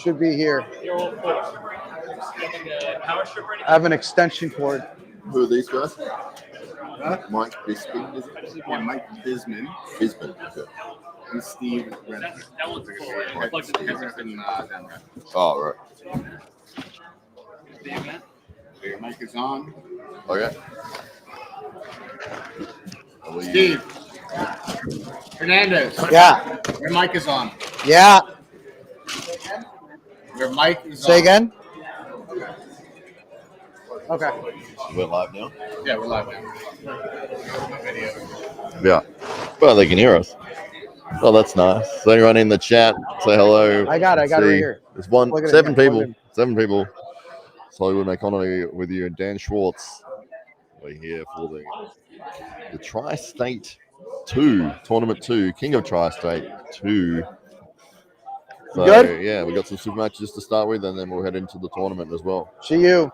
Should be here. I have an extension cord. Who are these guys? Mike Bisbin, is it? Yeah, Mike Bisman Bisbin. Okay. and Steve Renfrew. Oh, right. Your mic is on. Okay. Steve. Fernandez. Yeah. Your mic is on. Yeah. Your mic is on. Say again. Okay. We're live now? Yeah, we're live now. Video. Yeah. Well, they can hear us. Oh, that's nice. So anyone in the chat, say hello. I got it right here. There's Look at it seven again. people. 7 people. So we'll make honor with you and Dan Schwarz. We're here for the Tristate 2, Tournament 2, King of Tristate 2. So, good? Yeah, we got some super matches to start with, and then we'll head into the tournament as well. See you.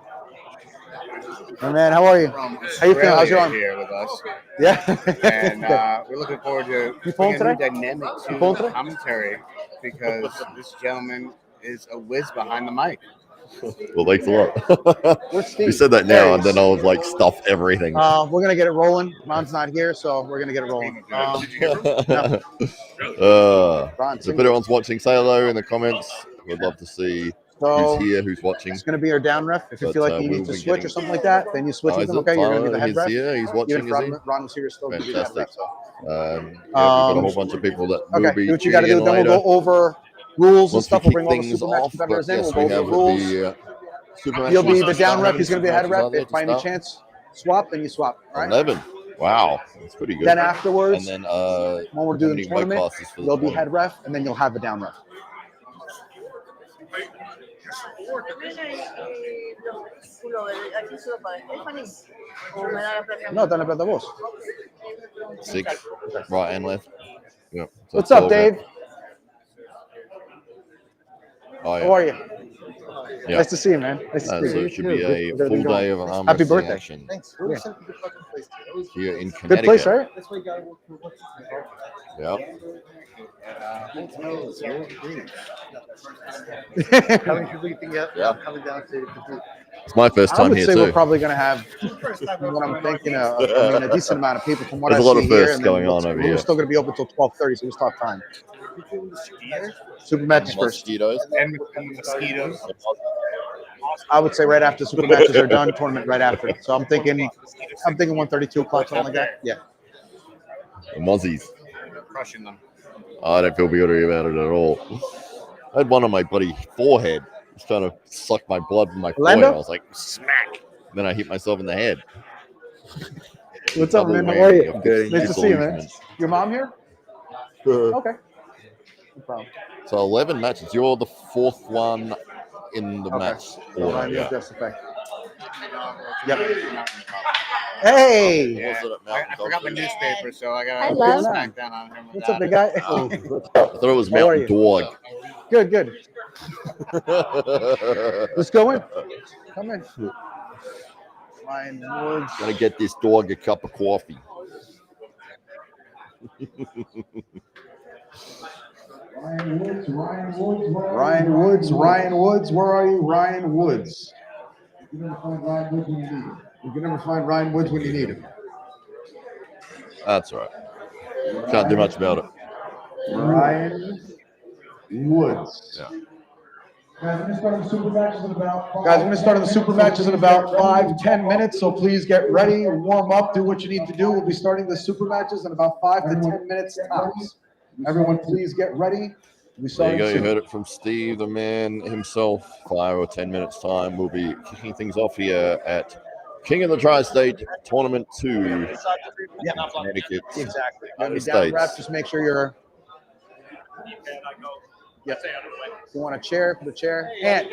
Hey man, how are you? From How you feeling? How's your arm? here with us. Yeah. And we're looking forward to pulling a new today? dynamic You pulling to today? commentary because this gentleman is a whiz behind the mic. Well, thanks a lot. Where's Steve? You said that now, There and he is. then I was like, stuff everything. We're gonna get it rolling. Ron's not here, so we're gonna get it rolling. No. Ron, So if anyone's watching, say hello in the comments. We'd love to see So who's here, who's watching. it's gonna be our down ref. If you But, feel like you we'll need to be switch getting- or something like that, then you switch with is them. it? Okay, you're gonna be the head He's ref. here, he's watching, Even is he? Ron was here, still gonna be the head ref. Fantastic. So. Yeah, we've got a whole bunch of people that will Okay, be do what you got to tuning do. in Then we'll later. go over rules and Once stuff. we We'll bring all kick the things super match off, competitors but in. yes, We'll we go have over the rules. the super matches You'll be to the down start. ref. He's going to be the head Super matches ref. are If by there any to start. chance swap, then you swap. All right. 11. Wow, that's pretty good. Then afterwards, and then when we're how doing many the weight tournament, classes for the you'll be tournament? head ref, and then you'll have a down ref. No, dale plata vos. 6, right and left. Yep. So What's up, 12, yeah. Dave? Oh, yeah. How are you? Yeah. Nice to see you, man. Nice to So see you. it should be a How's everything full day going? of arm Happy wrestling birthday. action Thanks. Yeah. here in Connecticut. Good place, right? That's why you gotta work for Yep. How many people do you think you have Yeah. coming down to compete? It's my first I time would here say too. we're probably going to have, from what I'm thinking, a decent amount of people from what There's I a lot see of here. firsts And then going on over we're here. still going to be open until 12:30, so we'll start time. Super matches first. Mosquitoes. And mosquitoes. I would say right after super matches are done, tournament right after. So I'm thinking 1:32 o'clock, something like that. Yeah. The mozzies. Crushing them. I don't feel guilty about it at all. I had one on my bloody forehead. It's trying to suck my blood from my forehead. Orlando? I was like, smack. Then I hit myself in the head. What's up, Double man? How whammy are you? of Good. Nice to see you, man. disillusionment. Your mom here? Okay. No problem. So 11 matches. You're the 4th one in the match order. Ryan, Yeah. just a fact. Yep. Hey. Yeah. Was it at I Mountain forgot my Dog? newspaper, so I got Hello. to smack down on him. What's up, big guy? I thought it was How are Mountain you? Dog. Good, good. Let's go in. Come in. Ryan Woods. Gotta get this dog a cup of coffee. Ryan Woods, where are you? Ryan Woods. You can never find Ryan Woods when you need him. That's right. Can't do much about it. Ryan Woods. Yeah. Guys, I'm going to start the super matches in about 5-10 minutes, so please get ready, warm up, do what you need to do. We'll be starting the super matches in about 5 to 10 minutes tops. Everyone, please get ready. There you go. You heard it from Steve, the man himself. 5 or 10 minutes time. We'll be kicking things off here at King of the Tri-State Tournament 2. Yeah, Connecticut. exactly. You're United down States. rep, just make sure you're. Yeah. If you want a chair, put a chair. And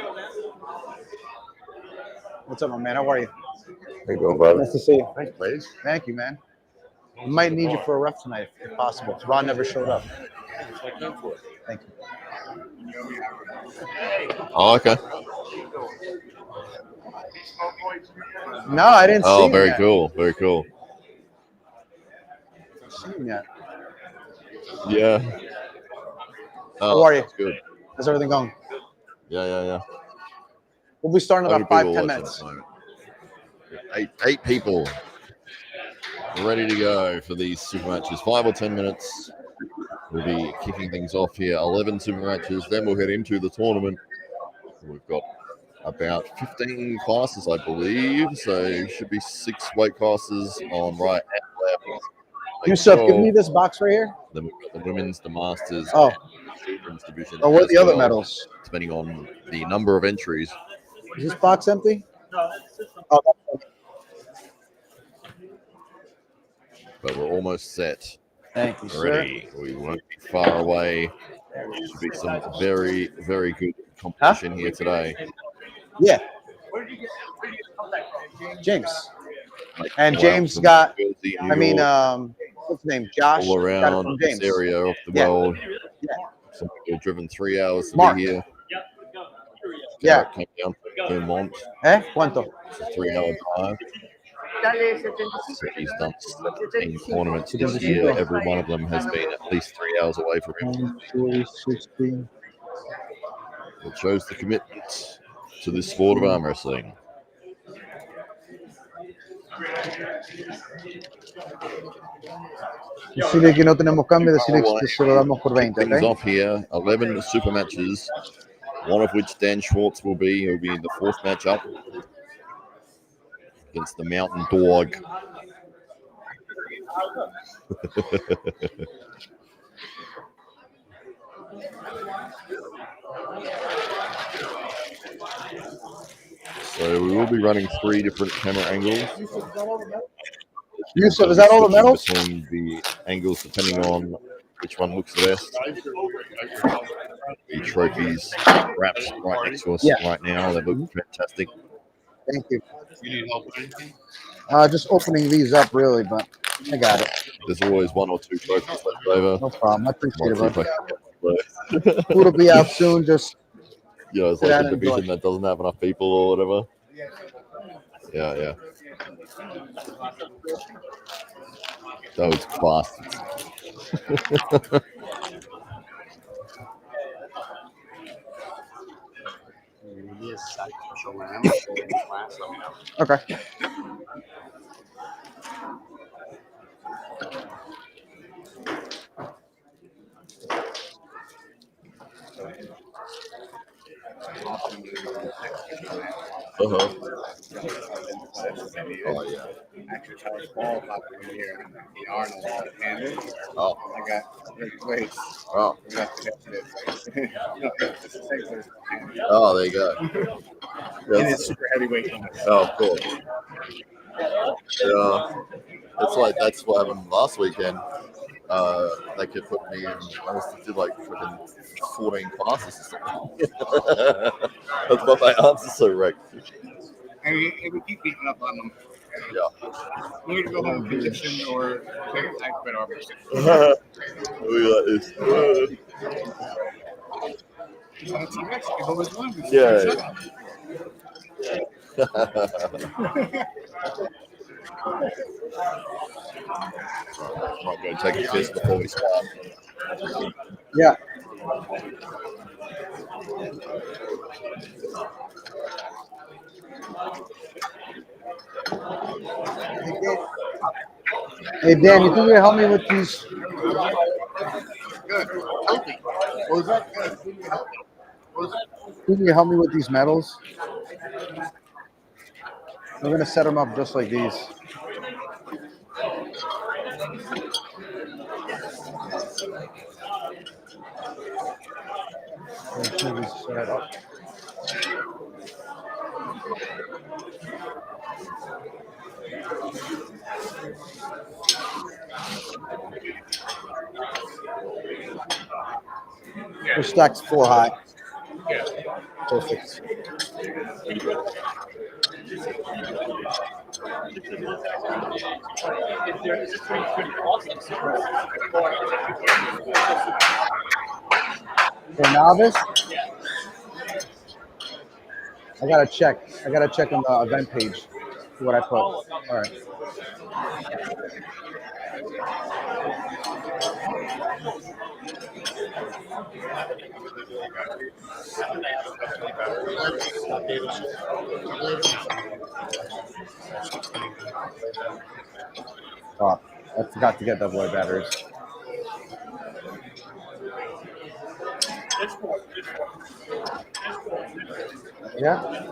what's up, my man? How are you? How you doing, brother? Nice to see you. Thanks, please. Thank you, man. We might need you for a ref tonight, if possible. Ron never showed up. Thank you. Oh, okay. No, I didn't see Oh, him very yet. cool. Very cool. See him yet. Yeah. How are you? That's good. How's everything going? Yeah. We'll be starting in Only about 5-10 people watching minutes. at the moment. Eight people ready to go for these super matches. 5 or 10 minutes. We'll be kicking things off here. 11 super matches. Then we'll head into the tournament. We've got about 15 classes, I believe. So should be 6 weight classes on right and left. Yousef, give me this box right here. Then we've got the women's, the masters, Oh. and the children's division. Oh, what are as the other well, medals? depending on the number of entries. Is this box empty? Oh, But we're almost set. thank you, sir. Ready. We won't be far away. Should be some very, very good competition here today. Yeah. James. And Wow, James from got, New Jersey, New I mean, York, what's his name? Josh. all Got it around from this James. area of the Yeah. world. Yeah. Some people have driven 3 hours to Mark. be here. Yeah. Came down from Vermont. ¿Cuánto? It's a 3-hour drive. So he's done 17 tournaments this year. Every one of them has been at least 3 hours away from him. 16. It shows the commitment to this sport of arm wrestling. Decirle que no tenemos cambio, decirle que se lo damos por 20, Things okay? off here. 11 super matches, one of which Dan Schwarz will be. He'll be in the 4th matchup against the Mountain Dog. So we will be running 3 different camera angles. Yousef, is that all the medals? Between the angles, depending on which one looks the best. The trophies wraps right next to us right now. They look fantastic. Thank you. You need help with anything? Just opening these up, really, but I got it. There's always 1 or 2 trophies left over. No problem. I appreciate it, Might see if bud. I can get them. Food will be out soon. Just Yeah, it's Sit like down a and division enjoy. that doesn't have enough people or whatever. Yeah. Those bastards. okay. Oh yeah. Actually, Charles Ball popped in here. The Arnold handed. Oh. I got great place. Oh. We got to get this. No, it's the same place. Oh, there you go. And it's super heavyweight. Oh, cool. Yeah. It's like that's what happened last weekend. They kept putting me in. I did like freaking 14 classes or something. That's why my arms are so wrecked. And we keep beating up on them. Yeah. We need to go home condition or take a quit our person. Look at this. Yeah. Might go take a piss before we start. Yeah. Hey Dan, you think you can help me with these? Good. Healthy. What was that? Good. Think you can help me with these medals? We're gonna set them up just like these. Set up. We're stacked 4 high. Perfect. Fernandez? I gotta check. I gotta check on the event page. what I put. All right. Oh, I forgot to get AA batteries. Yeah.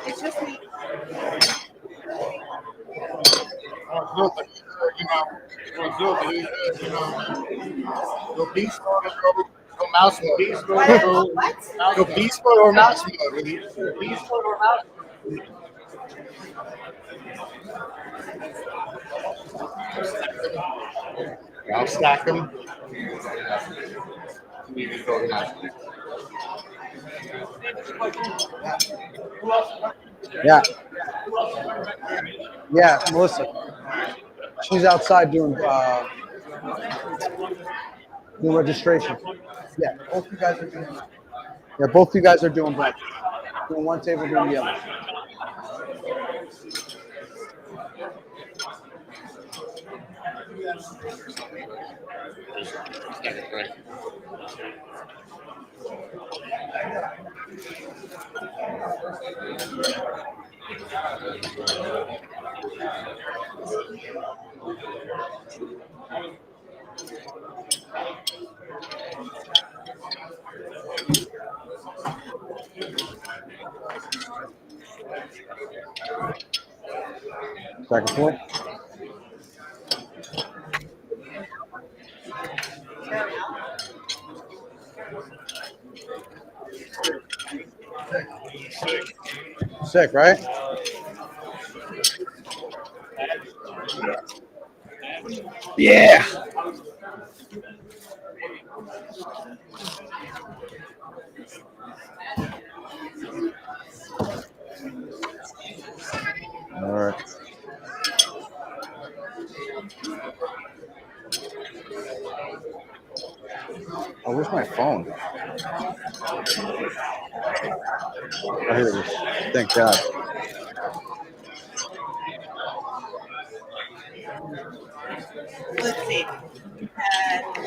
It's just me. Go beast mode or go mouse mode. Beast mode What? or What? go beast mode or mouse mode. Beast mode or mouse mode. I'll stack them. Yeah. Yeah, Melissa. She's outside doing registration. Yeah, both you guys are doing. Yeah, both you guys are doing black. Doing one table, doing the other. Second floor. Sick, right? Yeah. All right. Oh, where's my phone? Oh, here it is. Thank God. Let's see. We had in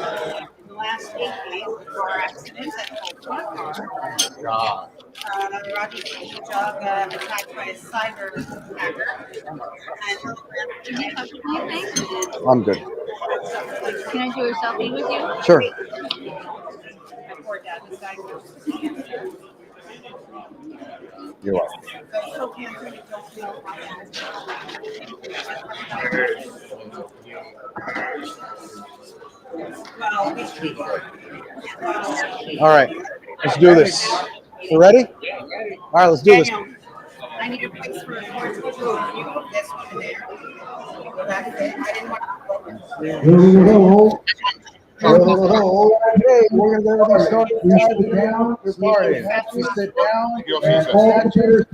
the last 8 days, car accidents at car. God. Roger Jog attacked by a cyber hacker. Can I talk to you, please? I'm good. Can I do a selfie with you? Sure. My poor dad was diagnosed with cancer. You're welcome. So cancer, he don't feel well, All right. Let's do this. You ready? All right, let's do this. Daniel, I need a place for a Schwarz to go. You put this one there. That's it. I didn't want to. Okay, we're going to get everything started. Down, started. We sit down, and all the chairs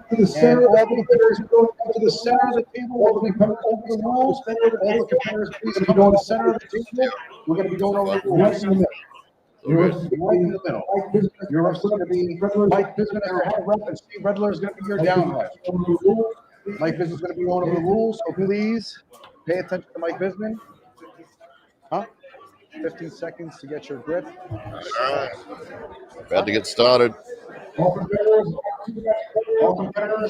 to the center. All the competitors go to the center of the table. All the competitors over the rules. All the competitors, please come to the center of the table. We're going to be going over the rules in the middle. You're right in the middle. Your ref's going to be Mike Bisman as our head rep, and Steve Redler is going to be your down rep. Mike Bisman is going to be going over the rules, so please pay attention to Mike Bisman. Huh? 15 seconds to get your grip. About to get started. All competitors,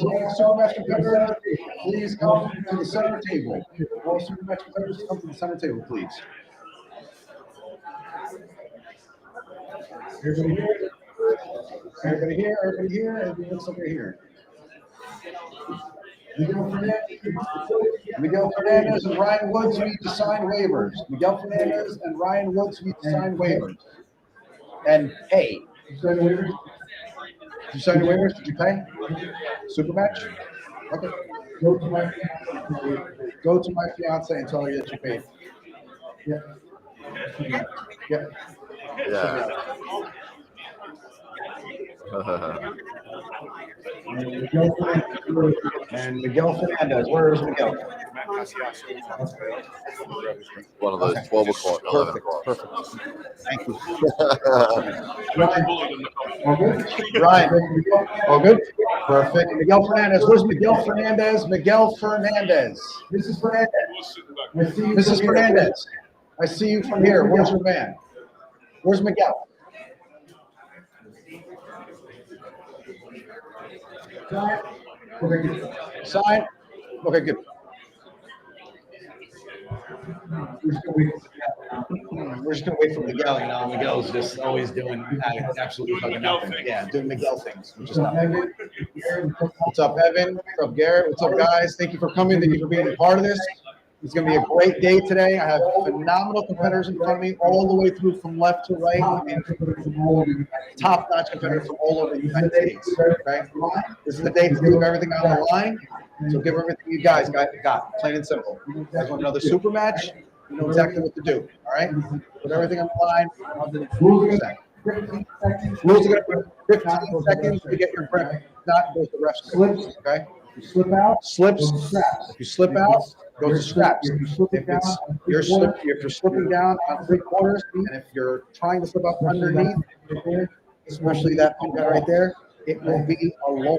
all Supermatch competitors, please come to the center table. All Supermatch competitors, come to the center table, please. Everybody here? Everybody here? Everybody here? Everybody looks over here. Miguel Fernandez and Ryan Woods need to sign waivers. Miguel Fernandez and Ryan Woods need to sign waivers. And pay. Did you sign waivers? Did you pay? Super match? Okay. Go to my fiance and tell her that you paid. Yeah. Yeah. Yeah. And Miguel Fernandez. Where is Miguel? One of those 12 o'clock. 11 Perfect. o'clock. Perfect. Thank you. Ryan. All good? Perfect. Miguel Fernandez. Where's Miguel Fernandez? Miguel Fernandez. Mrs. Fernandez. Mrs. Fernandez. I see you from here. Where's your man? Where's Miguel? Sign. Okay, good. We're just gonna wait for Miguel. You know, Miguel's just always doing absolutely fucking nothing. Yeah, doing Miguel things. Which is nothing. What's up, Evan? What's up, Garrett? What's up, guys? Thank you for coming. Thank you for being a part of this. It's going to be a great day today. I have phenomenal competitors in front of me, all the way through from left to right, and top-notch competitors from all over the United States. Okay? This is the day to give everything on the line. So give everything you guys got, plain and simple. You guys want another super match? You know exactly what to do. All right? Put everything on the line. Rules are going to put 15 seconds to get your grip. Not goes the ref's slips. Okay? You slip out. Slips. If you slip out, goes to scraps. If you're slipping down on 3/4, and if you're trying to slip up underneath, especially that pin guy right there, it will be a low.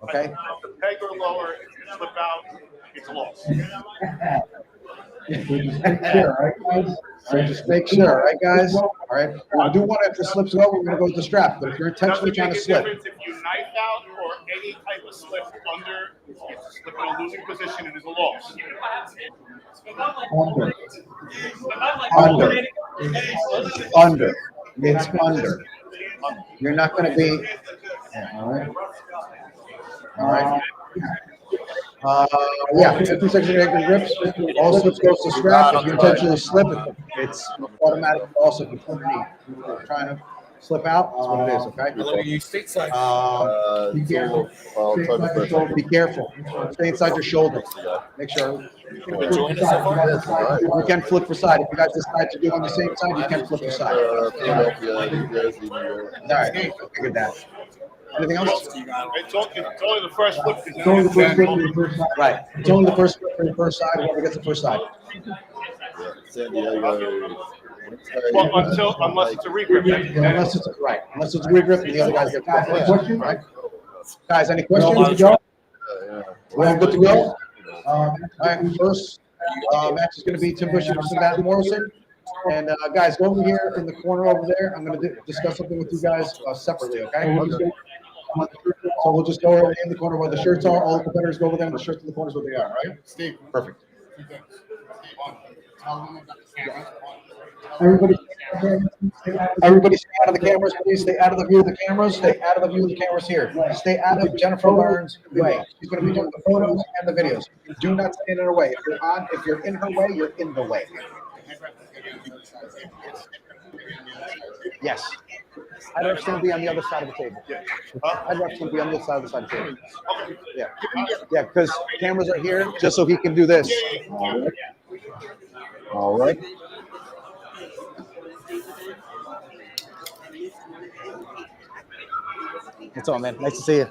Okay? The peg or lower, if you slip out, it's a loss. Just make sure, right, guys? All right. I do want to, if the slips low, we're going to go with the strap. But if you're intentionally trying to slip, If you knife out or any type of slip under, it's a slip in a losing position, it is a loss. Under. It's under. You're not going to be. All right. All right. Yeah, 50 seconds to make your grips. All slips goes to scrap. If you intentionally slip, it's automatic. Also, if you're underneath, you're trying to slip out, that's what it is, okay? Be careful. Stay inside your shoulder. Make sure. You can flip for side. If you guys decide to do on the same side, you can flip for side. All right, figured that. Anything else? It's only the first flip. It's only the first flip for your first side. Right. It's only the first flip for your first side. Whoever gets the first side. San Diego. Well, unless it's a regrip. Unless it's right. Unless it's a regrip and the other guys get questions. Right. Guys, any questions? We're all good to go. All right. First match is going to be Tim Bushy versus Morrison. And guys, go over here in the corner over there. I'm going to discuss something with you guys separately, okay? So we'll just go over in the corner where the shirts are. All the competitors go over there, and the shirts in the corners where they are, right? Steve. Perfect. Tell them about the camera. Everybody stay out of the cameras, please. Stay out of the view of the cameras. Stay out of the view of the cameras here. Stay out of Jennifer Burns' way. She's going to be doing the photos and the videos. Do not stand in her way. If you're in her way, you're in the way. Yes. I'd rather still be on the other side of the table. I'd rather still be on the other side of the table. Yeah. Yeah, because cameras are here just so he can do this. All right. What's on, man? Nice to see you.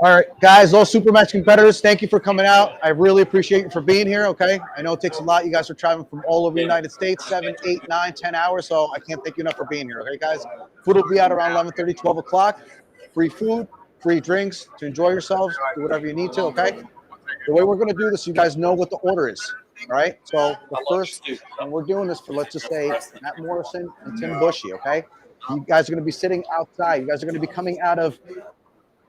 All right, guys, all super match competitors, thank you for coming out. I really appreciate you for being here, okay? I know it takes a lot. You guys are traveling from all over the United States, 7, 8, 9, 10 hours, so I can't thank you enough for being here, okay, guys? Food will be out around 11:30, 12 o'clock. Free food, free drinks to enjoy yourselves, do whatever you need to, okay? The way we're going to do this, you guys know what the order is, all right? So the first, and we're doing this for, let's just say, Matt Morrison and Tim Bushy, okay? You guys are going to be sitting outside. You guys are going to be coming out of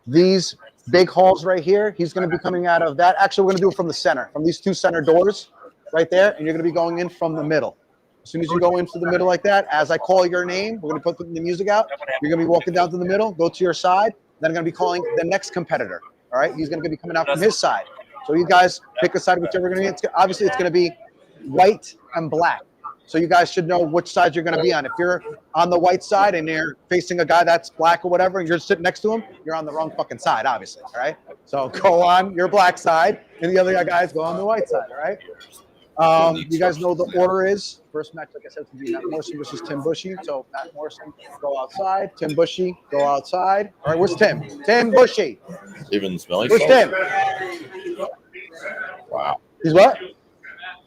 these big halls right here. He's going to be coming out of that. Actually, we're going to do it from the center, from these two center doors right there, and you're going to be going in from the middle. As soon as you go into the middle like that, as I call your name, we're going to put the music out. You're going to be walking down to the middle, go to your side, then I'm going to be calling the next competitor. All right, he's going to be coming out from his side. So you guys pick a side, whichever going to be. Obviously, it's going to be white and black. So you guys should know which side you're going to be on. If you're on the white side and you're facing a guy that's black or whatever, and you're sitting next to him, you're on the wrong fucking side, obviously. All right. So go on your black side, and the other guys go on the white side. All right. You guys know the order is first match, like I said, it's going to be Matt Morrison versus Tim Bushy. So Matt Morrison, go outside. Tim Bushy, go outside. All right, where's Tim? Tim Bushy. Even smelling. Where's Tim? Wow. He's what?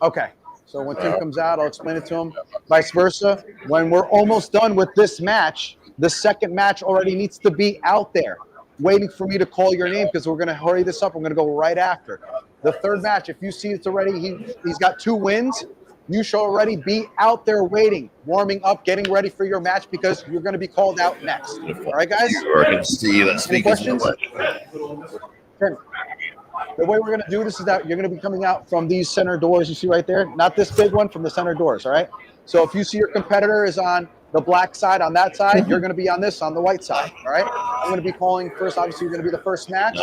Okay. So when Tim comes out, I'll explain it to him. Vice versa. When we're almost done with this match, the second match already needs to be out there, waiting for me to call your name because we're going to hurry this up. I'm going to go right after. The third match, if you see it's already, he's got 2 wins, you should already be out there waiting, warming up, getting ready for your match because you're going to be called out next. All right, guys? I can see that Any speakers. questions? Tim, the way we're going to do this is that you're going to be coming out from these center doors you see right there, not this big one, from the center doors, all right? So if you see your competitor is on the black side on that side, you're going to be on this on the white side, all right? I'm going to be calling first. Obviously, you're going to be the first match.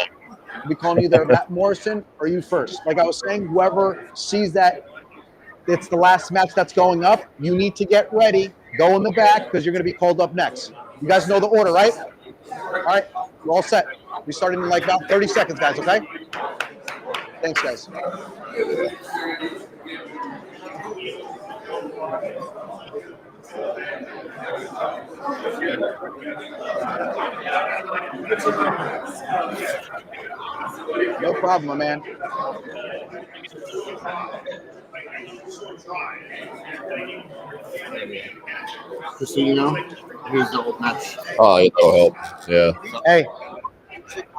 I'll be calling either Matt Morrison or you first. Like I was saying, whoever sees that it's the last match that's going up, you need to get ready. Go in the back because you're going to be called up next. You guys know the order, right? All right, we're all set. We started in like about 30 seconds, guys, okay? Thanks, guys. No problem, my man. Just so you know, here's the old match. Oh, yeah, that'll help. Yeah. Hey,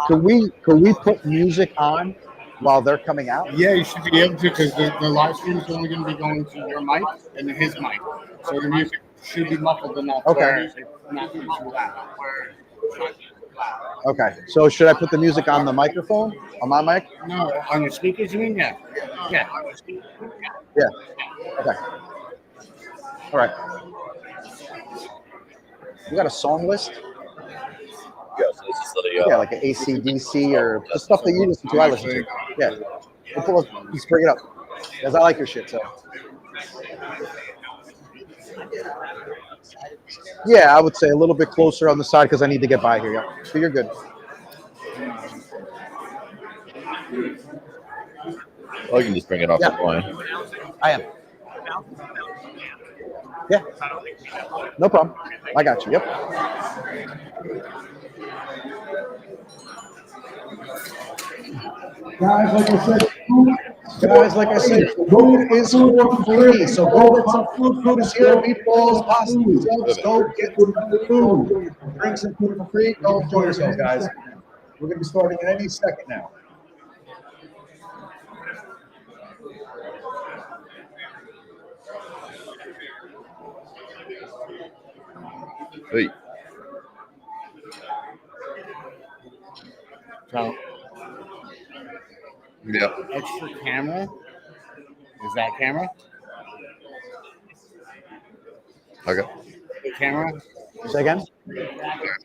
could we put music on while they're coming out? Yeah, you should be able to because the live stream is only going to be going to your mic and his mic. So the music should be muffled enough. Okay. Where it's not too loud. Okay, so should I put the music on the microphone? On my mic? No, on your speakers, you mean? Yeah. Yeah. Yeah. Okay. All right. You got a song list? Yeah, so this is the, Yeah, like an AC/DC or the stuff that you listen to, I listen to. Yeah. Let's bring it up. Because I like your shit, so. Yeah, I would say a little bit closer on the side because I need to get by here. Yeah. So you're good. Oh, you can just bring it up Yeah. that way. I am. Yeah. No problem. I got you. Yep. Guys, like I said, food is for free. So go get some food. Food is here. Meatballs, pasta, subs. Go get some food. Drink some food for free. Go enjoy yourselves, guys. We're going to be starting in any second now. Hey. So, Yeah. extra camera. Is that camera? Okay. The camera? Say again?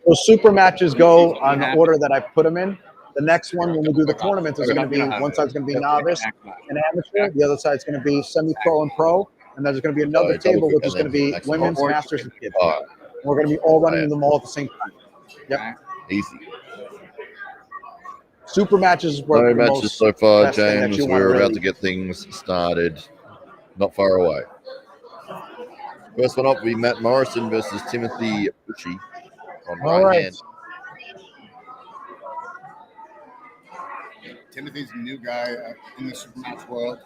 So super matches go on the order that I put them in. The next one, when we do the tournament, is going to be, one side's going to be novice and amateur. The other side's going to be semi-pro and pro. And there's going to be another table, which is going to be women's, masters, and kids. We're going to be all running them all at the same time. Yep. Easy. Super matches work No the matches most so far, best thing that James. you want We're about really- to get things started. Not far away. First one up will be Matt Morrison versus Timothy Bushy on All right. hand. Timothy's a new guy in the supermatch world.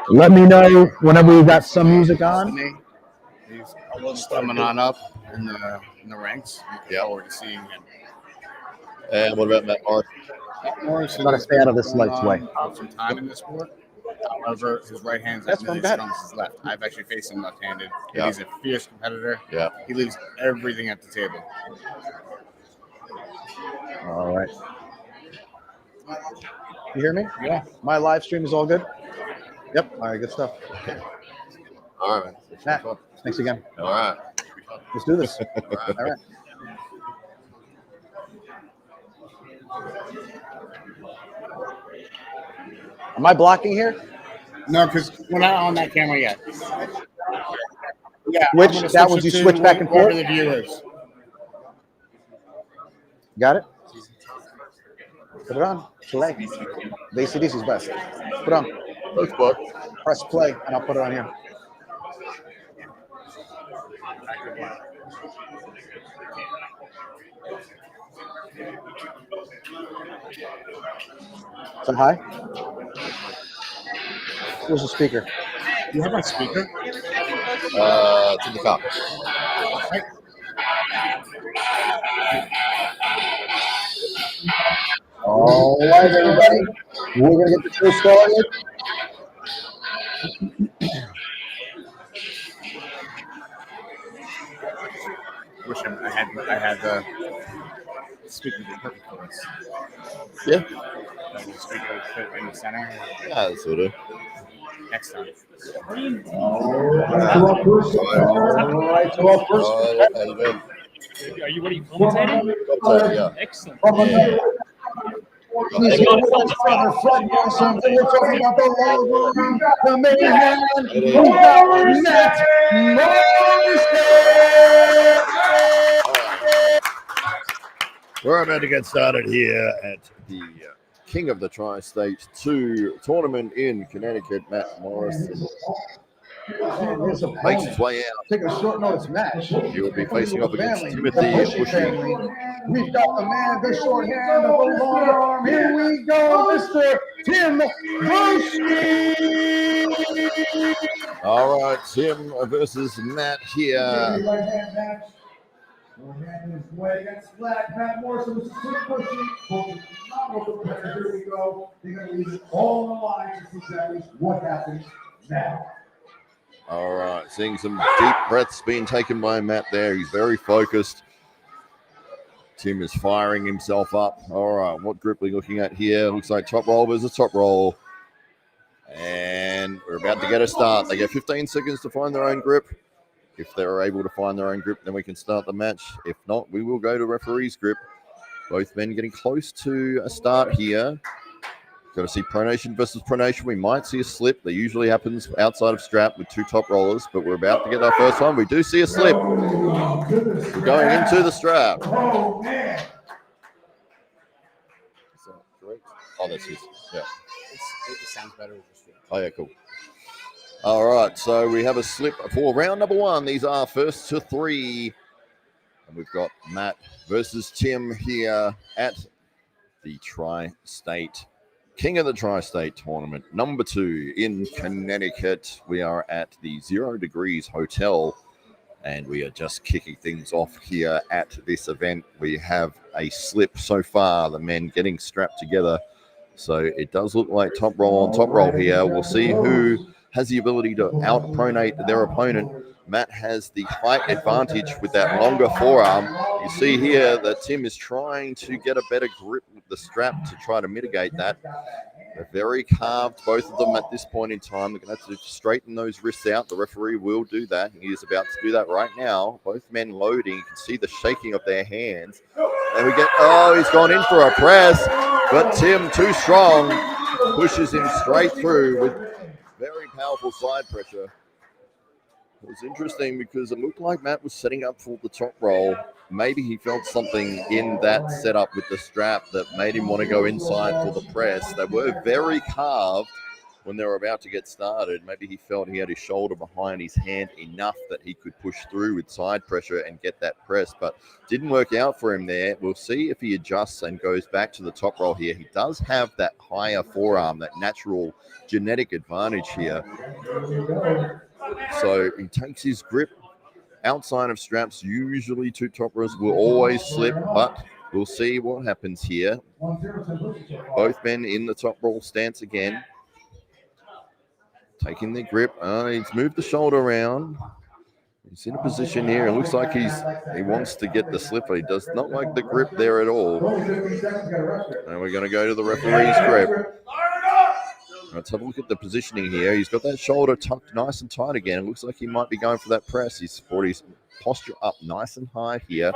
Let me know whenever we got some music on. He's just coming on up in the ranks. Looking forward to seeing him. And what about Matt Morrison? Morrison Gotta stay out of this going light's on way. for some time in this sport. However, his right hand's That's as fine, strong go ahead. as his left. I've actually faced him left-handed. Yeah. He's a fierce competitor. Yeah. He leaves everything at the table. All right. You hear me? Yeah. My live stream is all good? Yep. All right, good stuff. All right, man. Matt, thanks again. All right. Let's do this. All right. Am I blocking here? No, because we're not on that camera yet. Yeah, Which- I'm gonna that switch one it you to switch back and wherever forth? the view is. Got it? Put it on. Play. The ACDC is best. Put it on. Both book. Press play, and I'll put it on here. Is that high? Where's the speaker? You have my speaker? It's in the car. All right, everybody. We're going to get the show started. Wish I had the speaker be perfect for this. Yeah. Like the speaker would fit in the center. Yeah, sort of. Next time. All right, to our first And then, Are you ready commentating? yeah. Excellent. He's here with us, brother Fred Morrison. And we're talking about the long arm, the main man. We've got Matt Morrison. We're about to get started here at the King of the Tri-State 2 tournament in Connecticut. Matt Morrison And his makes opponent, his way out. take a short notice match. He will be facing off against Family, Timothy the Bushy Bushy. family. We've got the man, the short hand, the long arm. Here we go, Mr. Tim Bushy. All right, Tim versus Matt here. Right hand match. One hand is way against black. Matt Morrison versus Tim Bushy. Both phenomenal competitors. Here we go. They're going to leave it all on the line to see exactly what happens now. All right, seeing some deep breaths being taken by Matt there. He's very focused. Tim is firing himself up. All right, what grip are we looking at here? Looks like top roll versus top roll. And we're about to get a start. They get 15 seconds to find their own grip. If they're able to find their own grip, then we can start the match. If not, we will go to referee's grip. Both men getting close to a start here. Got to see pronation versus pronation. We might see a slip. That usually happens outside of strap with two top rollers, but we're about to get our first one. We do see a slip. We're going into the strap. Oh, man. Is that correct? Oh, that's his. Yeah. It sounds better with just Oh, yeah, cool. All right, so we have a slip for round number one. These are first to three. And we've got Matt versus Tim here at the Tri-State King of the Tri-State Tournament, number 2 in Connecticut. We are at the 0 Degrees Hotel, and we are just kicking things off here at this event. We have a slip so far, the men getting strapped together. So it does look like top roll on top roll here. We'll see who has the ability to out-pronate their opponent. Matt has the height advantage with that longer forearm. You see here that Tim is trying to get a better grip with the strap to try to mitigate that. They're very carved, both of them at this point in time. They're going to have to straighten those wrists out. The referee will do that. He is about to do that right now. Both men loading. You can see the shaking of their hands. And we get, oh, he's gone in for a press. But Tim, too strong, pushes him straight through with very powerful side pressure. It was interesting because it looked like Matt was setting up for the top roll. Maybe he felt something in that setup with the strap that made him want to go inside for the press. They were very carved when they were about to get started. Maybe he felt he had his shoulder behind his hand enough that he could push through with side pressure and get that press, but didn't work out for him there. We'll see if he adjusts and goes back to the top roll here. He does have that higher forearm, that natural genetic advantage here. So he takes his grip outside of straps. Usually two top rollers will always slip, but we'll see what happens here. Both men in the top roll stance again. Taking the grip. He's moved the shoulder around. He's in a position here. It looks like he wants to get the slipper. He does not like the grip there at all. And we're going to go to the referee's grip. Let's have a look at the positioning here. He's got that shoulder tucked nice and tight again. It looks like he might be going for that press. He's brought his posture up nice and high here.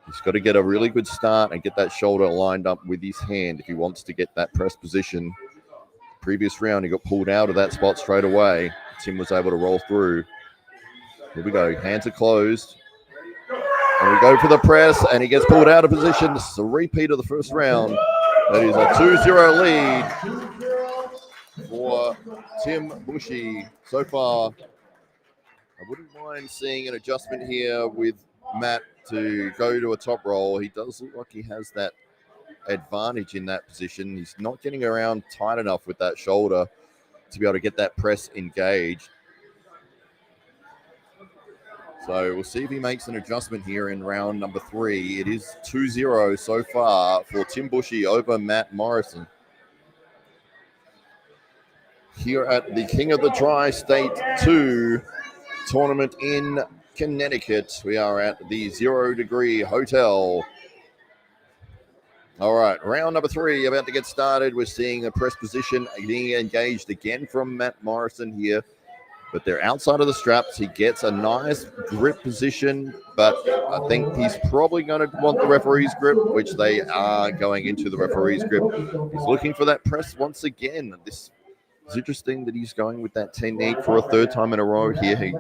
He's got to get a really good start and get that shoulder lined up with his hand if he wants to get that press position. Previous round, he got pulled out of that spot straight away. Tim was able to roll through. Here we go. Hands are closed. And we go for the press, and he gets pulled out of position. This is a repeat of the first round. That is a 2-0 lead for Tim Bushy. So far, I wouldn't mind seeing an adjustment here with Matt to go to a top roll. He does look like he has that advantage in that position. He's not getting around tight enough with that shoulder to be able to get that press engaged. So we'll see if he makes an adjustment here in round number 3. It is 2-0 so far for Tim Bushy over Matt Morrison. Here at the King of the Tri-State 2 tournament in Connecticut. We are at the 0 Degree Hotel. All right, round number 3 about to get started. We're seeing a press position being engaged again from Matt Morrison here, but they're outside of the straps. He gets a nice grip position, but I think he's probably going to want the referee's grip, which they are going into the referee's grip. He's looking for that press once again. This is interesting that he's going with that technique for a 3rd time in a row here.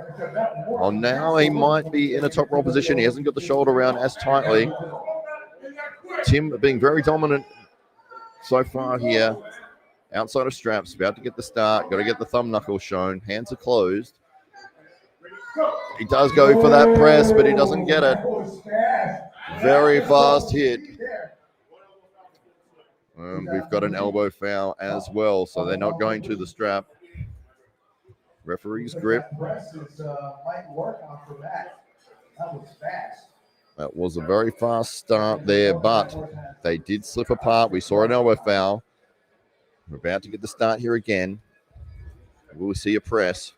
Now he might be in a top roll position. He hasn't got the shoulder around as tightly. Tim being very dominant so far here. Outside of straps, about to get the start. Got to get the thumb knuckle shown. Hands are closed. He does go for that press, but he doesn't get it. Very fast hit. We've got an elbow foul as well, so they're not going to the strap. Referee's grip. That was a very fast start there, but they did slip apart. We saw an elbow foul. We're about to get the start here again. We'll see a press.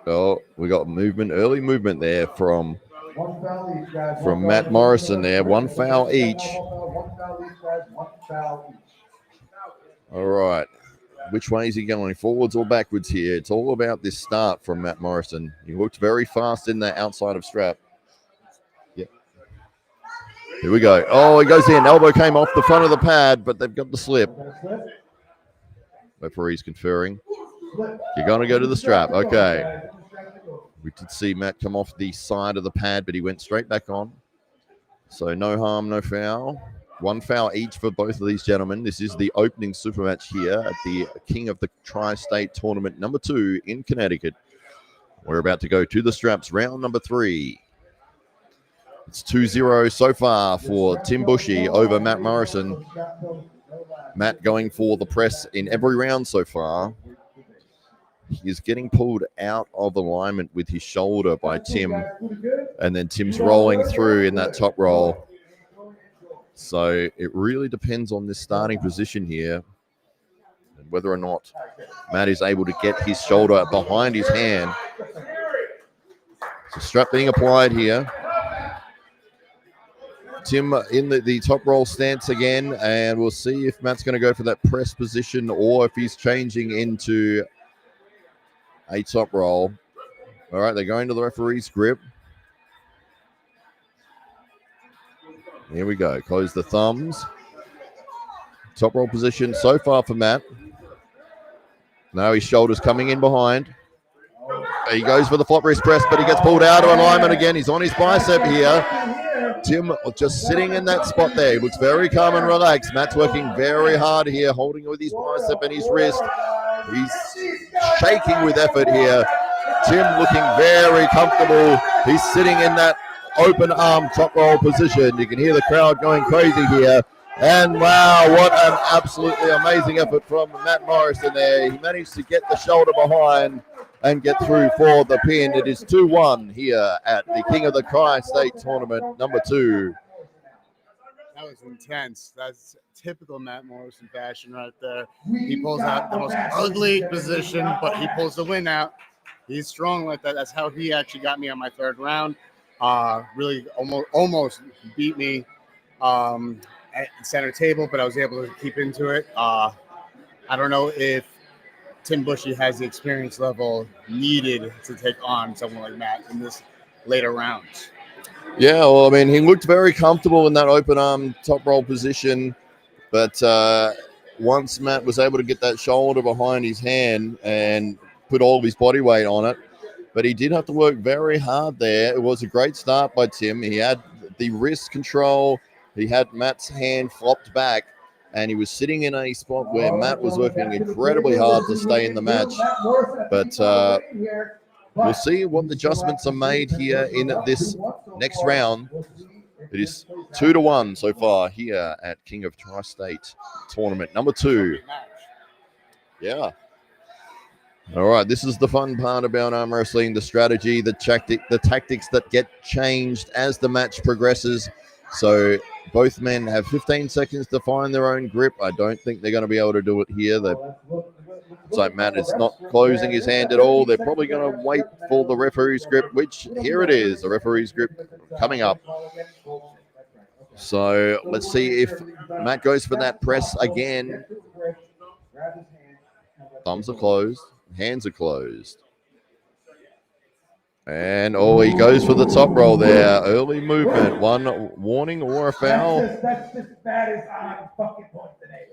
Oh, we got movement, early movement there from Matt Morrison there. 1 foul each. All right. Which way is he going? Forwards or backwards here? It's all about this start from Matt Morrison. He looked very fast in the outside of strap. Yep. Here we go. Oh, he goes in. Elbow came off the front of the pad, but they've got the slip. Referee's conferring. You're going to go to the strap. Okay. We did see Matt come off the side of the pad, but he went straight back on. So no harm, no foul. 1 foul each for both of these gentlemen. This is the opening super match here at the King of the Tri-State Tournament number 2 in Connecticut. We're about to go to the straps, round number 3. It's 2-0 so far for Tim Bushy over Matt Morrison. Matt going for the press in every round so far. He is getting pulled out of alignment with his shoulder by Tim, and then Tim's rolling through in that top roll. So it really depends on this starting position here and whether or not Matt is able to get his shoulder behind his hand. So strap being applied here. Tim in the top roll stance again, and we'll see if Matt's going to go for that press position or if he's changing into a top roll. All right, they're going to the referee's grip. Here we go. Close the thumbs. Top roll position so far for Matt. Now his shoulder's coming in behind. He goes for the flop wrist press, but he gets pulled out of alignment again. He's on his bicep here. Tim just sitting in that spot there. He looks very calm and relaxed. Matt's working very hard here, holding it with his bicep and his wrist. He's shaking with effort here. Tim looking very comfortable. He's sitting in that open arm top roll position. You can hear the crowd going crazy here. And wow, what an absolutely amazing effort from Matt Morrison there. He managed to get the shoulder behind and get through for the pin. It is 2-1 here at the King of the Tri-State Tournament number 2. That was intense. That's typical Matt Morrison fashion right there. He pulls out the most ugly position, but he pulls the win out. He's strong like that. That's how he actually got me on my 3rd round. Really almost beat me at center table, but I was able to keep into it. I don't know if Tim Bushy has the experience level needed to take on someone like Matt in this later rounds. Yeah, well, I mean, he looked very comfortable in that open arm top roll position, but once Matt was able to get that shoulder behind his hand and put all of his body weight on it, but he did have to work very hard there. It was a great start by Tim. He had the wrist control. He had Matt's hand flopped back, and he was sitting in a spot where Matt was working incredibly hard to stay in the match. But we'll see what adjustments are made here in this next round. It is 2-1 so far here at King of Tri-State tournament number 2. Yeah. All right, this is the fun part about arm wrestling, the strategy, the tactics that get changed as the match progresses. So both men have 15 seconds to find their own grip. I don't think they're going to be able to do it here. It's like Matt is not closing his hand at all. They're probably going to wait for the referee's grip, which here it is, the referee's grip coming up. So let's see if Matt goes for that press again. Thumbs are closed. Hands are closed. And, he goes for the top roll there. Early movement. One warning or a foul. That's just bad as on fucking point today.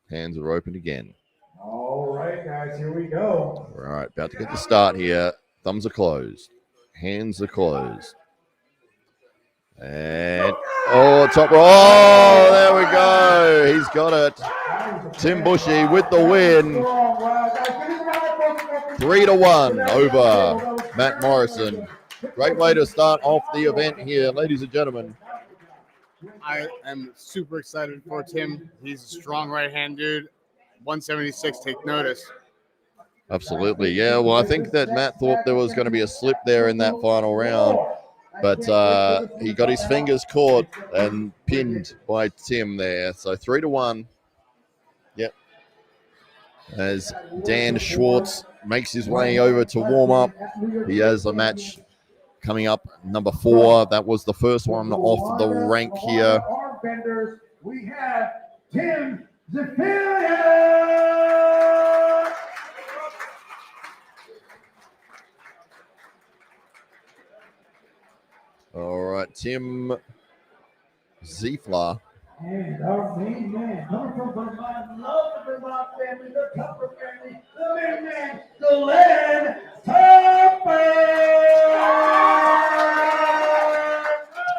Hands are open again. All right, guys, here we go. All right, about to get the start here. Thumbs are closed. Hands are closed. And, top roll. Oh, there we go. He's got it. Tim Bushy with the win. 3-1 over Matt Morrison. Great way to start off the event here, ladies and gentlemen. I am super excited for Tim. He's a strong right-hand dude. 176, take notice. Absolutely, yeah. Well, I think that Matt thought there was going to be a slip there in that final round, but he got his fingers caught and pinned by Tim there. So 3-1. Yep. As Dan Schwarz makes his way over to warm up. He has a match coming up, number 4. That was the first one off the rank here. We have Tim Zifla. All right, Tim Zifla. And our main man, coming from Vermont, love the Vermont family, the Tupper family, the main man, Glenn Tupper.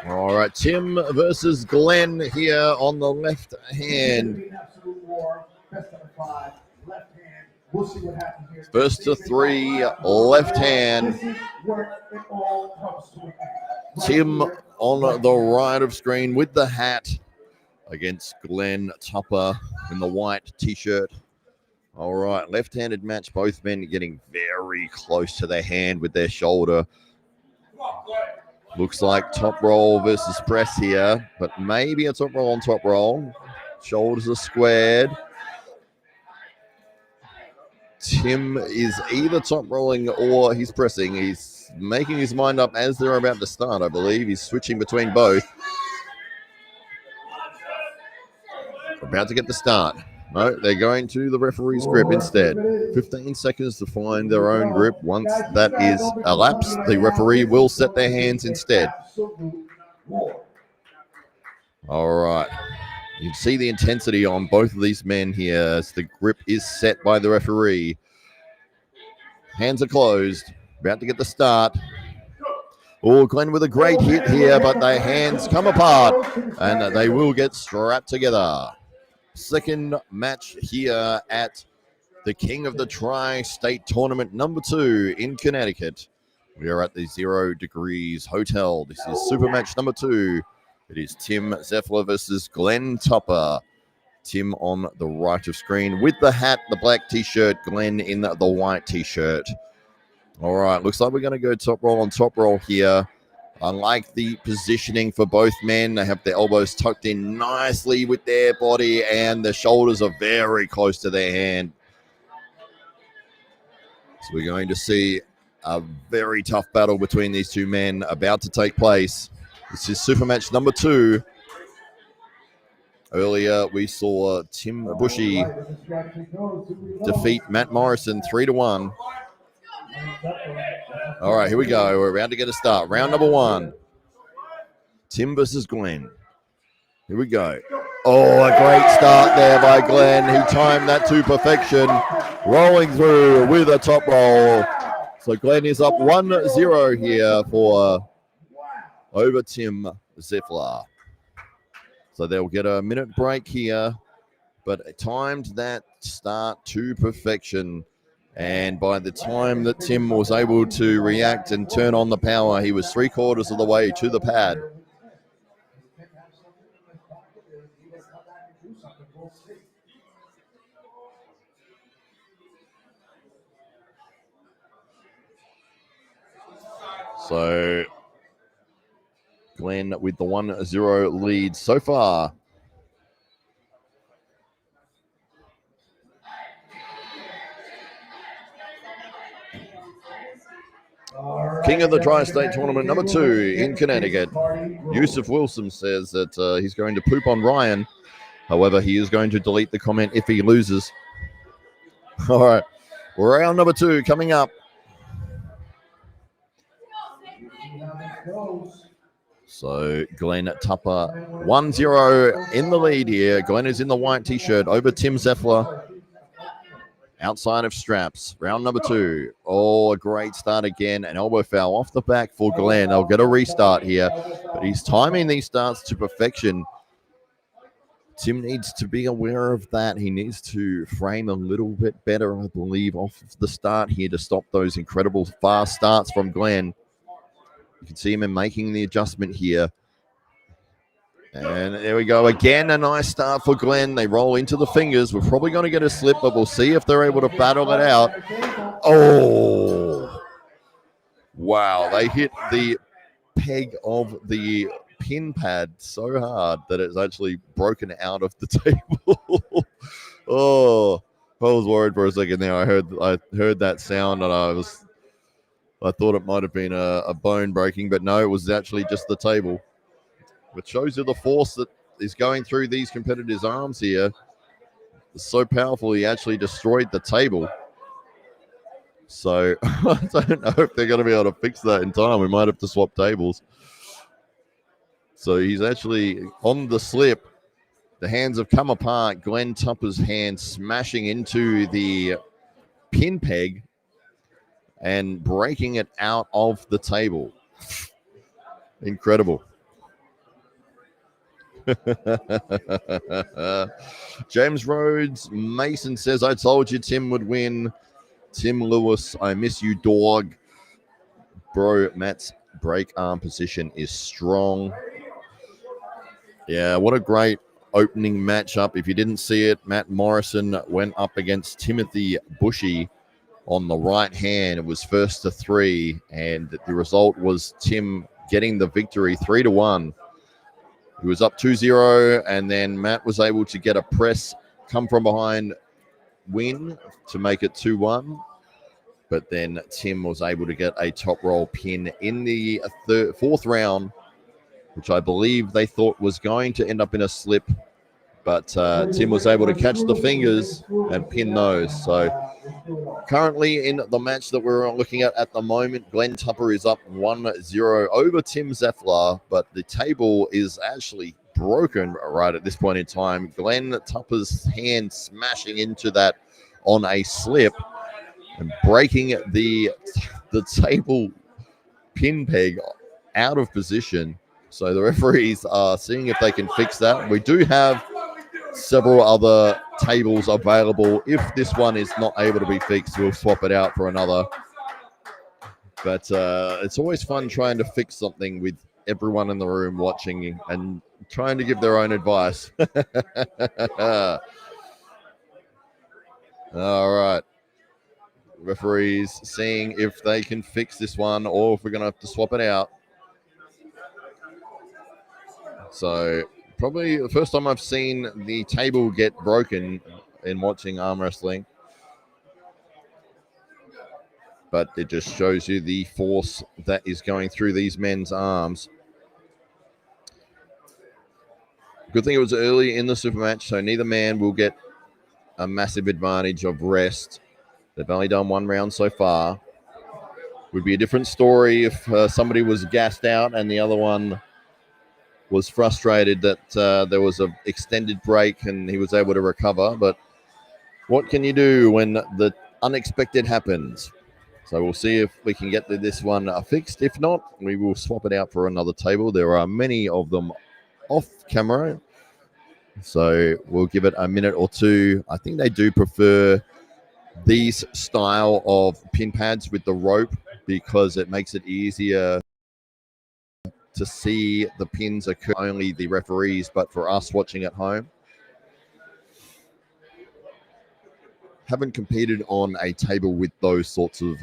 All right, Tim versus Glenn here on the left hand. Best of 5, left hand. We'll see what happens here. First to 3, left hand. This is where it all comes to an end. Tim on the right of screen with the hat against Glenn Tupper in the white t-shirt. All right, left-handed match. Both men getting very close to their hand with their shoulder. Looks like top roll versus press here, but maybe a top roll on top roll. Shoulders are squared. Tim is either top rolling or he's pressing. He's making his mind up as they're about to start, I believe. He's switching between both. About to get the start. No, they're going to the referee's grip instead. 15 seconds to find their own grip. Once that is elapsed, the referee will set their hands instead. All right. You can see the intensity on both of these men here as the grip is set by the referee. Hands are closed. About to get the start. Oh, Glenn with a great hit here, but their hands come apart and they will get strapped together. Second match here at the King of the Tri-State Tournament number 2 in Connecticut. We are at the 0 Degrees Hotel. This is super match number 2. It is Tim Zifla versus Glenn Tupper. Tim on the right of screen with the hat, the black t-shirt, Glenn in the white t-shirt. All right, looks like we're going to go top roll on top roll here. I like the positioning for both men. They have their elbows tucked in nicely with their body, and the shoulders are very close to their hand. So we're going to see a very tough battle between these two men about to take place. This is super match number 2. Earlier, we saw Tim Bushy defeat Matt Morrison 3-1. All right, here we go. We're about to get a start. Round number 1. Tim versus Glenn. Here we go. Oh, a great start there by Glenn. He timed that to perfection. Rolling through with a top roll. So Glenn is up 1-0 here for over Tim Zifla. So they'll get a minute break here, but timed that start to perfection. And by the time that Tim was able to react and turn on the power, he was 3/4 of the way to the pad. So Glenn with the 1-0 lead so far. King of the Tri-State Tournament number 2 in Connecticut. Yousef Wilson says that he's going to poop on Ryan. However, he is going to delete the comment if he loses. All right. Round number 2 coming up. So Glenn Tupper 1-0 in the lead here. Glenn is in the white t-shirt over Tim Zifla. Outside of straps. Round number 2. Oh, a great start again. An elbow foul off the back for Glenn. They'll get a restart here. But he's timing these starts to perfection. Tim needs to be aware of that. He needs to frame a little bit better, I believe, off of the start here to stop those incredible fast starts from Glenn. You can see him making the adjustment here. And there we go. Again, a nice start for Glenn. They roll into the fingers. We're probably going to get a slip, but we'll see if they're able to battle it out. Oh, wow. They hit the peg of the pin pad so hard that it's actually broken out of the table. Oh, I was worried for a second there. I heard that sound and I thought it might have been a bone breaking, but no, it was actually just the table. Which shows you the force that is going through these competitors' arms here. It's so powerful, he actually destroyed the table. So I don't know if they're going to be able to fix that in time. We might have to swap tables. So he's actually on the slip. The hands have come apart. Glenn Tupper's hand smashing into the pin peg and breaking it out of the table. Incredible. James Rhodes Mason says, I told you Tim would win. Tim Lewis, I miss you, dog. Bro, Matt's break arm position is strong. Yeah, what a great opening matchup. If you didn't see it, Matt Morrison went up against Timothy Bushy on the right hand. It was 1-3, and the result was Tim getting the victory 3-1. He was up 2-0, and then Matt was able to get a press, come from behind win to make it 2-1. But then Tim was able to get a top roll pin in the fourth round, which I believe they thought was going to end up in a slip. But Tim was able to catch the fingers and pin those. So currently in the match that we're looking at the moment, Glenn Tupper is up 1-0 over Tim Zifla, but the table is actually broken right at this point in time. Glenn Tupper's hand smashing into that on a slip and breaking the table pin peg out of position. So the referees are seeing if they can fix that. We do have several other tables available. If this one is not able to be fixed, we'll swap it out for another. But it's always fun trying to fix something with everyone in the room watching and trying to give their own advice. All right. Referees seeing if they can fix this one or if we're going to have to swap it out. So probably the first time I've seen the table get broken in watching arm wrestling. But it just shows you the force that is going through these men's arms. Good thing it was early in the super match, so neither man will get a massive advantage of rest. They've only done one round so far. Would be a different story if somebody was gassed out and the other one was frustrated that there was an extended break and he was able to recover. But what can you do when the unexpected happens? So we'll see if we can get this one fixed. If not, we will swap it out for another table. There are many of them off camera, so we'll give it a minute or two. I think they do prefer these style of pin pads with the rope because it makes it easier to see the pins occur, only the referees, but for us watching at home. Haven't competed on a table with those sorts of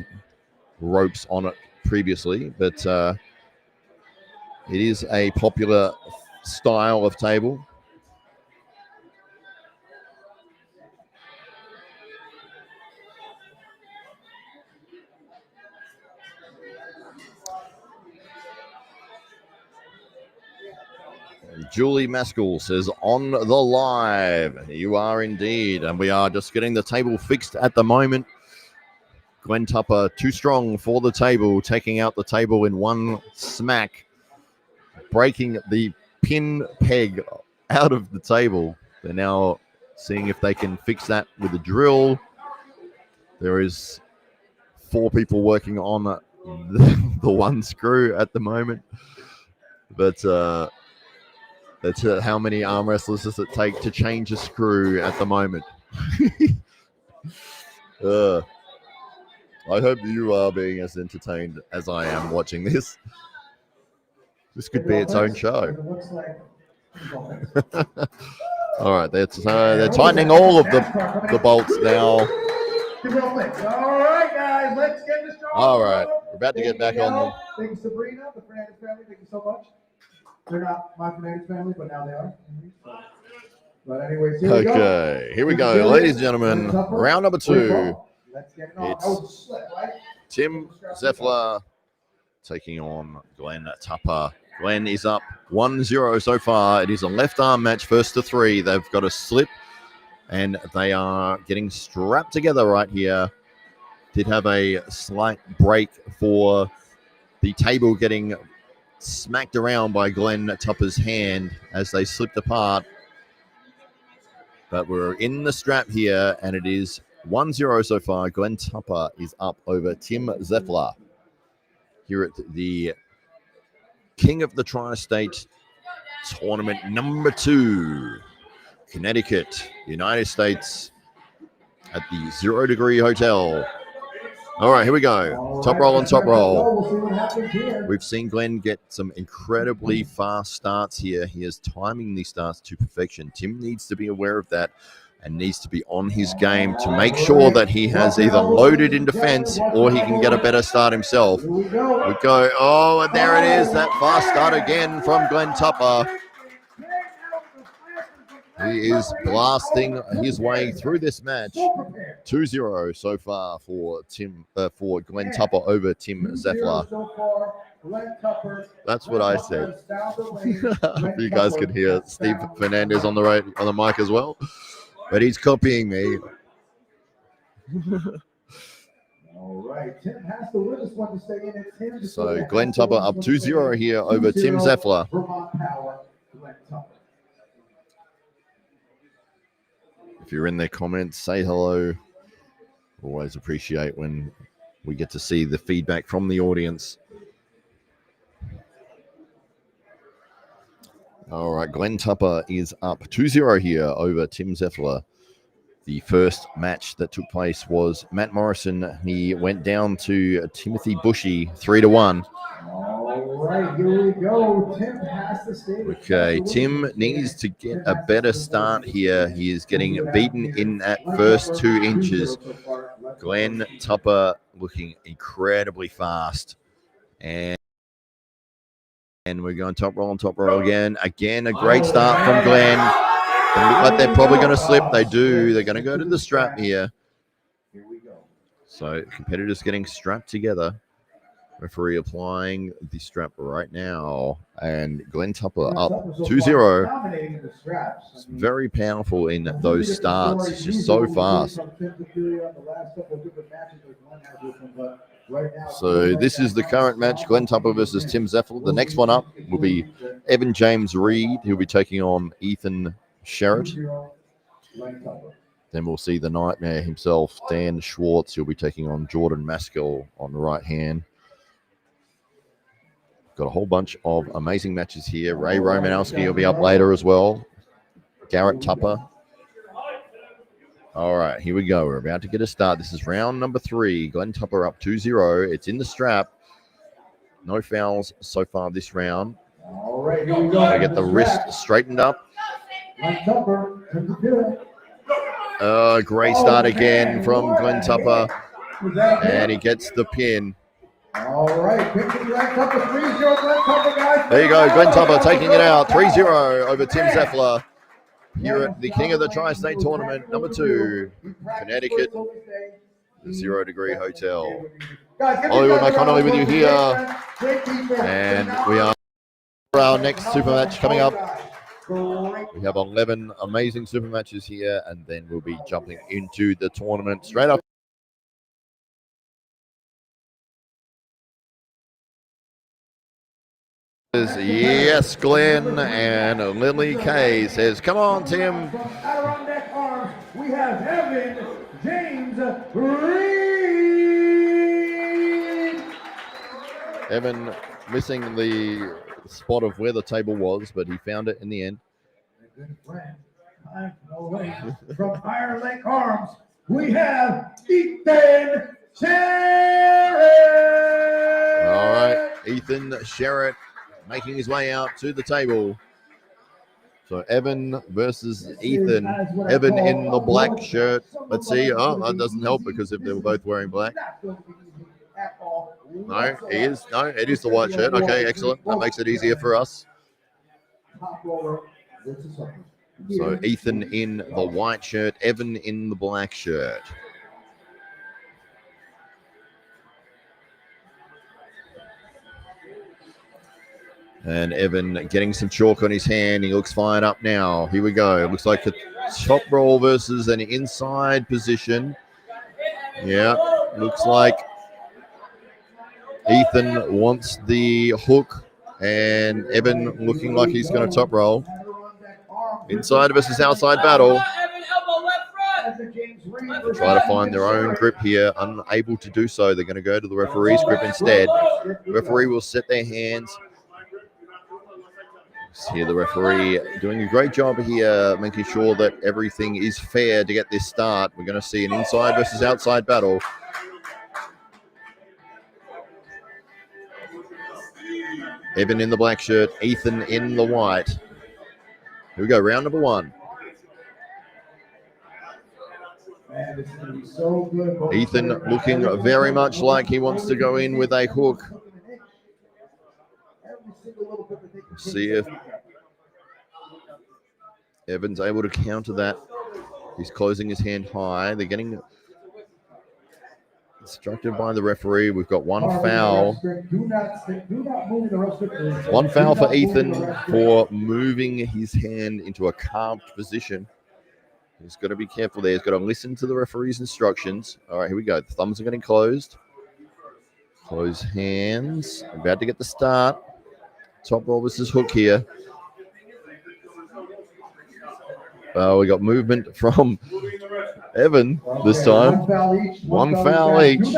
ropes on it previously, but it is a popular style of table. Julie Mascll says, on the live. You are indeed. And we are just getting the table fixed at the moment. Glenn Tupper too strong for the table, taking out the table in one smack, breaking the pin peg out of the table. They're now seeing if they can fix that with a drill. There is 4 people working on the one screw at the moment. But that's how many arm wrestlers does it take to change a screw at the moment? I hope you are being as entertained as I am watching this. This could be its own show. All right, they're tightening all of the bolts now. All right, guys, let's get this going. All right, we're about to get back on. Thank you, Sabrina, the Fernandez family. Thank you so much. They're not my Fernandez family, but now they are. But anyways, here we go. Okay, here we go, ladies and gentlemen. Round number 2. Let's get it on. It's Tim Zifla taking on Glenn Tupper. Glenn is up 1-0 so far. It is a left arm match, first to 3. They've got a slip and they are getting strapped together right here. Did have a slight break for the table getting smacked around by Glenn Tupper's hand as they slipped apart. But we're in the strap here, and it is 1-0 so far. Glenn Tupper is up over Tim Zifla here at the King of the Tri-State Tournament number 2, Connecticut, United States, at the 0 Degree Hotel. All right, here we go. Top roll on top roll. We've seen Glenn get some incredibly fast starts here. He is timing these starts to perfection. Tim needs to be aware of that and needs to be on his game to make sure that he has either loaded in defense or he can get a better start himself. We go, oh, and there it is, that fast start again from Glenn Tupper. He is blasting his way through this match. 2-0 so far for Glenn Tupper over Tim Zifla. That's what I said. You guys could hear Steve Fernandez on the mic as well, but he's copying me. All right, Tim has to win this one to stay in. So Glenn Tupper up 2-0 here over Tim Zifla. If you're in their comments, say hello. Always appreciate when we get to see the feedback from the audience. All right, Glenn Tupper is up 2-0 here over Tim Zifla. The first match that took place was Matt Morrison. He went down to Timothy Bushy 3-1. All right, here we go. Tim has to stay. Okay, Tim needs to get a better start here. He is getting beaten in that first 2 inches. Glenn Tupper looking incredibly fast. And we're going top roll on top roll again. Again, a great start from Glenn. They look like they're probably going to slip. They do. They're going to go to the strap here. So competitors getting strapped together. Referee applying the strap right now. And Glenn Tupper up 2-0. It's very powerful in those starts. It's just so fast. So this is the current match, Glenn Tupper versus Tim Zifla. The next one up will be Evan James Reed. He'll be taking on Ethan Sherritt. Then we'll see the Nightmare himself, Dan Schwarz. He'll be taking on Jordan Mascll on the right hand. Got a whole bunch of amazing matches here. Ray Romanowski will be up later as well. Garrett Tupper. All right, here we go. We're about to get a start. This is round number 3. Glenn Tupper up 2-0. It's in the strap. No fouls so far this round. All right, here we go. I get the wrist straightened up. Great start again from Glenn Tupper. And he gets the pin. All right, picking Glenn Tupper, 3-0, Glenn Tupper, guys. There you go, Glenn Tupper taking it out, 3-0 over Tim Zifla here at the King of the Tri-State Tournament, number 2, Connecticut, the 0 Degree Hotel. Hollywood McConnelly with you here, and we are for our next super match coming up. We have 11 amazing super matches here, and then we'll be jumping into the tournament straight up. Yes, Glenn, and Lily Kay says, come on, Tim. Adirondack Arms, we have Evan James Reed. Evan missing the spot of where the table was, but he found it in the end. Good friend, from Iron Lake Arms, we have Ethan Sherritt. All right, Ethan Sherritt making his way out to the table. So Evan versus Ethan. Evan in the black shirt. Let's see. Oh, that doesn't help because if they were both wearing black. No, he is. No, it is the white shirt. Okay, excellent. That makes it easier for us. So Ethan in the white shirt, Evan in the black shirt. And Evan getting some chalk on his hand. He looks fired up now. Here we go. It looks like a top roll versus an inside position. Yeah, looks like Ethan wants the hook. And Evan looking like he's going to top roll. Inside versus outside battle. Try to find their own grip here. Unable to do so. They're going to go to the referee's grip instead. The referee will set their hands. See the referee doing a great job here, making sure that everything is fair to get this start. We're going to see an inside versus outside battle. Evan in the black shirt, Ethan in the white. Here we go, round number 1. Ethan looking very much like he wants to go in with a hook. See if Evan's able to counter that. He's closing his hand high. They're getting instructed by the referee. We've got one foul. One foul for Ethan for moving his hand into a carved position. He's got to be careful there. He's got to listen to the referee's instructions. All right, here we go. The thumbs are getting closed. Close hands. About to get the start. Top roll versus hook here. We got movement from Evan this time. One foul each.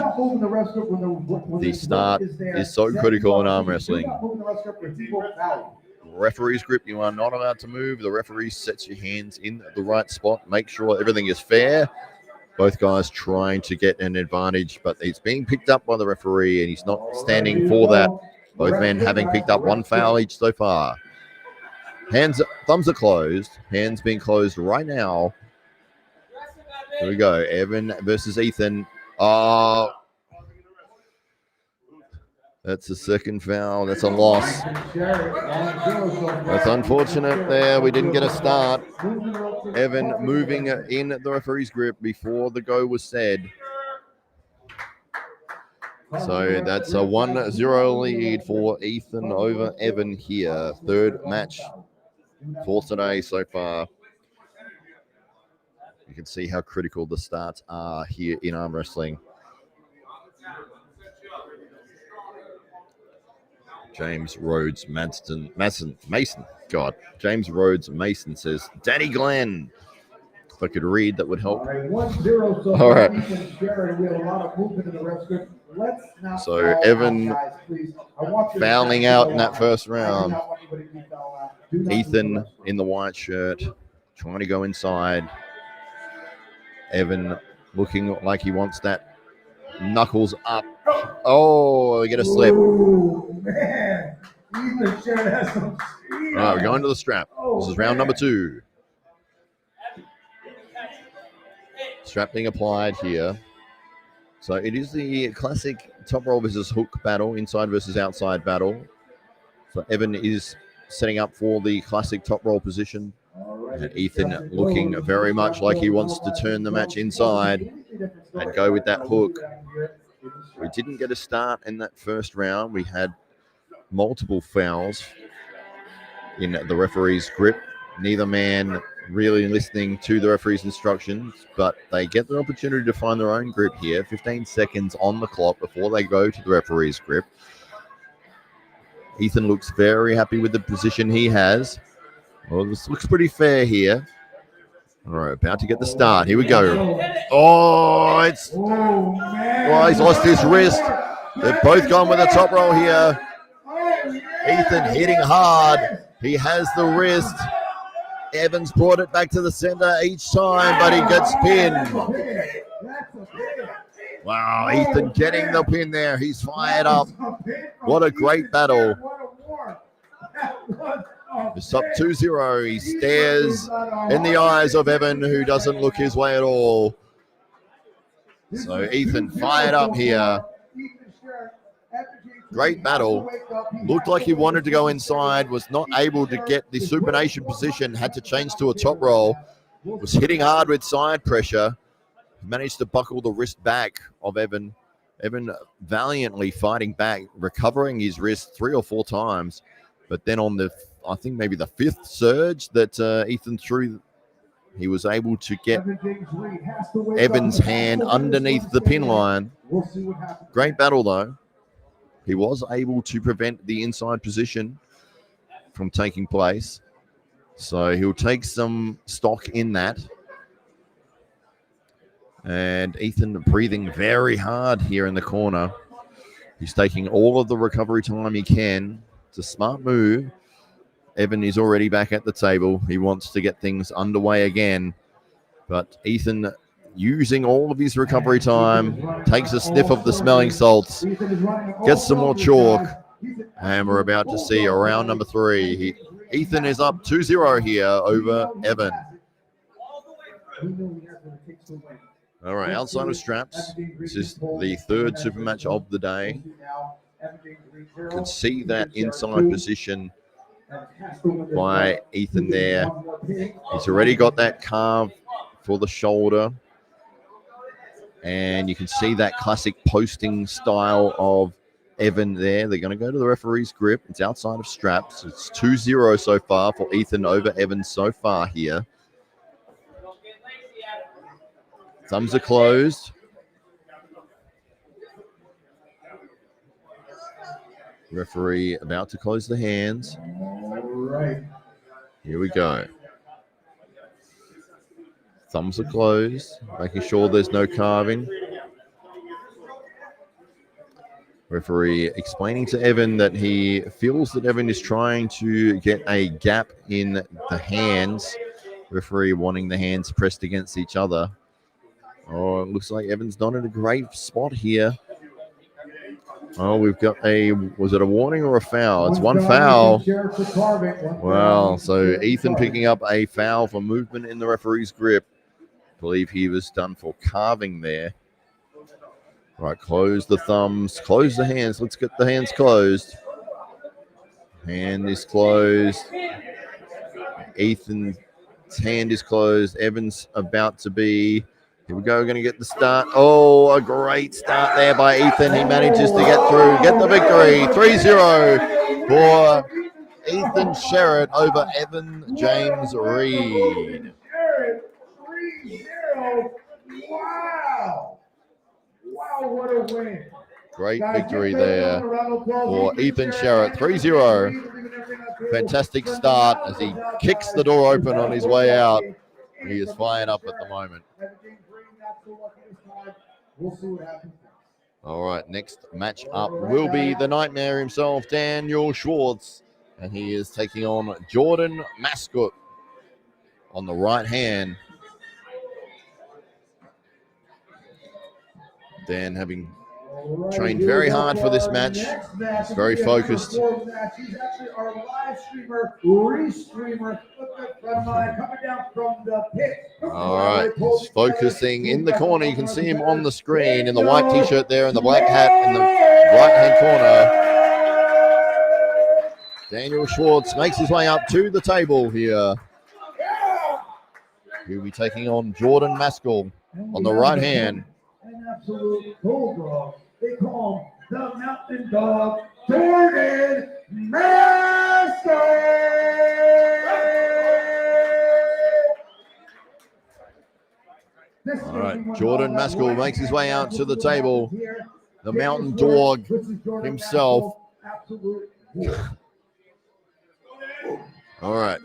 The start is so critical in arm wrestling. Referee's grip, you are not allowed to move. The referee sets your hands in the right spot. Make sure everything is fair. Both guys trying to get an advantage, but it's being picked up by the referee, and he's not standing for that. Both men having picked up one foul each so far. Thumbs are closed. Hands being closed right now. Here we go. Evan versus Ethan. Oh, that's a second foul. That's a loss. That's unfortunate there. We didn't get a start. Evan moving in the referee's grip before the go was said. So that's a 1-0 lead for Ethan over Evan here. Third match for today so far. You can see how critical the starts are here in arm wrestling. James Rhodes Mason. God. James Rhodes Mason says, Danny Glenn. If I could read, that would help. All right, 1-0 so All right. Ethan Sherrod. We have a lot of movement in the ref script. Let's not So foul Evan out, guys, please. I want you to fouling stop out the in that line. first I do round. not want anybody to be fouled out. Do not move the Ethan ref script. in the white shirt, trying to go inside. Evan looking like he wants that knuckles up. Oh, we get a slip. Ooh, man. Ethan Sherrod has some speed. All right, we're going to the strap. This is round number 2. Strap being applied here. So it is the classic top roll versus hook battle, inside versus outside battle. So Evan is setting up for the classic top roll position. And Ethan looking very much like he wants to turn the match inside and go with that hook. We didn't get a start in that first round. We had multiple fouls in the referee's grip. Neither man really listening to the referee's instructions, but they get the opportunity to find their own grip here. 15 seconds on the clock before they go to the referee's grip. Ethan looks very happy with the position he has. Well, this looks pretty fair here. All right, about to get the start. Here we go. Oh, it's... Oh, he's lost his wrist. They've both gone with a top roll here. Ethan hitting hard. He has the wrist. Evans brought it back to the center each time, but he gets pinned. Wow, Ethan getting the pin there. He's fired up. What a great battle. It's up 2-0. He stares in the eyes of Evan, who doesn't look his way at all. So Ethan fired up here. Great battle. Looked like he wanted to go inside, was not able to get the supination position, had to change to a top roll, was hitting hard with side pressure, managed to buckle the wrist back of Evan. Evan valiantly fighting back, recovering his wrist 3 or 4 times. But then on the, I think maybe the 5th surge that Ethan threw, he was able to get Evan's hand underneath the pin line. Great battle though. He was able to prevent the inside position from taking place. So he'll take some stock in that. And Ethan breathing very hard here in the corner. He's taking all of the recovery time he can. It's a smart move. Evan is already back at the table. He wants to get things underway again. But Ethan, using all of his recovery time, takes a sniff of the smelling salts, gets some more chalk, and we're about to see a round number 3. Ethan is up 2-0 here over Evan. All right, outside of straps, this is the 3rd super match of the day. You can see that inside position by Ethan there. He's already got that carve for the shoulder. And you can see that classic posting style of Evan there. They're going to go to the referee's grip. It's outside of straps. It's 2-0 so far for Ethan over Evan so far here. Thumbs are closed. Referee about to close the hands. All right. Here we go. Thumbs are closed, making sure there's no carving. Referee explaining to Evan that he feels that Evan is trying to get a gap in the hands. Referee wanting the hands pressed against each other. Oh, it looks like Evan's not in a great spot here. Oh, we've got was it a warning or a foul? It's one foul. Wow, so Ethan picking up a foul for movement in the referee's grip. I believe he was done for carving there. All right, close the thumbs, close the hands. Let's get the hands closed. Hand is closed. Ethan's hand is closed. Evan's about to be... Here we go, we're going to get the start. Oh, a great start there by Ethan. He manages to get through, get the victory. 3-0 for Ethan Sherrod over Evan James Reed. 3-0. Wow. Wow, what a win. Great victory there for Ethan Sherritt. 3-0. Fantastic start as he kicks the door open on his way out. He is fired up at the moment. All right, next match up will be the Nightmare himself, Daniel Schwarz, and he is taking on Jordan Mascll on the right hand. Dan having trained very hard for this match. He's very focused. He's actually our live streamer, re-streamer, coming down from the pit. All right, he's focusing in the corner. You can see him on the screen in the white t-shirt there and the black hat in the right-hand corner. Daniel Schwarz makes his way up to the table here. He'll be taking on Jordan Mascll on the right hand. An absolute bulldog. They call him the Mountain Dog, Jordan Mascll. All right, Jordan Mascll makes his way out to the table. The Mountain Dog himself. All right.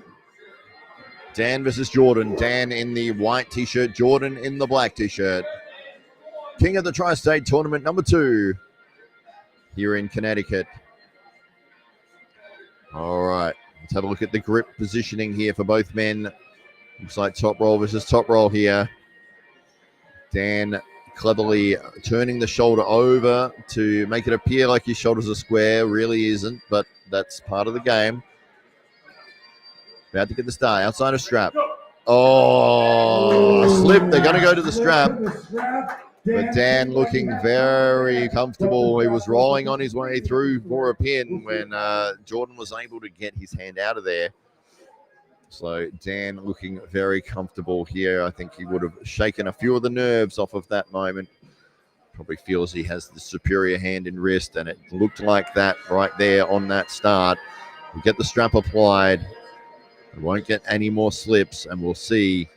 Dan versus Jordan. Dan in the white t-shirt, Jordan in the black t-shirt. King of the Tri-State Tournament number 2 here in Connecticut. All right, let's have a look at the grip positioning here for both men. Looks like top roll versus top roll here. Dan cleverly turning the shoulder over to make it appear like his shoulders are square. Really isn't, but that's part of the game. About to get the start. Outside of strap. Oh, a slip. They're going to go to the strap. But Dan looking very comfortable. He was rolling on his way through for a pin when Jordan was able to get his hand out of there. So Dan looking very comfortable here. I think he would have shaken a few of the nerves off of that moment. Probably feels he has the superior hand and wrist, and it looked like that right there on that start. We get the strap applied. We won't get any more slips, and we'll see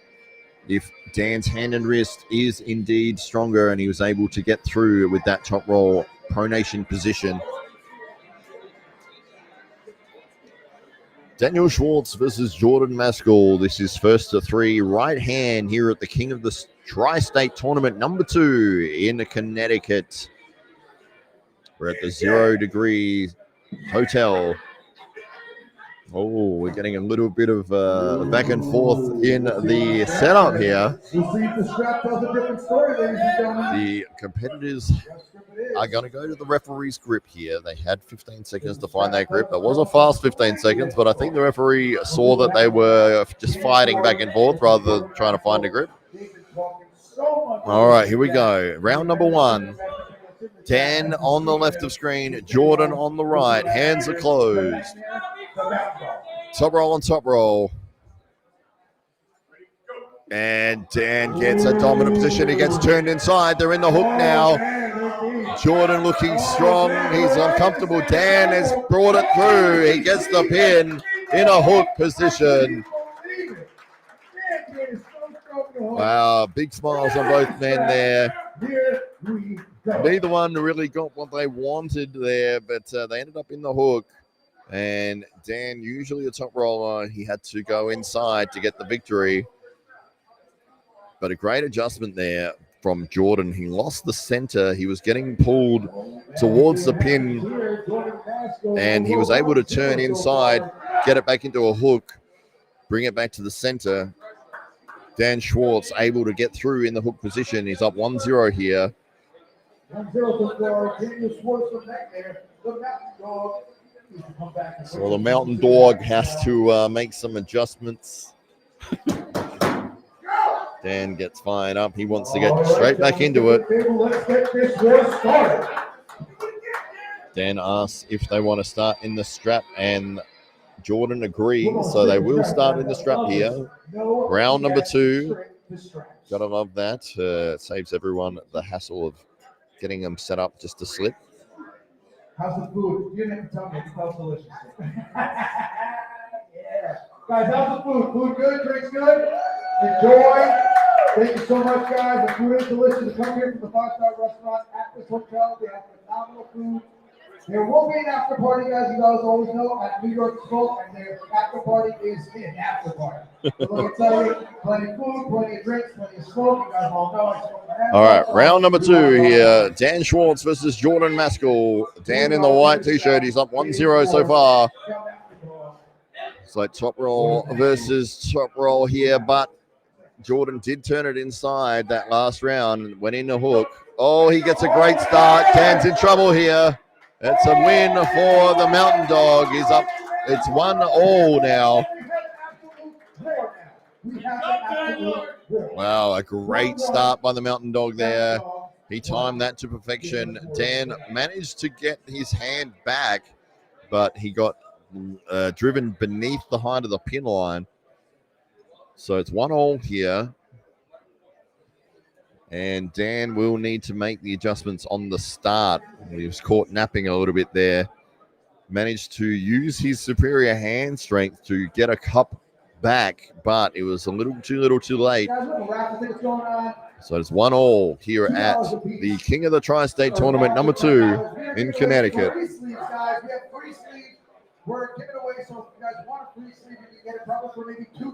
if Dan's hand and wrist is indeed stronger and he was able to get through with that top roll pronation position. Daniel Schwarz versus Jordan Mascll. This is first to 3 right hand here at the King of the Tri-State Tournament number 2 in Connecticut. We're at the 0 Degree Hotel. Oh, we're getting a little bit of back and forth in the setup here. The competitors are going to go to the referee's grip here. They had 15 seconds to find that grip. It was a fast 15 seconds, but I think the referee saw that they were just fighting back and forth rather than trying to find a grip. All right, here we go. Round number 1. Dan on the left of screen, Jordan on the right. Hands are closed. Top roll on top roll. And Dan gets a dominant position. He gets turned inside. They're in the hook now. Jordan looking strong. He's uncomfortable. Dan has brought it through. He gets the pin in a hook position. Wow, big smiles on both men there. Neither one really got what they wanted there, but they ended up in the hook. And Dan, usually a top roller, he had to go inside to get the victory. But a great adjustment there from Jordan. He lost the center. He was getting pulled towards the pin, and he was able to turn inside, get it back into a hook, bring it back to the center. Dan Schwarz able to get through in the hook position. He's up 1-0 here. 1-0 So the Mountain Dog has to make some adjustments. Dan gets fired up. He wants to get straight back into it. Dan asks if they want to start in the strap, and Jordan agrees. So they will start in the strap here. Round number 2. Gotta love that. It saves everyone the hassle of getting them set up just to slip. How's the food? You didn't tell me. It smells delicious. Yeah. Guys, how's the food? Food good? Drinks good? Enjoy. Thank you so much, guys. The food is delicious. Come here from the 5-star restaurant at this hotel. They have phenomenal phenomenal food. There will be an after party, guys. You guys always know at New York Smoke, and their after party is an after party. So let me tell you, plenty of food, plenty of drinks, plenty of smoke. You guys all know it's All right, round number 2 here. Dan Schwarz versus Jordan Mascll. Dan in the white t-shirt. He's up 1-0 so far. It's like top roll versus top roll here, but Jordan did turn it inside that last round. Went in the hook. Oh, he gets a great start. Dan's in trouble here. It's a win for the Mountain Dog. He's up. It's 1-1 now. Wow, a great start by the Mountain Dog there. He timed that to perfection. Dan managed to get his hand back, but he got driven beneath the height of the pin line. So it's 1-1 here. And Dan will need to make the adjustments on the start. He was caught napping a little bit there. Managed to use his superior hand strength to get a cup back, but it was a little too late. So it's 1-1 here at the King of the Tri-State Tournament number 2 in Connecticut. Free sleeves, guys. We have free sleeves. We're giving away, so if you guys want a free sleeve, you can get it probably for maybe $2.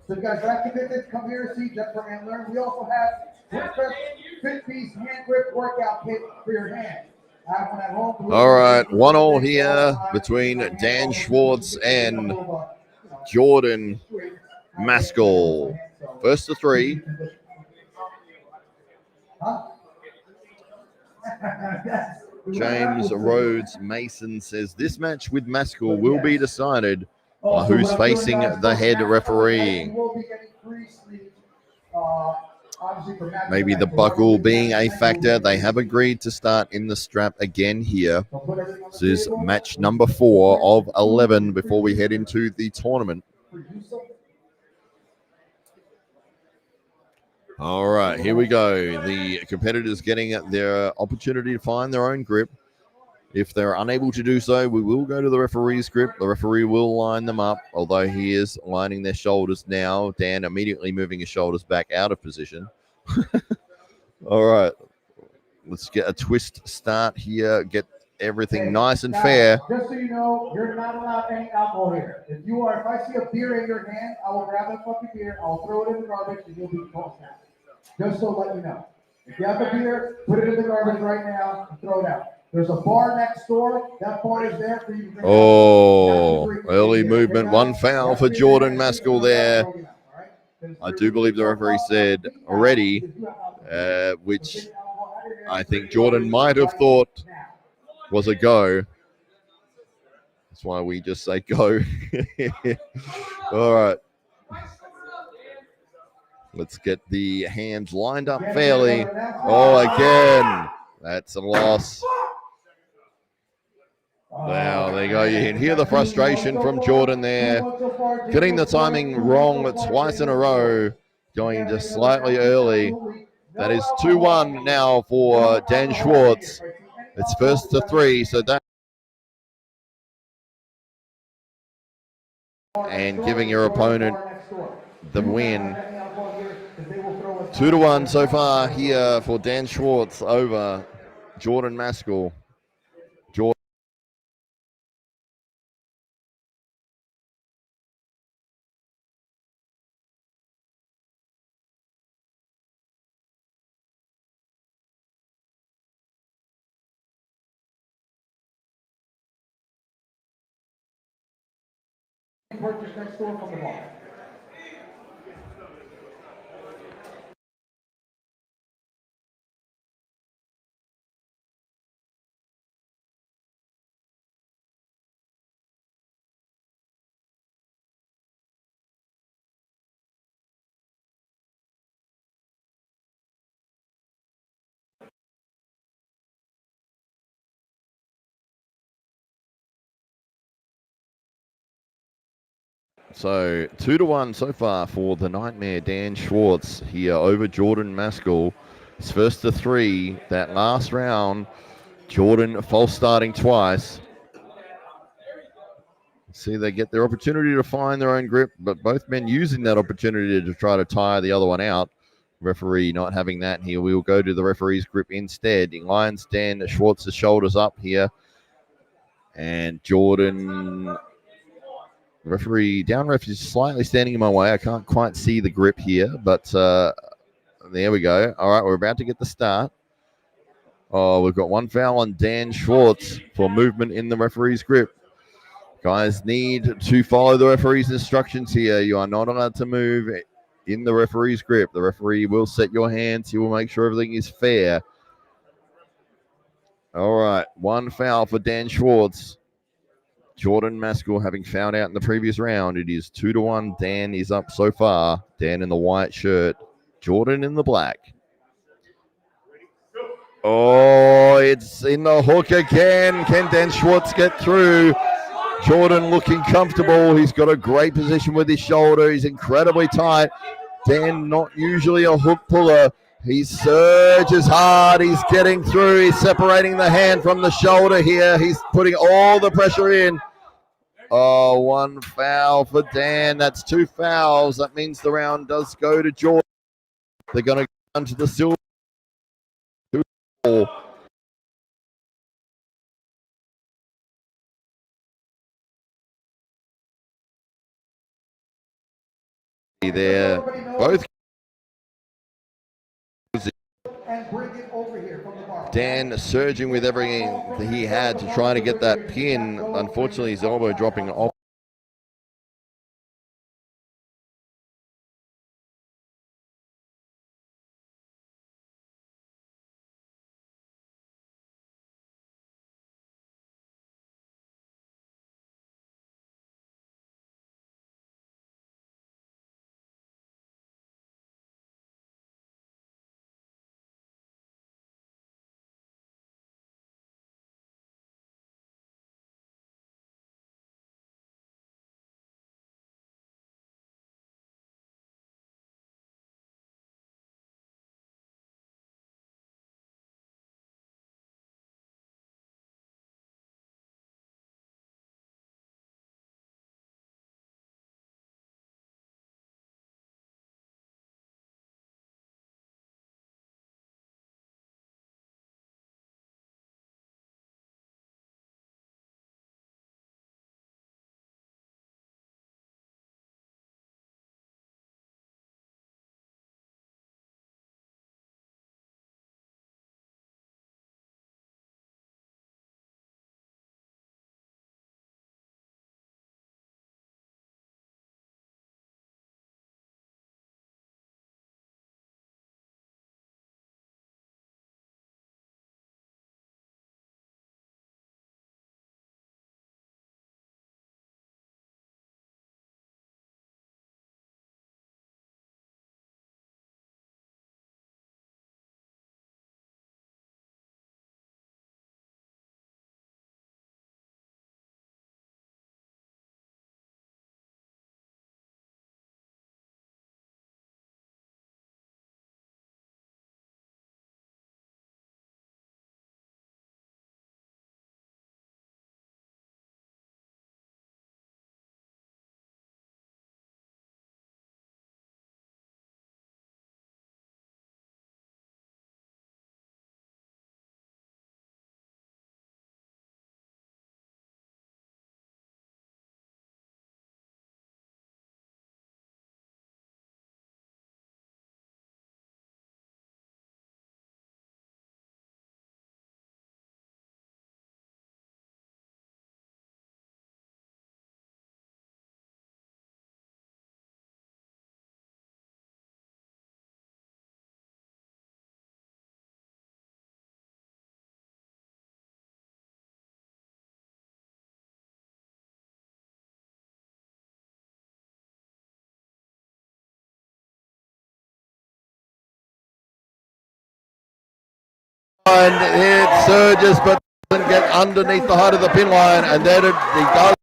So if you guys are committed, come here and see Jennifer and learn. We also have Fit Piece hand grip workout kit for your hand. I have one at home. All right, 1-1 here between Dan Schwarz and Jordan Mascll. First to 3. James Rhodes Mason says this match with Mascll will be decided by who's facing the head referee. Maybe the buckle being a factor. They have agreed to start in the strap again here. This is match number 4 of 11 before we head into the tournament. All right, here we go. The competitors getting their opportunity to find their own grip. If they're unable to do so, we will go to the referee's grip. The referee will line them up, although he is lining their shoulders now. Dan immediately moving his shoulders back out of position. All right, let's get a twist start here. Get everything nice and fair. Just so you know, you're not allowed any alcohol here. If I see a beer in your hand, I will grab that fucking beer, I'll throw it in the garbage, and you'll be tossed out. Just so let you know. If you have a beer, put it in the garbage right now and throw it out. There's a bar next door. That bar is there for you to drink. Oh, early movement. 1 foul for Jordan Mascll there. I do believe the referee said already, which I think Jordan might have thought was a go. That's why we just say go. All right. Let's get the hands lined up fairly. Oh, again. That's a loss. Wow, there you go. You can hear the frustration from Jordan there. Getting the timing wrong twice in a row. Going just slightly early. That is 2-1 now for Dan Schwarz. It's first to 3, so that and giving your opponent the win. 2-1 so far here for Dan Schwarz over Jordan Mascll. Purchase next door from the bar. So 2-1 so far for the Nightmare Dan Schwarz here over Jordan Mascll. It's first to 3. That last round, Jordan false starting twice. See, they get their opportunity to find their own grip, but both men using that opportunity to try to tire the other one out. Referee not having that here. We will go to the referee's grip instead. He lines Dan Schwartz's shoulders up here. And Jordan, referee, down ref is slightly standing in my way. I can't quite see the grip here, but there we go. All right, we're about to get the start. Oh, we've got one foul on Dan Schwarz for movement in the referee's grip. Guys need to follow the referee's instructions here. You are not allowed to move in the referee's grip. The referee will set your hands. He will make sure everything is fair. All right, one foul for Dan Schwarz. Jordan Mascll having fouled out in the previous round. It is 2-1. Dan is up so far. Dan in the white shirt. Jordan in the black. Oh, it's in the hook again. Can Dan Schwarz get through? Jordan looking comfortable. He's got a great position with his shoulder. He's incredibly tight. Dan not usually a hook puller. He surges hard. He's getting through. He's separating the hand from the shoulder here. He's putting all the pressure in. Oh, one foul for Dan. That's 2 fouls. That means the round does go to Jordan. They're going to go down to the silver. 2-4. There, both. Dan surging with everything that he had to try to get that pin. Unfortunately, his elbow dropping off. It surges, but doesn't get underneath the height of the pin line, and then he does.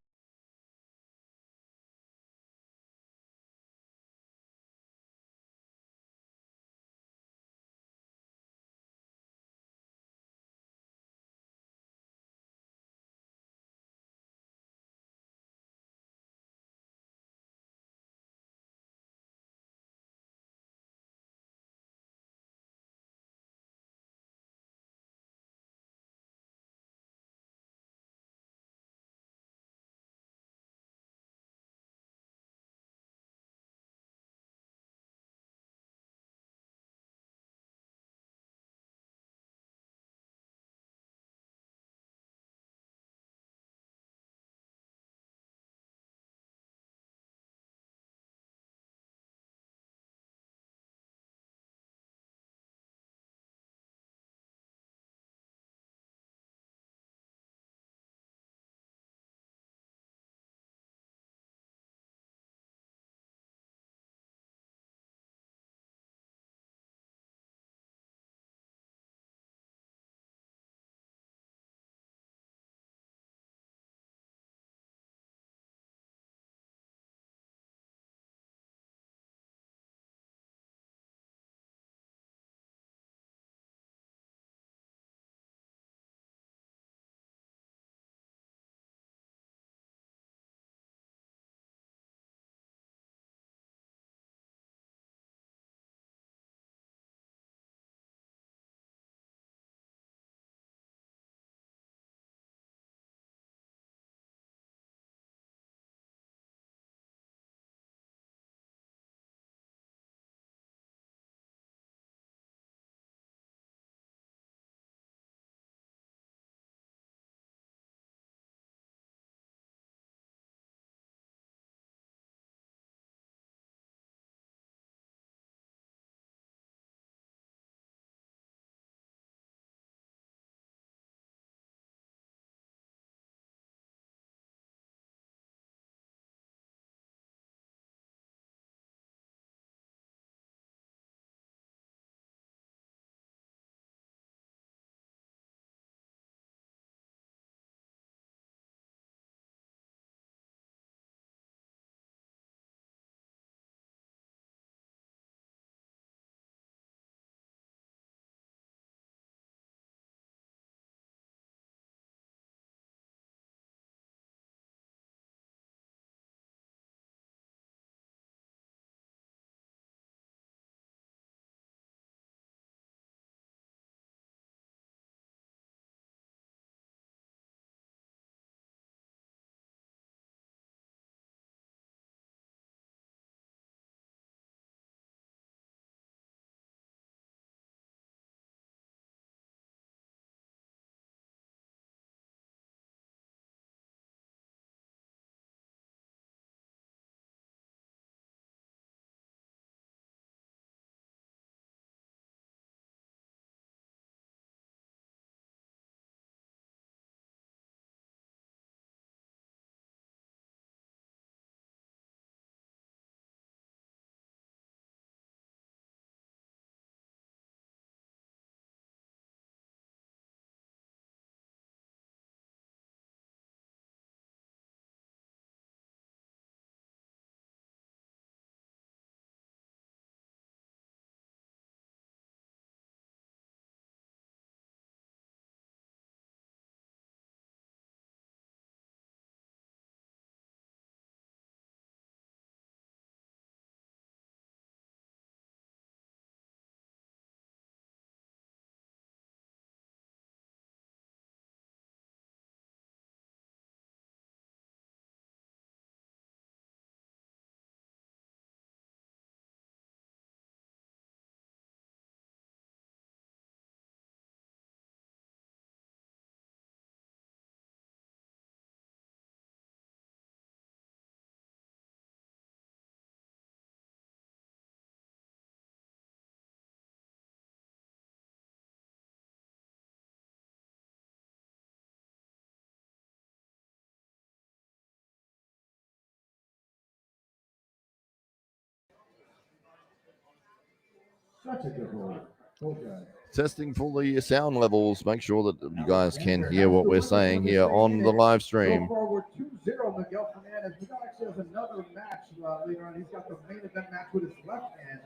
Such a good hold. Hold guy. Testing for the sound levels. Make sure that you guys can hear what we're saying here on the live So stream. far, we're 2-0. Miguel Fernandez. Miguel actually has another match later on. He's got the main event match with his left hand.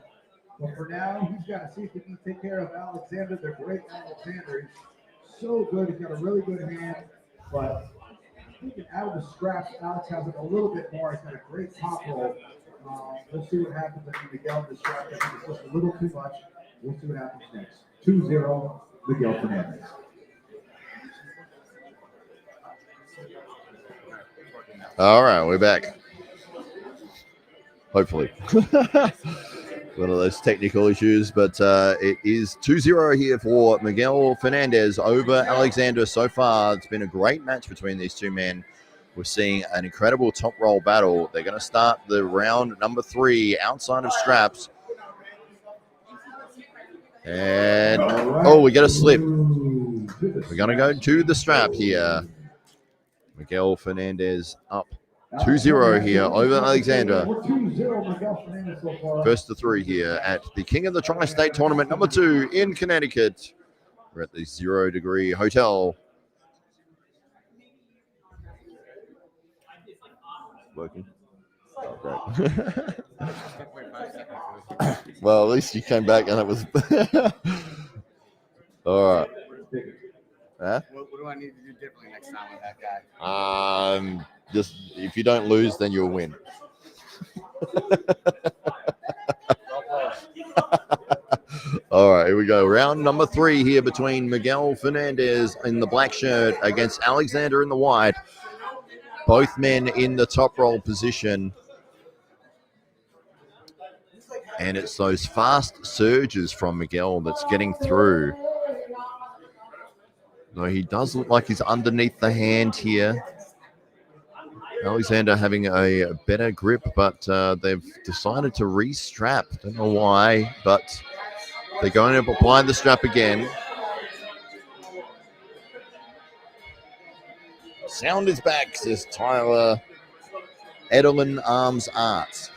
But for now, he's got to see if he can take care of Alexander, the great Alexander. He's so good. He's got a really good hand. But I think out of the scraps, Alex has it a little bit more. He's got a great top roll. We'll see what happens. I think Miguel distracted. I think it's just a little too much. We'll see what happens next. 2-0, Miguel Fernandez. All right, we're back. Hopefully. One of those technical issues, but it is 2-0 here for Miguel Fernandez over Alexander so far. It's been a great match between these two men. We're seeing an incredible top roll battle. They're going to start the round number 3 outside of straps. And, oh, we get a slip. We're going to go to the strap here. Miguel Fernandez up 2-0 here over Alexander. First to 3 here at the King of the Tri-State Tournament number 2 in Connecticut. We're at the 0 Degree Hotel. Working. Oh, great. Well, at least you came back and it was. All right. Huh? What do I need to do differently next time with that guy? Just if you don't lose, then you'll win. All right, here we go. Round number 3 here between Miguel Fernandez in the black shirt against Alexander in the white. Both men in the top roll position. And it's those fast surges from Miguel that's getting through. No, he does look like he's underneath the hand here. Alexander having a better grip, but they've decided to re-strap. Don't know why, but they're going to apply the strap again. Sound is back, says Tyler Edelman Arms Arts.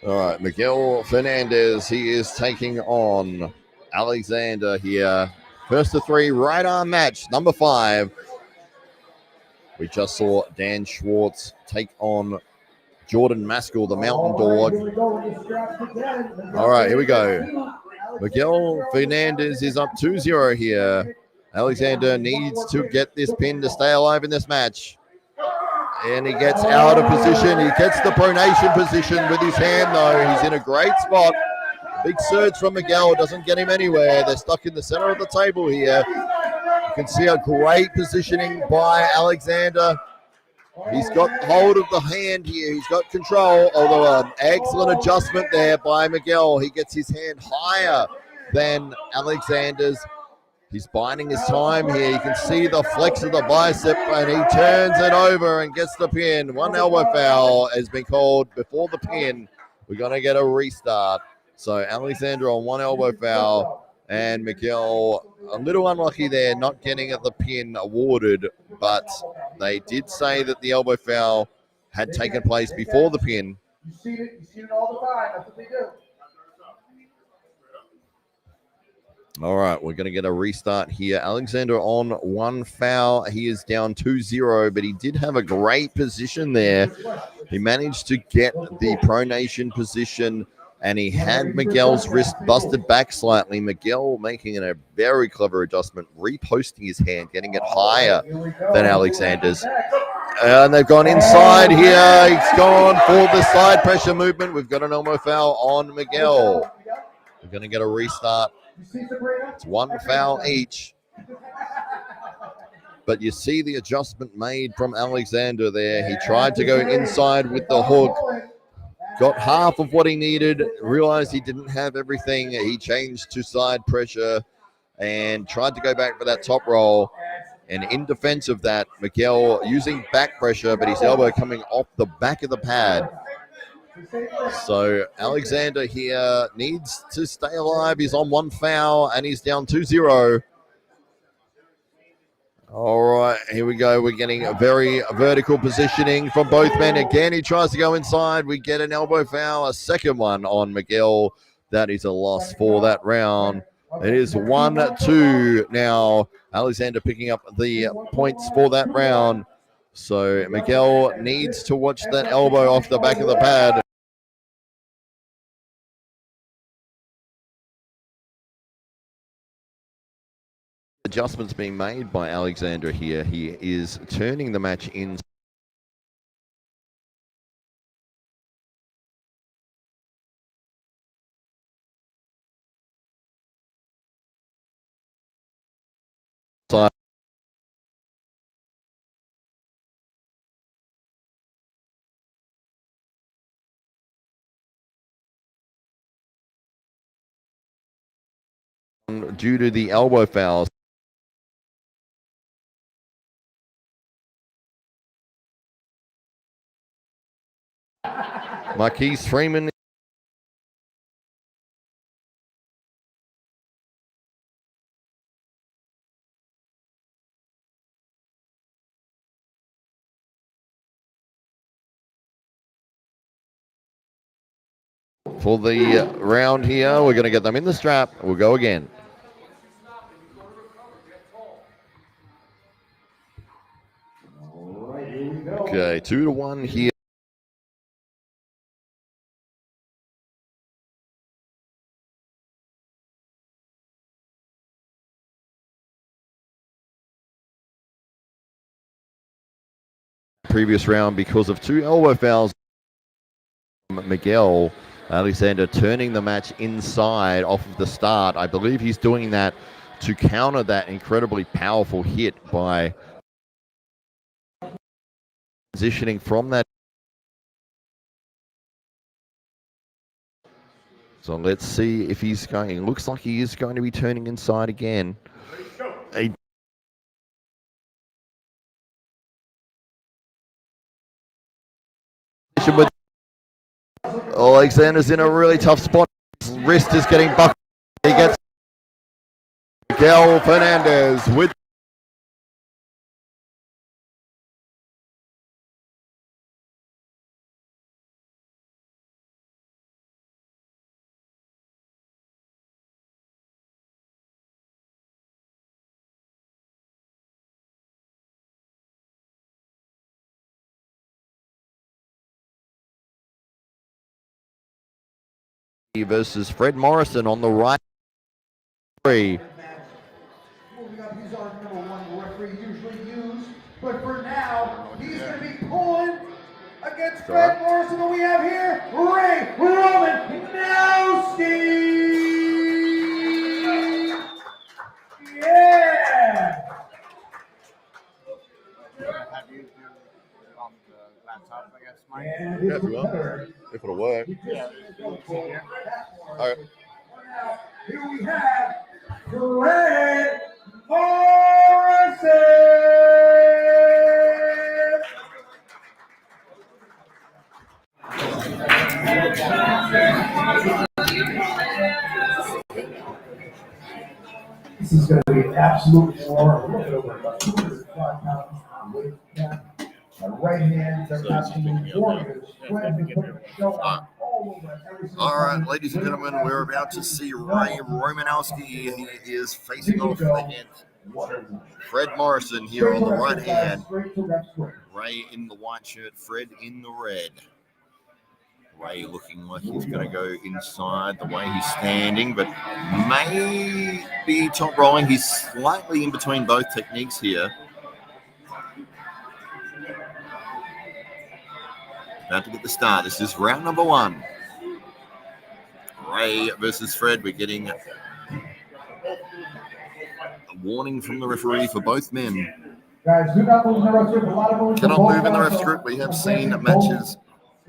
All right, Miguel Fernandez, he is taking on Alexander here. First to 3, right arm match, number 5. We just saw Dan Schwarz take on Jordan Mascll, the Mountain Dog. All right, here we go. Miguel Fernandez is up 2-0 here. Alexander needs to get this pin to stay alive in this match. And he gets out of position. He gets the pronation position with his hand, though. He's in a great spot. Big surge from Miguel doesn't get him anywhere. They're stuck in the center of the table here. You can see a great positioning by Alexander. He's got hold of the hand here. He's got control, although an excellent adjustment there by Miguel. He gets his hand higher than Alexander's. He's biding his time here. You can see the flex of the bicep, and he turns it over and gets the pin. One elbow foul has been called before the pin. We're going to get a restart. So Alexander on one elbow foul, and Miguel a little unlucky there, not getting the pin awarded, but they did say that the elbow foul had taken place before the pin. You see it all the time. That's what they do. All right, we're going to get a restart here. Alexander on one foul. He is down 2-0, but he did have a great position there. He managed to get the pronation position, and he had Miguel's wrist busted back slightly. Miguel making a very clever adjustment, reposting his hand, getting it higher than Alexander's. And they've gone inside here. He's gone for the side pressure movement. We've got an elbow foul on Miguel. We're going to get a restart. It's one foul each. But you see the adjustment made from Alexander there. He tried to go inside with the hook. Got half of what he needed. Realized he didn't have everything. He changed to side pressure and tried to go back for that top roll. And in defense of that, Miguel using back pressure, but his elbow coming off the back of the pad. So Alexander here needs to stay alive. He's on one foul and he's down 2-0. All right, here we go. We're getting a very vertical positioning from both men. Again, he tries to go inside. We get an elbow foul, a second one on Miguel. That is a loss for that round. It is 1-2 now. Alexander picking up the points for that round. So Miguel needs to watch that elbow off the back of the pad. Adjustments being made by Alexander here. He is turning the match in. Due to the elbow fouls. Marquise Freeman. For the round here, we're going to get them in the strap. We'll go again. Okay, 2-1 here. Previous round because of 2 elbow fouls. Miguel. Alexander turning the match inside off of the start. I believe he's doing that to counter that incredibly powerful hit by positioning from that. So let's see if he's going. It looks like he is going to be turning inside again. Alexander's in a really tough spot. His wrist is getting buckled. He gets Miguel Fernandez with versus Fred Morrison on the right. Moving up, he's our number 1 referee usually used, but for now, he's going to be pulling against Fred Morrison. What we have here, Romanowski. Yeah. Have you do it on the laptop, I guess, Mike? Yeah, if you want. If it'll work. Yeah. All right. Here we have Fred Morrison. This is going to be an absolute war. Look at over about 205 pounds on weight cap. On right hand, they're absolute warriors. Fred has put a show on all over every single All right, time. ladies and gentlemen, we're about to see Ray Romanowski. He is facing off against Fred Morrison here on the right hand. Ray in the white shirt, Fred in the red. Ray looking like he's going to go inside the way he's standing, but may be top rolling. He's slightly in between both techniques here. About to get the start. This is round number 1. Ray versus Fred. We're getting a warning from the referee for both men. Guys, do not move in the ref group. A lot of moves. Cannot move in the ref's group. We have seen matches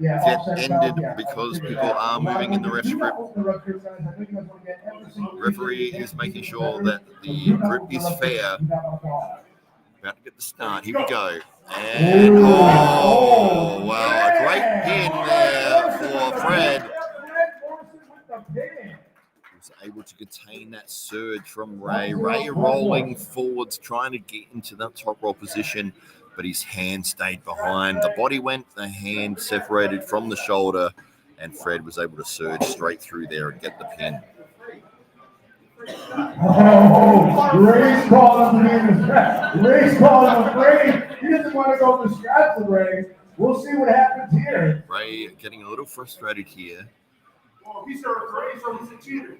get ended because people are moving in the ref's group. Referee is making sure that the group is fair. About to get the start. Here we go. And oh, wow, a great pin there for Fred. Was able to contain that surge from Ray. Ray rolling forwards, trying to get into that top roll position, but his hand stayed behind. The body went, the hand separated from the shoulder, and Fred was able to surge straight through there and get the pin. Oh, Ray's calling him in the scratch. Ray's calling him. Ray, he doesn't want to go to scratch with Ray. We'll see what happens here. Ray getting a little frustrated here. Well, he's a referee, so he's a cheater.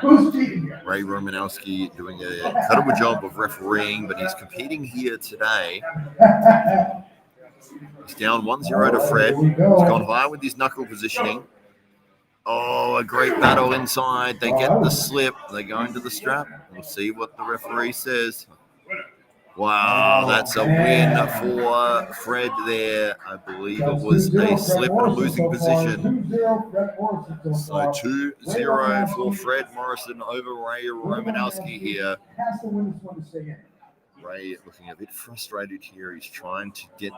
Who's cheating? Ray Romanowski doing an incredible job of refereeing, but he's competing here today. He's down 1-0 to Fred. He's gone high with his knuckle positioning. Oh, a great battle inside. They get the slip. They go into the strap. We'll see what the referee says. Wow, that's a win for Fred there. I believe it was a slip and a losing position. So 2-0 for Fred Morrison over Ray Romanowski here. Ray looking a bit frustrated here. He's trying to get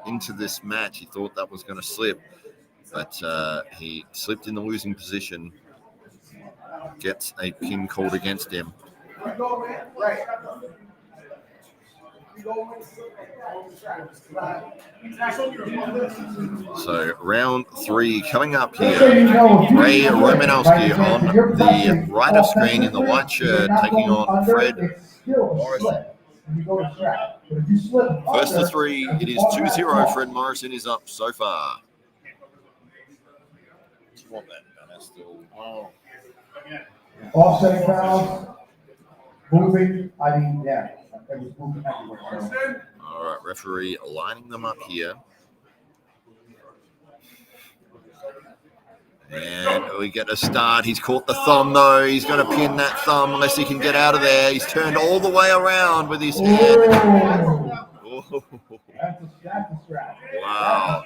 into this match. He thought that was going to slip, but he slipped in the losing position. Gets a pin called against him. So round 3 coming up here. Ray Romanowski on the right of screen in the white shirt, taking on Fred Morrison. First to 3, it is 2-0. Fred Morrison is up so far. Do you want that banner still? Oh. Offsetting fouls, moving. Yeah. All right, referee lining them up here. And we get a start. He's caught the thumb, though. He's going to pin that thumb unless he can get out of there. He's turned all the way around with his hand. Oh. That's a strap. Wow.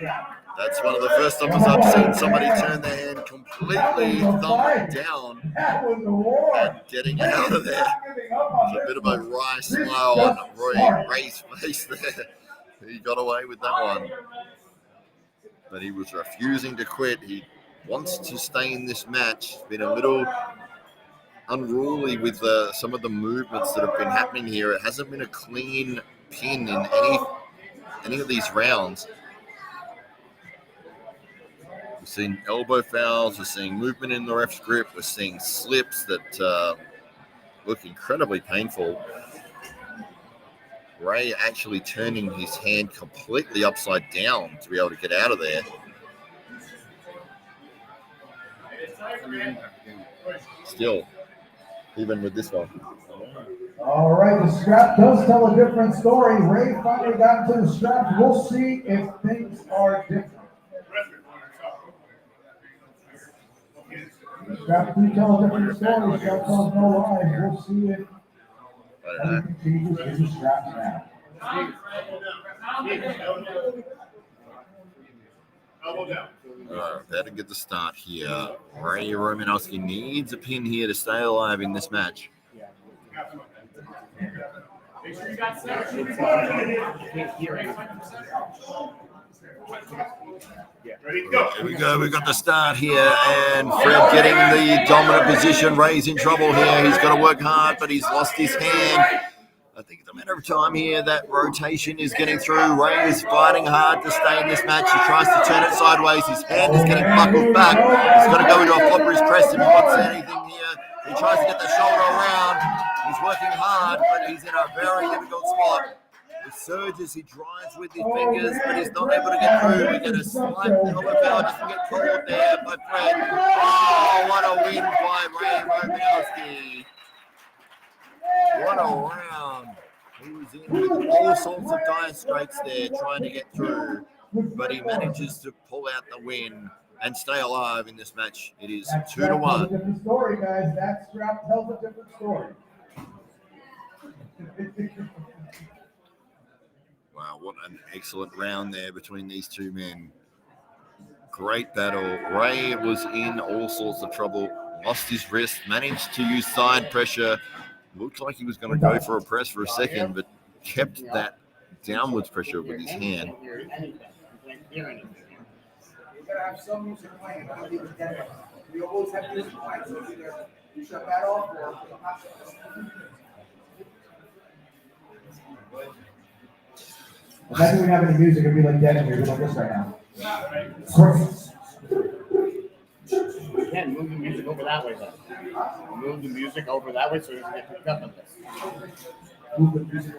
That's one of the first times I've seen somebody turn their hand completely thumb down and getting out of there. It's a bit of a wry smile on Ray's face there. He got away with that one. But he was refusing to quit. He wants to stay in this match. He's been a little unruly with some of the movements that have been happening here. It hasn't been a clean pin in any of these rounds. We're seeing elbow fouls. We're seeing movement in the ref's grip. We're seeing slips that look incredibly painful. Ray actually turning his hand completely upside down to be able to get out of there. Still, even with this one. All right, the strap does tell a different story. Ray finally got to the strap. We'll see if things are different. Strap do tell a different story. Strap tells no lies. We'll see if anything changes in the strap now. Better get the start here. Ray Romanowski needs a pin here to stay alive in this match. Make sure you got set. Ready, go. Here we go. We've got the start here, and Fred getting the dominant position. Ray's in trouble here. He's got to work hard, but he's lost his hand. I think it's a matter of time here. That rotation is getting through. Ray is fighting hard to stay in this match. He tries to turn it sideways. His hand is getting buckled back. He's got to go into a flopper's press if he wants anything here. He tries to get the shoulder around. He's working hard, but he's in a very difficult spot. He surges, he drives with his fingers, but he's not able to get through. We get a slight elbow foul just to get caught there by Fred. Oh, what a win by Ray Romanowski. What a round. He was in with all sorts of dire straits there trying to get through, but he manages to pull out the win and stay alive in this match. It is 2-1. Different story, guys. That strap tells a different story. Wow, what an excellent round there between these two men. Great battle. Ray was in all sorts of trouble, lost his wrist, managed to use side pressure. Looked like he was going to go for a press for a second, but kept that downwards pressure with his hand. gotta have some music playing. I leave it dead. We always have music playing, so either you shut that off or not. Imagine we have any music, it'd be like dead, and we're doing this right now. Again, move the music over that way then. Move the music over that way so it doesn't get picked up on this. Move the music.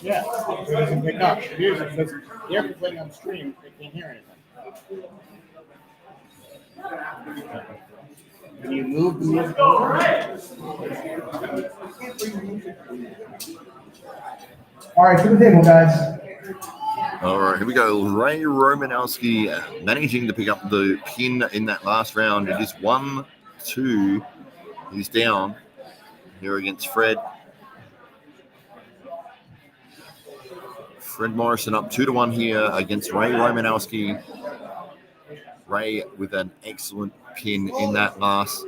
Yeah, so it doesn't pick up the music. Because they're playing on the stream, they can't hear anything. When you move the music over. All right, to the table, guys. All right, here we go. Ray Romanowski managing to pick up the pin in that last round. It is 1-2. He's down here against Fred. Fred Morrison up 2-1 here against Ray Romanowski. Ray with an excellent pin in that last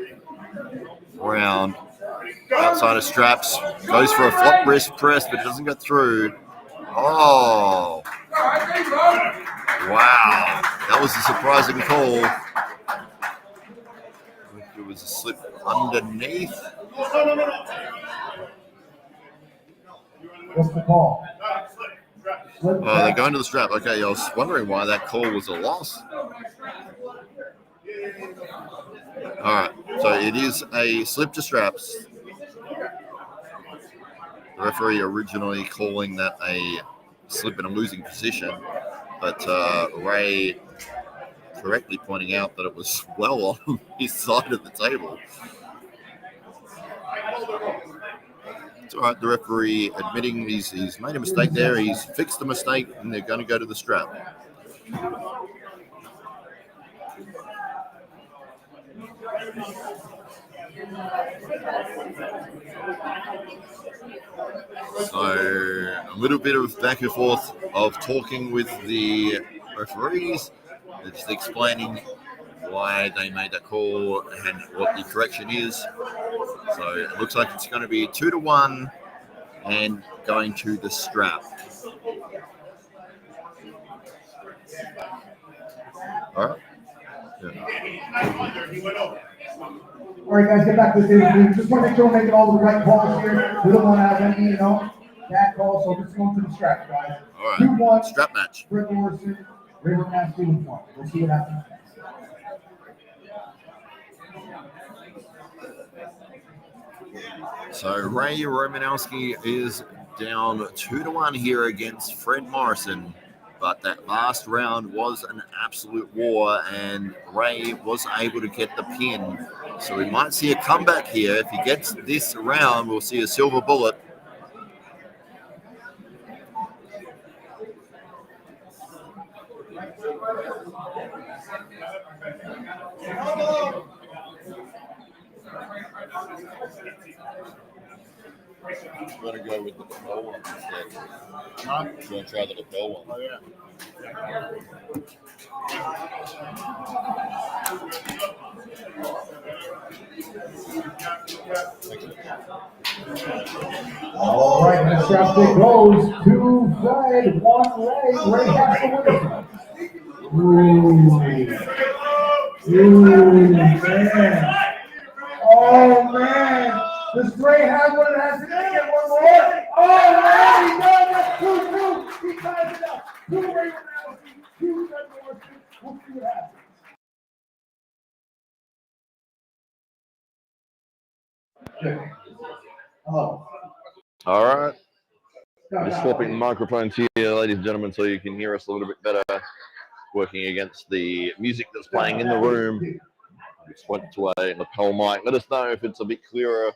round. Outside of straps. Goes for a flop wrist press, but it doesn't get through. Oh. Wow. That was a surprising call. It was a slip underneath. What's the call? Oh, they're going to the strap. Okay, I was wondering why that call was a loss. All right, so it is a slip to straps. The referee originally calling that a slip in a losing position, but Ray correctly pointing out that it was well on his side of the table. It's all right, the referee admitting he's made a mistake there, he's fixed the mistake, and they're going to go to the strap. So a little bit of back and forth of talking with the referees. They're just explaining why they made that call and what the correction is. So it looks like it's going to be 2-1 and going to the strap. All right. Yeah. All right, guys, get back to the table. We just want to make sure we're making all the right calls here. We don't want to have any, bad calls, so just going to the strap, guys. All right. 2-1. Strap match. Fred Morrison, River Mass 2-1. We'll see what happens next. So Ray Romanowski is down 2-1 here against Fred Morrison. But that last round was an absolute war, and Ray was able to get the pin. So we might see a comeback here. If he gets this round, we'll see a silver bullet. I'm going to go with the lapel one instead. Huh? I'm going to try the lapel one. Oh, yeah. All right, the strap stick goes to Fred, 1 Ray. Ray has the winner. Ooh, man. Oh, man. Does Ray have one that has to get one more? Oh, man, he does. That's 2-2. He ties it up. 2 Ray Romanowski, 2 Fred Morrison. We'll see what happens. Good. Hello. All right. Just swapping microphones here, ladies and gentlemen, so you can hear us a little bit better. Working against the music that's playing in the room. Just went to a lapel mic. Let us know if it's a bit clearer.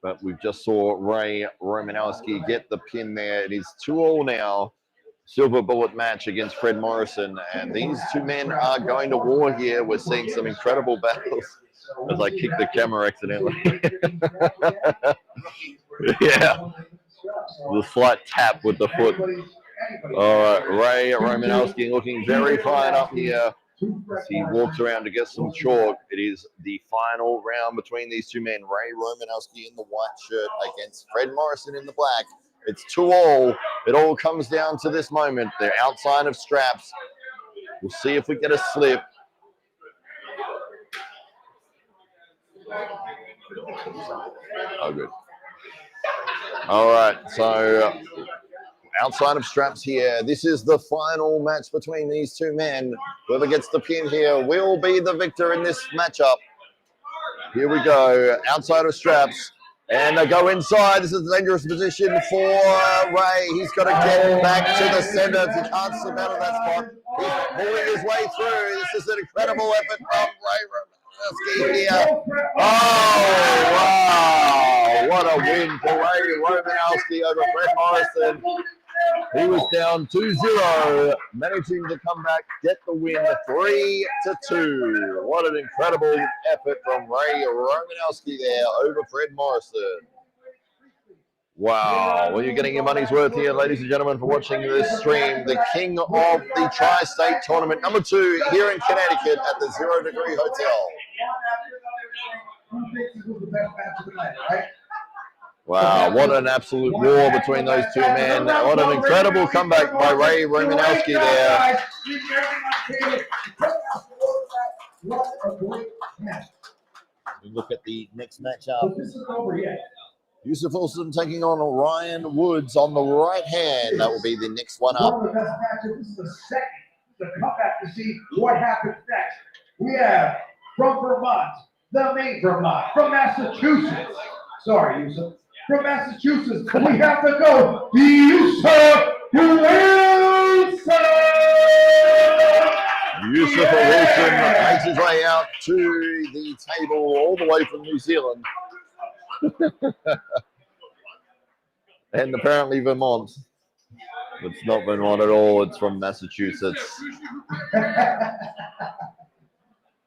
But we just saw Ray Romanowski get the pin there. It is 2-2 now. Silver bullet match against Fred Morrison. And these two men are going to war here. We're seeing some incredible battles. As I kick the camera accidentally. Yeah. The slight tap with the foot. All right, Ray Romanowski looking very fired up here. As he walks around to get some chalk. It is the final round between these two men. Ray Romanowski in the white shirt against Fred Morrison in the black. It's 2-2. It all comes down to this moment. They're outside of straps. We'll see if we get a slip. Oh, good. All right, so outside of straps here, this is the final match between these two men. Whoever gets the pin here will be the victor in this matchup. Here we go, outside of straps. And they go inside. This is a dangerous position for Ray. He's got to get back to the center. He can't slip out of that spot. He's pulling his way through. This is an incredible effort from Ray Romanowski here. Oh, wow. What a win for Ray Romanowski over Fred Morrison. He was down 2-0, managing to come back, get the win 3-2. What an incredible effort from Ray Romanowski there over Fred Morrison. Wow, well, you're getting your money's worth here, ladies and gentlemen, for watching this stream. The king of the Tri-State Tournament, number 2, here in Connecticut at the 0 Degree Hotel. Wow, what an absolute war between those two men. What an incredible comeback by Ray Romanowski there. We look at the next matchup. Yousef Wilson taking on Ryan Woods on the right hand. That will be the next one up. One of the best matches. This is the second, the comeback to see what happens next. We have from Vermont, the main Vermont, from Massachusetts. Sorry, Yousef. From Massachusetts, we have to go, Yousef Wilson! Yousef Wilson makes his way out to the table all the way from New Zealand. And apparently Vermont. It's not Vermont at all, it's from Massachusetts.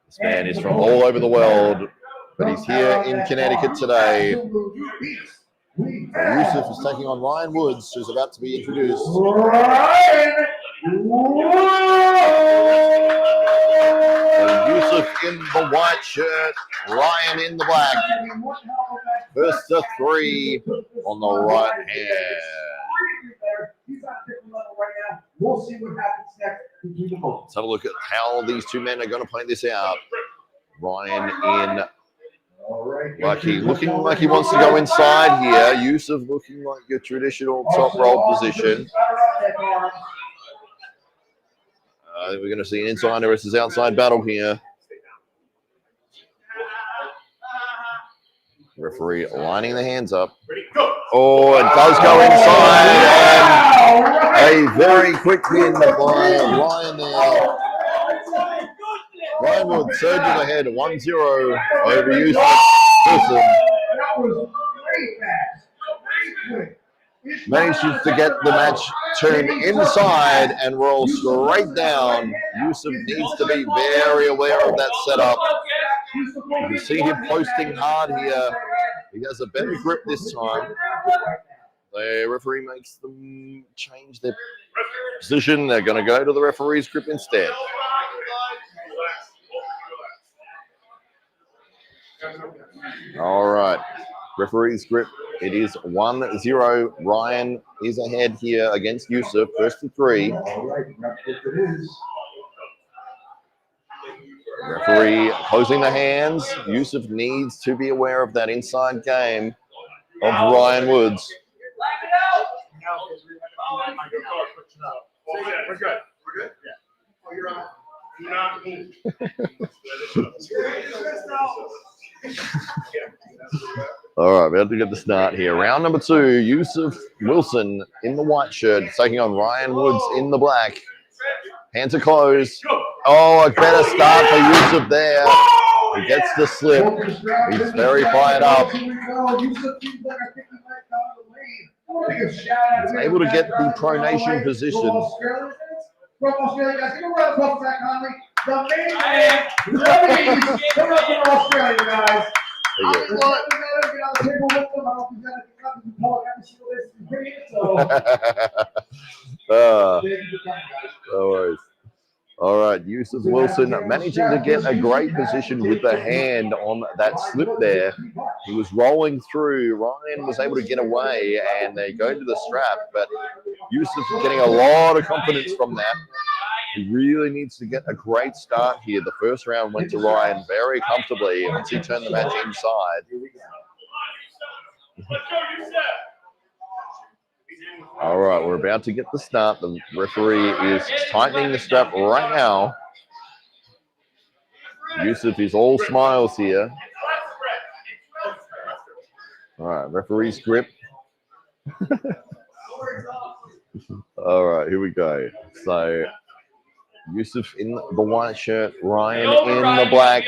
This man is from all over the world, but he's here in Connecticut today. Yousef is taking on Ryan Woods, who's about to be introduced. Yousef in the white shirt, Ryan in the black. First to 3 on the right hand. We'll see what happens next. Let's have a look at how these two men are going to play this out. Ryan in looking like he wants to go inside here. Yousef looking like your traditional top roll position. We're going to see an inside versus outside battle here. Referee lining the hands up. Oh, it does go inside. And a very quick pin by Ryan there. Ryan Wood surges ahead 1-0 over Yousef Wilson. Manages to get the match turned inside and roll straight down. Yousef needs to be very aware of that setup. You see him posting hard here. He has a better grip this time. The referee makes them change their position. They're going to go to the referee's grip instead. All right, referee's grip. It is 1-0. Ryan is ahead here against Yousef, first to 3. Referee closing the hands. Yousef needs to be aware of that inside game of Ryan Woods. We're good. We're good? All right, we have to get the start here. Round number 2, Yousef Wilson in the white shirt taking on Ryan Woods in the black. Hands are closed. Oh, a better start for Yousef there. He gets the slip. He's very fired up. He's able to get the pronation position. From Australia, guys, give a round of applause for Zach Conley. The main man, ladies, come up from Australia, guys. Get on the table with them. I don't know if he's got anything up. He's pulling every single list and bringing it, so. No worries. All right, Yousef Wilson managing to get a great position with the hand on that slip there. He was rolling through. Ryan was able to get away, and they go to the strap, but Yousef is getting a lot of confidence from that. He really needs to get a great start here. The first round went to Ryan very comfortably once he turned the match inside. All right, we're about to get the start. The referee is tightening the strap right now. Yousef is all smiles here. All right, referee's grip. All right, here we go. So Yousef in the white shirt, Ryan in the black.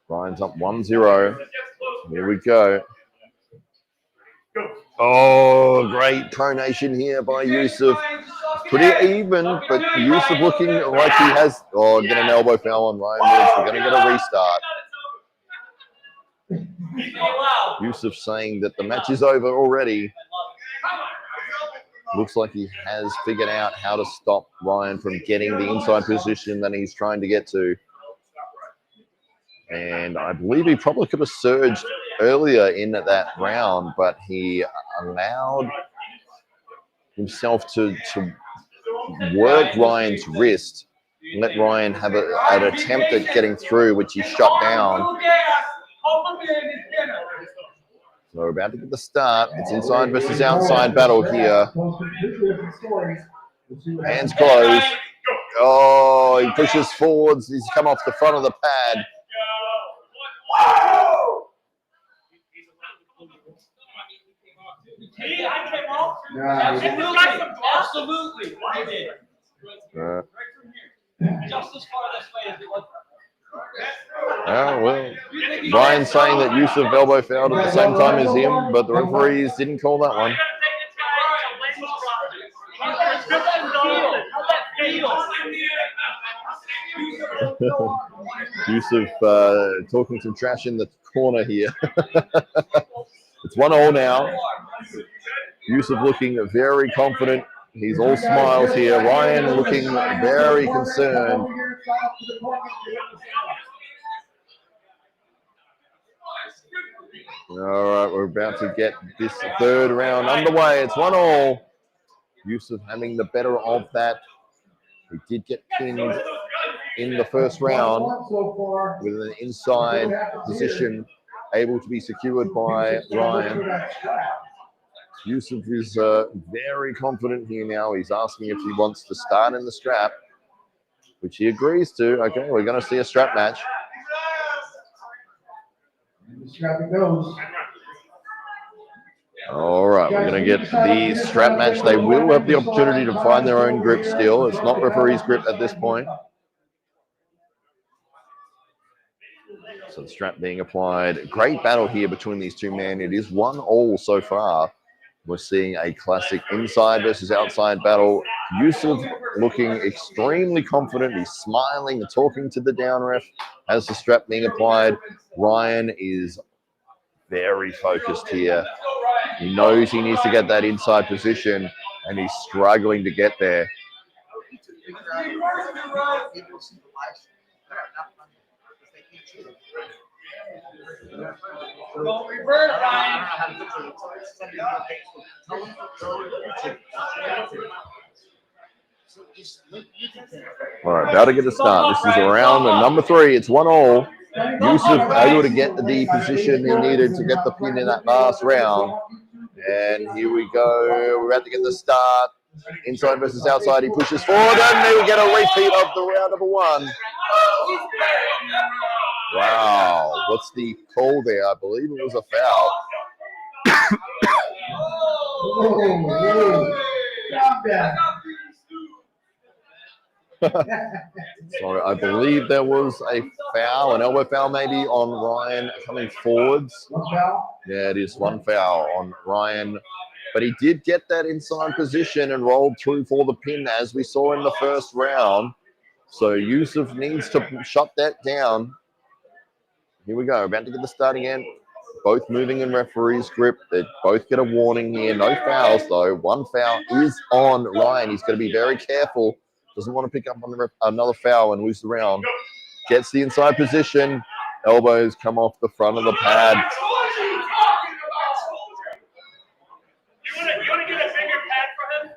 Ryan's up 1-0. Here we go. Oh, great pronation here by Yousef. Pretty even, but Yousef looking like he has. Oh, get an elbow foul on Ryan Woods. We're going to get a restart. Yousef saying that the match is over already. Looks like he has figured out how to stop Ryan from getting the inside position that he's trying to get to. And I believe he probably could have surged earlier in that round, but he allowed himself to work Ryan's wrist and let Ryan have an attempt at getting through, which he shut down. So we're about to get the start. It's inside versus outside battle here. Hands closed. Oh, he pushes forwards. He's come off the front of the pad. Absolutely. I did. Just as far this way as it was. Well, Ryan's saying that Yousef elbow fouled at the same time as him, but the referees didn't call that one. Yousef talking some trash in the corner here. It's 1-1 now. Yousef looking very confident. He's all smiles here. Ryan looking very concerned. All right, we're about to get this third round underway. It's 1-1. Yousef having the better of that. He did get pinned in the first round with an inside position able to be secured by Ryan. Yousef is very confident here now. He's asking if he wants to start in the strap, which he agrees to. Okay, we're going to see a strap match. All right, we're going to get the strap match. They will have the opportunity to find their own grip still. It's not referee's grip at this point. So the strap being applied. Great battle here between these two men. It is 1-1 so far. We're seeing a classic inside versus outside battle. Yousef looking extremely confident. He's smiling and talking to the down ref as the strap being applied. Ryan is very focused here. He knows he needs to get that inside position, and he's struggling to get there. Don't revert, Ryan. All right, about to get a start. This is round number 3. It's 1-1. Yousef able to get the position he needed to get the pin in that last round. And here we go. We're about to get the start. Inside versus outside. He pushes forward, and then we get a repeat of the round number 1. Wow. What's the call there? I believe it was a foul. Sorry, I believe there was a foul, an elbow foul maybe on Ryan coming forwards. Yeah, it is 1 foul on Ryan. But he did get that inside position and rolled through for the pin as we saw in the first round. So Yousef needs to shut that down. Here we go, about to get the start again. Both moving in referee's grip. They both get a warning here. No fouls though. 1 foul is on Ryan. He's going to be very careful. Doesn't want to pick up on another foul and lose the round. Gets the inside position. Elbows come off the front of the pad. You want to get a bigger pad for him?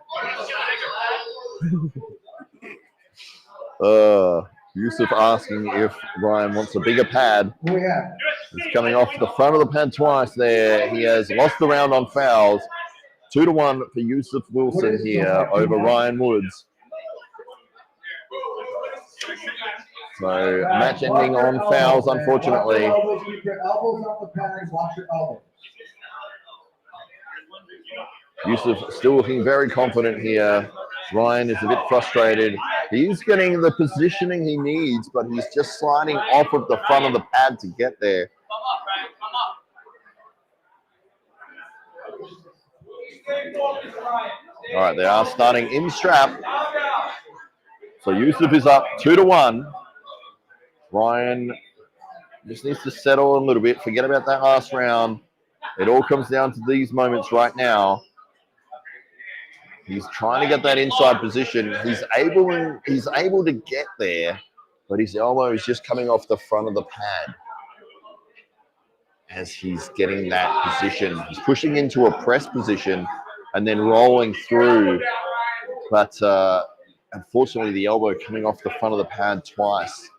Yousef asking if Ryan wants a bigger pad. Who we have? He's coming off the front of the pad twice there. He has lost the round on fouls. 2-1 for Yousef Wilson here over Ryan Woods. So match ending on fouls, unfortunately. Elbows off the pad, watch your elbows. Yousef still looking very confident here. Ryan is a bit frustrated. He's getting the positioning he needs, but he's just sliding off of the front of the pad to get there. All right, they are starting in strap. So Yousef is up 2-1. Ryan just needs to settle a little bit. Forget about that last round. It all comes down to these moments right now. He's trying to get that inside position. He's able to get there, but his elbow is just coming off the front of the pad as he's getting that position. He's pushing into a press position and then rolling through. But unfortunately, the elbow coming off the front of the pad twice.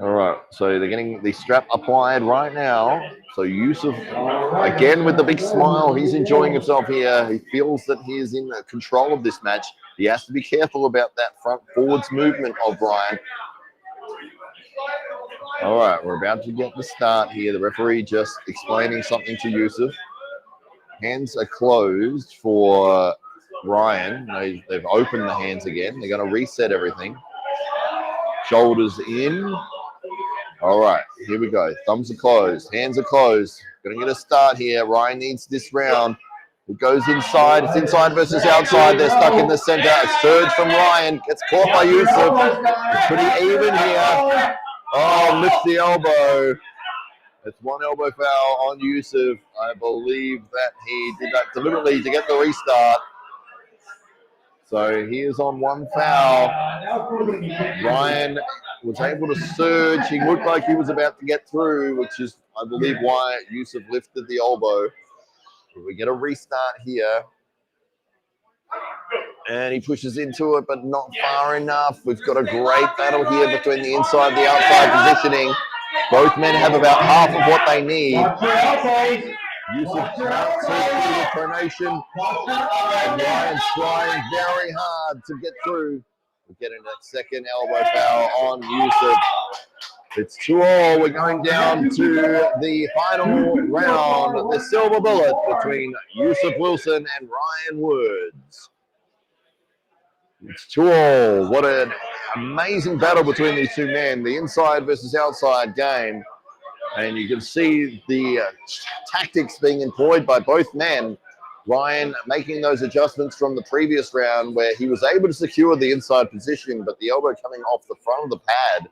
All right, so they're getting the strap applied right now. So Yousef, again with the big smile, he's enjoying himself here. He feels that he is in control of this match. He has to be careful about that front forwards movement of Ryan. All right, we're about to get the start here. The referee just explaining something to Yousef. Hands are closed for Ryan. They've opened the hands again. They're going to reset everything. Shoulders in. All right, here we go. Thumbs are closed. Hands are closed. Going to get a start here. Ryan needs this round. It goes inside. It's inside versus outside. They're stuck in the center. A surge from Ryan. Gets caught by Yousef. It's pretty even here. Oh, lifts the elbow. It's one elbow foul on Yousef. I believe that he did that deliberately to get the restart. So he is on one foul. Ryan was able to surge. He looked like he was about to get through, which is, I believe, why Yousef lifted the elbow. But we get a restart here. And he pushes into it, but not far enough. We've got a great battle here between the inside and the outside positioning. Both men have about half of what they need. Yousef can't see through the pronation. And Ryan's trying very hard to get through. We're getting that second elbow foul on Yousef. It's 2-2. We're going down to the final round, the silver bullet between Yousef Wilson and Ryan Woods. It's 2-2. What an amazing battle between these two men. The inside versus outside game. And you can see the tactics being employed by both men. Ryan making those adjustments from the previous round where he was able to secure the inside position, but the elbow coming off the front of the pad.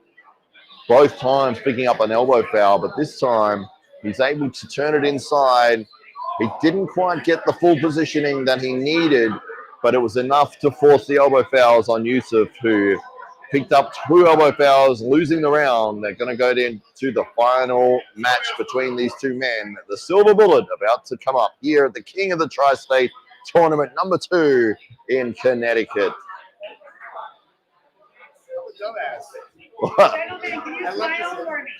Both times picking up an elbow foul, but this time he's able to turn it inside. He didn't quite get the full positioning that he needed, but it was enough to force the elbow fouls on Yousef, who picked up 2 elbow fouls, losing the round. They're going to go into the final match between these two men. The silver bullet about to come up here at the King of the Tri-State Tournament number 2 in Connecticut. Gentlemen, can you smile for me?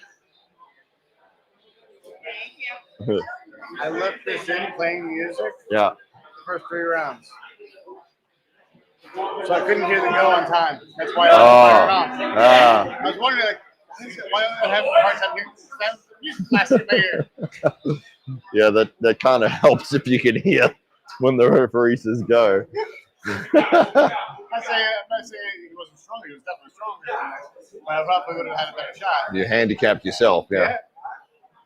Thank you. I left this in playing music Yeah. the first 3 rounds. So I couldn't hear the go on time. That's why I turned it off. I was wondering, like, why do I have a hard time hearing that music blasting in my ear? Yeah, that kind of helps if you can hear when the referee says go. I'm not saying he wasn't strong. He was definitely stronger. But I probably would have had a better shot. You handicapped yourself, yeah.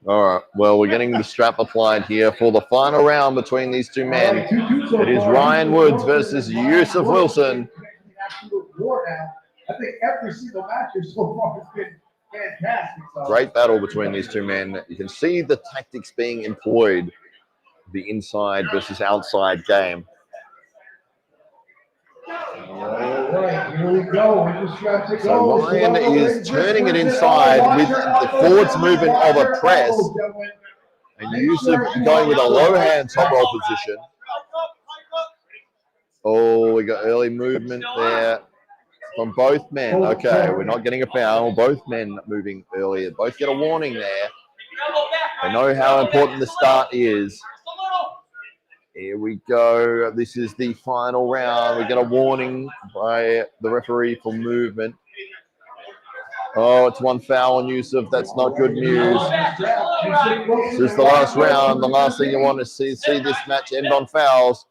All right. Well, we're getting the strap applied here for the final round between these two men. It is Ryan Woods versus Yousef Wilson. I think every single match so far has been fantastic. Great battle between these two men. You can see the tactics being employed, the inside versus outside game. All right, here we go. So Ryan is turning it inside with the forwards movement of a press, and Yousef going with a low hand top roll position. Oh, we got early movement there from both men. Okay, we're not getting a foul. Both men moving earlier. Both get a warning there. They know how important the start is. Here we go. This is the final round. We get a warning by the referee for movement. Oh, it's one foul on Yousef. That's not good news. This is the last round. The last thing you want to see this match end on fouls.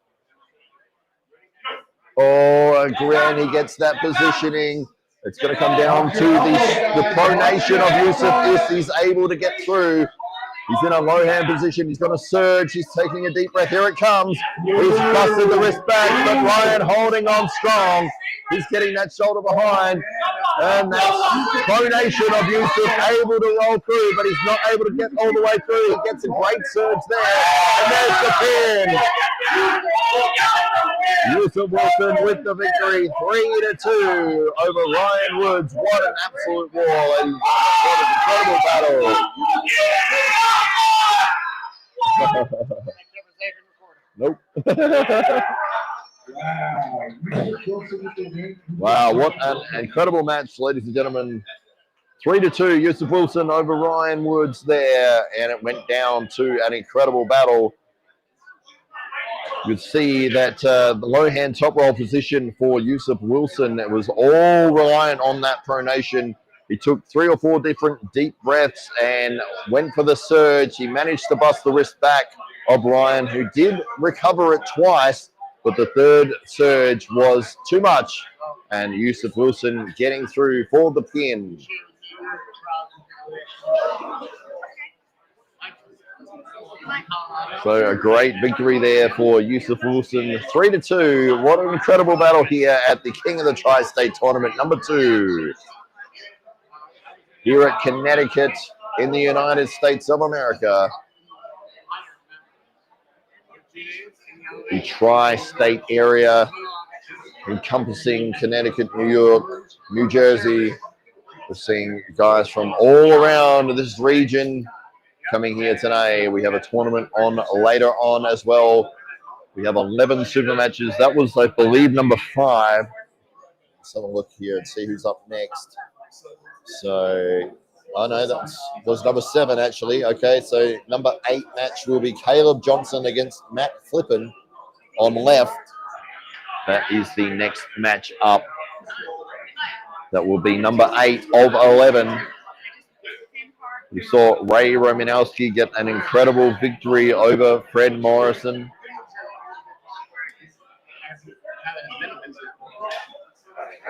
Oh, again, he gets that positioning. It's going to come down to the pronation of Yousef if he's able to get through. He's in a low hand position. He's going to surge. He's taking a deep breath. Here it comes. He's busted the wrist back, but Ryan holding on strong. He's getting that shoulder behind. And that's pronation of Yousef able to roll through, but he's not able to get all the way through. He gets a great surge there. And there's the pin. Yousef Wilson with the victory, 3-2 over Ryan Woods. What an absolute war. And what an incredible battle. Nope. Wow, what an incredible match, ladies and gentlemen. 3-2, Yousef Wilson over Ryan Woods there, and it went down to an incredible battle. You see that the low hand top roll position for Yousef Wilson, it was all reliant on that pronation. He took 3 or 4 different deep breaths and went for the surge. He managed to bust the wrist back of Ryan, who did recover it twice, but the third surge was too much. And Yousef Wilson getting through for the pin. So a great victory there for Yousef Wilson, 3-2. What an incredible battle here at the King of the Tri-State Tournament #2. Here at Connecticut in the United States of America. The Tri-State area encompassing Connecticut, New York, New Jersey. We're seeing guys from all around this region coming here today. We have a tournament on later on as well. We have 11 super matches. That was, I believe, number 5. Let's have a look here and see who's up next. So, oh no, that was number 7 actually. Okay, so number 8 match will be Caleb Johnson against Matt Flippin on left. That is the next match up. That will be number 8 of 11. We saw Ray Romanowski get an incredible victory over Fred Morrison.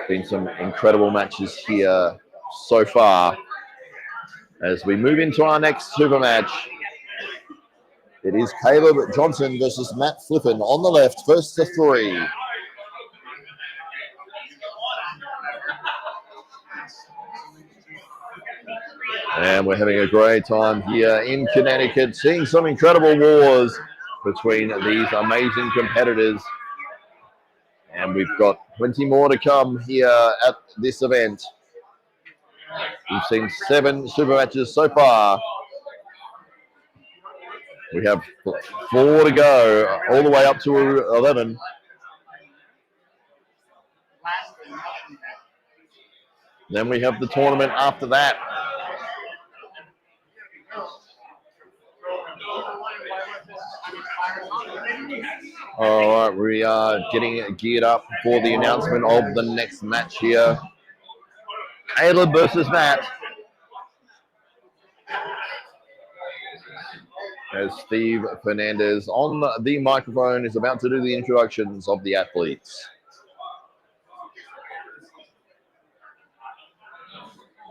Been some incredible matches here so far. As we move into our next super match, it is Caleb Johnson versus Matt Flippin on the left, first to 3. And we're having a great time here in Connecticut, seeing some incredible wars between these amazing competitors. And we've got plenty more to come here at this event. We've seen 7 super matches so far. We have 4 to go, all the way up to 11. Then we have the tournament after that. All right, we are getting geared up for the announcement of the next match here. Caleb versus Matt. As Steve Fernandez on the microphone is about to do the introductions of the athletes.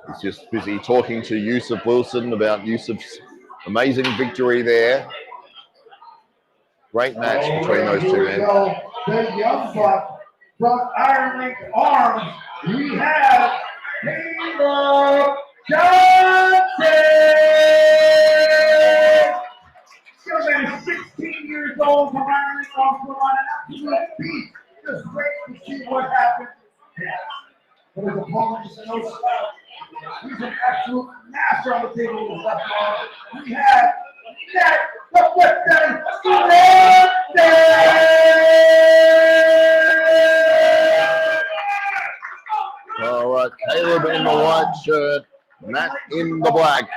He's just busy talking to Yousef Wilson about Yousef's amazing victory there. Great match between those two men. The young buck from Iron Link Arms, we have Caleb Johnson. Young man is 16 years old from Iron Link Arms, will run an absolute beat. Just wait to see what happens. But his opponent is no slouch. He's an absolute master on the table with his left arm. We have Jack the Flippin' Fernandez! right, Caleb in the white shirt, Matt in the black.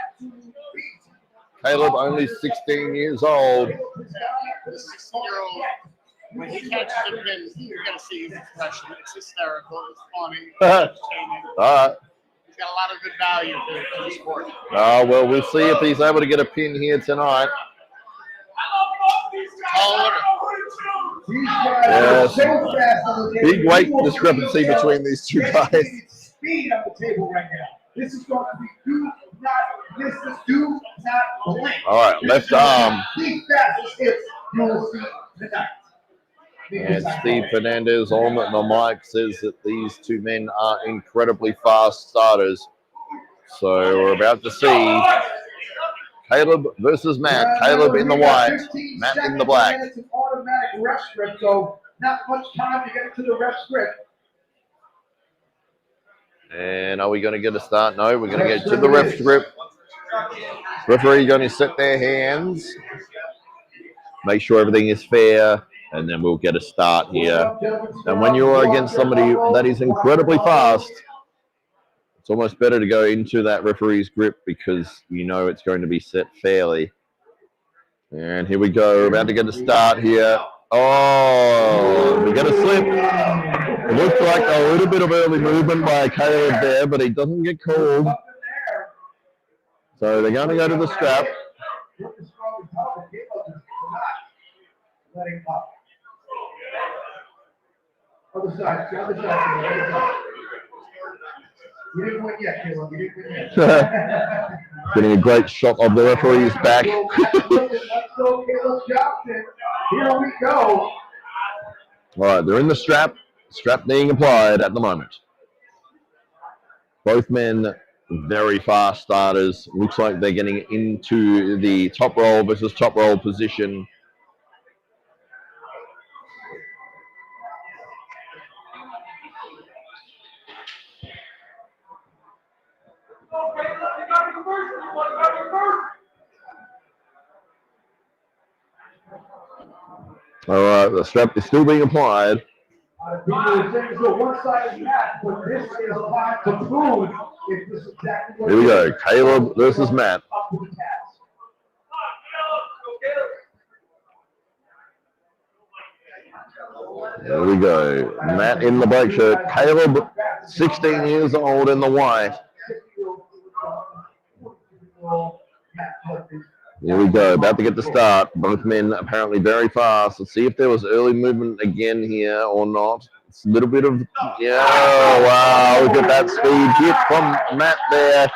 Caleb only 16 years old. The 16-year-old, when he catches a pin, you're going to see his expression. It's hysterical. It's funny. It's entertaining. All right. He's got a lot of good value for the sport. Well, we'll see if he's able to get a pin here tonight. Yes. Big weight discrepancy between these two guys. Speed on the table right now. This is going to be do not blink. All right, left arm. The fastest hits you will see tonight. And Steve Fernandez on the mic says that these two men are incredibly fast starters. So we're about to see Caleb versus Matt. Caleb in the white, Matt in the black. It's an automatic ref script, so not much time to get to the ref script. And are we going to get a start? No, we're going to get to the ref script. Referee going to set their hands, make sure everything is fair, and then we'll get a start here. And when you're against somebody that is incredibly fast, it's almost better to go into that referee's grip because you know it's going to be set fairly. And here we go. We're about to get a start here. Oh, we get a slip. It looks like a little bit of early movement by Caleb there, but he doesn't get called. So they're going to go to the strap. Other side, the other side. You didn't win yet, Caleb. You didn't win yet. Getting a great shot of the referee's back. Let's go, Caleb Johnson. Here we go. All right, they're in the strap. Strap being applied at the moment. Both men very fast starters. Looks like they're getting into the top roll versus top roll position. All right, the strap is still being applied. People are saying so one-sided match, but this is time to prove if this is exactly what Here we go, Caleb versus Matt. up to the task. There we go. Matt in the black shirt. Caleb, 16 years old in the white. Here we go. About to get the start. Both men apparently very fast. Let's see if there was early movement again here or not. It's a little bit of, yeah, wow. Look at that speed hit from Matt there.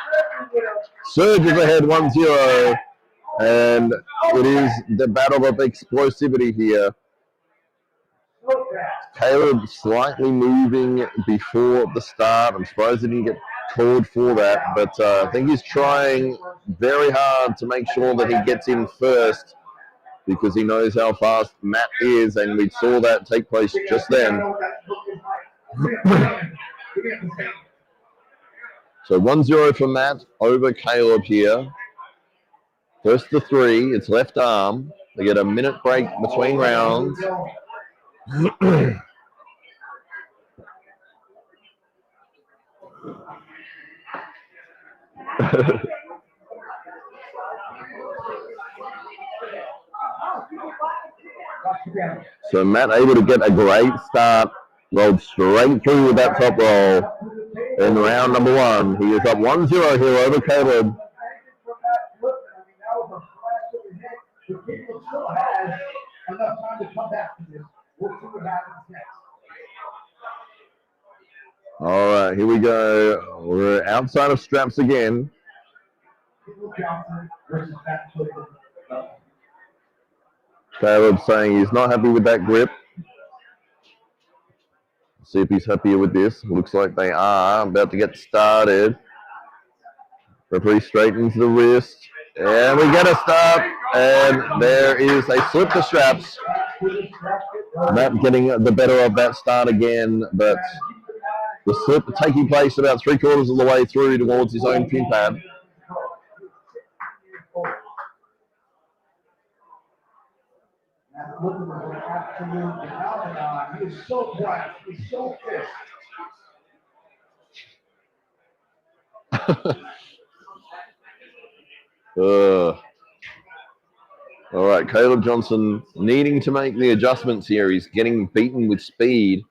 Surges ahead 1-0. And it is the battle of explosivity here. Caleb slightly moving before the start. I'm surprised he didn't get called for that, but I think he's trying very hard to make sure that he gets in first because he knows how fast Matt is, and we saw that take place just then. So 1-0 for Matt over Caleb here. First to 3, it's left arm. They get a minute break between rounds. So Matt able to get a great start, rolled straight through with that top roll in round number 1. He is up 1-0 here over Caleb. All right, here we go. We're outside of straps again. Caleb saying he's not happy with that grip. See if he's happier with this. Looks like they are. About to get started. Referee straightens the wrist. And we get a start. And there is a slip to straps. Matt getting the better of that start again. But the slip taking place about 3/4 of the way through towards his own pin pad. He is so bright. He's so fit. All right, Caleb Johnson needing to make the adjustments here. He's getting beaten with speed.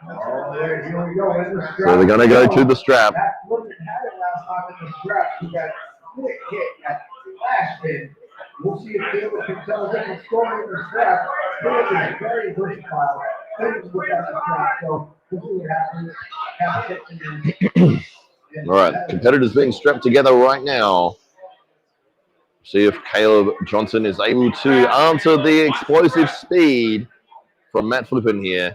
Oh, here we go. So they're going to go to the strap. That wasn't had it last time in the strap. He got split kick at flash pin. We'll see if Caleb can tell a different story in the strap. Caleb is very versatile. Caleb's good at the strap, so we'll see what happens. All right, competitors being strapped together right now. See if Caleb Johnson is able to answer the explosive speed from Matt Flippin here.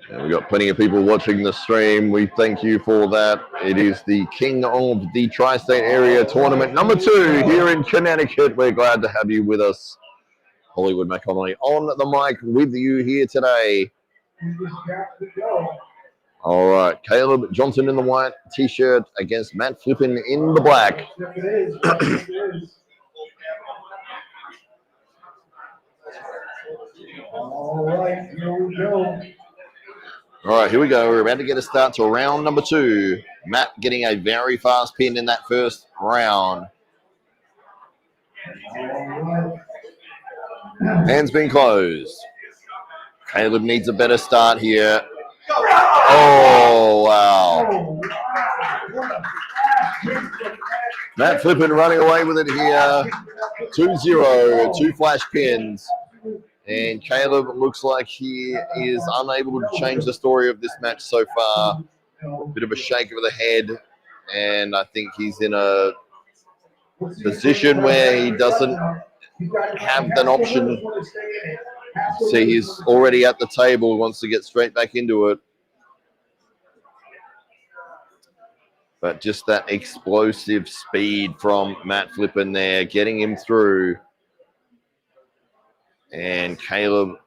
And we've got plenty of people watching the stream. We thank you for that. It is the King of the Tri-State Area Tournament number 2 here in Connecticut. We're glad to have you with us. Hollywood McConnelly on the mic with you here today. All right, Caleb Johnson in the white t-shirt against Matt Flippin in the black. All right, here we go. All right, here we go. We're about to get a start to round number 2. Matt getting a very fast pin in that first round. Hands been closed. Caleb needs a better start here. Oh, wow. Matt Flippin running away with it here. 2-0, 2 flash pins. And Caleb looks like he is unable to change the story of this match so far. Bit of a shake of the head. And I think he's in a position where he doesn't have an option. See, he's already at the table, wants to get straight back into it. But just that explosive speed from Matt Flippin there, getting him through. And Caleb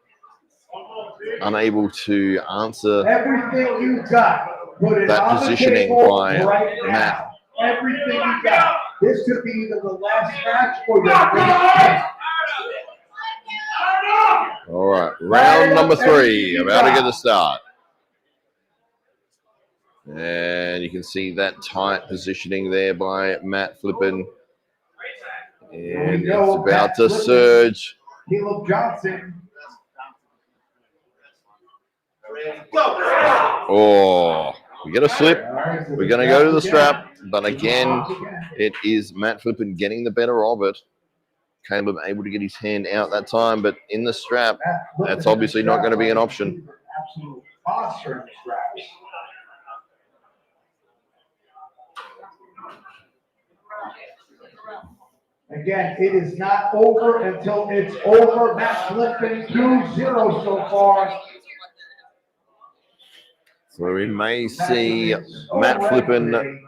unable to answer Everything you got, put it that on positioning the table by right now. Matt. Everything you got. This could be either the last match or your All right, round number 3, about to get the start. And you can see that tight positioning there by Matt Flippin. And it's about to surge. Caleb Johnson. Oh, we get a slip. We're going to go to the strap. But again, it is Matt Flippin getting the better of it. Caleb able to get his hand out that time, but in the strap, that's obviously not going to be an option. Absolute monster in the straps. Again, it is not over until it's over. Matt Flippin 2-0 so far. So we may see Matt Flippin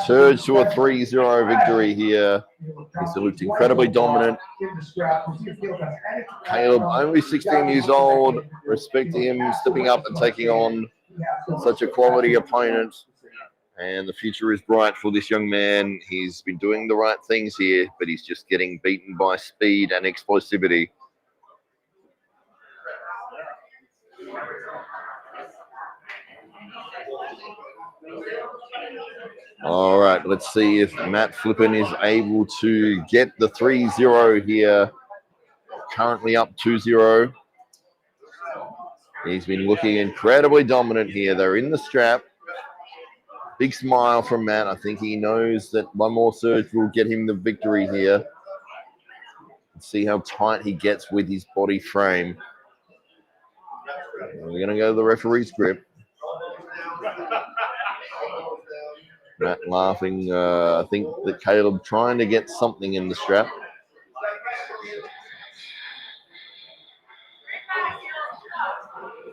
surge to a 3-0 victory here. He's looked incredibly dominant. Caleb, only 16 years old. Respect to him stepping up and taking on such a quality opponent. And the future is bright for this young man. He's been doing the right things here, but he's just getting beaten by speed and explosivity. All right, let's see if Matt Flippin is able to get the 3-0 here. Currently up 2-0. He's been looking incredibly dominant here. They're in the strap. Big smile from Matt. I think he knows that one more surge will get him the victory here. Let's see how tight he gets with his body frame. We're going to go to the referee's grip. Matt laughing. I think that Caleb trying to get something in the strap.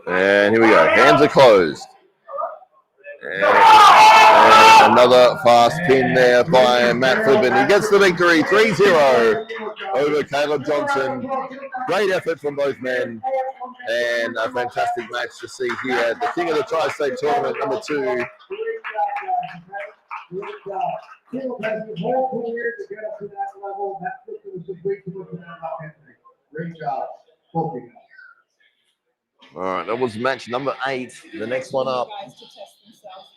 And here we go. Hands are closed. And another fast pin there by Matt Flippin. He gets the victory, 3-0 over Caleb Johnson. Great effort from both men. And a fantastic match to see here. The King of the Tri-State Tournament number 2. Caleb has his whole career to get up to that level. That was just way too much of that about Henry. Great job. All right, that was match number 8. The next one up. Guys to test themselves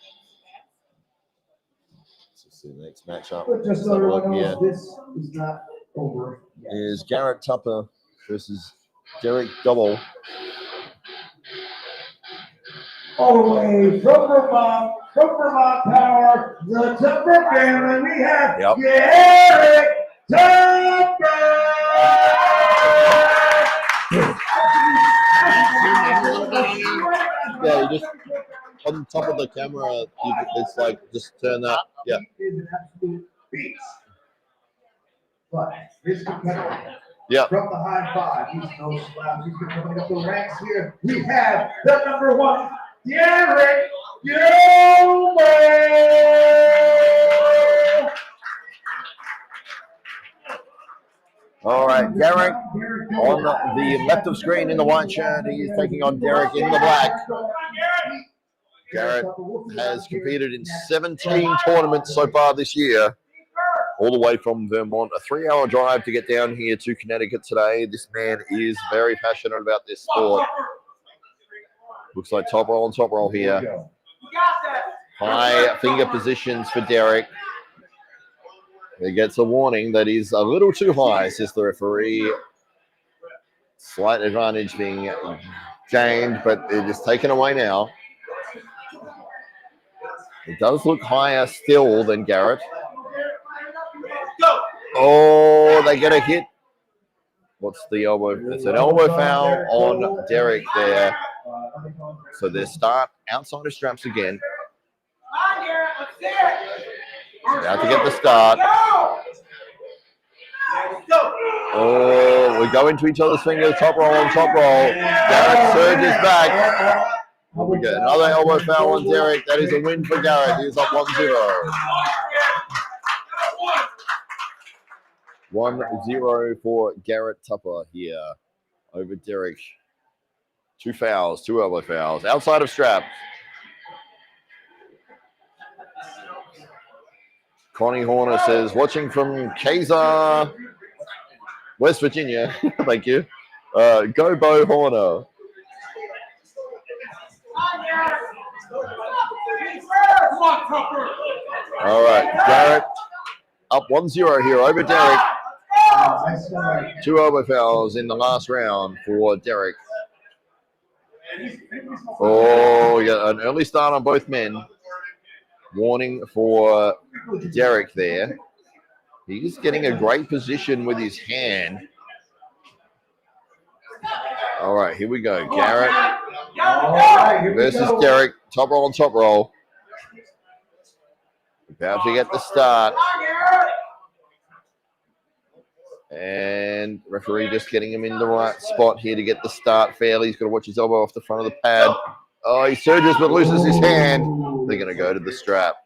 Let's see the next match up. But just so everyone knows, this is not over yet. Is Garrett Tupper versus Derek Double. All the way from Vermont Power, the Tupper family, we have Garrett Tupper! Yeah, you just on top of the camera, it's like just turn that. Yeah. Is an absolute beast. But this competitor, Yeah. from the high five, he's no slouch. He's been coming up the ranks here. We have the number 1, Derek Yousef. All right, Derek on the left of screen in the white shirt. He is taking on Derek in the black. Garrett has competed in 17 tournaments so far this year, all the way from Vermont. A 3-hour drive to get down here to Connecticut today. This man is very passionate about this sport. Looks like top roll on top roll here. High finger positions for Derek. He gets a warning that is a little too high, says the referee. Slight advantage being gained, but it is taken away now. It does look higher still than Garrett. Oh, they get a hit. What's the elbow? It's an elbow foul on Derek there. So they start outside of straps again. About to get the start. Oh, we go into each other's fingers. Top roll on top roll. Garrett surges back. We get another elbow foul on Derek. That is a win for Garrett. He's up 1-0. 1-0 for Garrett Tupper here over Derek. 2 fouls, 2 elbow fouls. Outside of strap. Connie Horner says, watching from Kaiser, West Virginia. Thank you. Go Bo Horner. All right, Garrett up 1-0 here over Derek. 2 elbow fouls in the last round for Derek. Oh, we got an early start on both men. Warning for Derek there. He's getting a great position with his hand. All right, here we go. Garrett versus Derek. Top roll on top roll. About to get the start. And referee just getting him in the right spot here to get the start fairly. He's got to watch his elbow off the front of the pad. Oh, he surges but loses his hand. They're going to go to the strap.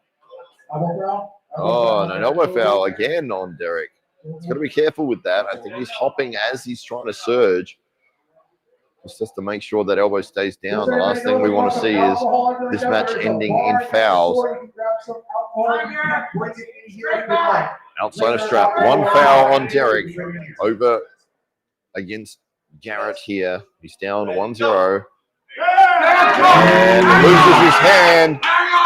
Oh, and an elbow foul again on Derek. He's got to be careful with that. I think he's hopping as he's trying to surge. Just to make sure that elbow stays down. The last thing we want to see is this match ending in fouls. Outside of strap. 1 foul on Derek over against Garrett here. He's down 1-0. And loses his hand.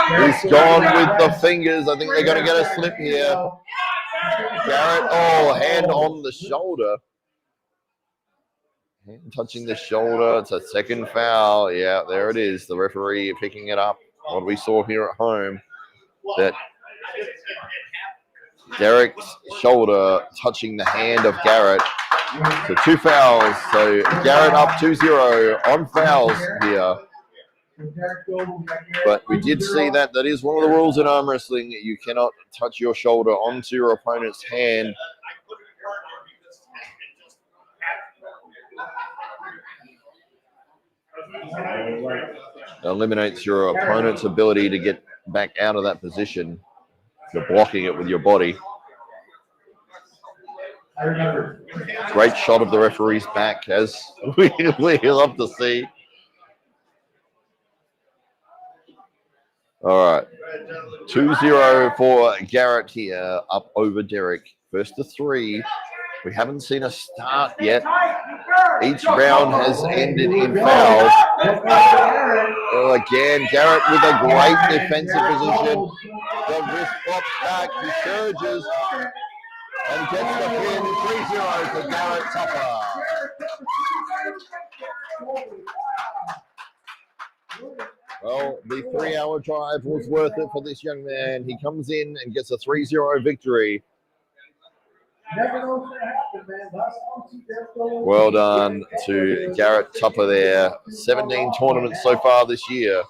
He's gone with the fingers. I think they're going to get a slip here. Garrett, oh, hand on the shoulder. Hand touching the shoulder. It's a second foul. Yeah, there it is. The referee picking it up. What we saw here at home, that Derek's shoulder touching the hand of Garrett. So 2 fouls. So Garrett up 2-0 on fouls here. But we did see that is one of the rules in arm wrestling. You cannot touch your shoulder onto your opponent's hand. It eliminates your opponent's ability to get back out of that position. You're blocking it with your body. Great shot of the referee's back, as we love to see. All right. 2-0 for Garrett here, up over Derek. First to 3 We haven't seen a start yet. Each round has ended in fouls. Oh, again, Garrett with a great defensive position. The wrist pops back, he surges, and gets the pin. 3-0 for Garrett Tupper. Well, the 3-hour drive was worth it for this young man. He comes in and gets a 3-0 victory. Well done to Garrett Tupper there. 17 tournaments so far this year.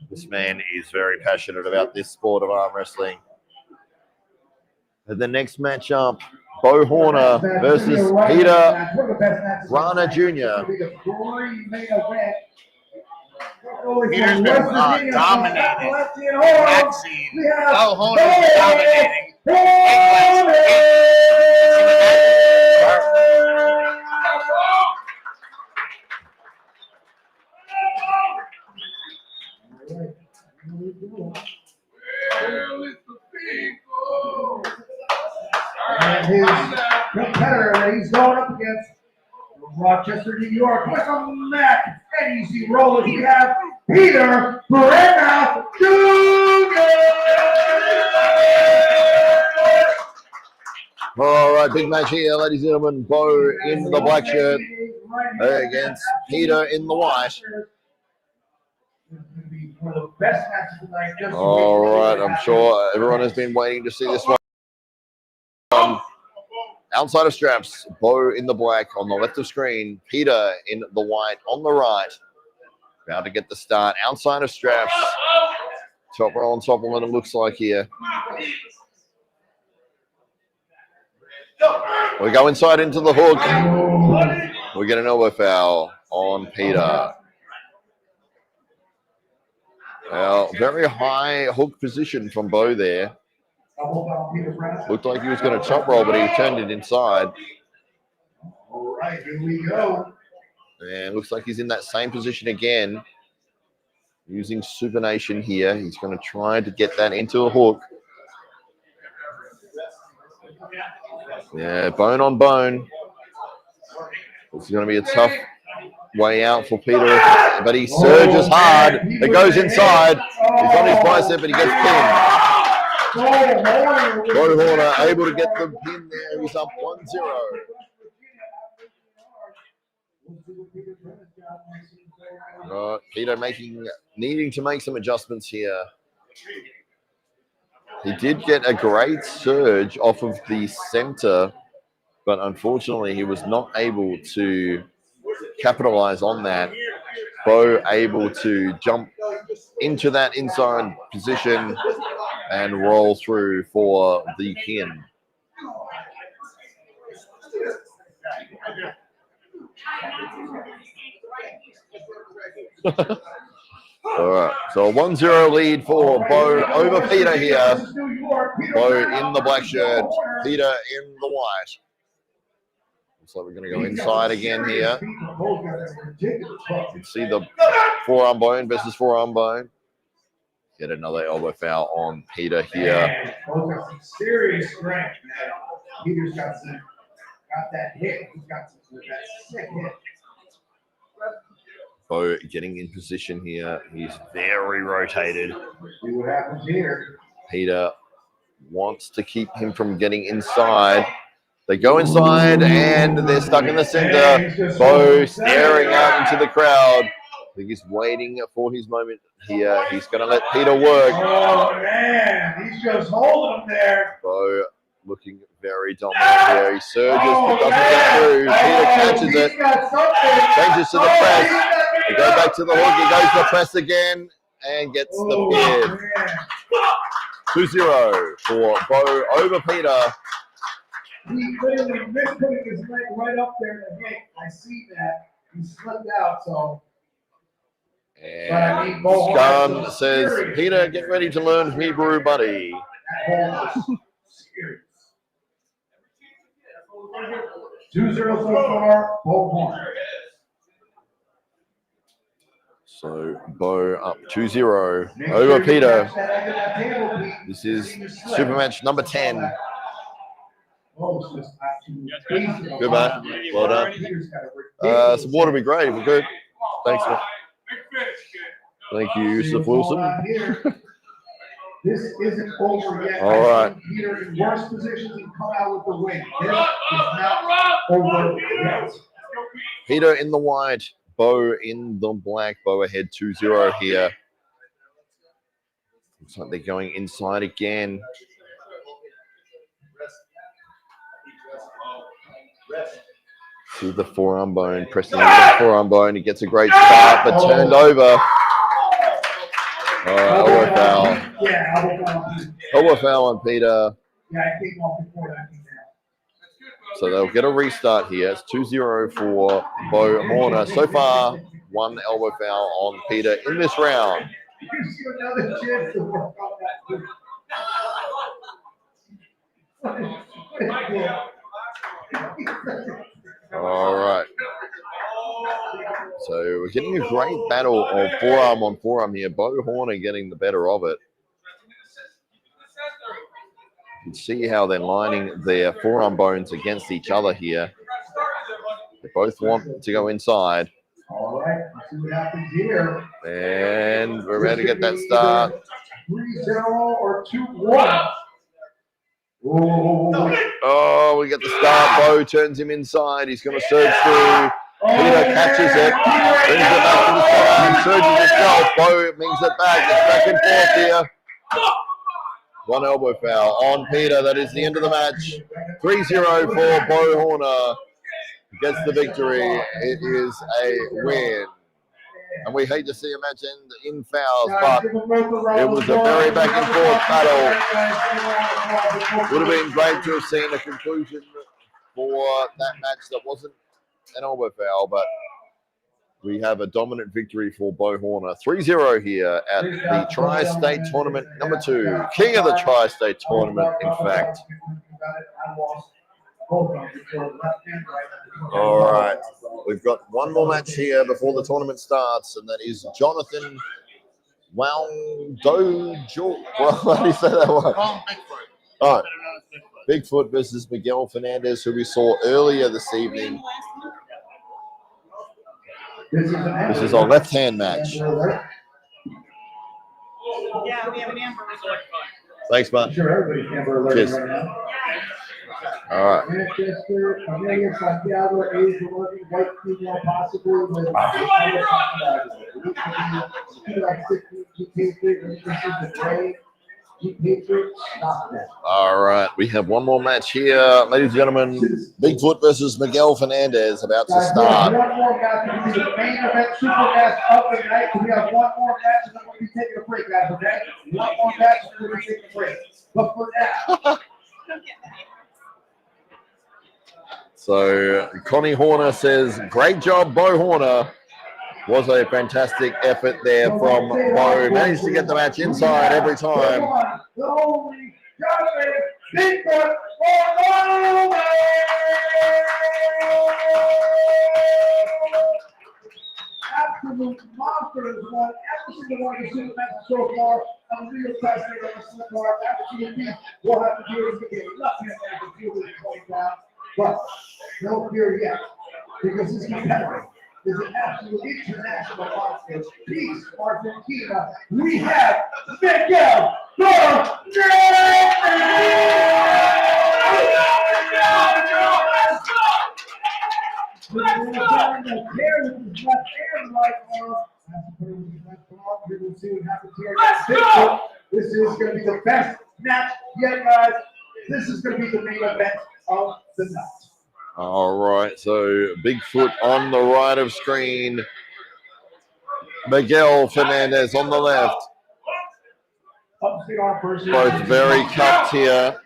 This man is very passionate about this sport of arm wrestling. And the next matchup, Bo Horner versus Peter Rana Jr. Peter's been dominating that scene. Bo Horner's been dominating. And his competitor that he's going up against from Rochester, New York, with a Mac and easy roller, we have Peter Rana Jr. All right, big match here, ladies and gentlemen. Bo in the black shirt against Peter in the white. All right, I'm sure everyone has been waiting to see this one. Outside of straps, Bo in the black on the left of screen, Peter in the white on the right. About to get the start. Outside of straps, top roll on top of what it looks like here. We go inside into the hook. We get an elbow foul on Peter. Well, very high hook position from Bo there. Looked like he was going to top roll, but he turned it inside. All right, here we go. And looks like he's in that same position again. Using supination here. He's going to try to get that into a hook. Yeah, bone on bone. It's going to be a tough way out for Peter, but he surges hard. It goes inside. He's on his bicep, but he gets pinned. Bo Horner able to get the pin there. He's up 1-0. Peter needing to make some adjustments here. He did get a great surge off of the center, but unfortunately he was not able to capitalize on that. Bo able to jump into that inside position and roll through for the pin. All right, so a 1-0 lead for Bo over Peter here. Bo in the black shirt, Peter in the white. Looks like we're going to go inside again here. You can see the forearm bone versus forearm bone. Get another elbow foul on Peter here. Bo's got some serious strength, man. Peter's got that hit. He's got that sick hit. Bo getting in position here. He's very rotated. See what happens here. Peter wants to keep him from getting inside. They go inside and they're stuck in the center. Bo staring out into the crowd. I think he's waiting for his moment here. He's going to let Peter work. Oh, man. He's just holding him there. Bo looking very dominant here. He surges, but doesn't get through. Peter catches it. Changes to the press. He goes back to the hook. He goes to the press again and gets the pin. 2-0 for Bo over Peter. He literally missed putting his leg right up there to hit. I see that. He slipped out, so. And Scum says, Peter, get ready to learn Hebrew, buddy. 2-0 so far, Bo Horner. So Bo up 2-0 over Peter. This is super match number 10. Oh, closest to basically. Good, man. Well done. Some water would be great. We're good. Thanks, man. Thank you, Yousef Wilson. This isn't over yet. All right. Peter in worse positions and come out with the win. This is not over yet. Peter in the white, Bo in the black. Bo ahead 2-0 here. Looks like they're going inside again. See the forearm bone, pressing into the forearm bone. He gets a great start, but turned over. Elbow foul. Yeah, Elbow foul on Peter. yeah, I came off before that. So they'll get a restart here. It's 2-0 for Bo Horner. So far, one elbow foul on Peter in this round. Gives you another chance to work on that. All right. So we're getting a great battle of forearm on forearm here. Bo Horner getting the better of it. You can see how they're lining their forearm bones against each other here. They both want to go inside. All right, let's see what happens here. And we're ready to get that start. 3-0 or 2-1. Oh, we get the start. Bo turns him inside. He's going to surge through. Peter catches it, brings it back to the side, surges himself. Bo brings it back. It's back and forth here. One elbow foul on Peter. That is the end of the match. 3-0 for Bo Horner. Gets the victory. It is a win. And we hate to see a match end in fouls, but it was a very back and forth battle. Would have been great to have seen a conclusion for that match that wasn't an elbow foul, but we have a dominant victory for Bo Horner. 3-0 here at the Tri-State Tournament number 2. King of the Tri-State Tournament, in fact. All right. We've got one more match here before the tournament starts, and that is Jonathan Dojo. Well, how do you say that one? All right. Bigfoot versus Miguel Fernandez, who we saw earlier this evening. This is our left-hand match. Yeah, we have an Amber Resort. Thanks, man. Sure, everybody's Amber Alert Cheers. right now. All right. Manchester, Amelia, Santiago, Asia, working white female, possibly with All right. We have one more match here. Ladies and gentlemen, Bigfoot versus Miguel Fernandez about to start. One more match. This is the main event, super match of the night. We have one more match, and then we'll be taking a break, guys, okay? One more match, and then we'll be taking a break. But for now. So Connie Horner says, great job, Bo Horner. Was a fantastic effort there from Bo. Managed to get the match inside every time. The only Bigfoot absolute monster is one. Every single one of the super matches so far. I'm real excited on the slip bar. Every single piece we'll have to do is get nothing to deal with it down. But no fear yet, because this competitor is an absolute international monster. Peace, Argentina. We have Miguel This is going to be the best match yet, guys. This is going to be the main event of the night. All right, so Bigfoot on the right of screen. Miguel Fernandez on the left. Both very cupped here.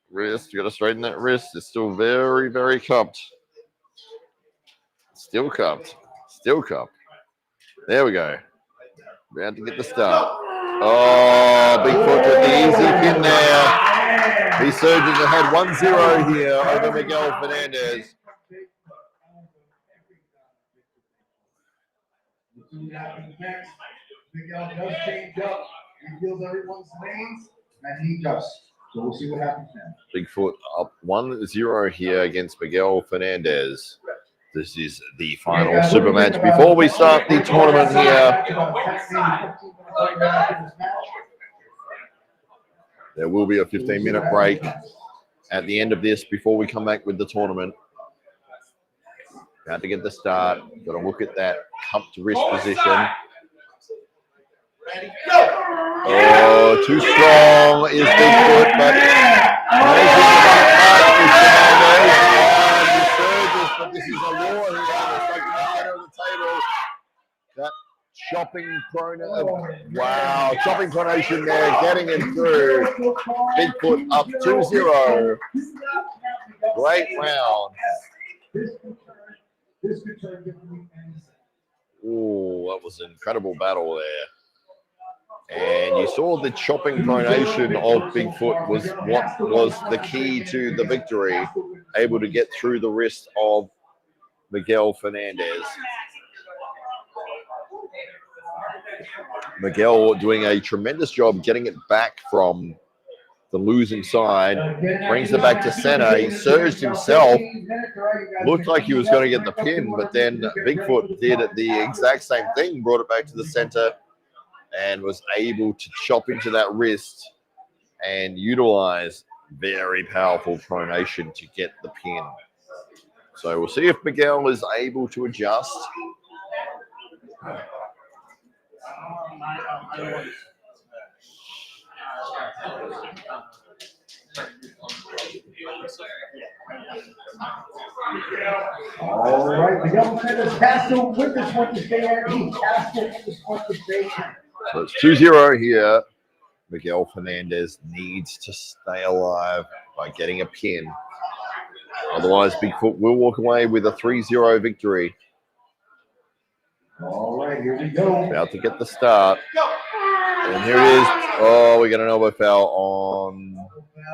Wrist, you got to straighten that wrist. It's still very, very cupped. Still cupped. Still cupped. There we go. About to get the start. Oh, Bigfoot with the easy pin there. He surges ahead 1-0 here over Miguel Fernandez. Miguel does change up. He feels everyone's names, and he does. So we'll see what happens now. Bigfoot up 1-0 here against Miguel Fernandez. This is the final super match before we start the tournament here. There will be a 15-minute break at the end of this before we come back with the tournament. About to get the start. Got to look at that cupped wrist position. Oh, too strong is Bigfoot, but but this is a war here. It's like the center of the table. That chopping wow, chopping pronation there, getting him through. Bigfoot up 2-0. Great round. Oh, that was an incredible battle there. And you saw the chopping pronation of Bigfoot was what was the key to the victory, able to get through the wrist of Miguel Fernandez. Miguel doing a tremendous job getting it back from the losing side, brings it back to center. He surged himself, looked like he was going to get the pin, but then Bigfoot did the exact same thing, brought it back to the center, and was able to chop into that wrist and utilize very powerful pronation to get the pin. So we'll see if Miguel is able to adjust. All right, Miguel Fernandez has to win this one to stay there. He has to win this one to stay. So it's 2-0 here. Miguel Fernandez needs to stay alive by getting a pin. Otherwise, Bigfoot will walk away with a 3-0 victory. All right, here we go. About to get the start. And here it is. Oh, we got an elbow foul on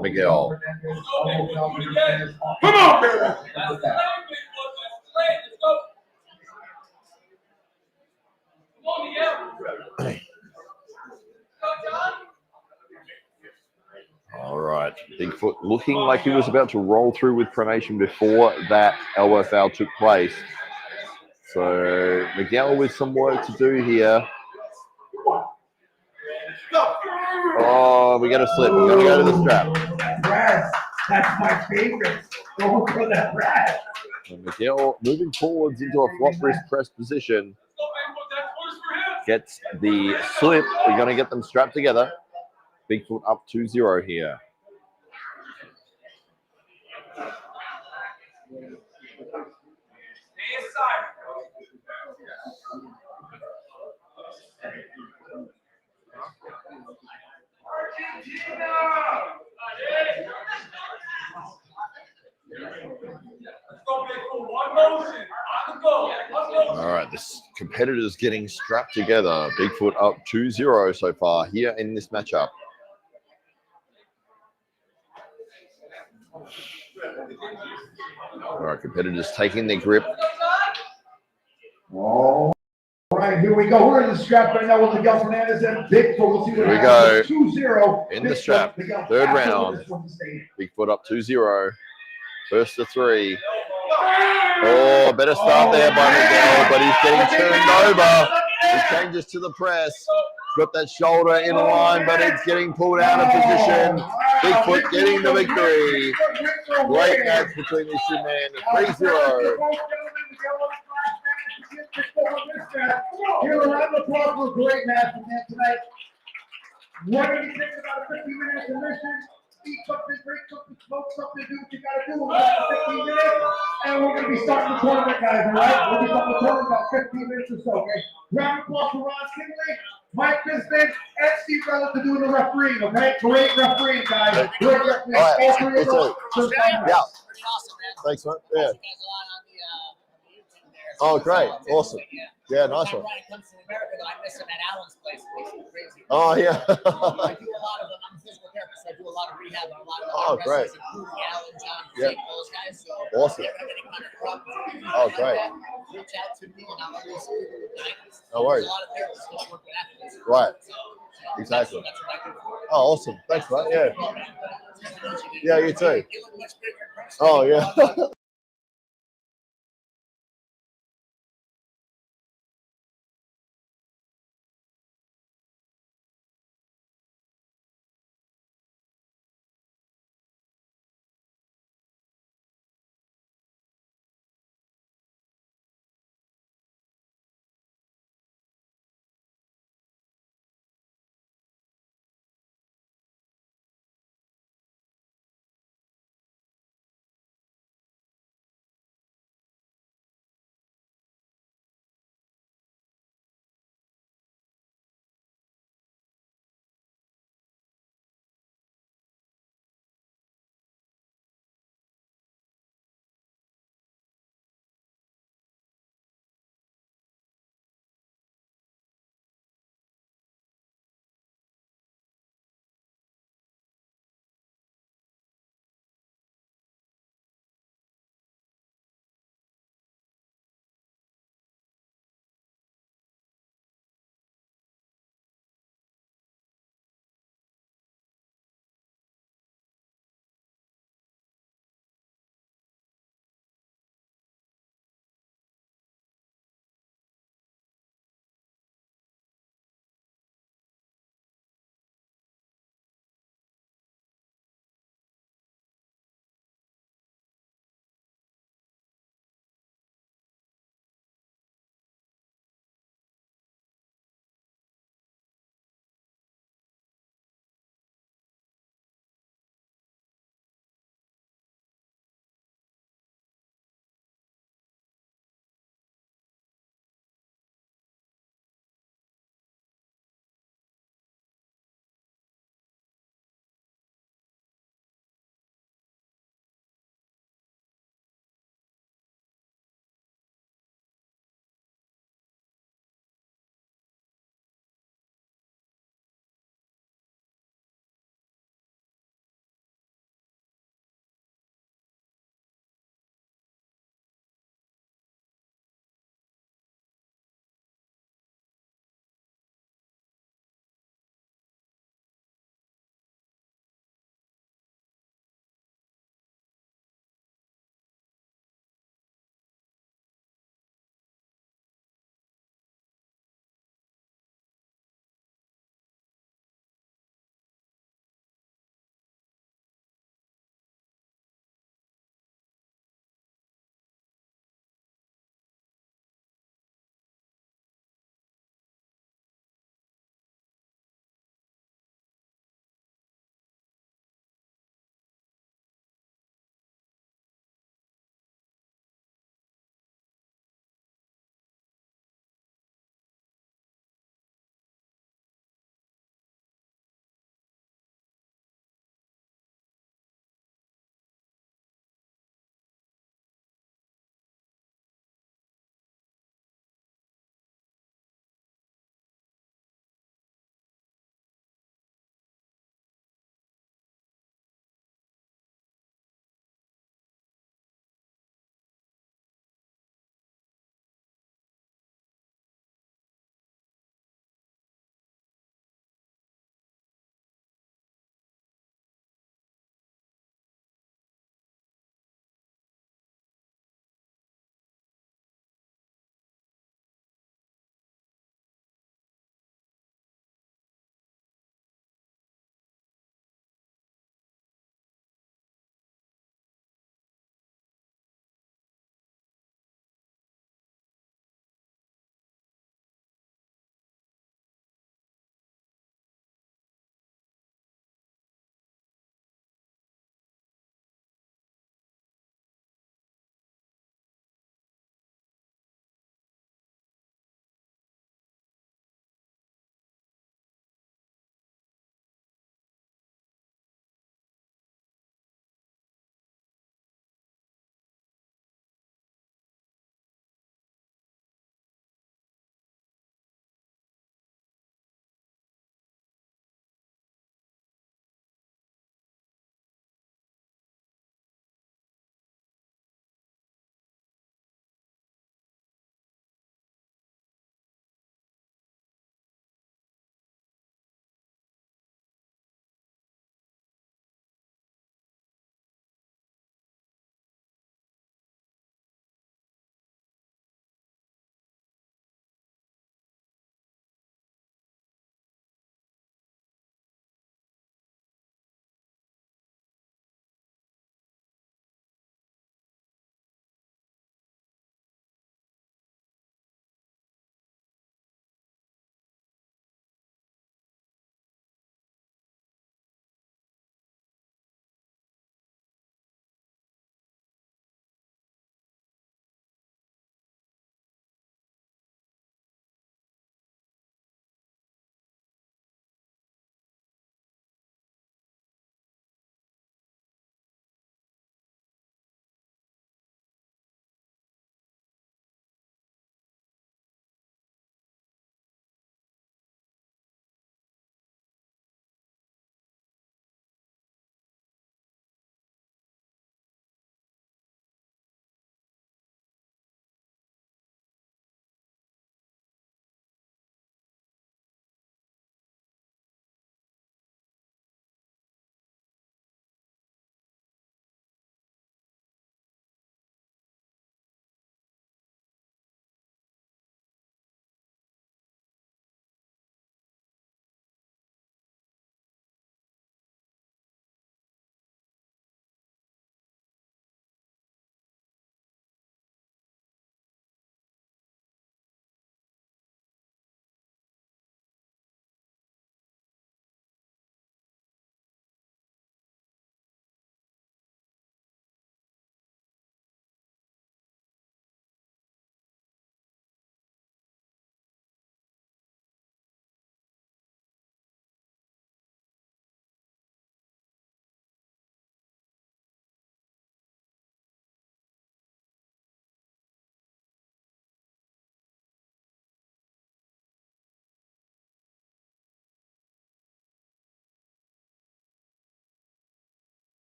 Miguel. Come on, Miguel. All right. Bigfoot looking like he was about to roll through with pronation before that elbow foul took place. So Miguel with some work to do here. Oh, we got to slip. We got to go to the strap. That's my favorite. Go for that rat. And Miguel moving forwards into a flop wrist press position. Gets the slip. We're going to get them strapped together. Bigfoot up 2-0 here. All right, this competitor's getting strapped together. Bigfoot up 2-0 so far here in this matchup. All right, competitors taking their grip. All right, here we go. We're in the strap right now with Miguel Fernandez and Bigfoot. We'll see what Here we happens. go. 2-0. In the strap. Third round. Bigfoot up 2-0. First to 3. Oh, better start there by Miguel, but he's getting turned over. He changes to the press. Got that shoulder in line, but it's getting pulled out of position. Bigfoot getting the victory. Great match between these two men. 3-0. Here, a round of applause for a great match tonight. We're going to be taking about a 15-minute intermission. Eat something, drink something, smoke something, do what you got to do. We're about 15 minutes, and we're going to be starting the tournament, guys, all right? We'll be starting the tournament in about 15 minutes or so, okay? Round of applause for Ron Kinley, Mike Bisbee, and Steve Rella to do the refereeing, okay? Great refereeing, guys. Great refereeing. All right, All three of those. Yeah. Thanks, man. Yeah. Oh, great. Awesome. Yeah, nice one. Oh, yeah. I do a lot of them. I'm a physical therapist. I do a lot of rehab on a lot of Oh, great. including Alan, John, Yeah. Jake, those guys. So Awesome. if you have any kind of problems, Oh, great. reach out to me, and I'm always guidance. No worries. There's a lot of therapists that work with athletes. Right. So Exactly. That's what I do. Oh, awesome. Thanks, mate. Yeah. Yeah, you too. Oh, yeah.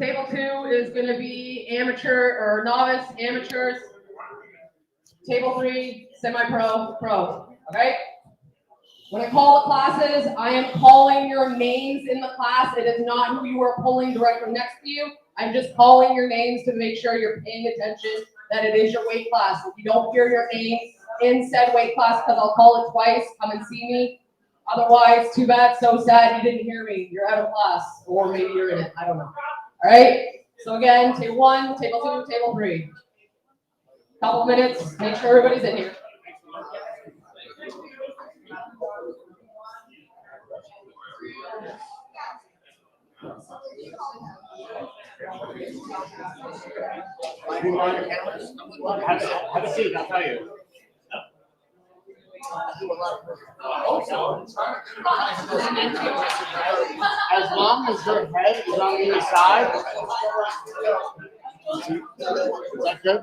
Table 2 is going to be amateur or novice, amateurs. Table 3, semi-pro, pro. Okay? When I call the classes, I am calling your names in the class. It is not who you are pulling directly next to you. I'm just calling your names to make sure you're paying attention that it is your weight class. If you don't hear your name in said weight class, because I'll call it twice, come and see me. Otherwise, too bad, so sad you didn't hear me. You're out of class, or maybe you're in it. I don't know. All right? So again, table 1, table 2, table 3. Couple minutes, make sure everybody's in here. Have a seat, I'll tell you. As long as your head is on the side, is that good?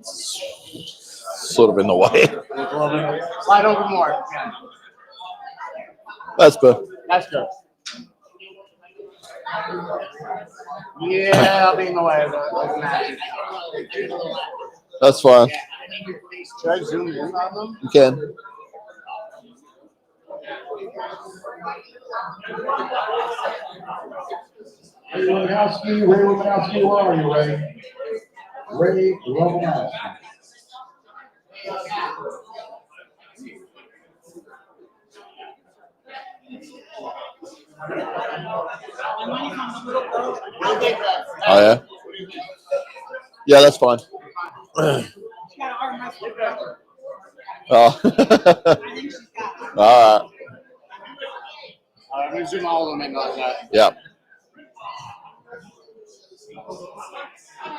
Sort of in the way. Slide over more. Yeah. That's good. That's good. Yeah, I'll be in the way of it. That's fine. Should I zoom in on them? You can. Ray Romanowski, where are you, Ray? Ray Romanowski. Oh, yeah? Yeah, that's fine. Oh. All right. I'm going to zoom all of them in like that. Yeah.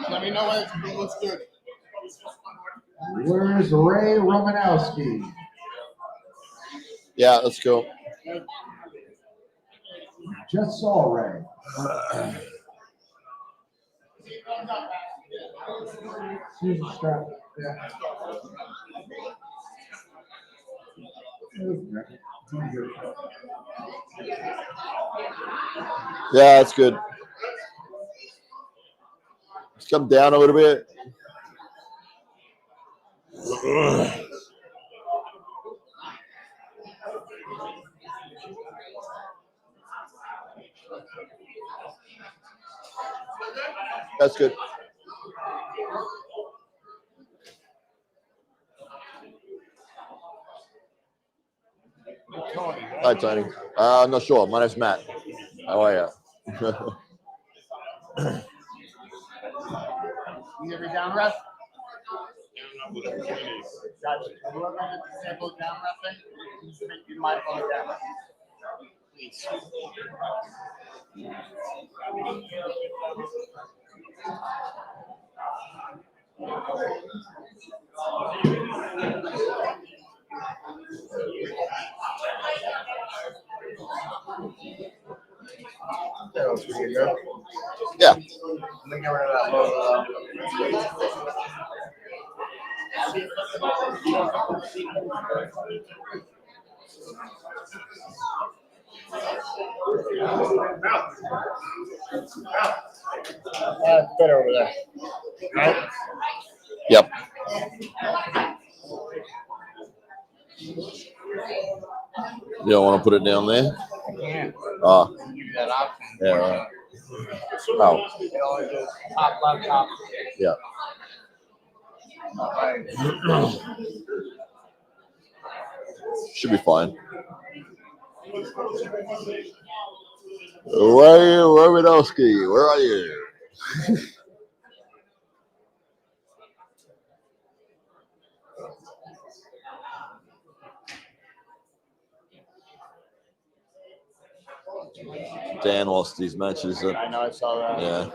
Let me know when it looks good. Where's Ray Romanowski? Yeah, that's cool. Just saw Ray. Susan Strap. Yeah. Yeah, that's good. Just come down a little bit. That's good. Hi, Tony. I'm not sure. My name's Matt. How are you? You ever down ref? Gotcha. Whoever did the sample down ref thing, you might want to down ref. Please. That was pretty good. Yeah. Let me get rid of that logo. It's better over there. Right? Yep. You don't want to put it down there? I can't. Oh. Give you that option. Yeah, right. Oh. It always goes top, left, top. Yeah. All right. Should be fine. Ray Romanowski, where are you? Dan lost these matches. I know, I saw that. Yeah.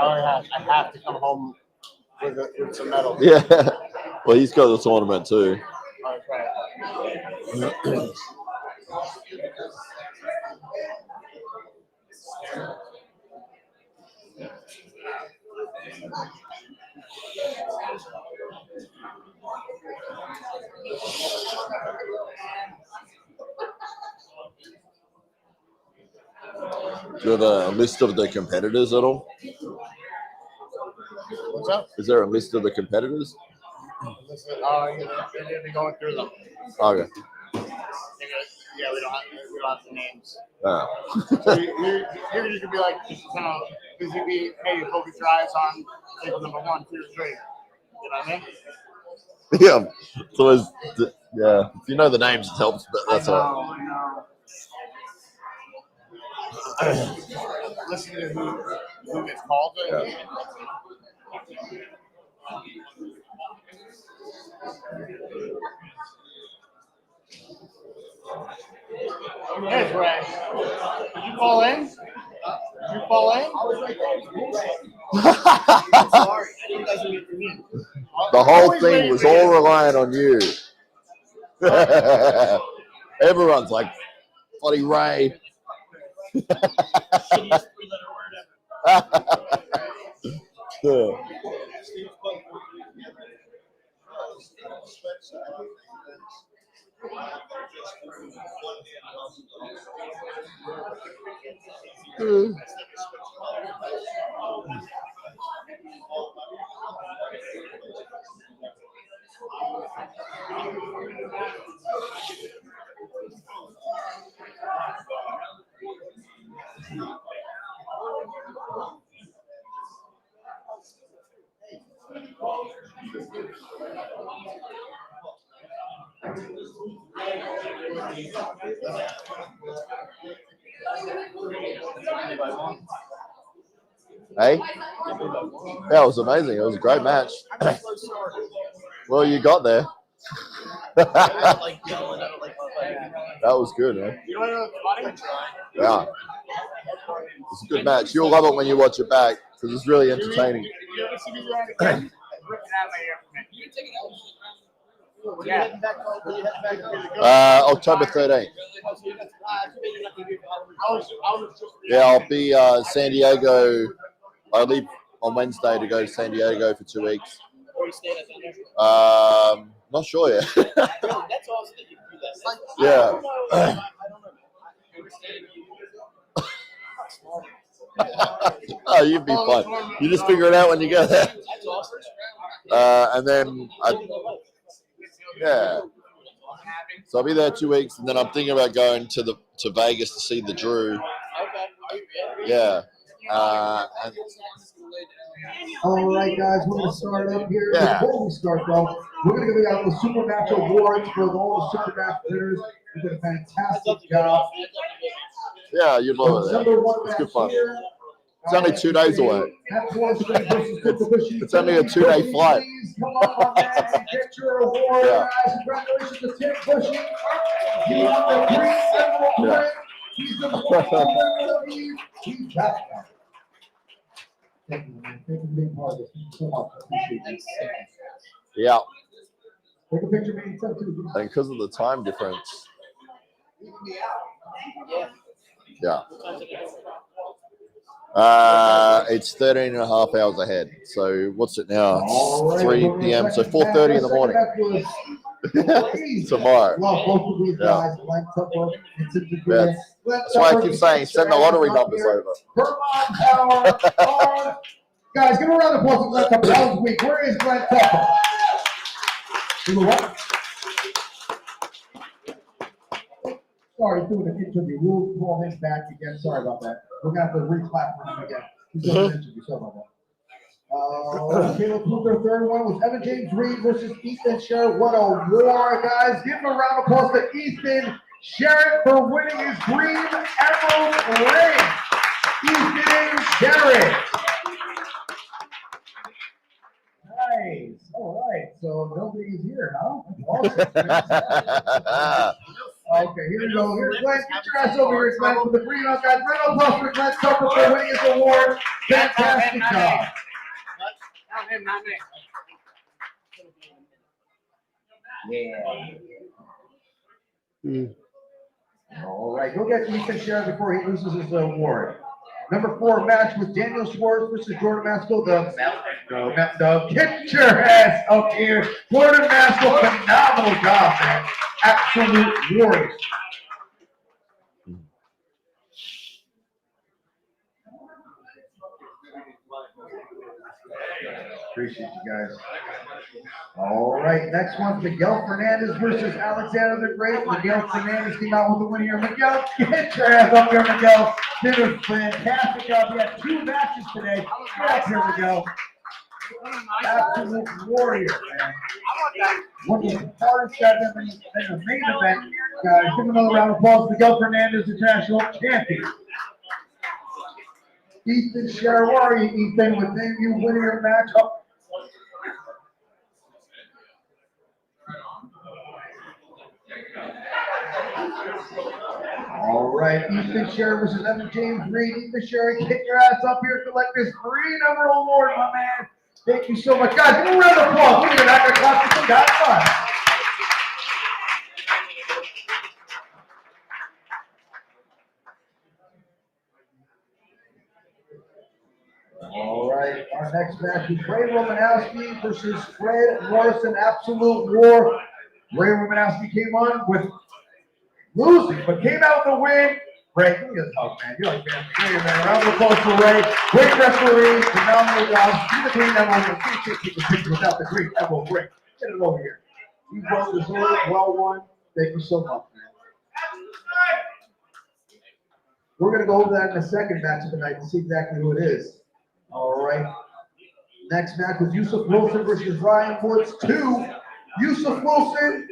I have to come home with some medals. Yeah. Well, he's got the tournament too. Oh, that's right. Do you have a list of the competitors at all? What's up? Is there a list of the competitors? Listen, oh, you're gonna be going through them. Okay. Yeah, we don't have the names. Ah. So you could be like, just kind of, because you'd be, hey, you focus your eyes on table number 1, 2, 3. You know what I mean? Yeah. It's always, yeah. If you know the names, it helps, but that's all right. I know. Listen to who gets called. Yeah. Hey, Ray. Did you fall in? Did you fall in? I was right there. Sorry, I didn't guys get to me. The whole thing was all relying on you. Everyone's like, bloody Ray. Yeah. Hey? Yeah, it was amazing. It was a great match. Well, you got there. That was good, man. Yeah. It's a good match. You'll love it when you watch it back because it's really entertaining. October 13th. Yeah, I'll be San Diego. I leave on Wednesday to go to San Diego for 2 weeks. Not sure yet. Yeah. Oh, you'd be fine. You just figure it out when you go there. And then, yeah. So I'll be there 2 weeks, and then I'm thinking about going to Vegas to see the Drew. Yeah. All right, guys, we're going to start up here. Yeah. Before we start, though, we're going to give out the Super Match Awards for all the Super Match winners. You did a fantastic job. Yeah, you'd love it. It's good fun. It's only 2 days away. It's only a 2-day flight. Come on, man, and get your award, Yeah. guys. Congratulations to Tim Bushy. He won the Green Emerald Print. He's the winner. He's back now. Thank you, man. Thank you for being part of this. Thank you so much. I appreciate it. Yeah. Take a picture, man. And because of the time difference. Yeah. It's 13 and a half hours ahead. So what's it now? It's 3 p.m. So 4:30 in the morning. Tomorrow. Love both of these guys. Yeah. That's why I keep saying send the lottery numbers over. Guys, give a round of applause for Glenn Tupper. That was weak. Where is Glenn Tupper? Sorry, he's doing an interview. We'll call him back again. Sorry about that. We're going to have to re-clap for him again. He's doing an interview. Sorry about that. Caleb Kluger, third one was Evan James Reed versus Ethan Sherritt. What a war, guys. Give him a round of applause to Ethan Sherritt for winning his Green Emerald ring. Ethan Sherritt. Nice. All right. So nobody is here, huh? Awesome. Okay, here we go. Here's Glenn. Get your ass over here, Glenn, for the green up, guys. Round of applause for Glenn Tupper for winning his award. Fantastic job. Not him, not me. Yeah. All right, go get Ethan Sherritt before he loses his award. Number 4 match with Daniel Schwarz versus Jordan Mascll. Get your ass up here. Jordan Mascll, phenomenal job, man. Absolute warrior. Appreciate you guys. All right, next one's Miguel Fernandez versus Alexander the Great. Miguel Fernandez came out with the win here. Miguel, get your ass up here, Miguel. Did a fantastic job. He had 2 matches today. Get up here, Miguel. Absolute warrior, man. One of the hardest guys in the main event. Guys, give him another round of applause. Miguel Fernandez, international champion. Ethan Scher, where are you, Ethan? Within you winning your match. Oh. All right, Ethan Scher versus Evan James Reed. Ethan Scher, get your ass up here to collect this 3-number award, my man. Thank you so much. Guys, give me a round of applause. Look at that. They're clapping some guys fun. All right, our next match is Ray Romanowski versus Fred Morrison. Absolute war. Ray Romanowski came on with losing, but came out with a win. Ray, give me a hug, man. You're like, man, great, man. Round of applause for Ray. Great referee, phenomenal job. See the green emerald. Can't take the picture without the green emerald. Ray, get it over here. You well deserved, well won. Thank you so much, man. We're going to go over that in the second match of the night to see exactly who it is. All right. Next match was Yousef Wilson versus Ryan Woods 2. Yousef Wilson,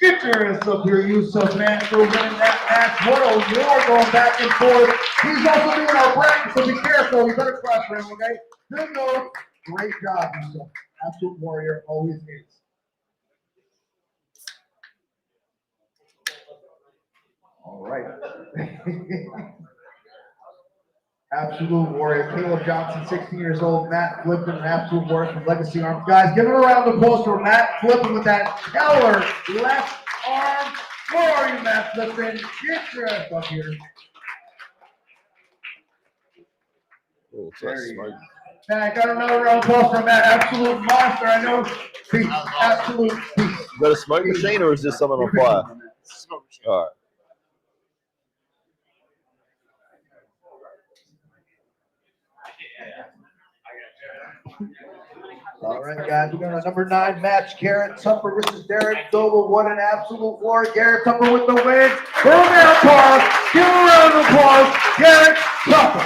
get your ass up here, Yousef, man, for winning that match. What a war going back and forth. He's also doing our bracket, so be careful. You better clap for him, okay? Good note. Great job, Yousef. Absolute warrior, always is. All right. Absolute warrior. Caleb Johnson, 16 years old. Matt Flippin, an absolute warrior from Legacy Arms. Guys, give him a round of applause for Matt Flippin with that killer left arm. Where are you, Matt Flippin? Get your ass up here. Oh, There you go. Man, I got another round of applause for Matt. Absolute monster. I know. Peace. Absolute peace. Is that a smoke machine or is this someone on fire? Smoke machine. All right. All right, guys, we're going to number 9 match. Garrett Tupper versus Derek Doble. What an absolute war. Garrett Tupper with the win. Give him an applause. Give him a round of applause. Garrett Tupper.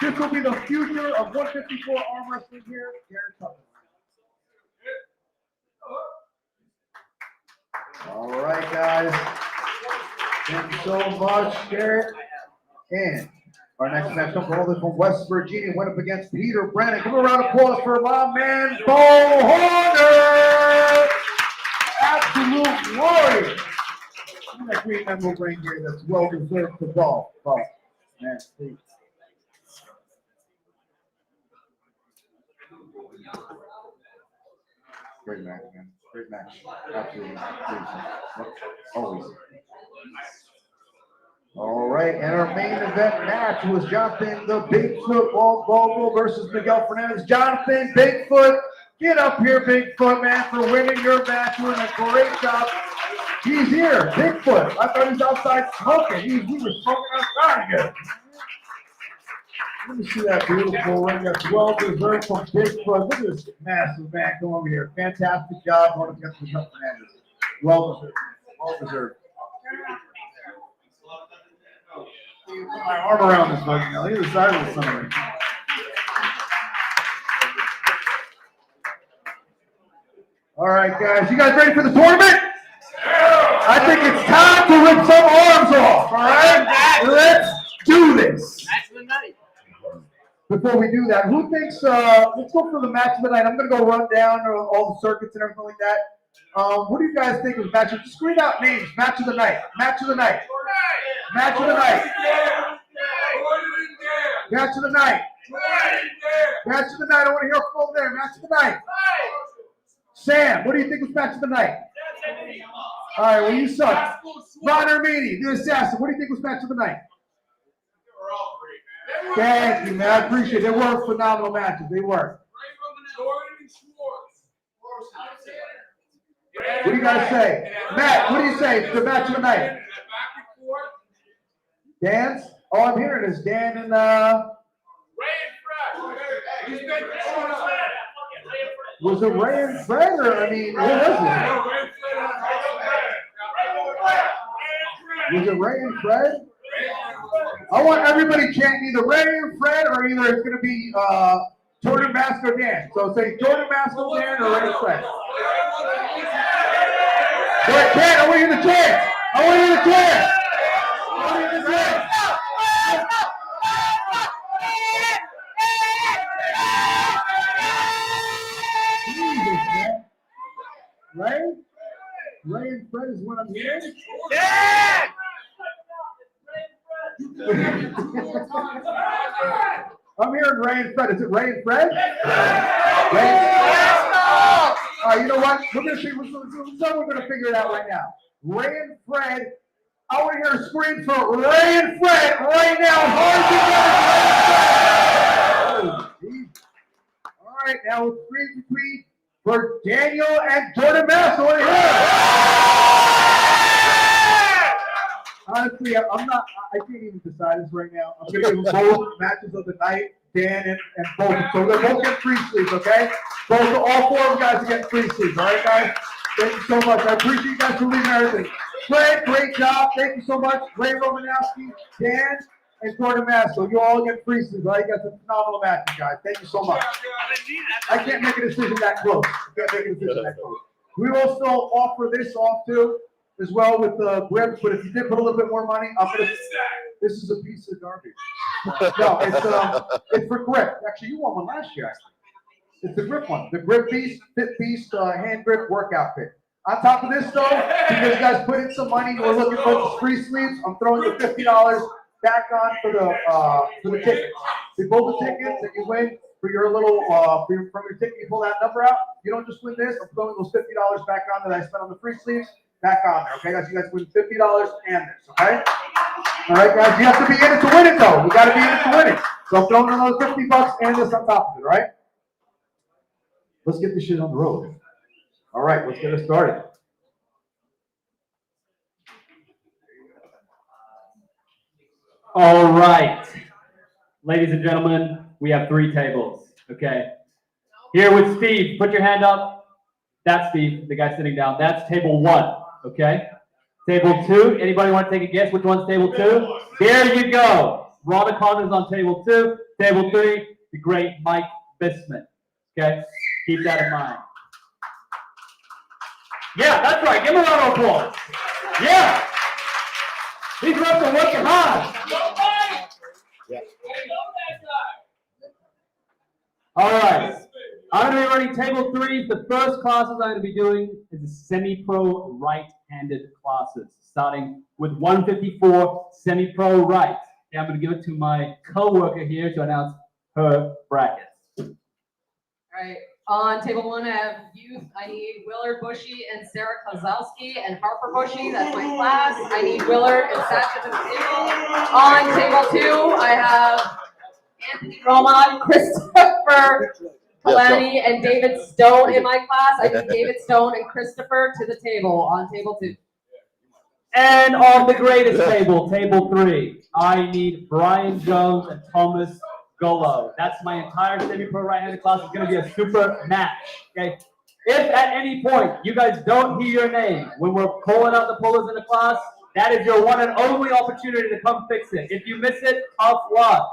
This will be the future of 154 arm wrestling here. Garrett Tupper. All right, guys. Thank you so much, Garrett. And our next match comes all the way from West Virginia. Went up against Peter Brennan. Give a round of applause for my man, Bo Horner. Absolute warrior. Look at that green emerald ring here. That's well deserved for Bo. Bo, man, please. Great match, man. Great match. Absolutely. Always. All right, and our main event match was Jonathan the Bigfoot Vogel versus Miguel Fernandez. Jonathan Bigfoot, get up here, Bigfoot, man, for winning your match. Doing a great job. He's here, Bigfoot. I thought he was outside smoking. He was smoking outside again. Let me see that beautiful ring. That's well deserved from Bigfoot. Look at this massive man. Come over here. Fantastic job going against Miguel Fernandez. Well deserved. Well deserved. Put my arm around this fucking guy. Look at the size of this something. All right, guys. You guys ready for the tournament? I think it's time to rip some arms off. All right? Let's do this. Match of the night. Before we do that, who thinks, let's go for the match of the night. I'm going to go run down all the circuits and everything like that. What do you guys think was match of, just scream out names. Match of the night. Match of the night. Match of the night. Match of the night. Match of the night. I want to hear from over there. Match of the night. Sam, what do you think was match of the night? All right, well, you suck. Ron Armini, the assassin, what do you think was match of the night? Thank you, man. I appreciate it. They were phenomenal matches. They were. What do you guys say? Matt, what do you say? The match of the night. Dan's? All I'm hearing is Dan and Was it Ray and Fred, or I mean, who was it? Was it Ray and Fred? I want everybody chanting either Ray and Fred, or either it's going to be Jordan, Mascll, Dan. So say Jordan, Mascll, Dan, or Ray and Fred. Go ahead, chant. I want you to chant. I want you to chant. I want you to chant. Ray and Fred is what I'm hearing. Yeah! I'm hearing Ray and Fred. Is it Ray and Fred? Ray and you know what? We're gonna see. We're gonna figure it out right now. Ray and Fred. I want to hear a scream for Ray and Fred right now. Hard together. All right, now it's 3-3 for Daniel and Jordan Mascll. Honestly, I'm not. I can't even decide this right now. I'm gonna give them both matches of the night, Dan and both. So they're both getting free sleeves, okay? All four of you guys are getting free sleeves. All right, guys. Thank you so much. I appreciate you guys for leaving everything. Fred, great job. Thank you so much. Ray Romanowski, Dan, and Jordan Mascll. You all get free sleeves. All right, you got some phenomenal matches, guys. Thank you so much. I can't make a decision that close. We will still offer this off too, as well with the grips. But if you did put a little bit more money, I'm gonna. This is a piece of garbage. No, it's for grip. Actually, you won one last year. Actually, it's the grip one. The grip beast, fit beast, hand grip workout fit. On top of this, though, because you guys put in some money, we're looking for the free sleeves. I'm throwing the $50 back on for the tickets. You pull the tickets and you win for your little from your ticket. You pull that number out. You don't just win this. I'm throwing those $50 back on that I spent on the free sleeves back on there. Okay, guys, you guys win $50 and this. Okay. All right, guys, you have to be in it to win it, though. You got to be in it to win it. So I'm throwing in those $50 and this on top of it. All right. Let's get this shit on the road. All right, let's get it started. All right, ladies and gentlemen, we have 3 tables, okay? Here with Steve, put your hand up. That's Steve, the guy sitting down. That's table 1, okay? Table 2, anybody want to take a guess which one's table 2? There you go. Rhonda Connor's on table 2. Table 3, the great Mike Bismuth, okay? Keep that in mind. Yeah, that's right. Give him a round of applause. Yeah. These reps are working hard. Yeah. All right. I'm going to be running table 3. The first classes I'm going to be doing is the semi-pro right-handed classes, starting with 154 semi-pro right. Okay, I'm going to give it to my co-worker here to announce her brackets. All right. On table 1, I have youth. I need Willard Bushy and Sarah Kozlowski and Harper Bushy. That's my class. I need Willard and Sasha to the table. On table 2, I have Anthony Roman, Christopher Kalani, and David Stone in my class. I need David Stone and Christopher to the table on table 2. And on the greatest table, table 3, I need Brian Jones and Thomas Golo. That's my entire semi-pro right-handed class. It's going to be a super match. Okay. If at any point you guys don't hear your name when we're calling out the pullers in the class, that is your one and only opportunity to come fix it. If you miss it, tough luck.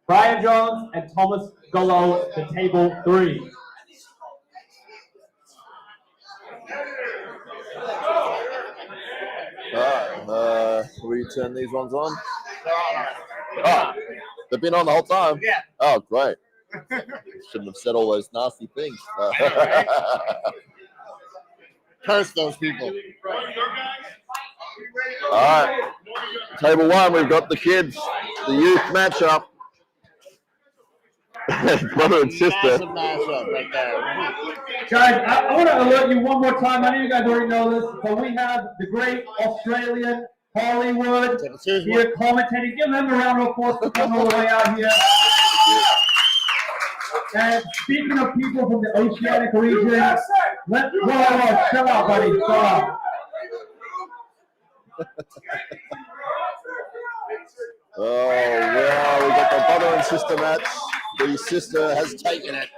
Brian Jones and Thomas Golo to table 3. We turn these ones on. Oh, they've been on the whole time. Yeah. Oh, great. Shouldn't have said all those nasty things. Curse those people. All right. Table 1, we've got the kids, the youth matchup. Brother and sister. Massive matchup right there. Guys, I want to alert you one more time. I know you guys already know this, but we have the great Australian Hollywood here commentating. Give them a round of applause for coming all the way out here. And speaking of people from the Oceanic region, whoa, chill out, buddy, chill out. Oh, yeah, we got the brother and sister match. The sister has taken it.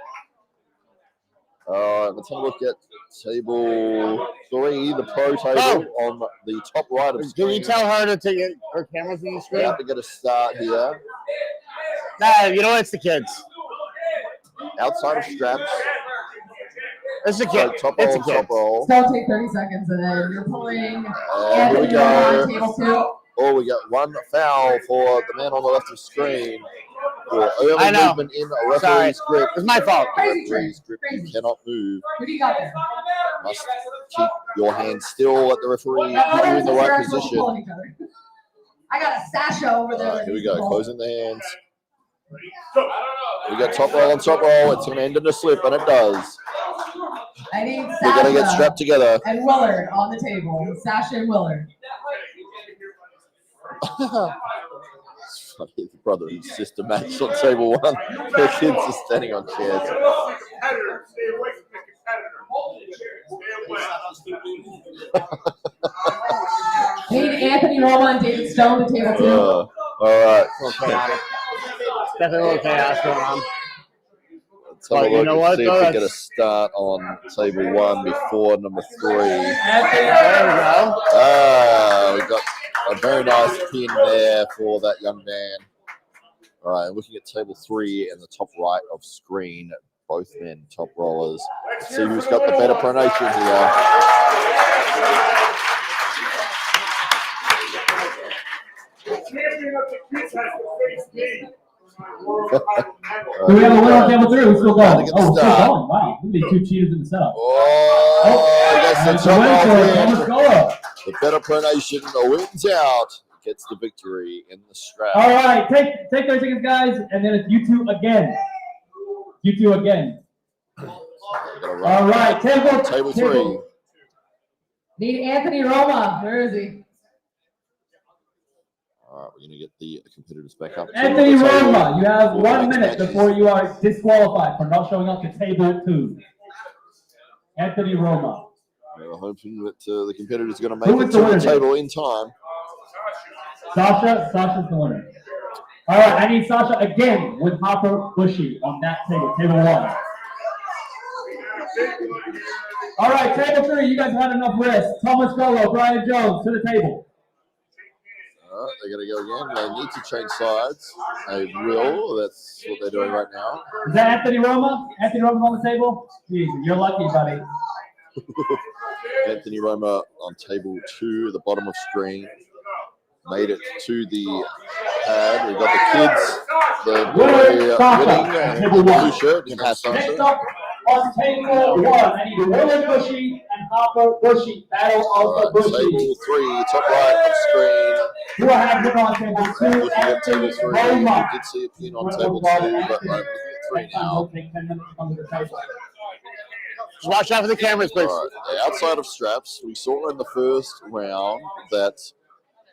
All right, let's have a look at table 3, the pro table on the top right of Can screen. you tell her to take her cameras from the We screen? have to get a start here. Nah, you know it's the kids. Outside of straps. It's a kid. So top It's roll a and kid. top roll. It's gonna take 30 seconds and then you're pulling Here Anthony we Roma on go. table 2. Oh, we got one foul for the man on the left of screen. For early I know. movement in a referee's grip. It's my fault. Referee's grip, you cannot move. Who do you got there? Must keep your hand still at the referee, Now, put you in the right others are position. pulling each other. I got a Sasha over there. All right, that here we needs to go. pull. Closing the hands. We got top roll on top roll. It's going to end in a slip, and it does. I need We're going to get Sasha strapped together. and Willard on the table. Sasha and Willard. Funny, the brother and sister match on table 1. The kids are standing on chairs. Need Anthony Roma and David Stone to table 2. All right. Definitely a little chaos going on. Let's have a But you look know and what, see though? if we get a start on table 1 before number 3. There we go. Ah, we got a very nice pin there for that young man. All right, looking at table 3 in the top right of screen, both men top rollers. Let's see who's got the better pronation here. Do we have a winner on table 3? We're still Gotta going. get the Oh, we're still start. going. Wow. We need 2 cheaters in the setup. Oh, I guess That's the a win top for roll Thomas Gola. the better pronation wins out, gets the victory in the strap. All right, take 30 seconds, guys, and then it's you two again. You two again. All right, Table 3. Need Anthony Roma. Where is he? All right, we're going to get the competitors back up. to Anthony the table Roma, you have for the 1 next minute matches. before you are disqualified for not showing up to table 2. Anthony Roma. We're hoping that the competitors are going to Who make is it the to the winner? table in time. Sasha's the winner. All right, I need Sasha again with Hopper Bushy on that table, table 1. All right, table 3, you guys had enough rest. Thomas Golo, Brian Jones to the table. All right, they're going to go again. They need to change sides. They will. That's what they're doing right now. Is that Anthony Roma? Anthony Roma's on the table? Jeez, you're lucky, buddy. Anthony Roma on table 2, the bottom of screen. Made it to the pad. We've got the kids, the boy winning, and the blue shirt. Next up on table 1, I need Willard Bushy and Hopper Bushy. Battle of the Bushy. Table 3, top right of screen. Who I have here on table 2? Looking at table 3, Roma. we did see a pin on table 2, but I'm looking at 3 now. Take 10 minutes to come to the table. Just watch out for the cameras, please. All right, outside of straps, we saw in the first round that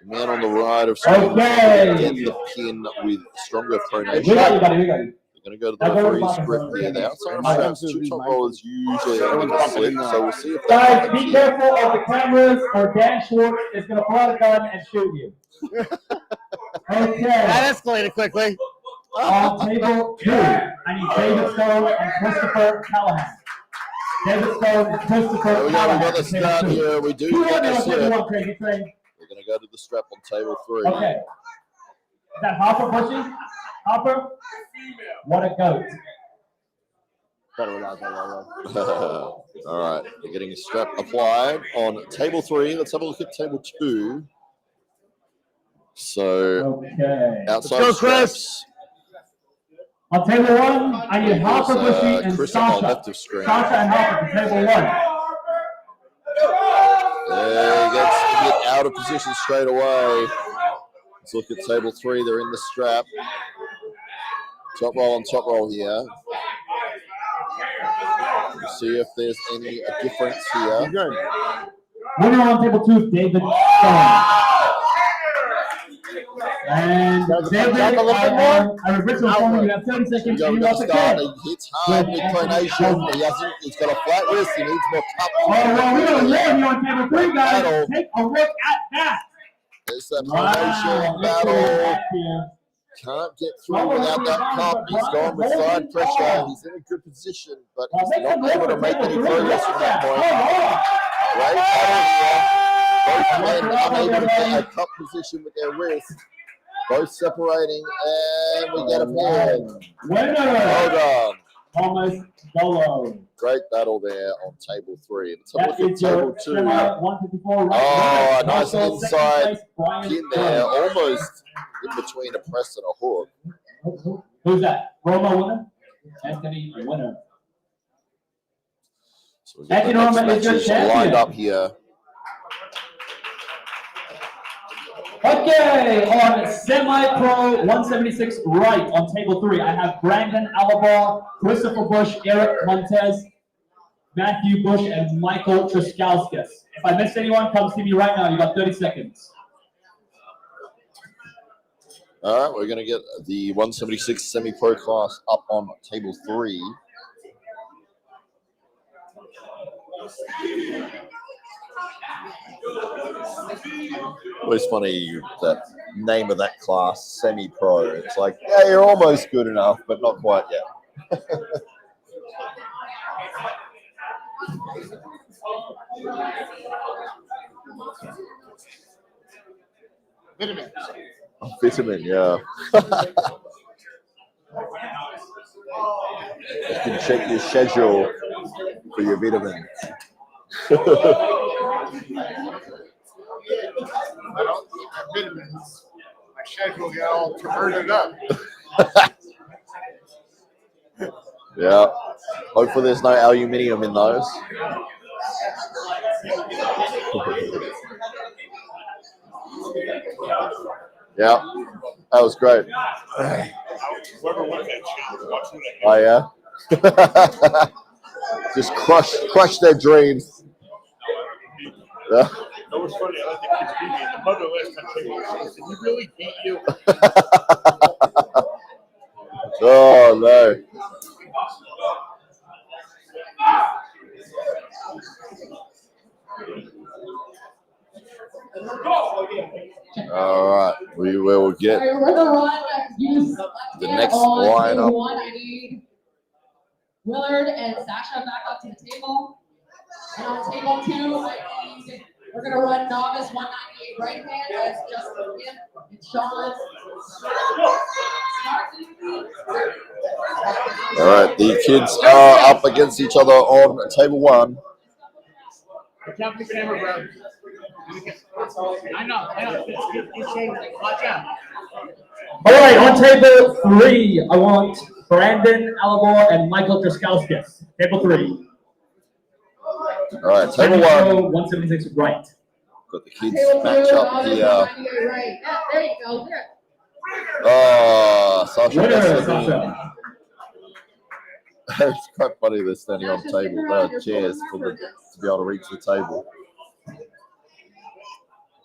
the man on the right of screen get the pin with stronger pronation. We got you, buddy. We got you. They're going to go to the referee's grip here. The outside of straps, 2 top rollers usually are going to slip, so we'll see if that Guys, happens be here. careful of the cameras or Dan Schwarz is going to pull out a gun and shoot you. Okay. That escalated quickly. On table 2, I need David Stone and Christopher Callahan. David Stone and Christopher There we go, Callahan. we've got the start here. We do Who get won a on slip. table 1, Crazy Train? We're going to go to the strap on table 3. Okay. Is that Hopper Bushy? Hopper? What a goat. All right, they're getting a strap applied on table 3. Let's have a look at table 2. So, Okay. outside Let's go, Chris. straps. On table 1, I need Hopper Bushy and Chris on the Sasha. left of screen. Sasha and Hopper for table 1. He gets hit out of position straight away. Let's look at table 3. They're in the strap. Top roll on top roll here. We'll see if there's any difference here. Good. Winner on table 2, David Stone. And David, I regret to inform you, you have 30 seconds and you Got lost to the start. game. He hits hard with pronation. He's got a flat wrist. He needs more cup. Oh, well, we're going to live here on table 3, guys. Take a look at that. There's that Wow, pronation let's go battle. back here. Can't get through without that cup. He's gone with side pressure. He's in a good position, but he's not able to make any progress from that point. Great battle here. Both men unable to get a cup position with their wrist. Both separating, and we get a pin. Well done. Thomas Golo. Great battle there on table 3. Let's have a That look at is your table 2. 154 right Oh, a winner. nice Also, inside second place, pin Brian there, Jones. almost in between a press and a hook. Who's that? Roma winner? Anthony winner. So we've got the Anthony next Roma is your matches champion. lined up here. Okay, on semi-pro 176 right on table 3, I have Brandon Alabar, Christopher Bush, Eric Montez, Matthew Bush, and Michael Triskauskas. If I missed anyone, come see me right now. You got 30 seconds. All right, we're going to get the 176 semi-pro class up on table 3. Always funny that name of that class, semi-pro. It's like, yeah, you're almost good enough, but not quite yet. Vitamin. Vitamin, yeah. You can check your schedule for your vitamins. I don't eat my vitamins. My schedule got all converted up. Yeah. Hopefully there's no aluminium in those. Yeah. That was great. Whoever won that challenge, watch what I Oh yeah. Just crush their dreams. Yeah. That was funny. I think it's beat me. The mother last time she said, "We really beat you." Oh no. All right, we will get We're gonna run the next lineup. One, I need Willard and Sasha back up to the table. And on table 2, we're gonna run novice 198 right hand. That's Justin Kim and Sean. All right, the kids are up against each other on table 1. I know. Watch out. All right, on table 3, I want Brandon Alabar and Michael Triskauskas. Table 3. All right, table 1. 176 right. Got the kids match up here. Right. Yeah, there you go. There. Oh, Sasha Winner, gets the win. Sasha. It's quite funny they're standing on chairs for to be able to reach the table.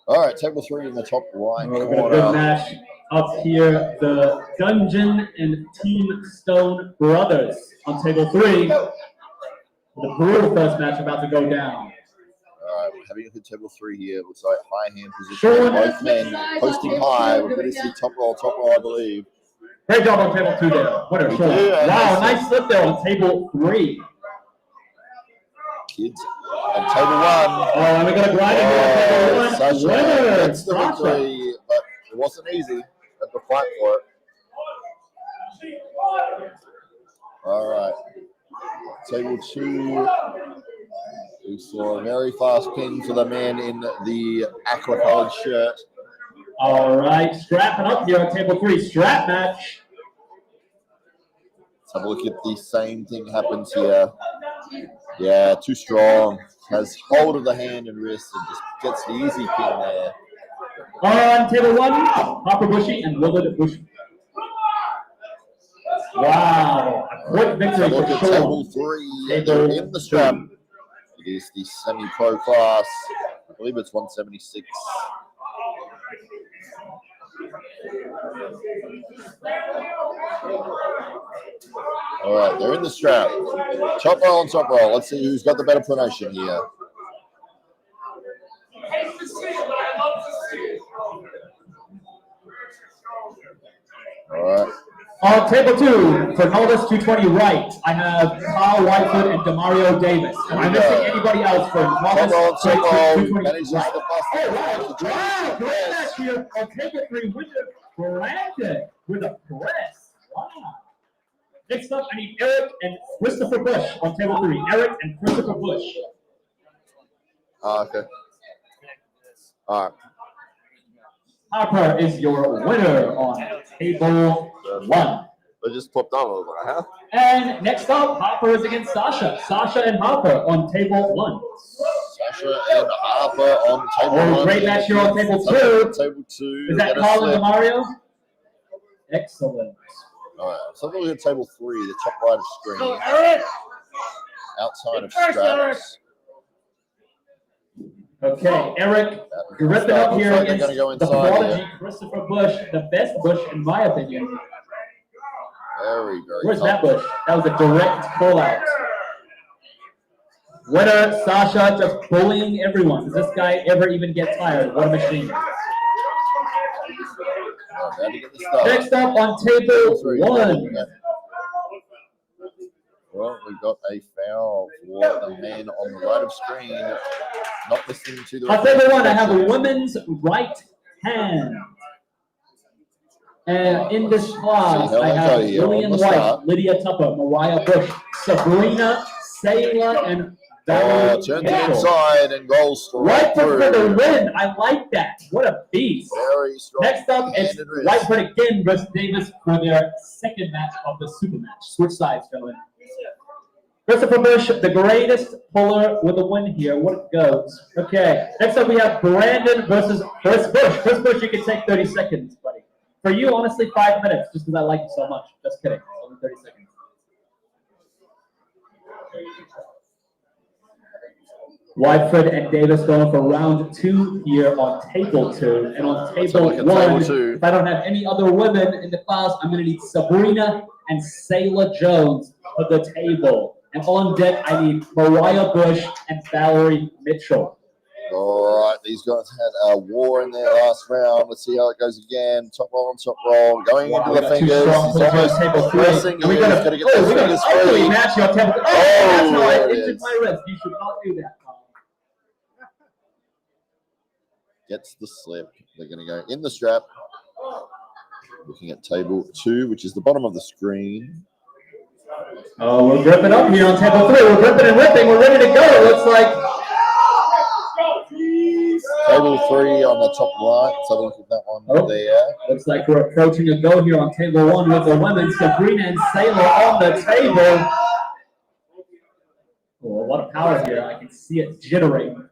All right, table 3 in the top right We're gonna corner. good match up here. The Dungeon and Team Stone Brothers on table 3. The brutal first match about to go down. All right, we're having a good table 3 here. Looks like high hand position. Sure. Both men posting high. We're going to see top roll, I believe. Great job on table 2 there. Winner, Sean. Yeah, Wow, nice. nice slip there on table 3. Kids on table 1. Oh, and we're gonna grind it here on table 1. Sasha Winner, gets the Sasha. victory, but it wasn't easy. Had to fight for it. All right, table 2. We saw a very fast pin for the man in the aqua-colored shirt. All right, strapping up here on table 3. Strap match. Let's have a look at the same thing happens here. Yeah, too strong. Has hold of the hand and wrist and just gets the easy pin there. On table 1, Papa Bushy and Willard Bushy. Wow, a quick Let's victory have a look for at Sean. table 3. They're in the strap. It is the semi-pro class. I believe it's 176. All right, they're in the strap. Top roll and top roll. Let's see who's got the better promotion here. All right. On table 2, Fernandez 220 right, I have Kyle Whitefoot and Demario Davis. Am I missing anybody else for Fernandez 220 Manages right? the bus. Oh, wow, great match here on table 3 with Brandon with a press. Wow. Next up, I need Eric and Christopher Bush on table 3. Eric and Christopher Bush. Okay. All right. Harper is your winner on table 1. They just popped on. I was like, huh? And next up, Harper is against Sasha. Sasha and Harper on table 1. Sasha and Harper on table 1. Great match here on table 2. Table 2. Is that Colin Demario? Excellent. All right. So look at table 3, the top right of screen. Go, Eric. Outside of First, Eric. straps. Okay, Eric, you're ripping up here against the prodigy Christopher Bush, the best Bush in my opinion. Very Where's tough. that Bush? That was a direct pull-out. Winner, Sasha, just bullying everyone. Does this guy ever even get tired? What a machine. Next up on table 1. Well, we've got a foul for the man on the right of screen. Not listening to the. On table 1, I have a women's right hand. And in this class, I have Lillian White, Lydia Tupper, Mariah Bush, Sabrina, Sayla, and Valerie Turns it inside and goes right through. for the win. I like that. What a beast. Very strong. Next up, it's Whiteford again versus Davis for their second match of the super match. Switch sides, gentlemen. Christopher Bush, the greatest puller with a win here. What goes? Okay. Next up, we have Brandon versus Chris Bush. Chris Bush, you can take 30 seconds, buddy. For you, honestly, 5 minutes, just because I like you so much. Just kidding. Only 30 seconds. Whiteford and Davis going for round 2 here on table 2. And on table 1, if I don't have any other women in the class, I'm going to need Sabrina and Sayla Jones for the table. And on deck, I need Mariah Bush and Valerie Mitchell. All right, these guys had a war in their last round. Let's see how it goes again. Top roll on top roll. Going into the fingers. He's almost pressing. He's got to get those fingers free. Match your table. That's how I injured my wrist. You should not do that, Tom. Gets the slip. They're going to go in the strap. Looking at table 2, which is the bottom of the screen. Oh, we're ripping up here on table 3. We're ripping and ripping. We're ready to go. It looks like. Table 3 on the top right. Let's have a look at that one there. Looks like we're approaching a go here on table 1 with the women, Sabrina and Sayla on the table. Oh, a lot of power here. I can see it jittering.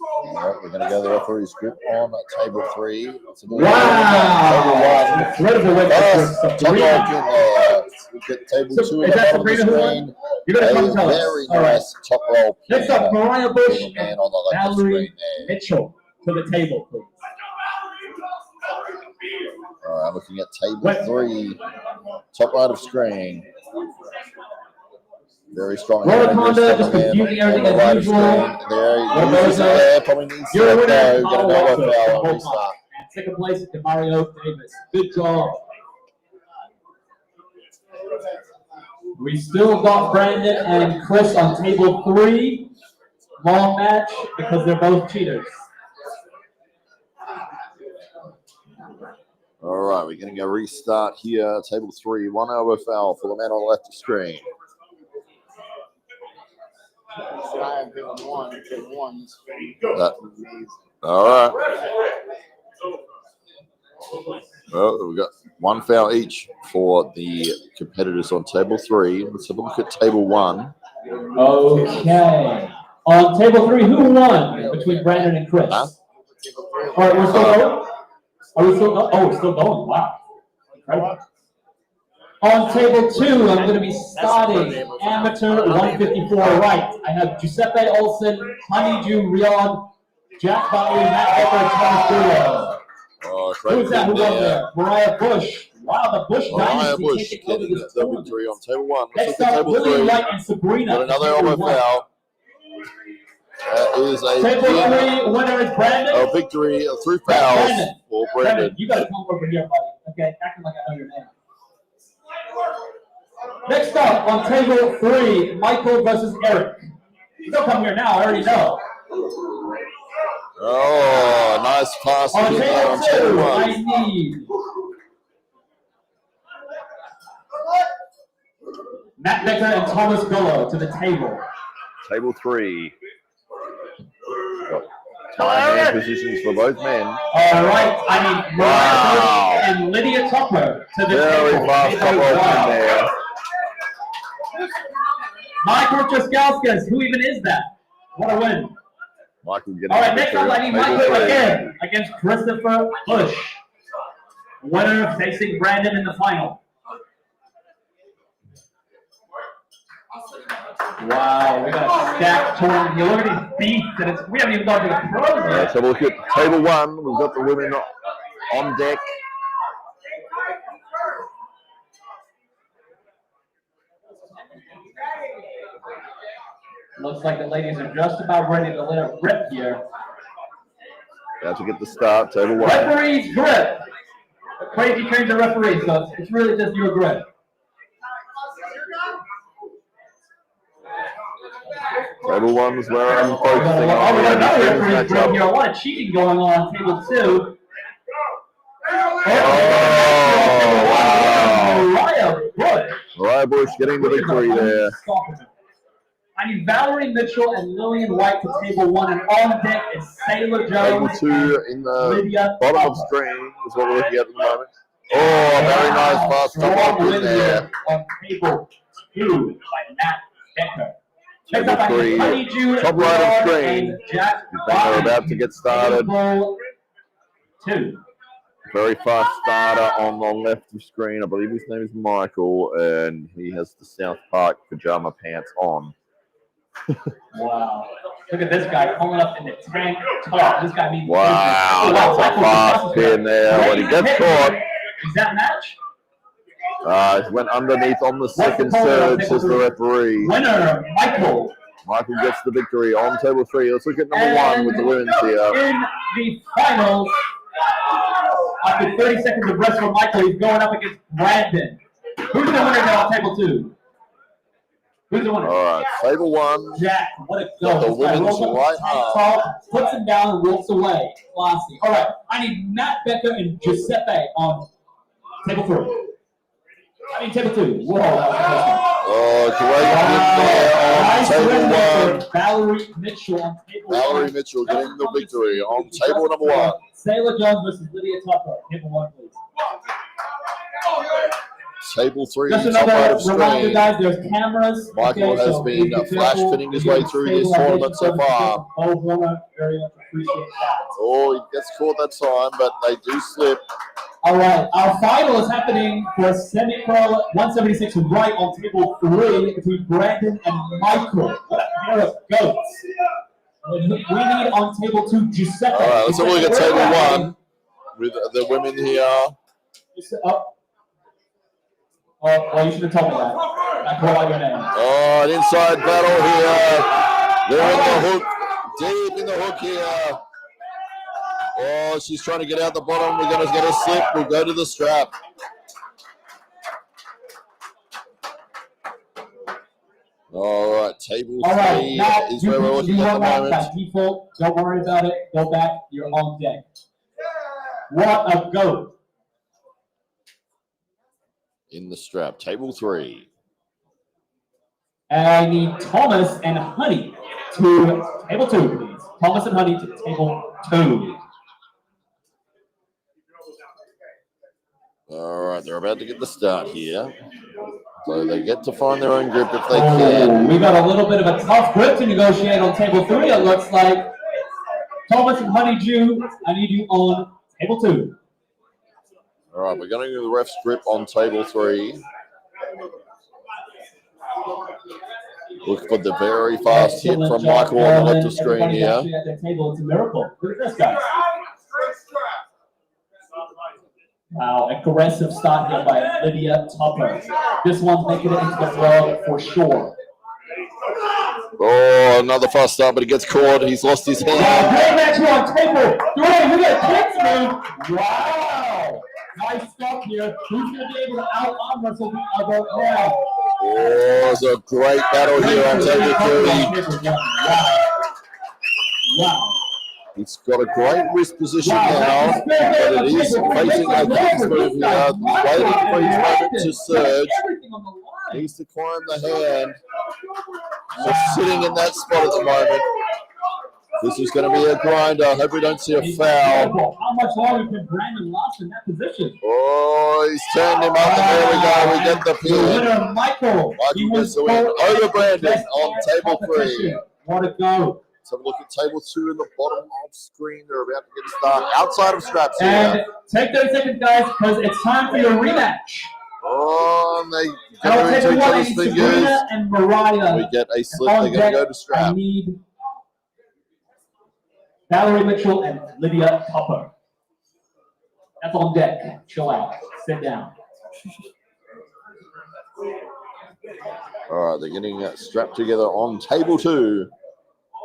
All right, we're going to go the referee's grip on table 3. Wow! Incredible win for Sabrina. Look at table 2 Is on the that bottom of the Sabrina who screen. won? You're going to come tell us. Very nice top roll. Next up, Mariah Bush and Man on the left of the Valerie screen there. Mitchell to the table, please. All right, looking at table 3, top right of screen. Very strong. Romanowski just confusing everything as usual. There, uses it there, probably needs to go. Get another foul and restart. And second place, Demario Davis. Good job. We still got Brandon and Chris on table 3. Long match because they're both cheaters. All right, we're going to go restart here. Table 3, 1 over foul for the man on the left of screen. All right. Well, we've got 1 foul each for the competitors on table 3. Let's have a look at table 1. Okay. On table 3, who won between Brandon and Chris? All right, we're still going? Are we still going? Oh, we're still going. Wow. Incredible. On table 2, I'm going to be starting amateur 154 right. I have Giuseppe Olsen, Honeydew Riyadh, Jack Bowie, Matt Becker, and Thomas Duro. Who's that? Who won there? Mariah Bush. Wow, the Bush Mariah dynasty Bush taking over getting this the tournament. victory on table 1. Next up, table Lillian 3. White and Sabrina. Got another elbow foul. That is a table 3 winner is Brandon. victory through fouls for Brandon. You got to come over here, buddy. okay? Acting like I know your name. Next up on table 3, Michael versus Eric. Don't come here now, I already know. Oh, nice pass. On There table on table 2, one. I need Matt Becker and Thomas Gullo to the table. Table 3. Time hand positions for both men. All right, I need Morrison and Lydia Tupper to the Very table. fast Table couple one. there. Michael Traskauskas, who even is that? What a win. Michael getting All right, the next up, I need table Michael 3. again against Christopher Bush. Winner facing Brandon in the final. Wow, we got a stacked tournament here. Look at these beasts, and we haven't even gone to the pros Yeah, yet. so we'll look at table 1. We've got the women on deck. Looks like the ladies are just about ready to let it rip here. About to get the start. Table 1. Referee's grip. Crazy trains of referees, so it's really just your grip. Table 1 is where I'm Oh, focusing we on. got the another women's referee's grip matchup. here. A lot of cheating going on table 2. Mariah Bush getting the victory there. I need Valerie Mitchell and Lillian White to table 1, and on deck is Sailor Table Jones. 2 in the Lydia bottom of Tupper. screen is what we're looking at the moment. Oh, very nice fast Strong top win in there. on table 2 by Matt Becker. Next Table up, I 3, need Honeydew, top right of Bernard, screen. and Jack They're about to get started. Table 2. Very fast starter on the left of screen. I believe his name is Michael, and he has the South Park pajama pants on. Wow. Look at this guy pulling up in the tank top. This guy means Wow, that's a fast pin there. When he gets caught, Is that match? he went underneath on the second surge, says the referee. Winner, Michael. Michael gets the victory on table 3. Let's look at number 1 with the women's here. In the finals, after 30 seconds of rest for Michael, he's going up against Brandon. Who's the winner now on table 2? Who's the winner? All right, table 1. Jack, what a Got go. the women's right arm. Top, puts him down and walks away. Classy. All right, I need Matt Becker and Giuseppe on table 3. I mean, table 2. Whoa, that was Oh, great win there on table 1. Valerie Mitchell on table 1. Valerie Mitchell getting the victory on table number 1. Sailor Jones versus Lydia Tupper. Table 1, please. Table 3, Just top right another of reminder, screen. guys, there's cameras. Michael Okay, has so been please be flash careful. pinning his way through this tournament so far. Oh, Warner, very much appreciate that. Oh, he gets caught that time, but they do slip. All right, our final is happening for semi-pro 176 right on table 3 between Brandon and Michael. What a pair of goats. We need on table 2 Giuseppe. All right, let's have a look at table 1 with the women here. Oh, you should have told me that. I call out your name. Oh, an inside battle here. They're in the hook, deep in the hook here. Oh, she's trying to get out the bottom. We're going to get a slip. We'll go to the strap. All right, table 3 is where we're looking at the moment. By default, don't worry about it. Go back. You're on deck. What a goat. In the strap, table 3. I need Thomas and Honey to table 2, please. Thomas and Honey to table 2. All right, they're about to get the start here. So they get to find their own grip if they can. We got a little bit of a tough grip to negotiate on table 3, it looks like. Thomas and Honeydew, I need you on table 2. All right, we're going to do the ref's grip on table 3. Look for the very fast hit from Michael on the left of screen here. At the table, it's a miracle. Look at this guy. Wow, aggressive start here by Lydia Tupper. This one's making it into the vlog for sure. Oh, another fast start, but he gets caught. He's lost his hand. Great match here on table 3. We got kids move. Wow. Nice stop here. Who's going to be able to out-arm wrestle the other man? Oh, it's a great battle here on table 3. Wow. It's got a great wrist position now, but it is facing a kicks move here. Waiting for his moment to surge. Needs to climb the hand. Just sitting in that spot at the moment. This is going to be a grinder. I hope we don't see a foul. How much longer can Brandon last in that position? Oh, he's turned him up, and there we go. We get the pin. Michael gets the win over Brandon on table 3. What a go. Let's have a look at table 2 in the bottom of screen. They're about to get a start outside of straps here. And take 30 seconds, guys, because it's time for your rematch. Oh, and they go into each other's fingers. And Mariah. We get a slip. They're going to go to strap. I need Valerie Mitchell and Lydia Tupper. That's on deck. Chill out. Sit down. All right, they're getting strapped together on table 2.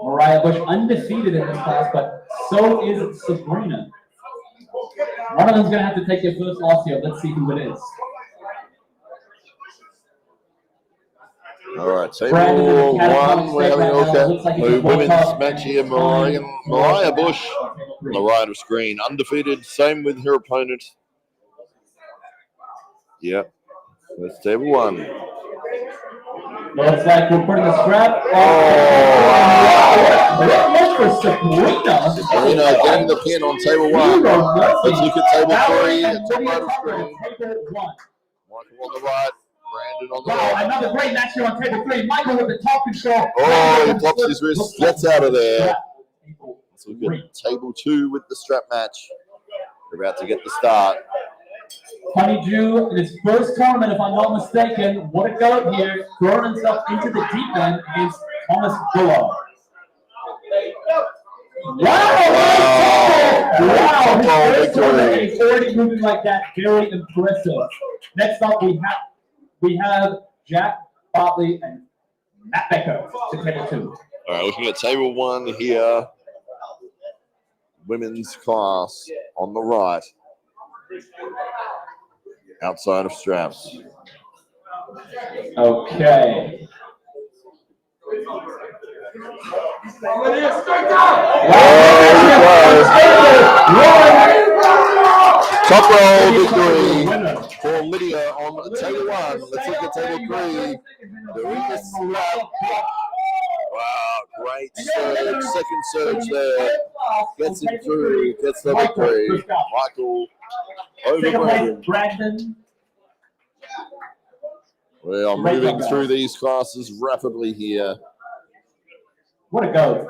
Mariah Bush undefeated in this class, but so is Sabrina. One of them's going to have to take their first loss here. Let's see who it is. All right, table 1, we're having a women's match here. Mariah Bush on the right of screen, undefeated, same with her opponent. Yep, that's table 1. Looks like we're putting the strap. Sabrina getting the pin on table 1. Let's look at table 3 at top right of screen. Michael on the right, Brandon on the left. Another great match here on table 3. Michael with the top control. Oh, he pops his wrist, gets out of there. Let's look at table 2 with the strap match. We're about to get the start. Honeydew in his first tournament, if I'm not mistaken, what a go here, throwing himself into the deep end against Thomas Bullock. Wow! His first tournament, he's already moving like that. Very impressive. Next up, we have Jack Bartley and Matt Becker to table 2. All right, looking at table 1 here. Women's class on the right. Outside of straps. Okay. Top roll victory for Lydia on table 1. Let's look at table 3. Doing the slap. Wow, great surge. Second surge there. Gets it through. Gets the victory. Michael over Brandon. We are moving through these classes rapidly here. What a go.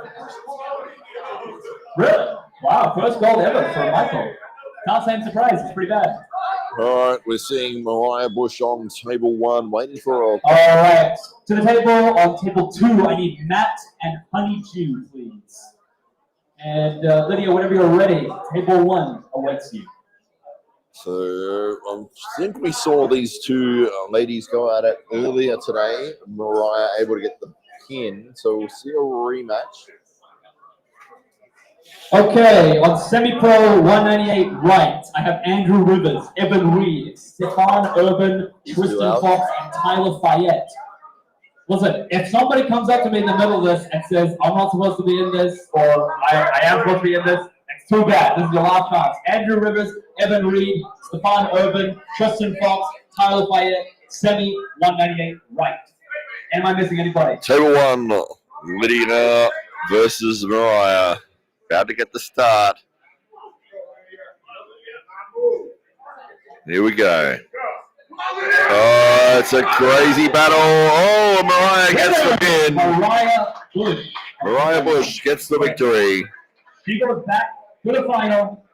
Really? Wow, first gold ever for Michael. Can't say I'm surprised. It's pretty bad. All right, we're seeing Mariah Bush on table 1, waiting for a... All right, to the table on table 2, I need Matt and Honeydew, please. And Lydia, whenever you're ready, table 1 awaits you. So I think we saw these two ladies go at it earlier today. Mariah able to get the pin, so we'll see a rematch. Okay, on semi-pro 198 right, I have Andrew Rivers, Evan Reed, Stefan Urban, Tristan Fox, and Tyler Fayette. Listen, if somebody comes up to me in the middle of this and says, I'm not supposed to be in this, or I am supposed to be in this, it's too bad. This is your last chance. Andrew Rivers, Evan Reed, Stefan Urban, Tristan Fox, Tyler Fayette, semi 198 right. Am I missing anybody? Table 1, Lydia versus Mariah. About to get the start. Here we go. Oh, it's a crazy battle. Oh, Mariah gets the pin. Mariah Bush gets the victory. She goes back to the final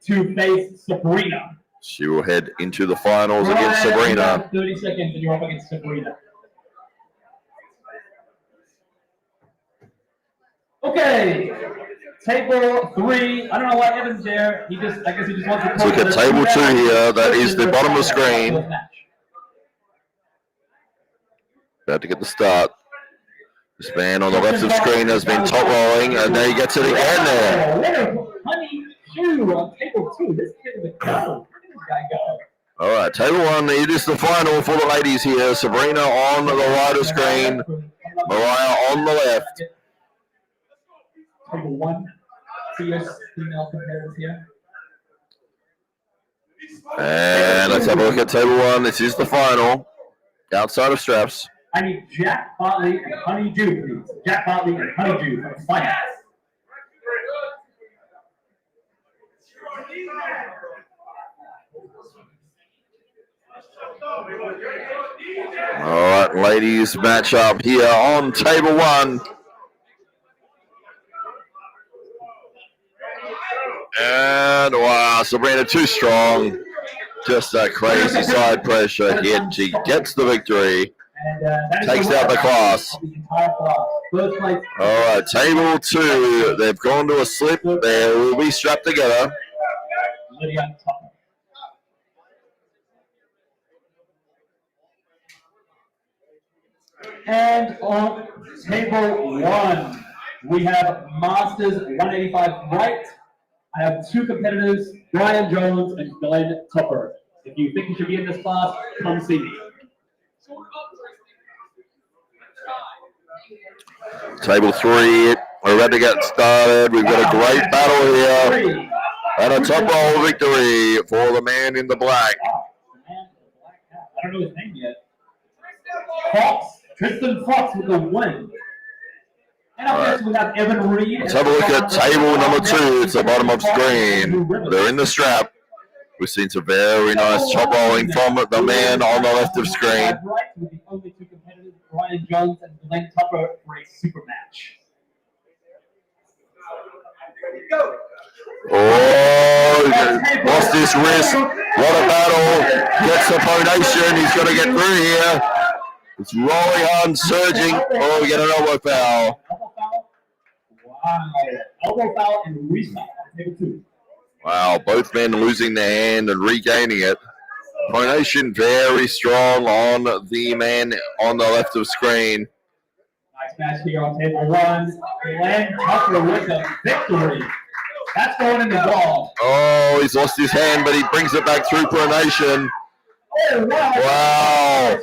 to face Sabrina. She will head into the finals against Sabrina. 30 seconds and you're up against Sabrina. Okay. Table 3. I don't know why Evan's there. I guess he just wants to. Let's look at table 2 here. That is the bottom of the screen. About to get the start. This man on the left of the screen has been top rolling, and there he gets it again there. Honey Chew on table 2. This kid is a go. All right, table one. It is the final for the ladies here. Sabrina on the right of screen, Mariah on the left. Table one, fierce female competitors here. And let's have a look at table one. This is the final. Outside of straps. I need Jack Bartley and Honeydew, please. Jack Bartley and Honeydew for the finals. All right, ladies match up here on table one. And wow, Sabrina too strong. Just a crazy side pressure hit. She gets the victory. Takes out the class. All right, table two. They've gone to a slip. They will be strapped together. And on table one, we have Masters 185 right. I have two competitors, Brian Jones and Glenn Tupper. If you think you should be in this class, come see me. Table three, we're ready to get started. We've got a great battle here. And a top roll victory for the man in the black. I don't know his name yet. Fox, Tristan Fox with the win. And up next we have Evan Reed. Let's have a look at table number two. It's the bottom of screen. They're in the strap. We've seen some very nice top rolling from the man on the left of screen. With the only two competitors, Brian Jones and Glenn Tupper, for a super match. Oh, lost his wrist. What a battle. Gets the pronation. He's going to get through here. It's rolling on, surging. Oh, we get an elbow foul. Wow. Elbow foul and restart on table two. Wow, both men losing their hand and regaining it. Pronation very strong on the man on the left of screen. Nice match here on table one. Glenn Tupper with the victory. That's going in the ball. Oh, he's lost his hand, but he brings it back through pronation. Oh, wow.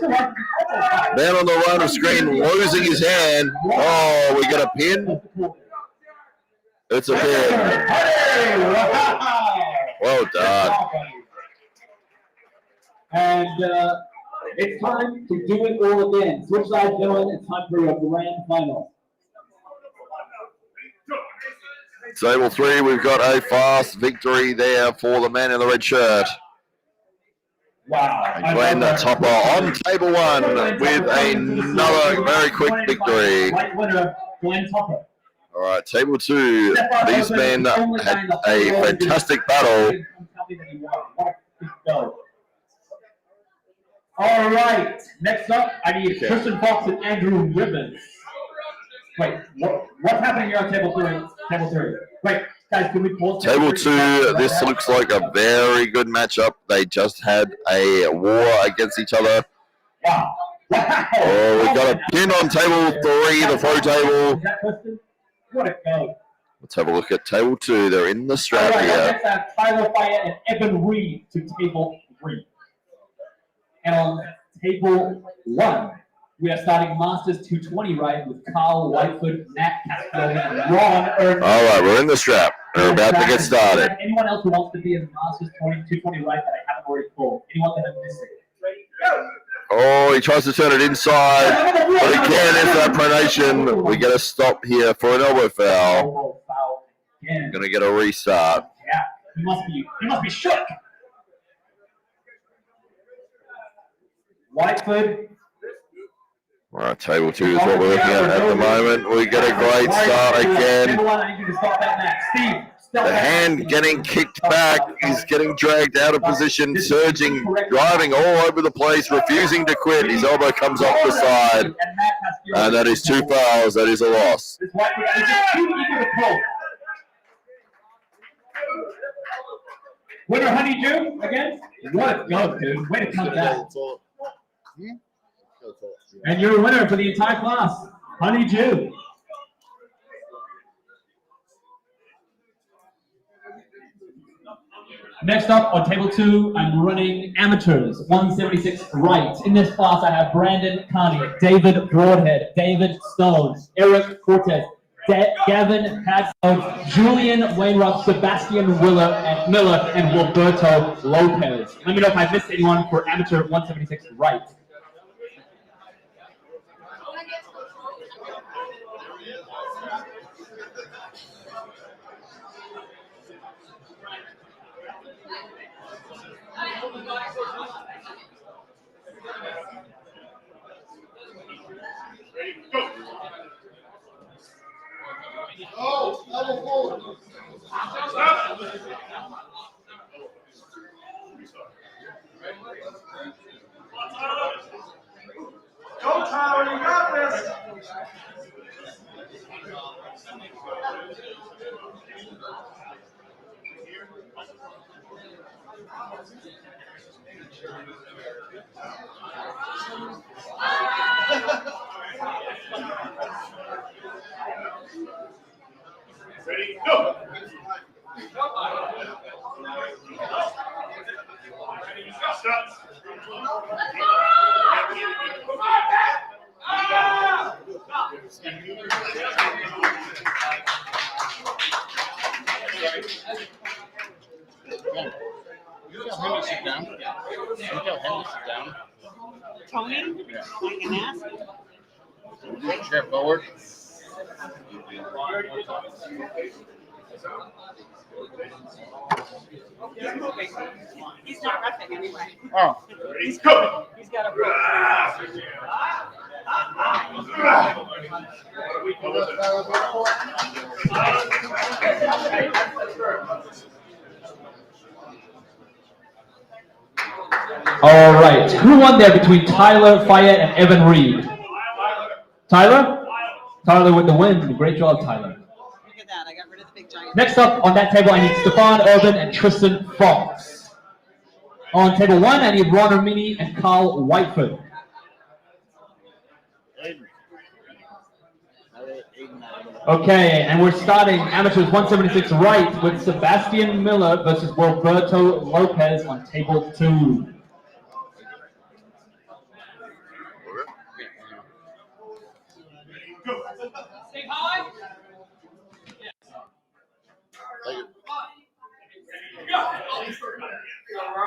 Man on the right of screen losing his hand. Oh, we got a pin. It's a pin. Well done. And it's time to do it all again. Switch sides, gentlemen. It's time for your grand final. Table three, we've got a fast victory there for the man in the red shirt. Wow. And Glenn Tupper on table one with another very quick victory. Right winner, Glenn Tupper. All right, table two. These men had a fantastic battle. All right, next up, I need Tristan Fox and Andrew Ribbons. Wait, what's happening here on table three? Table three. Wait, guys, can we pause? Table two, this looks like a very good matchup. They just had a war against each other. Wow. Oh, we got a pin on table three, the pro table. What a go. Let's have a look at table two. They're in the strap here. Let's have Tyler Fire and Evan Reed to table three. And on table one, we are starting Masters 220 right with Carl Whitefoot, Nat Castelli, and Ron Ernst. All right, we're in the strap. They're about to get started. Anyone else who wants to be in Masters 220 right that I haven't already called? Anyone that I'm missing? Oh, he tries to turn it inside, but again, it's that pronation. We get a stop here for an elbow foul. Gonna get a restart. Yeah, he must be shook. Whitefoot. All right, table two is what we're looking at the moment. We get a great start again. The hand getting kicked back. He's getting dragged out of position, surging, driving all over the place, refusing to quit. His elbow comes off the side. And that is two fouls. That is a loss. Winner Honeydew again? What a go, dude. Way to come back. And you're a winner for the entire class, Honeydew. Next up on table 2, I'm running amateurs, 176 right. In this class, I have Brandon Carney, David Broadhead, David Stone, Eric Cortez, Gavin Hadstone, Julian Wainwright, Sebastian Miller, and Roberto Lopez. Let me know if I missed anyone for amateur 176 right. Oh, double forward. Go, Tyler, you got this. Ready, go. Stop. Tony, I can ask. Chair forward. He's moving. He's not roughing anyway. Oh, He's coming. He's got a All right, who won there between Tyler Fayette and Evan Reed? Tyler? Tyler with the win. Great job, Tyler. Look at that. I got rid of the big giant. Next up on that table, I need Stefan Urban and Tristan Fox. On table 1, I need Ron Armini and Carl Whiteford. Okay, and we're starting amateurs 176 right with Sebastian Miller versus Roberto Lopez on table 2. Stay high.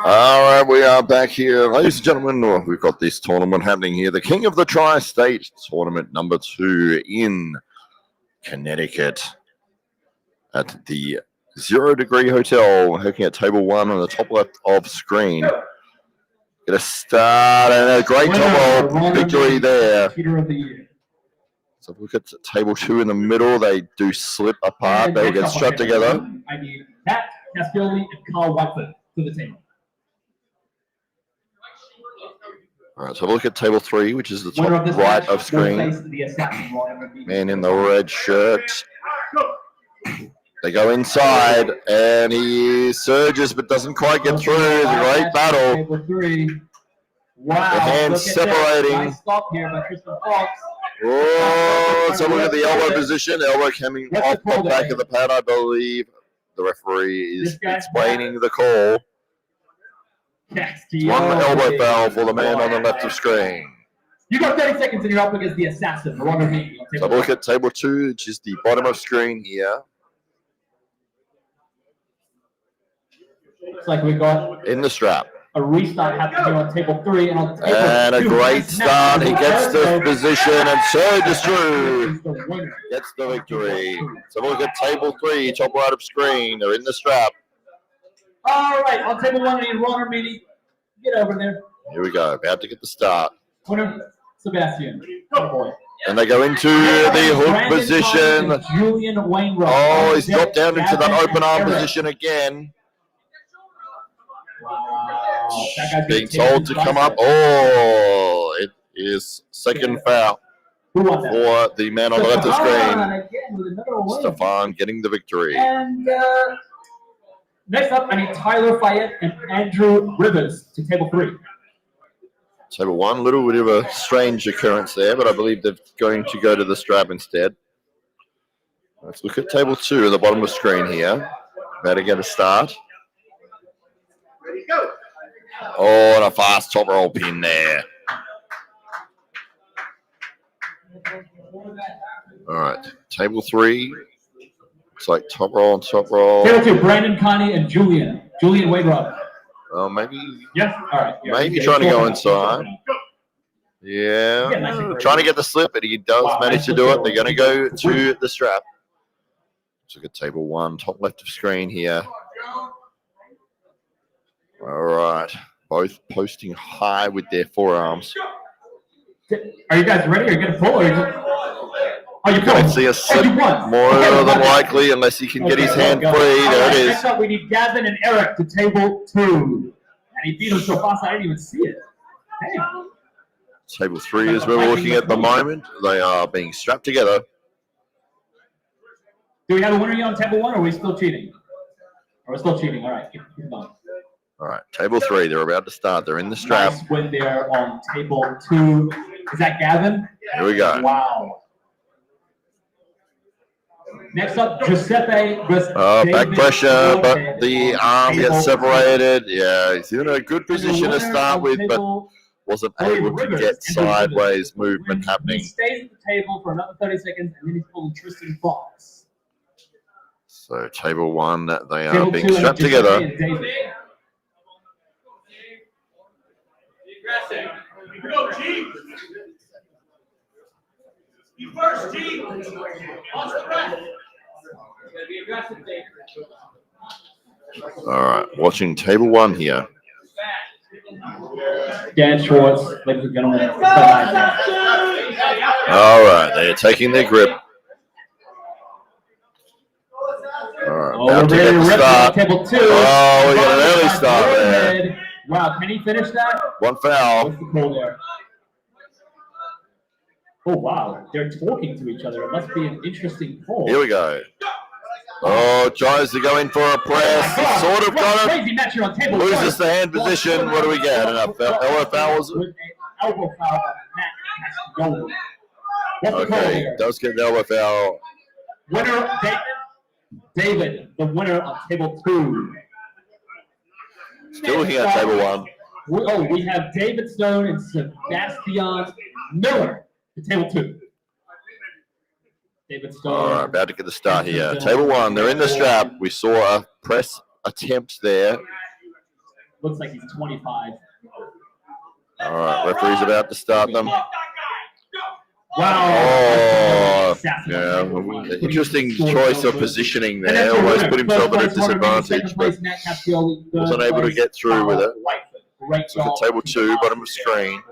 All right, we are back here. Ladies and gentlemen, we've got this tournament happening here. The King of the Tri-State Tournament number 2 in Connecticut at the 0 Degree Hotel, looking at table 1 on the top left of screen. Get a start and a great double victory there. So look at table 2 in the middle. They do slip apart. They get strapped together. I need Matt Cascioli and Carl Whiteford to the table. All right, so look at table 3, which is the top right of screen. Man in the red shirt. They go inside, and he surges but doesn't quite get through. It's a great battle. Table 3. Wow. The hands separating. Nice stop here by Tristan Fox. Oh, so look at the elbow position. Elbow coming off the back of the pad, I believe. The referee is explaining the call. One elbow foul for the man on the left of screen. You got 30 seconds and you're up against the assassin, Ron Armini. So look at table 2, which is the bottom of screen here. Looks like we got in the strap. A restart happening here on table 3. And on table and a 2, great start. He gets the position and surges through. Gets the victory. So look at table 3, top right of screen. They're in the strap. All right, on table 1, I need Ron Armini. Get over there. Here we go. About to get the start. Winner, Sebastian. Oh boy. And they go into the hook position. Julian Wainwright. Oh, he's dropped down into that open arm position again. Being told to come up. Oh, it is second foul for the man on the left of screen. Stefan getting the victory. And next up, I need Tyler Fayette and Andrew Rivers to table 3. Table 1, a little bit of a strange occurrence there, but I believe they're going to go to the strap instead. Let's look at table 2 at the bottom of the screen here. About to get a start. Oh, and a fast top roll pin there. All right, table 3. It's like top roll and top roll. Table 2, Brandon, Connie, and Julian. Julian Waderob. Oh, maybe. Yes. All right. Maybe trying to go inside. Yeah, trying to get the slip, but he does manage to do it. They're going to go to the strap. Let's look at table 1, top left of screen here. All right, both posting high with their forearms. Are you guys ready? Are you going to pull? Or are you going to see a slip more than likely, unless he can get his hand free. There it is. Next up, we need Gavin and Eric to table 2. And he beat him so fast I didn't even see it. Damn. Table 3 is where we're looking at the moment. They are being strapped together. Do we have a winner yet on table 1, or are we still cheating? Or we're still cheating. All right, keep going. All right, table 3. They're about to start. They're in the strap. Nice win there on table 2. Is that Gavin? Here we go. Wow. Next up, Giuseppe. Back pressure, but the arm gets separated. Yeah, he's in a good position to start with, but wasn't able to get sideways movement happening. He stays at the table for another 30 seconds, and then he's pulling Tristan Fox. So table 1, they are being strapped together. Go, G. You first, G. On the back. All right, watching table 1 here. Dan Schwarz, ladies and gentlemen. All right, they're taking their grip. All right, about to get the start. Table 2. Oh, we got an early start there. Wow, can he finish that? 1 foul. What's the call there? Oh, wow. They're talking to each other. It must be an interesting call. Here we go. Oh, tries to go in for a press. Sort of got Crazy match here on table Loses the hand position. What do we get? An elbow foul, was it? Elbow foul on Matt. Okay, does get the elbow foul. Winner, David, the winner on table 2. Still looking at table 1. We have David Stone and Sebastian Miller to table 2. David Stone. All right, about to get the start here. Table 1, they're in the strap. We saw a press attempt there. Looks like he's 25. All right, referee's about to start them. Wow. Oh, yeah. Interesting choice of positioning there. Always put himself at a disadvantage, but wasn't able to get through with it. So for table 2, bottom of screen.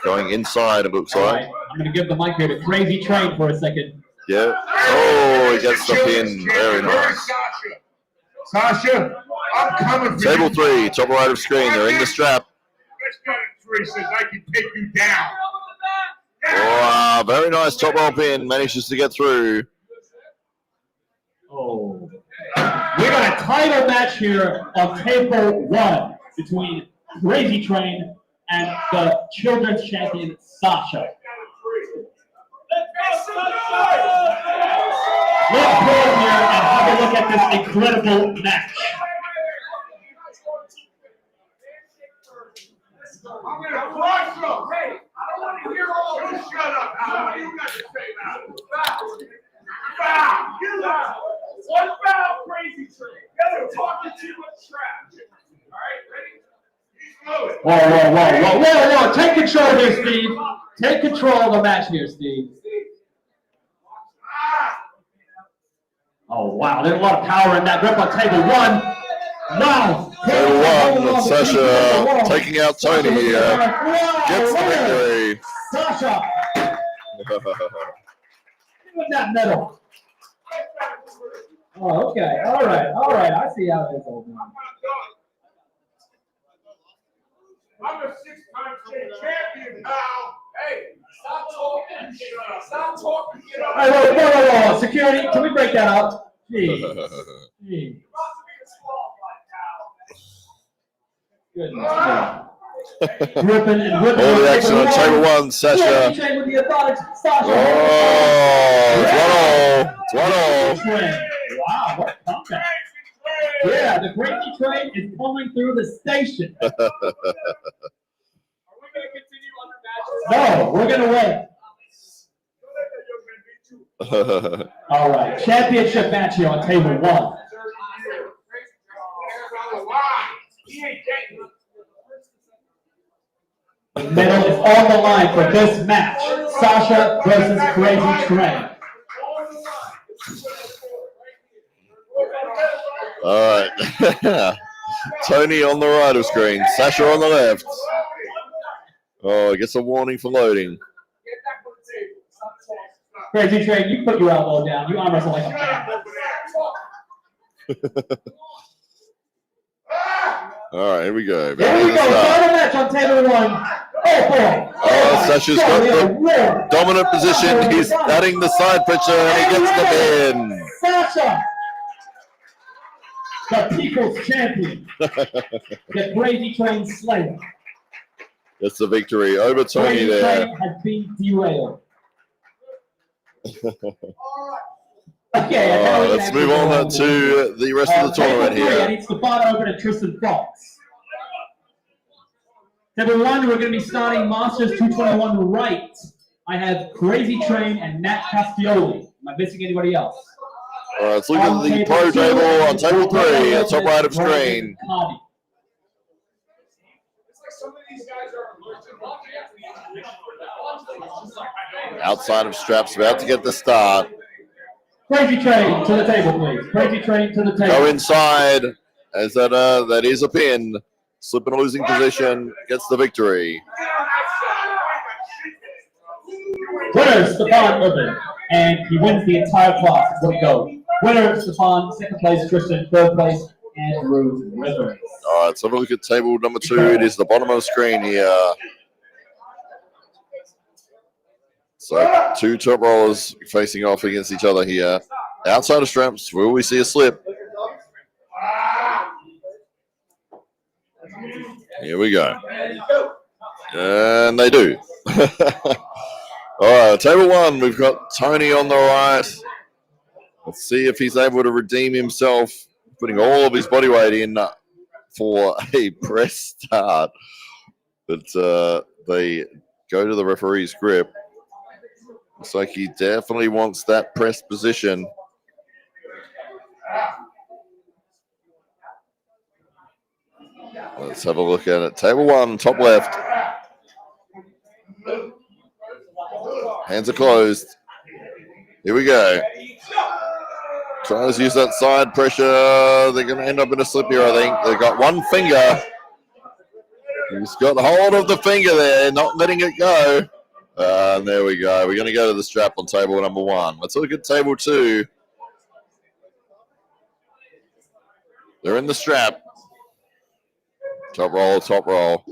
Going inside, it looks like. I'm going to give the mic here to Crazy Train for a second. Yeah. Oh, he gets the pin. Very nice. Sasha, I'm coming for Table you. 3, top right of screen. They're in the strap. This guy at 3 says I can take you down. Wow, very nice top roll pin. Manages to get through. Oh. We got a title match here on table 1 between Crazy Train and the children's champion, Sasha. Let's go here and have a look at this incredible match. I'm going to flush you. Hey, I don't want to hear all this. Shut up. What do you got to say now? Foul. You lie. One foul, Crazy Train. You're talking too much trash. All right, ready? Whoa. Take control here, Steve. Take control of the match here, Steve. Oh, wow. There's a lot of power in that grip on table 1. Wow. Table 1, Sasha taking out Tony here. Gets the victory. Sasha. Give him that medal. Oh, okay. All right. I see how it is, old man. I'm a 6-time champion, pal. Hey, stop talking. Stop talking. Get up. Whoa. Security, can we break that up? Jeez. Goodness. Ripping. All the action on table 1, Sasha. Oh, it's 1-0. Wow, what a comeback. Yeah, the crazy train is coming through the station. No, we're gonna win. All right, championship match here on table 1. The medal is on the line for this match. Sasha versus Crazy Train. All right. Tony on the right of screen. Sasha on the left. Oh, gets a warning for loading. Crazy Train, you put your elbow down. You arm wrestle like a man. All right, here we go. Here we go. Final match on table 1. Oh, boy. Oh, Sasha's got the dominant position. He's adding the side pressure and he gets the pin. Sasha, the people's champion. The Crazy Train Slayer. That's the victory over Tony Crazy there. Train has been derailed. Okay, Let's move on to the rest of the tournament here. I need to spot over to Tristan Fox. Table 1, we're going to be starting Masters 221 right. I have Crazy Train and Matt Castioli. Am I missing anybody else? All right, let's look at the pro table on table 3, at top right of screen. Outside of straps, about to get the start. Crazy Train to the table, please. Crazy Train to the table. Go inside, as that is a pin. Slip in a losing position, gets the victory. Winner, Stefan Urban, and he wins the entire class. There we go. Winner, Stefan. Second place, Tristan. Third place, Andrew Rivers. All right, let's have a look at table number 2. It is the bottom of the screen here. So 2 top rollers facing off against each other here. Outside of straps, will we see a slip? Here we go. And they do. All right, table 1, we've got Tony on the right. Let's see if he's able to redeem himself, putting all of his body weight in for a press start. But they go to the referee's grip. Looks like he definitely wants that press position. Let's have a look at it. Table 1, top left. Hands are closed. Here we go. Trying to use that side pressure. They're going to end up in a slip here, I think. They've got one finger. He's got hold of the finger there, not letting it go. And there we go. We're going to go to the strap on table number 1. Let's look at table 2. They're in the strap. Top roll, top roll.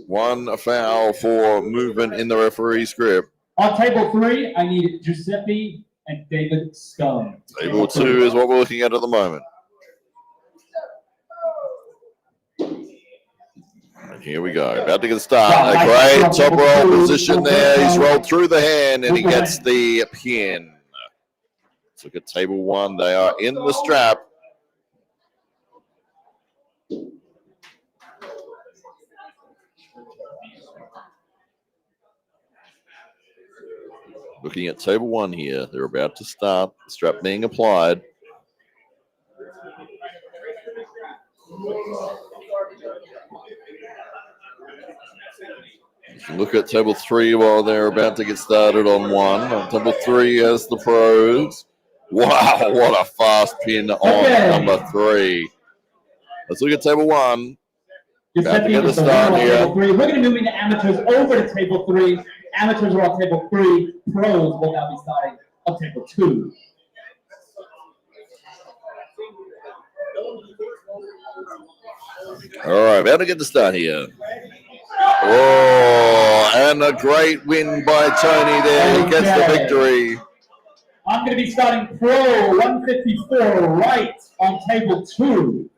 1 foul for movement in the referee's grip. On table 3, I need Giuseppe and David Stone. Table 2 is what we're looking at the moment. And here we go. About to get a start. A great top roll position there. He's rolled through the hand and he gets the pin. Let's look at table 1. They are in the strap. Looking at table 1 here. They're about to start. The strap being applied. You can look at table 3 while they're about to get started on 1. On table 3 has the pros. Wow, what a fast pin on number 3. Let's look at table 1. About to get the start here. We're going to move into amateurs over to table 3. Amateurs are on table 3. Pros will now be starting on table 2. All right, about to get the start here. Oh, and a great win by Tony there. He gets the victory. I'm going to be starting Pro 154 right on table 2.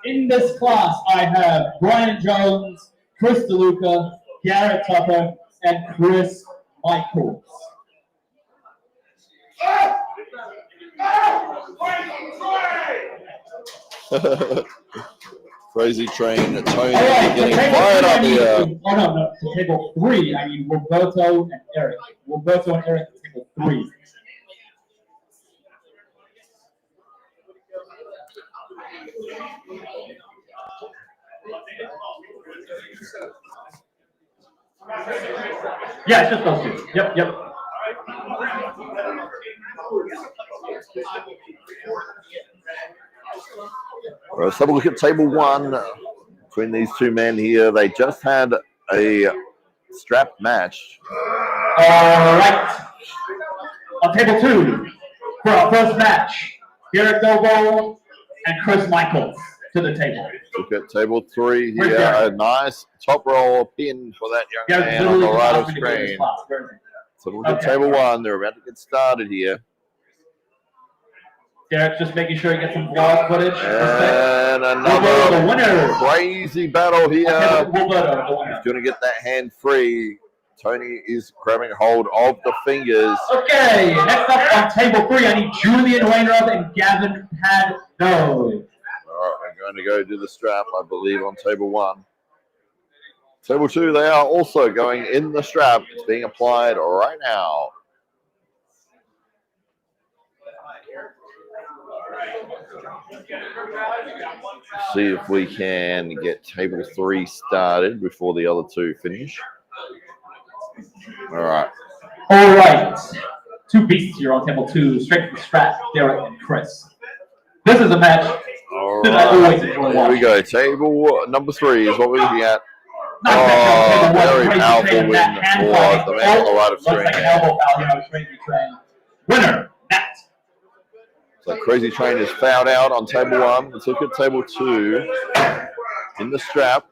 In this class, I have Brian Jones, Chris DeLuca, Garrett Tupper, and Chris Michaels. Crazy Train, Tony All right, getting table fired three, up here. Oh no, to table 3, I need Roberto and Eric. Roberto and Eric to table 3. Yeah, it's just those two. Yep. Let's have a look at table 1 between these two men here. They just had a strap match. All right. On table 2, for our first match, Derek Dobo and Chris Michaels to the table. Look at table 3 Where's here. Derek? A nice top roll pin for that young Derek man on the literally right asked of me to go to this screen. class. Where is he? So look at Okay. table 1. They're about to get started here. Derek just making sure he gets some vlog footage. And The another winner. crazy battle here. Roberto, the winner. He's going to get that hand free. Tony is grabbing hold of the fingers. Okay, next up on table 3, I need Julian Wainwright and Gavin Paddo. All right, we're going to go do the strap, I believe, on table 1. Table 2, they are also going in the strap. It's being applied right now. See if we can get table 3 started before the other two finish. All right. All right, 2 beasts here on table 2, straight from the strap, Derek and Chris. This is a match All that I always right. enjoy Here we watching. go. Table number 3 is what we're looking at. Nice match on table 1, very Crazy powerful Train and win Matt hand for fighting. the man on the right of Looks like screen. an elbow foul here on Crazy Train. Winner, Matt. So Crazy Train is fouled out on table 1. Let's look at table 2 in the strap.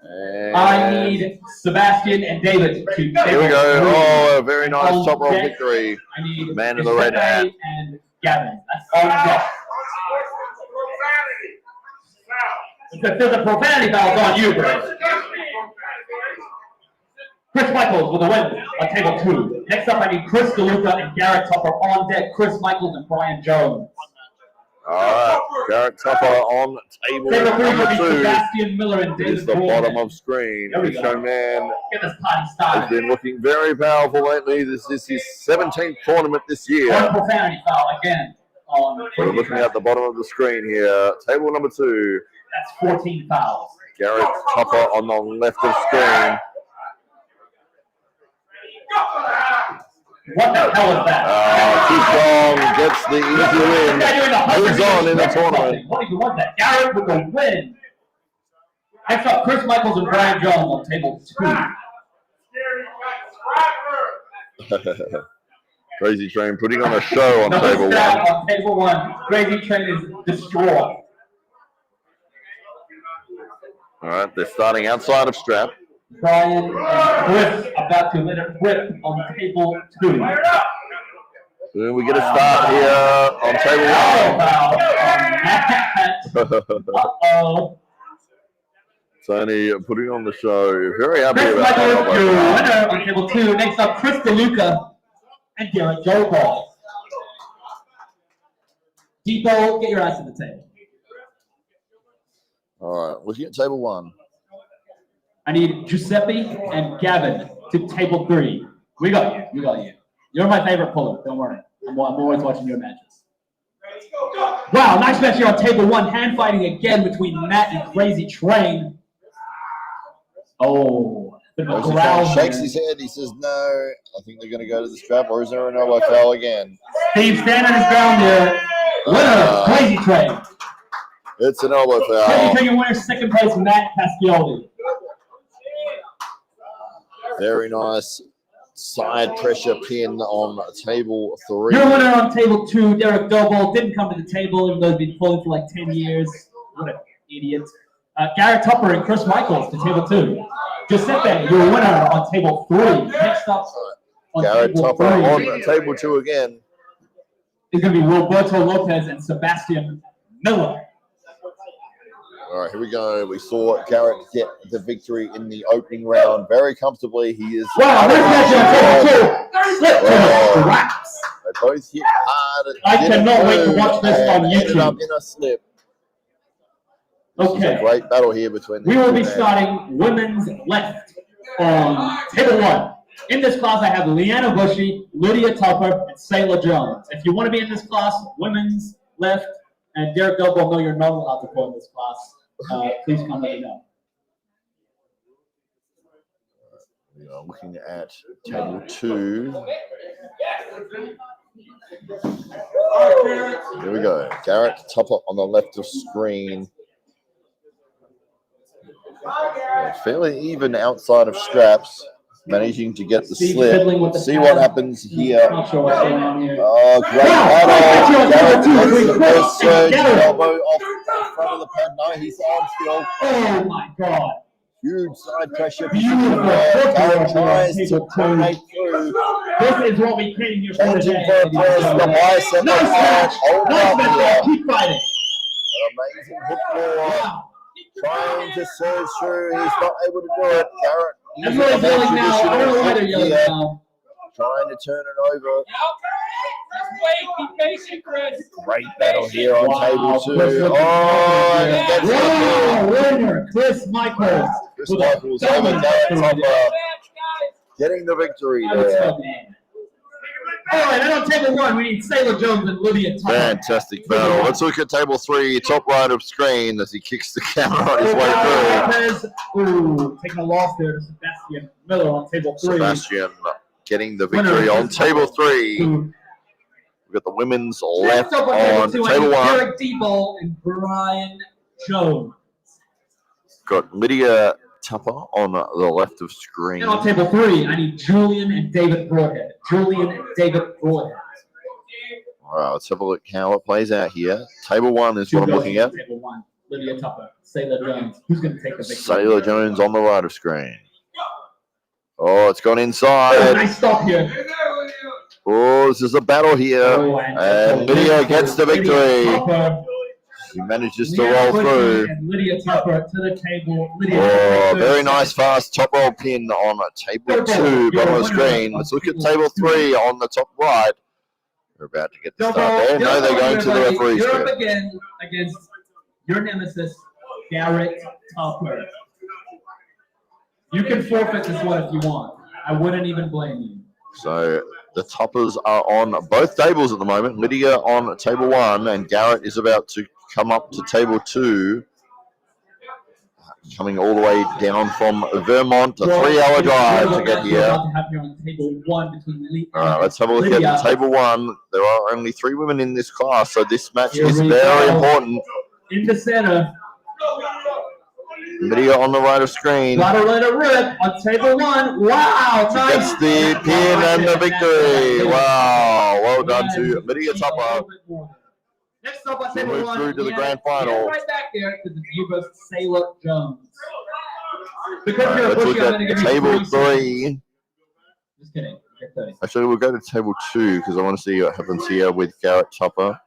And I need Sebastian and David to table here we go. 3. Oh, a very nice On top roll deck, victory. I need Man in the red hat. Giuseppe and Gavin. That's all I'm got. If there's a profanity foul, it's on you, bro. Chris Michaels with a win on table 2. Next up, I need Chris DeLuca and Garrett Tupper on deck. Chris Michaels and Brian Jones. All right, Garrett Tupper on table Table 3 will number be 2. Sebastian Miller and It is David the Coleman. bottom of screen. There we This go. young man Get this party has started. been looking very powerful lately. This is his 17th tournament this year. One profanity foul again on We're Crazy looking Train. at the bottom of the screen here. Table number 2. That's 14 fouls. Garrett Tupper on the left of screen. What the hell is that? Too strong, gets the easy win. Moves on in the tournament. What even was that? Garrett with the win. Next up, Chris Michaels and Brian Jones on table 2. Crazy Train putting on a show on No table 1. stat on table 1. Crazy Train is destroyed. All right, they're starting outside of strap. Brian and Chris about to let it rip on table 2. Then we get a start here on table 1. Uh-oh. Tony putting on the show. Very happy Chris about Michaels, that. your winner on table 2. Next up, Chris DeLuca and Derek Joe. Depot, get your ass to the table. All right, looking at table 1. I need Giuseppe and Gavin to table 3. We got you. You're my favorite puller. Don't worry. I'm always watching your matches. Wow, nice match here on table 1. Hand fighting again between Matt and Crazy Train. Oh, bit of a Crazy growl Train shakes there. his head. He says, no, I think they're going to go to the strap, or is there an elbow foul again? Steve standing his ground there. Winner, Crazy Train. It's an elbow Crazy foul. Train, your winner, second place, Matt Pasquioli. Very nice side pressure pin on table 3. Your winner on table 2, Derek Doble, didn't come to the table even though he's been pulling for like 10 years. What an idiot. Garrett Tupper and Chris Michaels to table 2. Giuseppe, your winner on table 3. Next up on Garrett table Tupper 3 on table 2 again. is going to be Roberto Lopez and Sebastian Miller. All right, here we go. We saw Garrett get the victory in the opening round very comfortably. He is. Wow, that's They both hit hard. I cannot wait to watch this on Ended up YouTube. in a slip. This is a Okay, great battle here between. we will be starting women's left on table 1. In this class, I have Leanna Bushy, Lydia Tupper, and Sayla Jones. If you want to be in this class, women's left, and Derek Delbo, no, you're not allowed to go in this class. Please come let me know. We are looking at table 2. Here we go. Garrett Tupper on the left of screen. Fairly even outside of straps. Managing to get the slip. See what happens here. Not sure what's going on here. Oh, great battle. Garrett gets the first surge. Elbow off the front of the pad. No, he's on still. Oh my God. Huge side pressure. Beautiful. Garrett tries to penetrate through. This is what we came here for Changing today. for a press. The bicep. Nice match. Hold Nice up match. here. Keep fighting. Amazing hook floor. Wow. Trying to surge through. He's not able to do it. Garrett. Everybody's yelling now. I don't know why they're yelling now. Trying to turn it over. Just wait, be patient, Chris. Great battle here on table 2. Chris Oh, and it gets Wow, the winner, Chris Michaels. Chris Michaels over Garrett Tupper, getting the victory there. All right, and on table 1, we need Sayla Jones and Lydia Tupper. Fantastic battle. Let's look at table 3, top right of screen as he kicks the counter on his way through. Ooh, taking a loss there to Sebastian Miller on table 3. Sebastian getting the victory on table 3. We've got the women's left Next up on table 2, table 1. Derek Debo and Brian Jones. Got Lydia Tupper on the left of screen. And on table 3, I need Julian and David Broadhead. Julian and David Broadhead. All right, let's have a look how it plays out here. Table 1 is what I'm looking at. Table 1, Lydia Tupper, Sayla Jones. Who's going to take the victory? Sayla Jones on the right of screen. Oh, it's gone inside. Oh, nice stop here. Oh, this is a battle here. Oh, And Lydia gets the victory. Tupper, She manages to Leanna roll Bushy through. And Lydia Tupper to the table. Lydia Oh, very nice fast top roll pin on table 2, bottom of the screen. Let's look at table 3 on the top right. We're about to get the start there. No, they're going to the referee's You're up chair. again against your nemesis, Garrett Tupper. You can forfeit this one if you want. I wouldn't even blame you. So the toppers are on both tables at the moment. Lydia on table 1, and Garrett is about to come up to table 2. Coming all the way down from Vermont, a 3-hour drive to get here. All right, let's have a look at table 1. There are only 3 women in this class, so this match is very important. In the center. Lydia on the right of screen. Gotta let it rip on table 1. Wow, nice. Gets the pin and the victory. Wow, well done to Lydia Tupper. Next up on She table moves 1, through to the grand final. Right back there to the Divas, Sayla Jones. Because All you're right, a let's Bushy, look I'm going to at give you table 3 3. seconds. Just kidding. Get 30. Actually, we'll go to table 2 because I want to see what happens here with Garrett Tupper.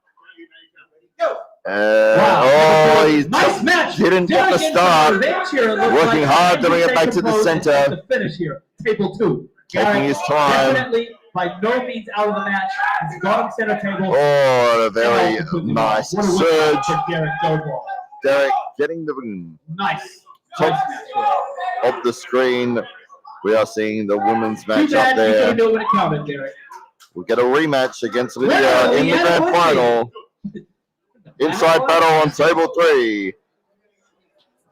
Oh, he's Nice match. didn't get the start. Working hard to bring it back to the center. The finish here, table 2. Taking his time. Definitely by no means out of the match. He's got him center table. Oh, a very nice What a win surge. for Derek Doble. Derek getting the Nice. top Nice match. of the screen. We are seeing the women's Too match bad up you there. couldn't do it when it counted, Derek. We'll get a rematch against Lydia Well, in the Leanna grand Bushy. final. Inside battle on table 3.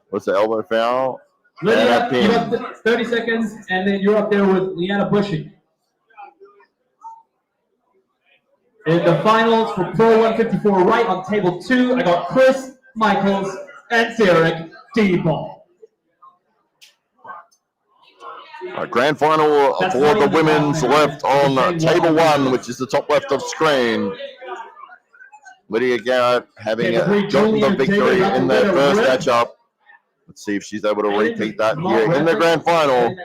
What's the elbow foul? Lydia, And a pin. you have 30 seconds, and then you're up there with Leanna Bushy. In the finals for Pro 154, right on table 2, I got Chris Michaels and Derek D-Ball. Grand final That's for not the even women's the left final. on table 1, which is the top left of screen. Lydia Garrett having gotten the victory in their first matchup. Let's see if she's able to repeat that here in the grand final.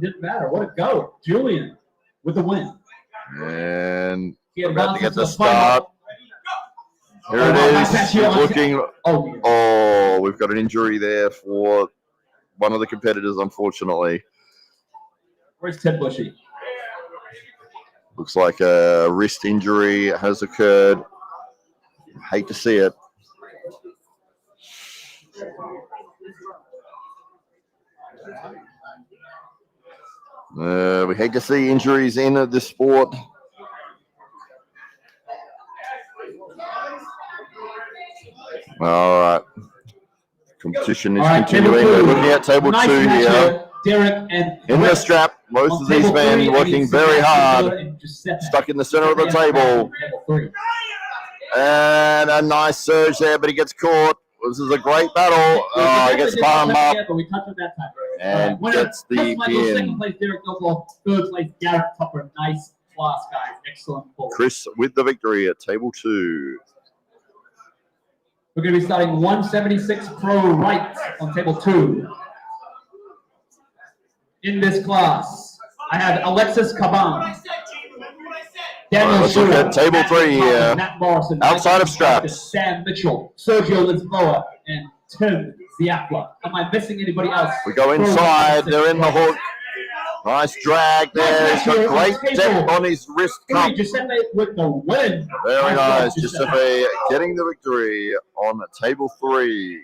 Didn't matter. What a go. Julian with the win. And He we're about to advances get the to the final. start. Here it is. He's looking. Oh, we've got an injury there for one of the competitors, unfortunately. Where's Tim Bushy? Looks like a wrist injury has occurred. Hate to see it. We hate to see injuries in this sport. All right. Competition is continuing. We're looking at table 2 here. Derek and in the strap. Most of these men working very hard. Stuck in the center of the table. And a nice surge there, but he gets caught. This is a great battle. He gets palmed up. And gets the pin. Second place, Derek Douglas. Third place, Garrett Tupper. Nice class, guys. Excellent ball. Chris with the victory at table 2. We're going to be starting 176 pro right on table 2. In this class, I have Alexis Caban, Daniel Let's look at Schwarz, table 3 here. Matt Morrison, Outside of straps. Sam Mitchell, Sergio Lisboa, and Tim Zifla. Am I missing anybody else? We go inside. They're in the hook. Nice drag there. He's got great depth on his wrist cup. Giuseppe with the win. Very nice. Giuseppe getting the victory on table 3.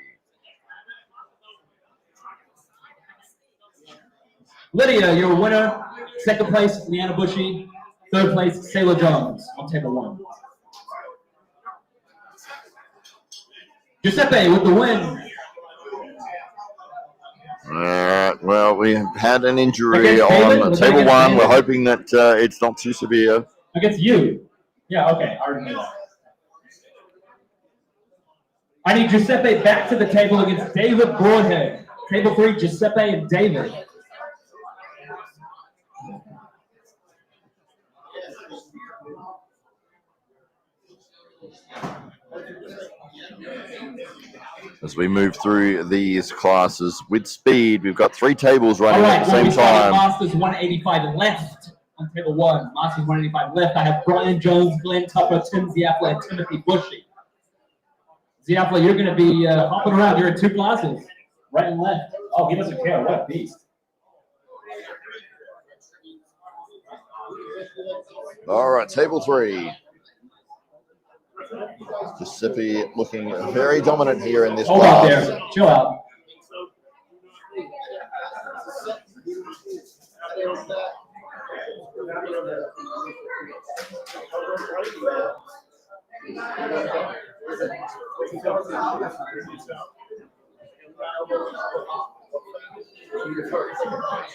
Lydia, your winner. Second place, Leanna Bushy. Third place, Sailor Jones on table 1. Giuseppe with the win. Well, we had an injury on table 1. We're hoping that it's not too severe. Against you. Yeah, okay. I already knew that. I need Giuseppe back to the table against David Broadhead. Table 3, Giuseppe and David. As we move through these classes with speed, we've got 3 tables running at the same time. Masters 185 left on table 1. Masters 185 left. I have Brian Jones, Glenn Tupper, Tim Zifla, and Timothy Bushy. Zifla, you're going to be hopping around. You're in 2 classes, right and left. Oh, he doesn't care. What a beast. All right, table 3. Giuseppe looking very dominant here in this Hold class. on there. Chill out.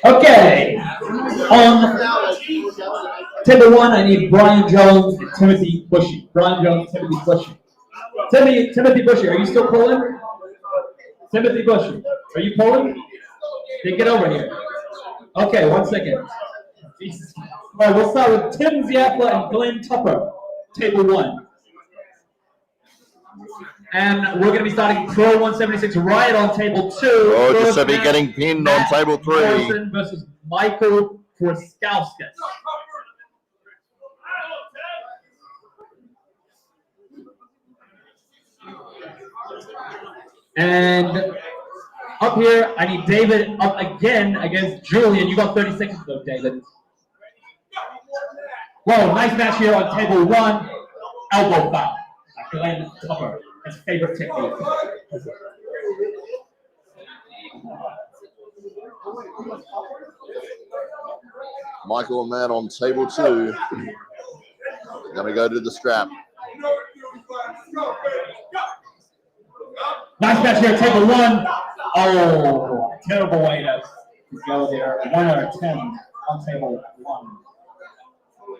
Okay. On table 1, I need Brian Jones and Timothy Bushy. Brian Jones, Timothy Bushy. Timothy Bushy, are you still pulling? Timothy Bushy, are you pulling? Then get over here. Okay, 1 second. Jesus. All right, we'll start with Tim Zifla and Glenn Tupper, table 1. And we're going to be starting Pro 176 right on table 2. Oh, Giuseppe getting pinned on table 3. Morrison versus Michael Kraskauskas. And up here, I need David up again against Julian. You got 30 seconds though, David. Whoa, nice match here on table 1. Elbow foul. Glenn Tupper. His favorite technique. Michael and Matt on table 2. Going to go to the strap. Nice match here, table 1. Oh, terrible way to go there. 1 out of 10 on table 1.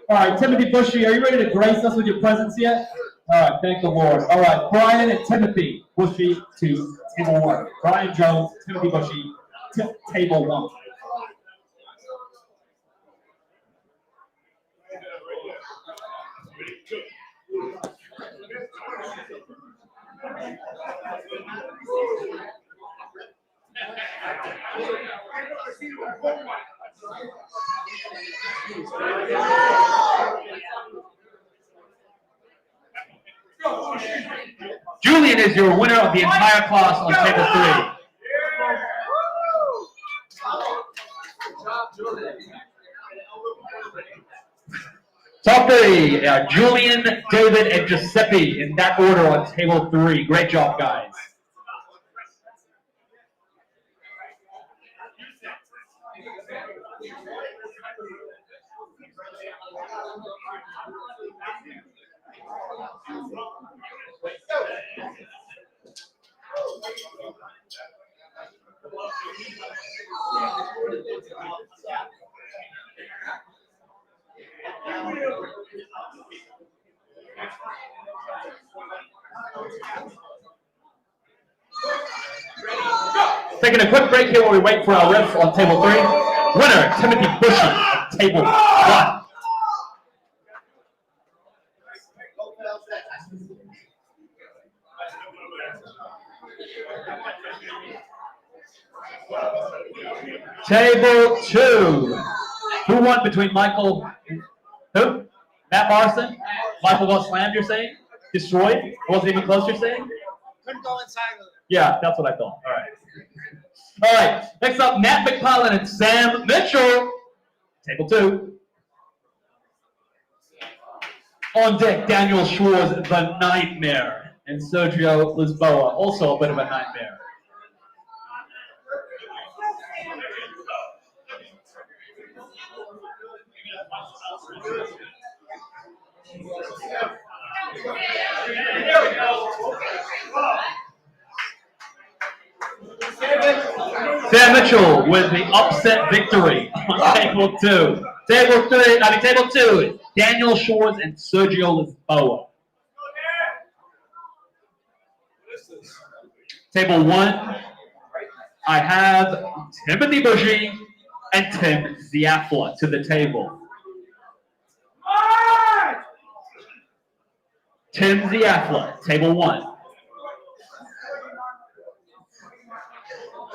All right, Timothy Bushy, are you ready to grace us with your presence yet? All right, thank the Lord. All right, Brian and Timothy Bushy to table 1. Brian Jones, Timothy Bushy to table 1. Julian is your winner of the entire class on table 3. Top 3, Julian, David, and Giuseppe in that order on table 3. Great job, guys. Taking a quick break here while we wait for our refs on table 3. Winner, Timothy Bushy on table 1. Table 2. Who won between Michael? Who? Matt Morrison? Michael got slammed, you're saying? Destroyed? Wasn't even close, you're saying? Couldn't go inside of it. Yeah, that's what I thought. All right. All right. Next up, Matt McClellan and Sam Mitchell. Table 2. On deck, Daniel Schwarz, the Nightmare, and Sergio Lisboa, also a bit of a nightmare. Sam Mitchell with the upset victory on table 2. Table 2, Daniel Schwarz and Sergio Lisboa. Table 1, I have Timothy Bushy and Tim Zifla to the table. Tim Zifla, table 1.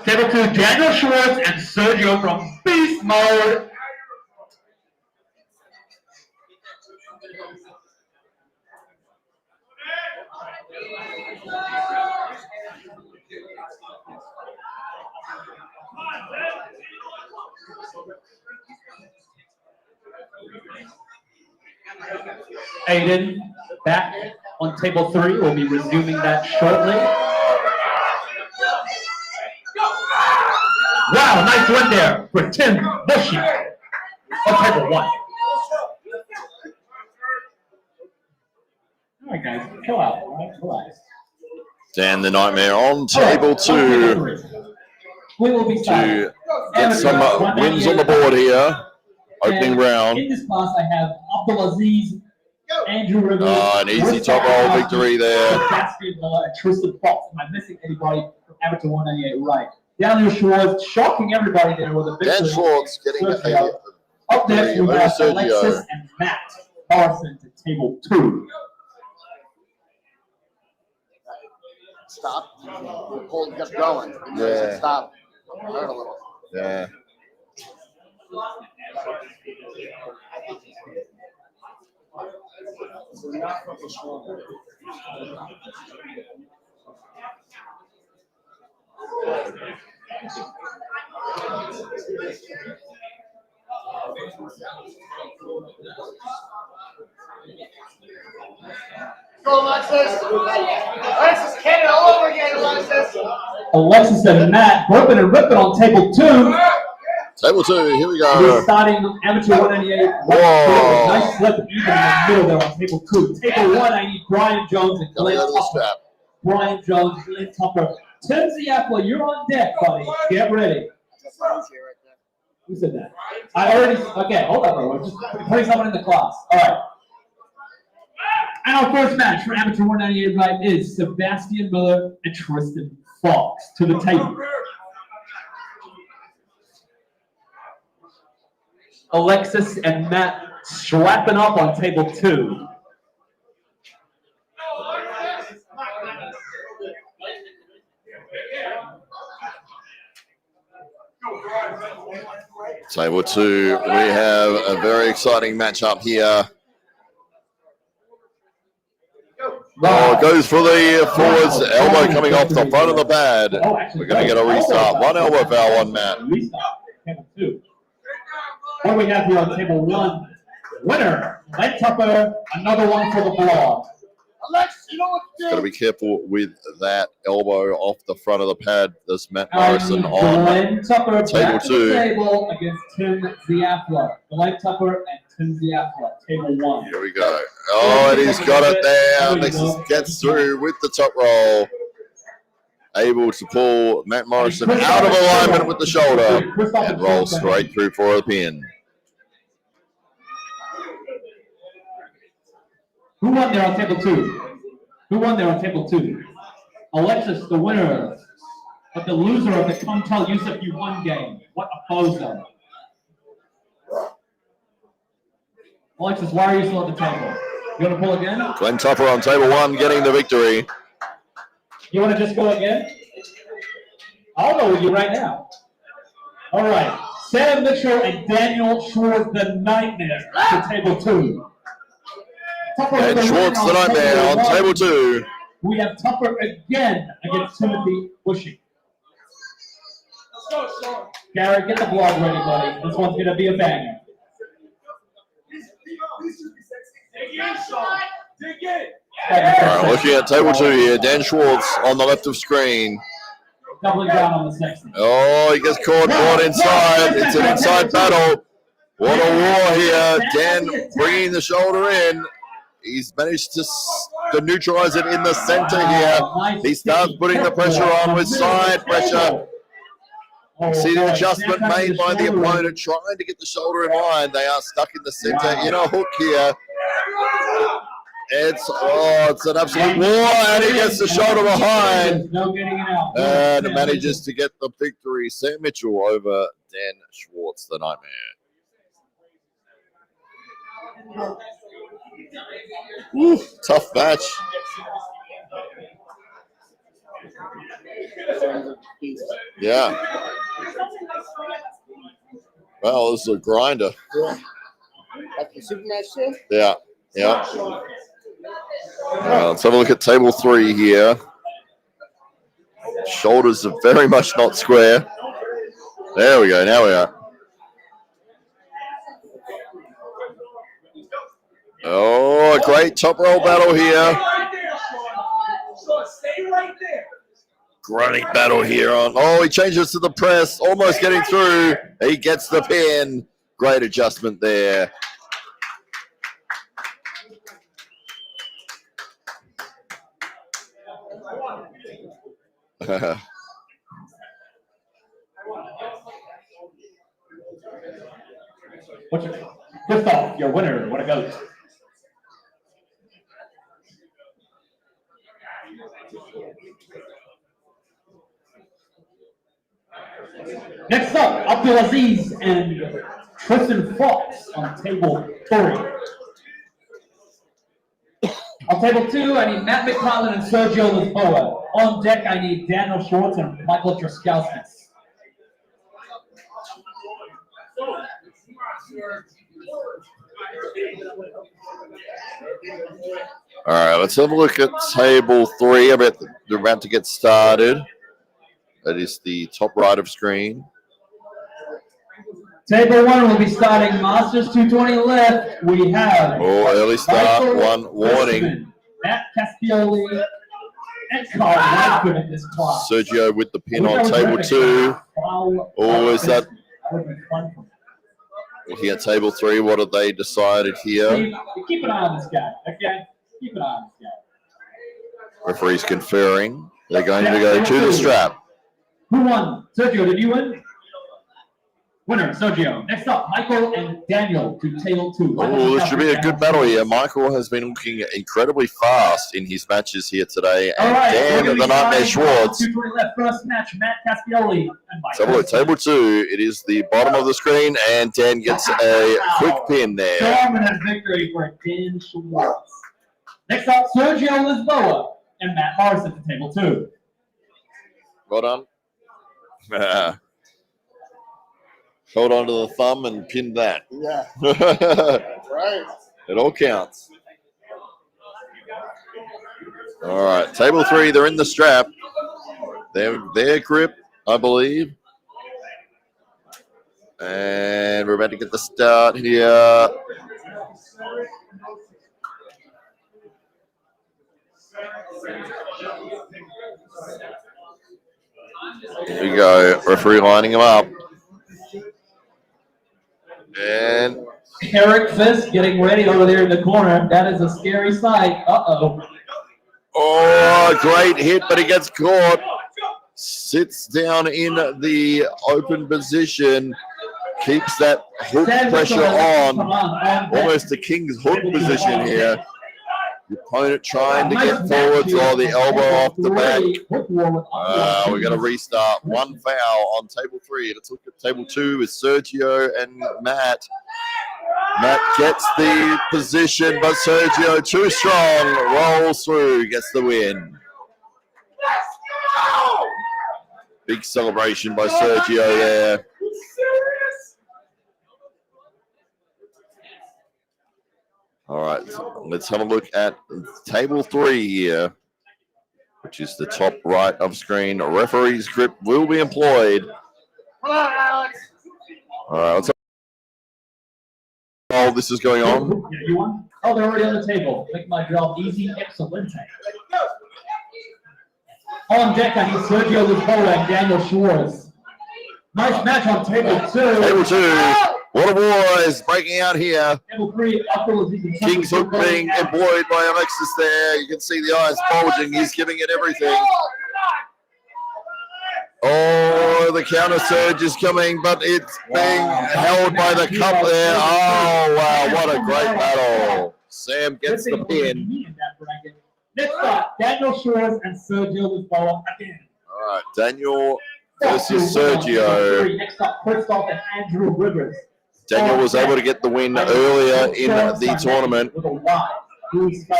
Table 2, Daniel Schwarz and Sergio from Beast Mode. Aiden back on table 3. We'll be resuming that shortly. Wow, nice win there for Tim Bushy on table 1. All right, guys, chill out. All right, relax. Dan the Nightmare on table 2 We will be to get some wins on the board here. Opening round. In this class, I have Abdulaziz, Andrew Rivers. An easy top roll victory there. Sebastian Miller, and Tristate. Am I missing anybody from Amateur 198? Right. Daniel Schwarz shocking everybody there with a victory. Dan Schwarz getting a Up next, we have Sergio. Alexis and Matt Morrison to table 2. Stop. The pull kept going. Yeah. Stop. Hurt a little. Yeah. Go, Alexis. Alexis, get it all over again, Alexis. Alexis and Matt ripping and ripping on table 2. Table 2, here we We're go. starting Amateur 198. Whoa. Nice flip even in the middle there on table 2. Table 1, I need Brian Jones and Coming Glenn out of the Tupper. strap. Brian Jones, Glenn Tupper. Tim Zifla, you're on deck, buddy. Get ready. Who said that? I already, okay, hold on, bro. We're just putting someone in the class. All right. And our first match for Amateur 198 right is Sebastian Miller and Tristan Fox to the table. Alexis and Matt strapping up on table 2. Table 2, we have a very exciting matchup here. Oh, goes for the forwards. Elbow coming off the front of the pad. We're going to get a restart. One elbow foul on Matt. Table 2. What do we have here on table 1? Winner, Len Tupper, another one for the blog. Alex, you know what to do. Got to be careful with that elbow off the front of the pad. This Matt Morrison on Glenn Tupper table back to 2. the table against Tim Zifla. Glenn Tupper and Tim Zifla, table 1. Here we go. Oh, and he's got it there. Nexus gets through with the top roll. Able to pull Matt Morrison out of alignment with the shoulder and roll straight through for a pin. Who won there on table 2? Who won there on table 2? Alexis, the winner, but the loser of the Come Tell Yousef You Won game. What a bozo. Alexis, why are you still at the table? You want to pull again? Glenn Tupper on table 1 getting the victory. You want to just go again? I'll go with you right now. All right. Sam Mitchell and Daniel Schwarz, the Nightmare, to table 2. Tupper And Schwarz, the Nightmare, on table 2. We have Tupper again against Timothy Bushy. Let's go, Sean. Garrett, get the blog ready, buddy. This one's going to be a banger. Dig in, Sean. Dig in. All right, looking at table 2 here. Dan Schwarz on the left of screen. Doubling down on the sexy. Oh, he gets caught inside. It's an inside battle. What a war here. Dan bringing the shoulder in. He's managed to neutralize it in the center here. He starts putting the pressure on with side pressure. See the adjustment made by the opponent, trying to get the shoulder in line. They are stuck in the center in a hook here. It's an absolute war, and he gets the shoulder behind. And manages to get the victory. Sam Mitchell over Dan Schwarz, the Nightmare. Oof, tough match. Yeah. Well, this is a grinder. Yeah. Yeah. Let's have a look at table 3 here. Shoulders are very much not square. There we go. Now we are. Oh, a great top roll battle here. Stay right there. Great battle here on. Oh, he changes to the press, almost getting through. He gets the pin. Great adjustment there. Christoph, your winner. What a goat. Next up, Abdulaziz and Tristan Fox on table 3. On table 2, I need Matt McFarland and Sergio Lisboa. On deck, I need Daniel Schwarz and Michael Truskowskis. All right, let's have a look at table 3. I bet they're about to get started. That is the top right of screen. Table 1 will be starting Masters 220 left. We have early start, Michael one warning. Richmond, Matt Castioli, and Carl Radford in this class. Sergio with the pin on table 2. Oh, is that? Looking at table 3, what have they decided here? Keep an eye on this guy, okay? Keep an eye on this guy. Referee's conferring. They're going to go to the strap. Who won? Sergio, did you win? Winner, Sergio. Next up, Michael and Daniel to table 2. Oh, this should be a good battle here. Michael has been looking incredibly fast in his matches here today. And Dan, the Nightmare Schwarz. First match, Matt Castioli and Michael. So look, table 2, it is the bottom of the screen, and Dan gets a quick pin there. Dominant victory for Dan Schwarz. Next up, Sergio Lisboa and Matt Morrison to table 2. Well done. Hold on to the thumb and pin that. Yeah. Right. It all counts. All right, table 3, they're in the strap. Their grip, I believe. And we're about to get the start here. Here we go. Referee lining him up. And Eric Fisk getting ready over there in the corner. That is a scary sight. Uh-oh. oh, great hit, but he gets caught. Sits down in the open position. Keeps that hook pressure on. Almost the king's hook position here. The opponent trying to get forward, draw the elbow off the back. We're going to restart. One foul on table 3. Let's look at table 2 with Sergio and Matt. Matt gets the position, but Sergio too strong. Rolls through, gets the win. Big celebration by Sergio there. All right, let's have a look at table 3 here, which is the top right of screen. A referee's grip will be employed. Come on, Alex. All right, let's oh, this is going on. Yeah, you want? Oh, they're already on the table. Make my job easy. Excellent. On deck, I need Sergio Lisboa and Daniel Schwarz. Nice match on table 2. Table 2. What a war is breaking out here. Table 3, King's hook being employed by Alexis there. You can see the eyes bulging. He's giving it everything. Oh, the counter surge is coming, but it's being held by the cup there. Oh, wow, what a great battle. Sam gets the pin. Next up, Daniel Schwarz and Sergio Lisboa again. All right, Daniel versus Sergio. Next up, Christoph and Andrew Rivers. Daniel was able to get the win earlier in the tournament.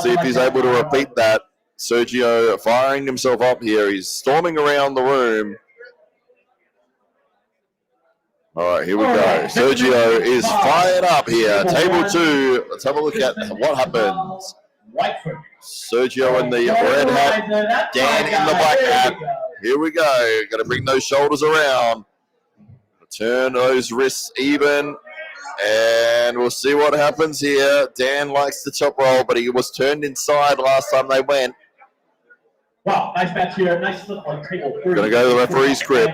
See if he's able to repeat that. Sergio firing himself up here. He's storming around the room. All right, here we go. Sergio is fired up here. Table 2. Let's have a look at what happens. Sergio in the red hat. Dan in the black hat. Here we go. Got to bring those shoulders around. Turn those wrists even. And we'll see what happens here. Dan likes the chop roll, but he was turned inside last time they went. Wow, nice match here. Nice flip on table 3. Gonna go to the referee's grip.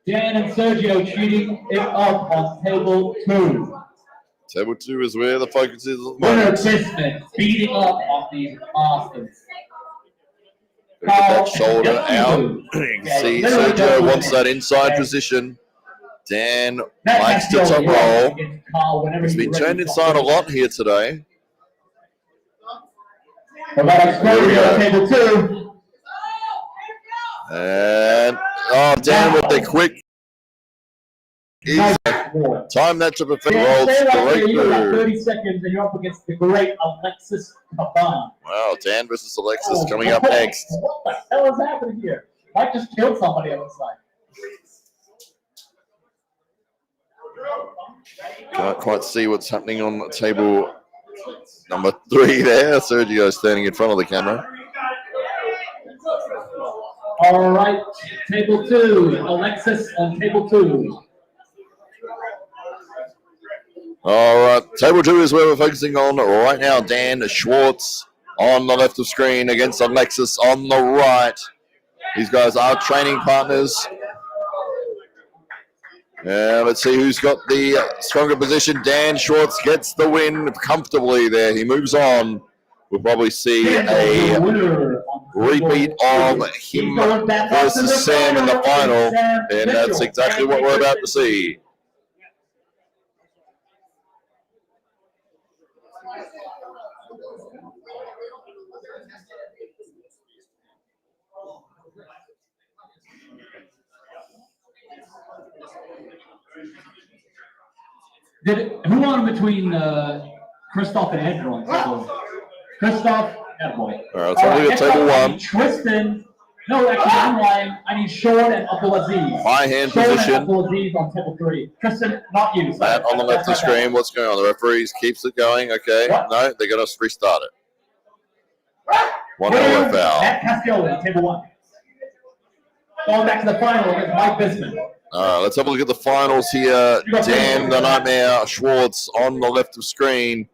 Dan and Sergio cheating it up on table 2. Table 2 is where the focus is. Winner Bisman beating up on these Austins. Get that shoulder out. You can see Sergio wants that inside position. Dan likes to top roll. He's been turned inside a lot here today. Here we go. Table 2. And Dan with the quick. Time that to perfect rolls straight You got through. 30 seconds and you're up against the great Alexis Caban. Wow, Dan versus Alexis coming up next. What the hell is happening here? Mike just killed somebody on the side. Can't quite see what's happening on table number 3 there. Sergio standing in front of the camera. All right, table 2. Alexis on table 2. All right, table 2 is where we're focusing on right now. Dan Schwarz on the left of screen against Alexis on the right. These guys are training partners. Let's see who's got the stronger position. Dan Schwarz gets the win comfortably there. He moves on. We'll probably see a repeat of him versus Sam in the final. And that's exactly what we're about to see. Who won between Christoph and Andrew on table? Christoph, that boy. All right, so we got table 1. Tristan. No, actually, I'm lying. I need Sean and Abdulaziz. High hand Sean position. and Abdulaziz on table 3. Tristan, not you. Matt on the left of the screen. What's going on? The referees keeps it going. Okay. What? No, they're going to restart it. 1 hour foul. Matt Cascioli, table 1. Going back to the final against Mike Bisman. All right, let's have a look at the finals here. Dan the Nightmare Schwarz on the left of screen.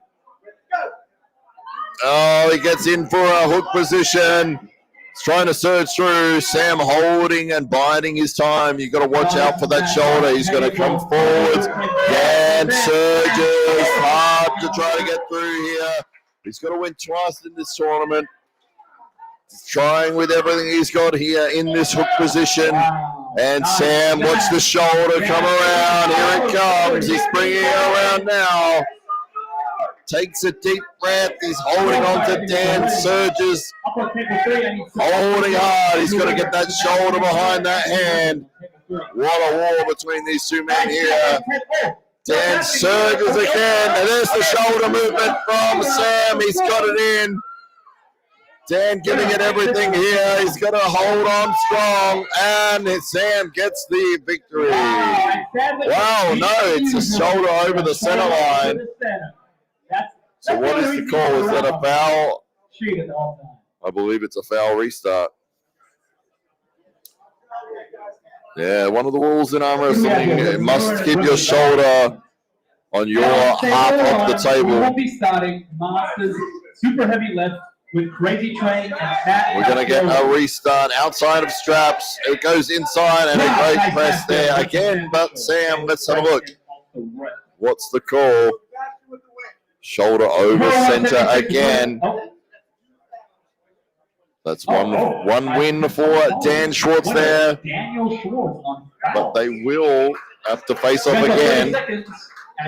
Oh, he gets in for a hook position. He's trying to surge through. Sam holding and biding his time. You've got to watch out for that shoulder. He's going to come forward. Dan surges hard to try to get through here. He's got to win twice in this tournament. He's trying with everything he's got here in this hook position. And Sam, watch the shoulder come around. Here it comes. He's bringing it around now. Takes a deep breath. He's holding on to Dan. Surges. Holding hard. He's got to get that shoulder behind that hand. What a war between these two men here. Dan surges again. And there's the shoulder movement from Sam. He's got it in. Dan giving it everything here. He's got to hold on strong. And Sam gets the victory. Wow, no, it's a shoulder over the center line. So what is the call? Is that a foul? I believe it's a foul restart. Yeah, one of the rules in arm wrestling, you must keep your shoulder on your half of the table. We will be starting Masters Super Heavy Lift with Crazy Train and Matt. We're going to get a restart outside of straps. It goes inside and a great press there again. But Sam, let's have a look. What's the call? Shoulder over center again. That's one win for Dan Schwarz there. But they will have to face off again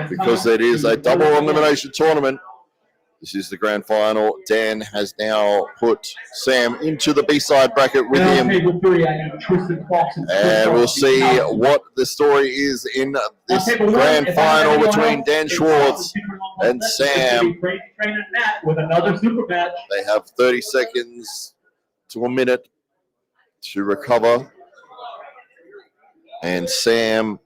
because it is a double elimination tournament. This is the grand final. Dan has now put Sam into the B-side bracket with him. And we'll see what the story is in this grand final between Dan Schwarz and Sam. They have 30 seconds to a minute to recover. And Sam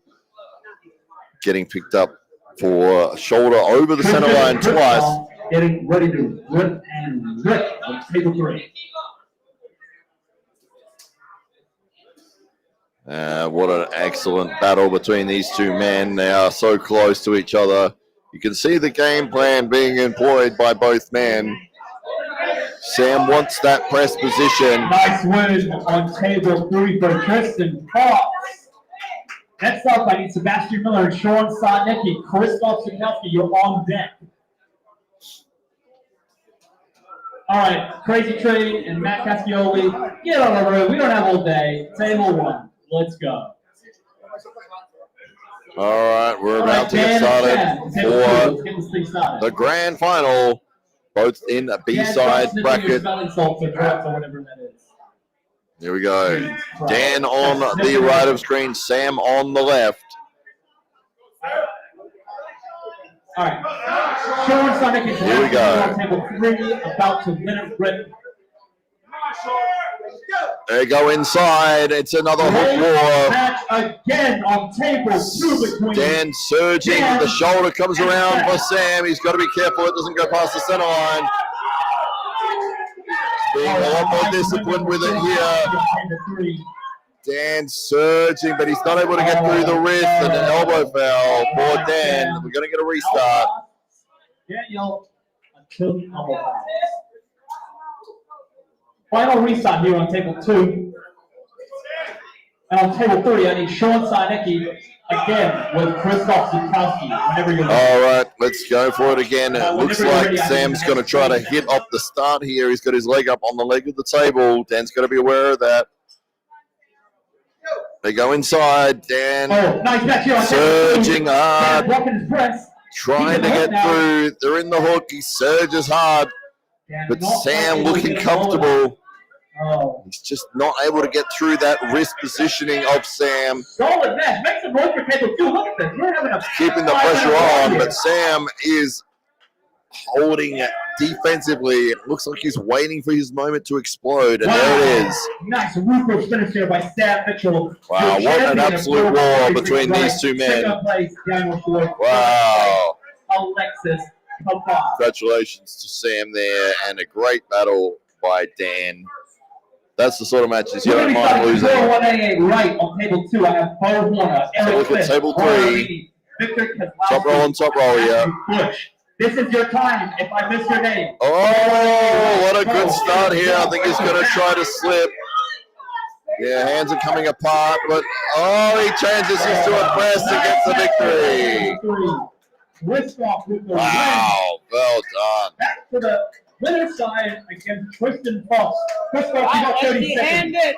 getting picked up for shoulder over the center line twice. Getting ready to rip and rip on table 3. What an excellent battle between these two men. They are so close to each other. You can see the game plan being employed by both men. Sam wants that press position. Nice win on table 3 for Tristan Cox. Next up, I need Sebastian Miller and Sean Sarnicki. Christoph Sikowski, you're on deck. All right, Crazy Train and Matt Cascioli, get on the road. We don't have all day. Table 1, let's go. All right, we're about to get started for the grand final, both in a B-side bracket. Here we go. Dan on the right of screen, Sam on the left. All right. Sean Sarnicki is Here we go. Table 3, about to win a grip. They go inside. It's another hook war. Match again on table 2 between Dan surging. The shoulder comes around for Sam. He's got to be careful it doesn't go past the center line. Being a lot more disciplined with it here. Dan surging, but he's not able to get through the wrist and an elbow foul for Dan. We're going to get a restart. Final restart here on table 2. And on table 3, I need Sean Sarnicki again with Christoph Sikowski. Whenever you're ready. All right, let's go for it again. It looks like Sam's going to try to hit off the start here. He's got his leg up on the leg of the table. Dan's got to be aware of that. They go inside. Dan surging hard, trying to get through. They're in the hook. He surges hard, but Sam looking comfortable. He's just not able to get through that wrist positioning of Sam. Solid match. Make some noise for table 2. Look at this. We're having a Keeping the pressure on, but Sam is holding it defensively. It looks like he's waiting for his moment to explode, and there it is. Nice ruthless finish here by Sam Mitchell. Wow, what an absolute war between these two men. Wow. Alexis Tupper. Congratulations to Sam there, and a great battle by Dan. That's the sort of matches you We're don't going to mind be losing. starting 188 right on table 2. I have Bo Warner, So Eric look at Smith, table Warner 3. Reedy, Victor Kozlowski, Top roll and top roll, yeah. Bush. This is your time if I miss your name. Oh, what a good start here. I think he's going to try to slip. Yeah, hands are coming apart, but he transitions to a press and gets the victory. Wow, well done. Back to the winner's side against Tristan Fox. Tristan, you got 30 seconds. That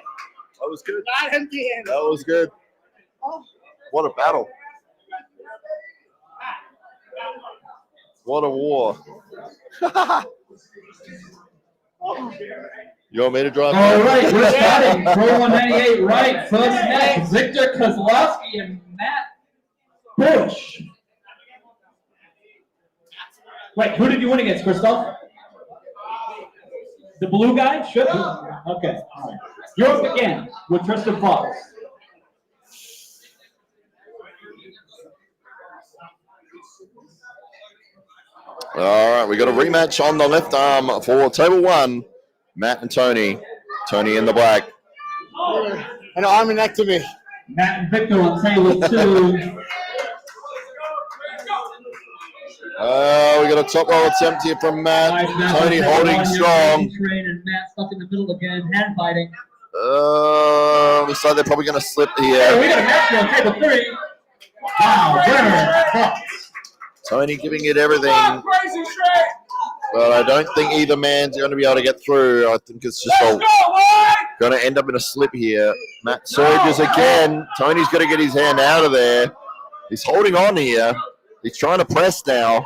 was good. Not empty-handed. That was good. What a battle. What a war. You want me to drive? All right, we're starting. Pro 198 right. First match, Victor Kozlowski and Matt Bush. Wait, who did you win against, Christoph? The blue guy? Sure. Okay. All right. You're up again with Tristan Fox. All right, we got a rematch on the left arm for table 1. Matt and Tony. Tony in the black. An arminectomy. Matt and Victor on table 2. We got a top roll attempt here from Matt. Tony holding strong. And Matt stuck in the middle again, hand fighting. Looks like they're probably going to slip Hey, here. we got a match on table 3. Wow, winner, Fox. Tony giving it everything. But I don't think either man's going to be able to get through. I think it's just going to end up in a slip here. Matt surges again. Tony's got to get his hand out of there. He's holding on here. He's trying to press now.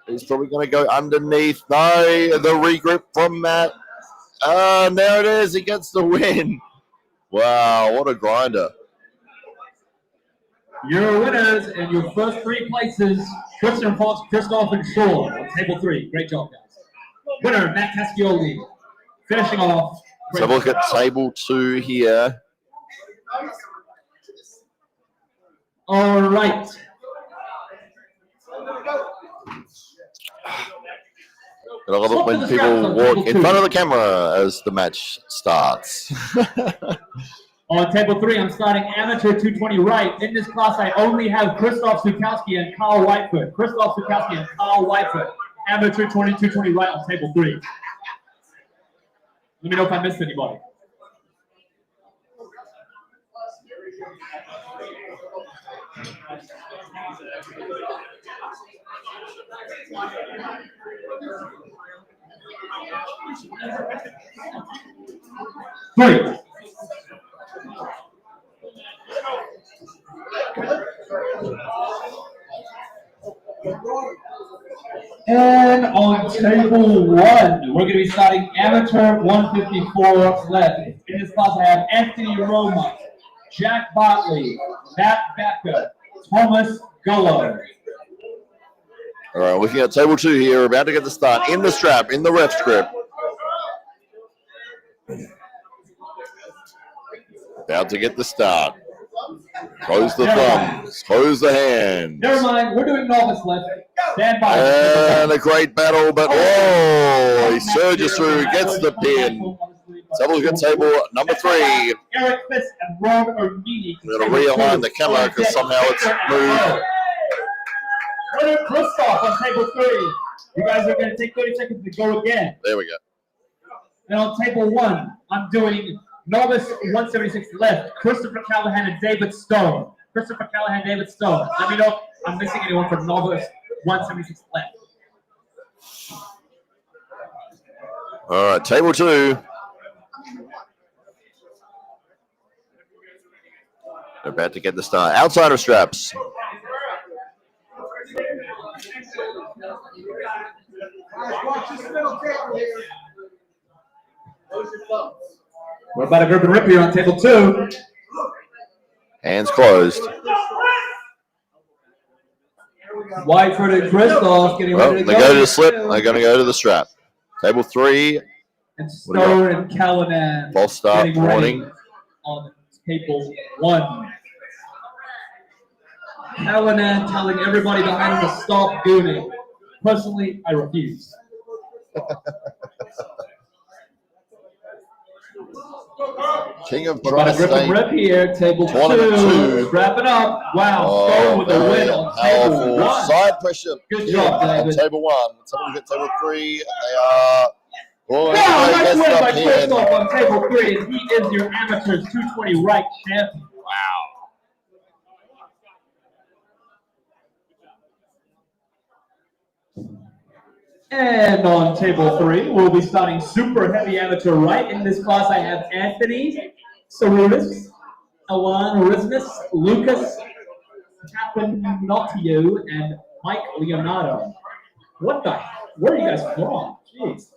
He's probably going to go underneath. No, the regrip from Matt. And there it is. He gets the win. Wow, what a grinder. Your winners and your first 3 places, Tristan Fox, Christoph, and Sean on table 3. Great job, guys. Winner, Matt Cascioli. Finishing off. So have a look at table 2 here. All right. And I love it when people walk in front of the camera as the match starts. On table 3, I'm starting amateur 220 right. In this class, I only have Christoph Sukowski and Carl Whitefoot. Christoph Sukowski and Carl Whitefoot. Amateur 220 right on table 3. Let me know if I missed anybody. Three. And on table 1, we're going to be starting amateur 154 left. In this class, I have Anthony Roma, Jack Botley, Matt Becker, Thomas Gullo. All right, looking at table 2 here. We're about to get the start. In the strap, in the ref's grip. About to get the start. Close the thumbs. Close the hands. Never mind, we're doing novice left. Stand by. And a great battle, but whoa! He surges through, gets the pin. Let's have a look at table number 3. Eric Fisk and Ron Ermini. We're going to realign the camera because somehow it's moved. Winner Christoph on table 3. You guys are going to take 30 seconds to go again. There we go. And on table 1, I'm doing novice 176 left. Christopher Callahan and David Stone. Christopher Callahan, David Stone. Let me know if I'm missing anyone for novice 176 left. All right, table 2. They're about to get the start. Outsider straps. We're about to grip and rip here on table 2. Hands closed. Whiteford and Christoph getting Well, ready they to go to the slip. They're going to go to the strap. Table 3. And Stone and Callahan. False start getting ready warning. On table 1. Callahan telling everybody behind him to stop gooning. Personally, I refuse. King of We're about to grip a Tristate. grip here. Table Tournament 2. two. Wrap it up. Wow. Go with the Very win on table powerful 1. side pressure. Good job, on David. table 1. Let's have a look at table 3. They are. Oh, Wow, nice gets win up by here. Christoph on table 3, and he is your amateurs 220 right champion. Wow. And on table 3, we'll be starting super heavy amateur right. In this class, I have Anthony Cerudis, Alan Rismus, Lucas Capinotio, and Mike Leonardo. What the? Where are you guys from? Jeez.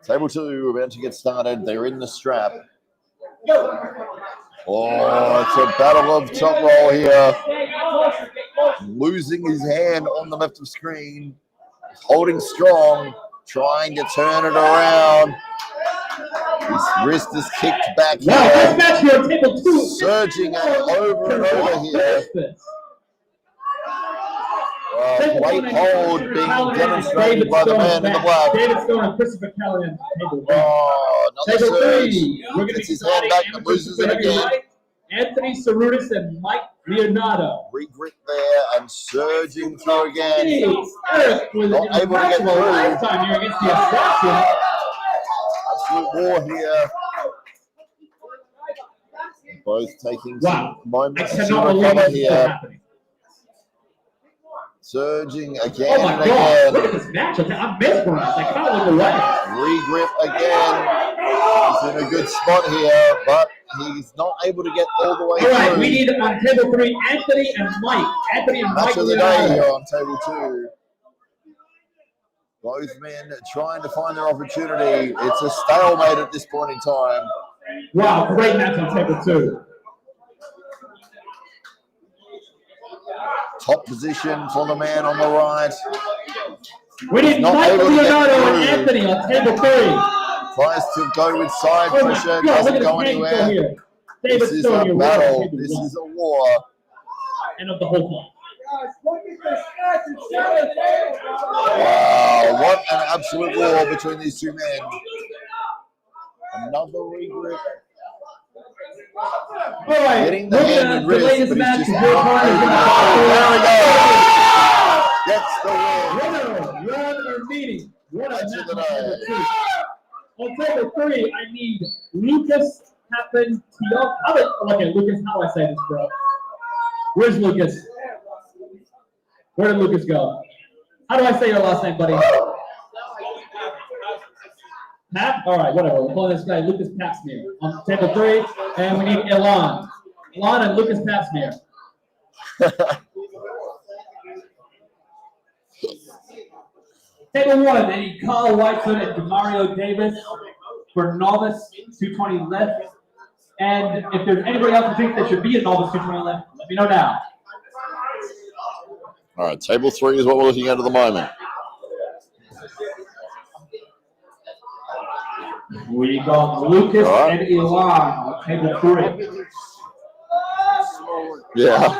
Table 2 about to get started. They're in the strap. Oh, it's a battle of top roll here. Losing his hand on the left of screen. Holding strong. Trying to turn it around. His wrist is kicked back Wow, here. this match here on table 2. Surging over and over here. Great hold being demonstrated by the man in the black. David Stone and Christopher Callahan. Table 1. Oh, another Table surge. 3. We're going to Gets be his hand starting back and amateur loses it super heavy again. right. Anthony Cerudis and Mike Leonardo. Regrip there and surging through again. Jeez, Eric was Not able to get through. last time here against the assassin. Absolute war here. Both taking some I moments to cannot believe recover this is still here. happening. Surging Oh again my and God! Look at again. this match. I'm mesmerized. I can't look away. Regrip again. He's in a good spot here, but he's not able to get all the way All right, through. we need on table 3 Anthony and Mike. Anthony and Mike Match of the day Leonardo. here on table 2. Both men trying to find their opportunity. It's a stalemate at this point in time. Wow, great match on table 2. Top position for the man on the right. We need Not Mike able to get Leonardo and through. Anthony on table 3. Tries to go with side Oh my pressure, God, doesn't look at go his hand anywhere. here. This David is Stone, a you're right on battle. table This 1. is a war. And of the whole class. Wow, what an absolute war between these two men. Another regrip. All right, Getting the we're hand gonna and wrist, delay this but match he's just because your not opponent is able to. There we go. Gets the win. Winner meeting. What a Match match of the on table day. 2. On table 3, I need Lucas Capinotio. Okay, Lucas, how do I say this, bro? Where's Lucas? Where did Lucas go? How do I say your last name, buddy? Pat? All right, whatever. We'll call this guy Lucas Papsmear on table 3, and we need Ilan. Ilan and Lucas Papsmear. Table 1, I need Carl Whitefoot and Demario Davis for novice 220 left. And if there's anybody else who thinks there should be a novice 220 left, let me know now. All right, table 3 is what we're looking at the moment. We got Lucas Right. and Ilan on table 3. Yeah.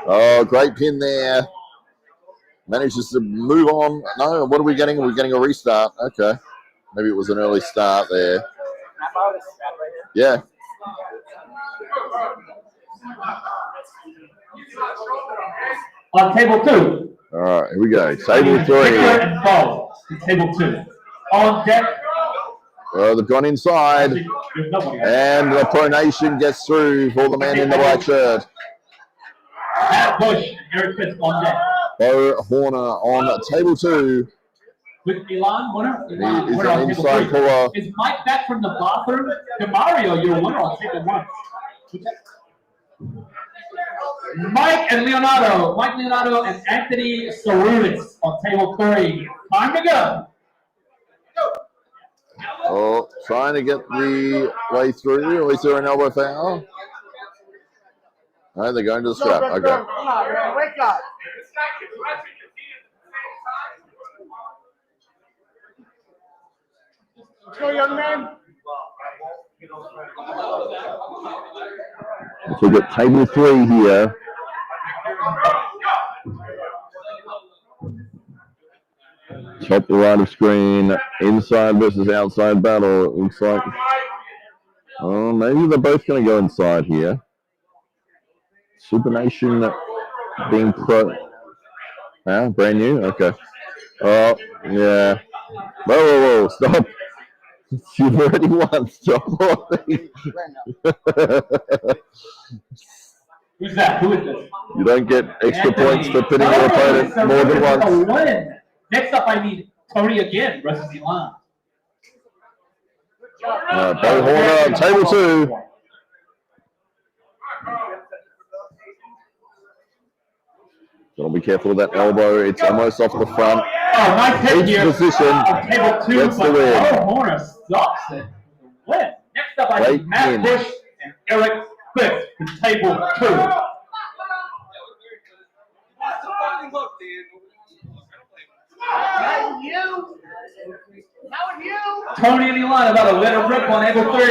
Oh, great pin there. Manages to move on. No, what are we getting? We're getting a restart. Okay. Maybe it was an early start there. Yeah. On table 2. All right, here we go. Table 3. And Bo, table 2. On deck. They've gone inside. There's nobody. And the pronation gets through for the man in the black shirt. Pat Bush and Eric Fitz on deck. Bo Horner on table 2. With Ilan, winner. He Ilan, is winner an on table inside 3. caller. Is Mike back from the bathroom? Demario, you're a winner on table 1. Mike and Leonardo. Mike Leonardo and Anthony Cerudis on table 3. Time to go. Oh, trying to get the way through. Is there an elbow foul? No, they're going to the strap. Okay. Come on, man, wake up. Let's go, young man. So we've got table 3 here. Top right of screen, inside versus outside battle. It looks like, oh, maybe they're both going to go inside here. Super Nation being brand new? Okay. Oh, yeah. Whoa, stop. You've already won. Stop. Who's that? Who is this? You don't get extra Anthony. points for pinning your opponent more than once. A win. Next up, I need Tony again versus Elon. Bo Horner on table 2. Gotta be careful with that elbow. It's almost off the front. Oh, nice hit Each here. position Table 2, gets the but win. Bo Horner stops it. Win. Next up, I Great need Matt win. Bush and Eric Fifth to table 2. Tony and Elon about a winner rip on table 3.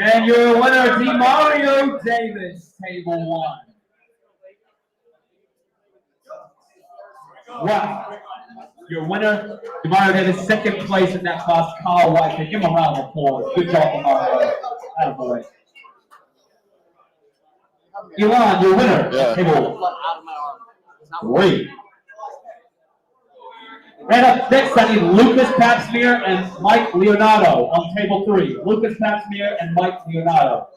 And your winner, DeMario Davis, table 1. Wow. Your winner, DeMario Davis, second place in that class, Kyle White. Give him a round of applause. Good job, DeMario. Attaboy. Elon, your winner, table 3. Right up next, I need Lucas Papsmear and Mike Leonardo on table 3. Lucas Papsmear and Mike Leonardo.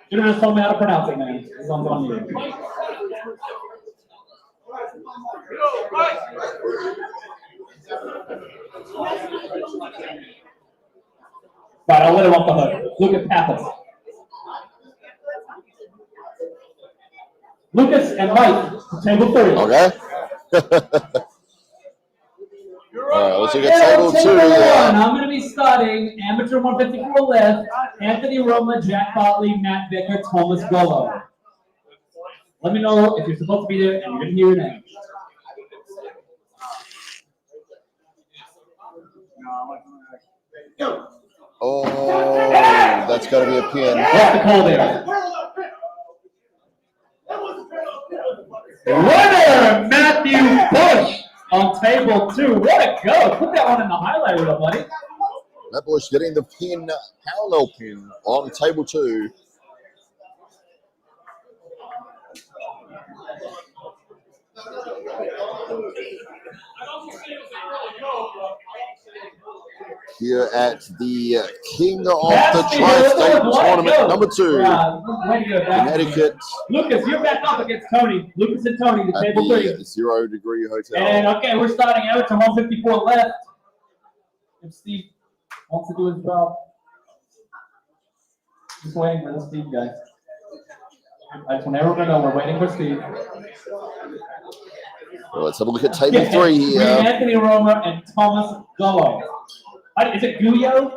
You should have just told me how to pronounce it, man. This one's on you. Right, I'll let him off the hook. Lucas Pappas. Lucas and Mike to table 3. Okay. All right, let's look at table 2 1, here. I'm going to be starting amateur 154 left, Anthony Roma, Jack Bartley, Matt Becker, Thomas Golo. Let me know if you're supposed to be there and you didn't hear your name. Oh, that's got to be a pin. What's the call there? Winner, Matthew Bush on table 2. What a go. Put that one in the highlight reel, buddy. Matt Bush getting the pin, parallel pin on table 2. Here at the King of the Tri-State Tournament number 2, Connecticut. Lucas, you're back up against Tony. Lucas and Tony, the At table the 3. 0 Degree Hotel. And okay, we're starting out to 154 left. If Steve wants to do his job. Just waiting for the Steve guy. I just want everyone to know we're waiting for Steve. Well, let's have a look at table 3 here. Anthony Roma and Thomas Gullo. Is it Guyo?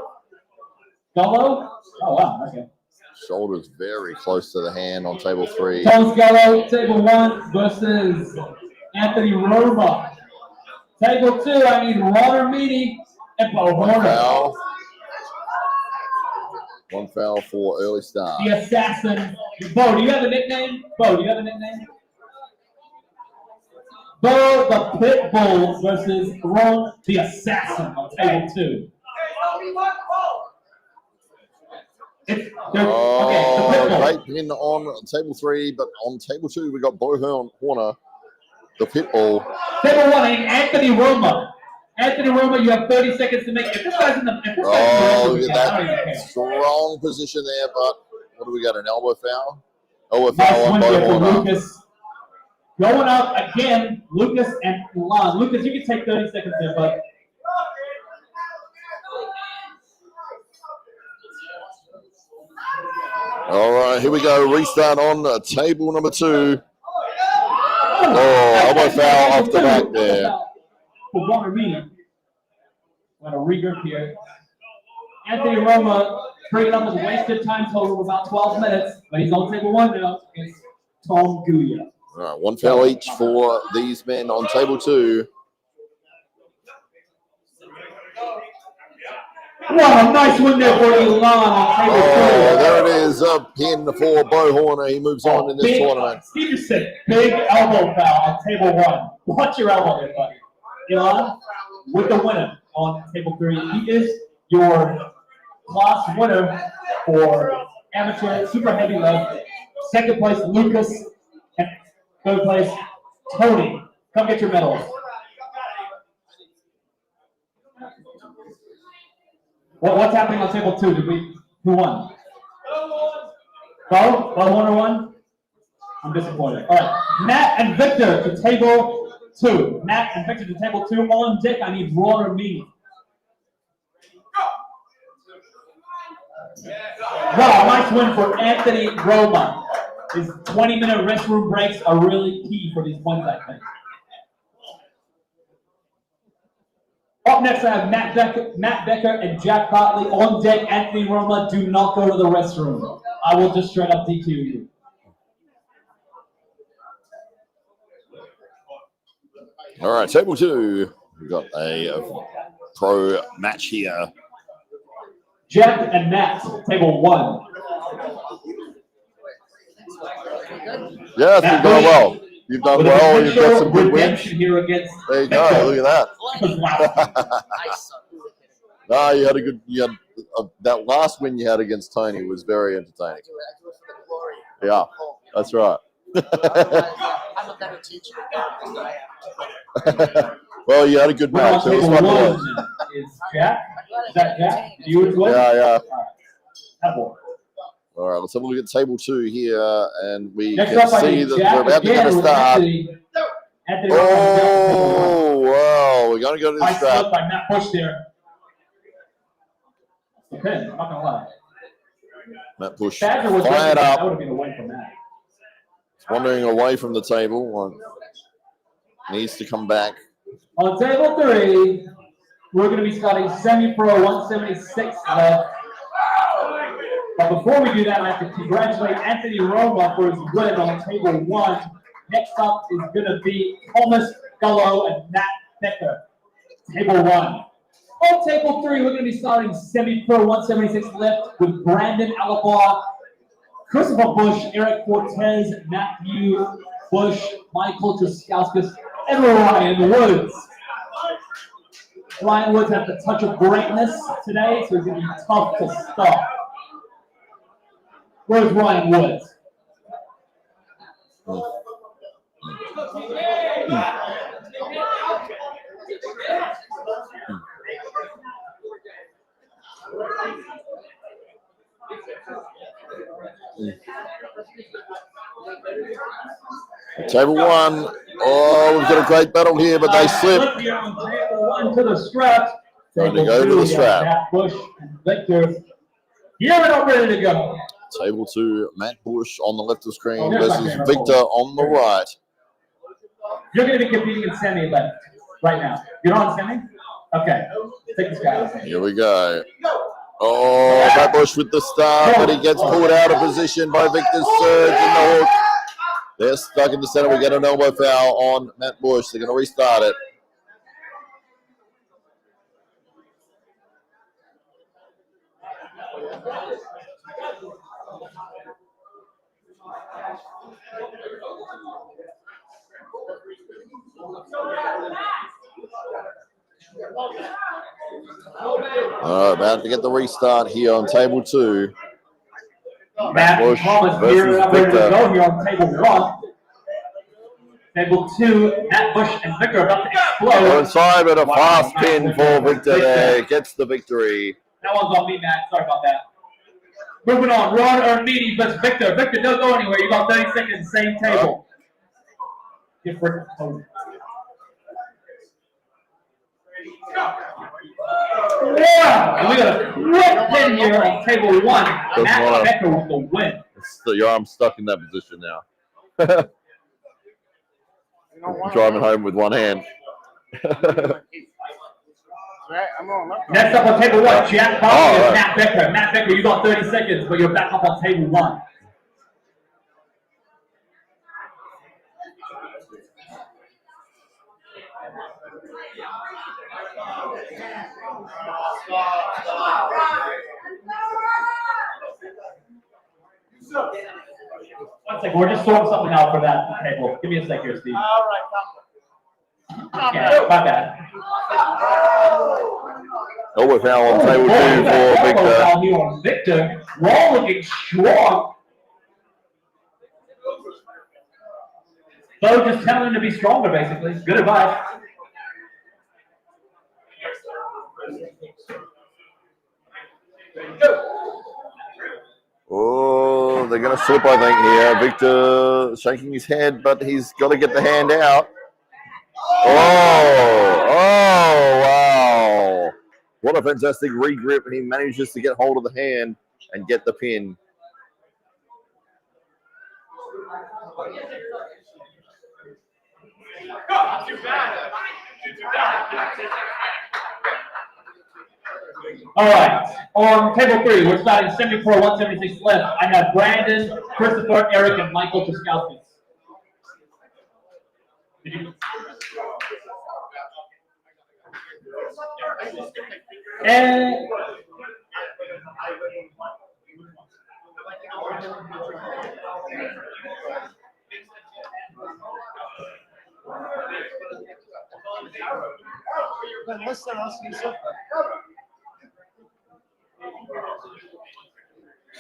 Gullo? Oh, wow, okay. Shoulders very close to the hand on table 3. Thomas Gullo, table 1 versus Anthony Roma. Table 2, I need Ron Meany and Bo Horner. One foul for early start. The assassin. Bo, do you have a nickname? Bo, do you have a nickname? Bo the Pitbull versus Ron the Assassin on table 2. Great pin on table 3, but on table 2 we got Bo Horner, the Pitbull. Table 1, I need Anthony Roma. Anthony Roma, you have 30 seconds to make it. If this guy's in the Look at that strong position there, but what do we got? An elbow foul? Elbow foul on Bo Horner. Lucas. Going up again, Lucas and Lon. Lucas, you can take 30 seconds there, bud. All right, here we go. Restart on table number 2. Oh, elbow foul off the back there. For Ron Arena. What a regroup here. Anthony Roma bringing up with a wasted time total of about 12 minutes, but he's on table 1 now against Tom Guya. All right, one foul each for these men on table 2. Wow, nice win there for Elon on table Oh, 4. there it is. A pin for Bo Horner. He moves on in this Big, tournament. Stevenson, big elbow foul on table 1. Watch your elbow there, buddy. Elon with the winner on table 3. He is your class winner for amateur super heavy level. Second place, Lucas. And third place, Tony. Come get your medals. What's happening on table 2? Who won? Bo? Bo Horner won? I'm disappointed. All right. Matt and Victor to table 2. Matt and Victor to table 2. On deck, I need Ron or me. Wow, nice win for Anthony Roma. His 20-minute restroom breaks are really key for these points, I think. Up next, I have Matt Becker and Jack Botley on deck. Anthony Roma, do not go to the restroom. I will just straight up DQ you. All right, table 2. We've got a pro match here. Jack and Matt, table 1. Yes, you've done well. You've done well. You've got some good wins. Here against There you go. Look at that. No, you had a good. You had that last win you had against Tony was very entertaining. Yeah, that's right. I'm a better teacher. Well, you had a good match. It was fun to watch. Is Jack? Is that Jack? You as well? Yeah. That one. All right, let's have a look at table 2 here, and we Next can up, I see need that Jack we're about to get a again with start. Anthony Oh, wow. We're going to go to the nice strap. slip by Matt Bush there. That's the pin, I'm not going to lie. Matt Bush Badger was fired That up. would have been a win for Matt. Wandering away from the table. Needs to come back. On table 3, we're going to be starting semi-pro 176 left. But before we do that, I have to congratulate Anthony Roma for his win on table 1. Next up is going to be Thomas Gullo and Matt Becker. Table 1. On table 3, we're going to be starting semi-pro 176 left with Brandon Alabar, Christopher Bush, Eric Cortez, Matthew Bush, Michael Truskauskas, and Ryan Woods. Ryan Woods has the touch of greatness today, so he's going to be tough to stop. Where's Ryan Woods? Table 1. Oh, we've got a great battle here, but they slip. Here on table 1 to the strap. Trying to go to the strap. Matt Bush and Victor. Here and all ready to go. Table 2, Matt Bush on the left of the screen there's my versus camera. Victor on the right. You're going to be competing in semi left right now. You're on semi? Okay. Take this guy out. Here we go. Oh, Matt Bush with the start, but he gets pulled out of position by Victor's surge in the hook. They're stuck in the center. We get an elbow foul on Matt Bush. They're going to restart it. About to get the restart here on table 2. Matt Bush Thomas versus here, ready to Victor. go here on table 1. Table 2, Matt Bush and Victor are about to explode. Go inside with a Wow, fast nice pin win for Victor there. Gets the victory. That one's on me, Matt. Sorry about that. Moving on, Ron Armini versus Victor. Victor, don't go anywhere. You got 30 seconds, same table. Different opponent. Yeah, and we got a quick pin here on table 1. Matt Becker with the win. Your arm's stuck in that position now. Driving home with one hand. Next up on table 1, Jack Botley right. and Matt Becker. Matt Becker, you got 30 seconds, but you're back up on table 1. One second, we're just sorting something out for that table. Give me a sec here, Steve. All right, Yeah, my bad. Elbow foul on table 2 for Victor. Foul here on Victor. Raw looking strong. Bo just telling him to be stronger, basically. Good advice. Oh, they're going to slip, I think, here. Victor shaking his head, but he's got to get the hand out. Oh, wow. What a fantastic regrip, and he manages to get hold of the hand and get the pin. Not too bad. All right, on table 3, we're starting semi-pro 176 left. I have Brandon, Christopher, Eric, and Michael Truskowski. And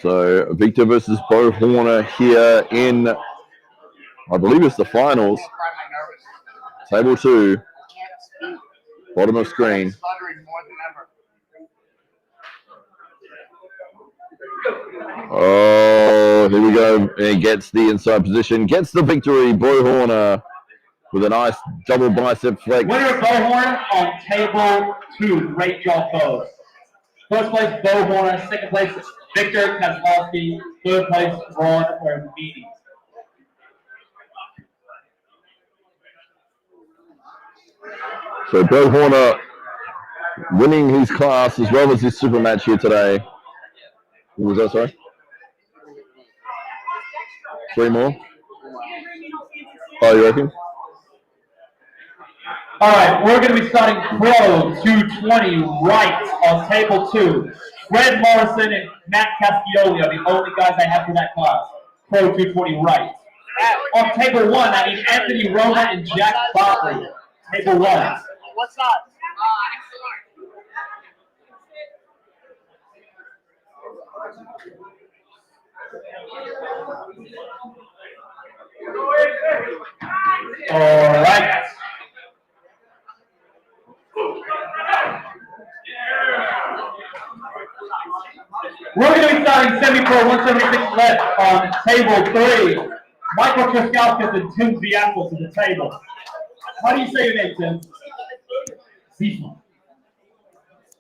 So Victor versus Bo Horner here in, I believe it's the finals. Table 2, bottom of screen. Oh, here we go. And he gets the inside position, gets the victory. Bo Horner with a nice double bicep flex. winner Bo Horner on table 2. Great job, Bo. First place, Bo Horner. Second place, Victor Kozlowski. Third place, Ron Ormini. So Bo Horner winning his class as well as his super match here today. What was that, sorry? 3 more? Oh, you reckon? All right, we're going to be starting Pro 220 right on table 2. Fred Morrison and Matt Cascioli are the only guys I have for that class. Pro 220 right. On table 1, I need Anthony Roma and Jack Bartley. Table 1. What's that? All right. We're going to be starting semi-pro 176 left on table 3. Michael Truskowski and Tim Ziafla to the table. How do you say your name, Tim? Zifla.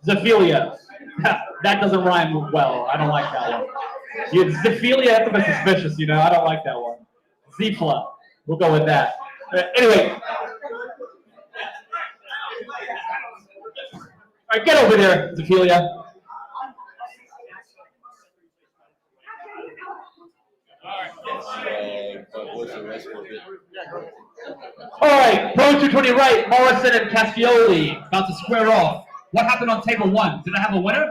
Ziphilia. That doesn't rhyme well. I don't like that one. Yeah, Ziphilia, that's a bit suspicious, you know. I don't like that one. Zifla. We'll go with that. Anyway. All right, get over there, Ziphilia. All right, Pro 220 right, Morrison and Cascioli about to square off. What happened on table 1? Did I have a winner?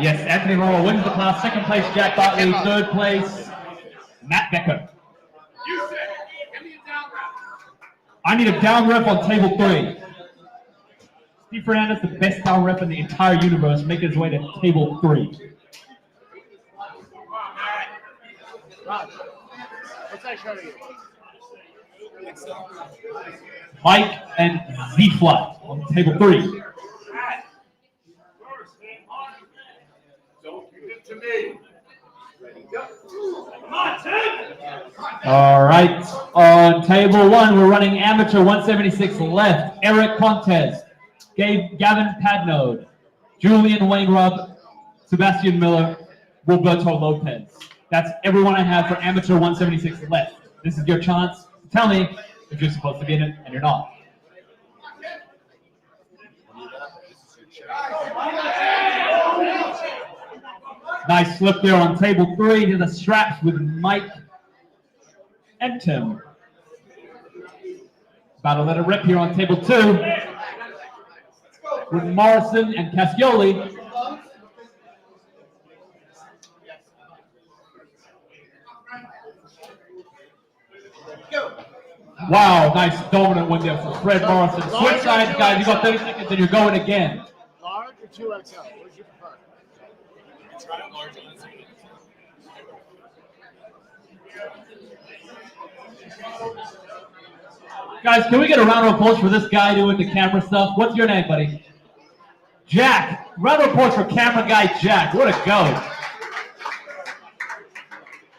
Yes, Anthony Roma wins the class. Second place, Jack Bartley. Third place, Matt Becker. I need a down rep on table 3. Steve Fernandez, the best down rep in the entire universe, making his way to table 3. What's that show to you? Mike and Zifla on table 3. Don't give it to me. Come on, Tim. All right, on table 1, we're running amateur 176 left. Eric Contes, Gavin Padnode, Julian Wainrub, Sebastian Miller, Roberto Lopez. That's everyone I have for amateur 176 left. This is your chance to tell me if you're supposed to be in it and you're not. Nice slip there on table 3 to the straps with Mike and Tim. About to let it rip here on table 2 with Morrison and Cascioli. Wow, nice dominant win there for Fred Morrison. Switch sides, guys. You got 30 seconds and you're going again. Large or 2XL? What would you prefer? Guys, can we get a round of applause for this guy doing the camera stuff? What's your name, buddy? Jack. Round of applause for camera guy Jack. What a go.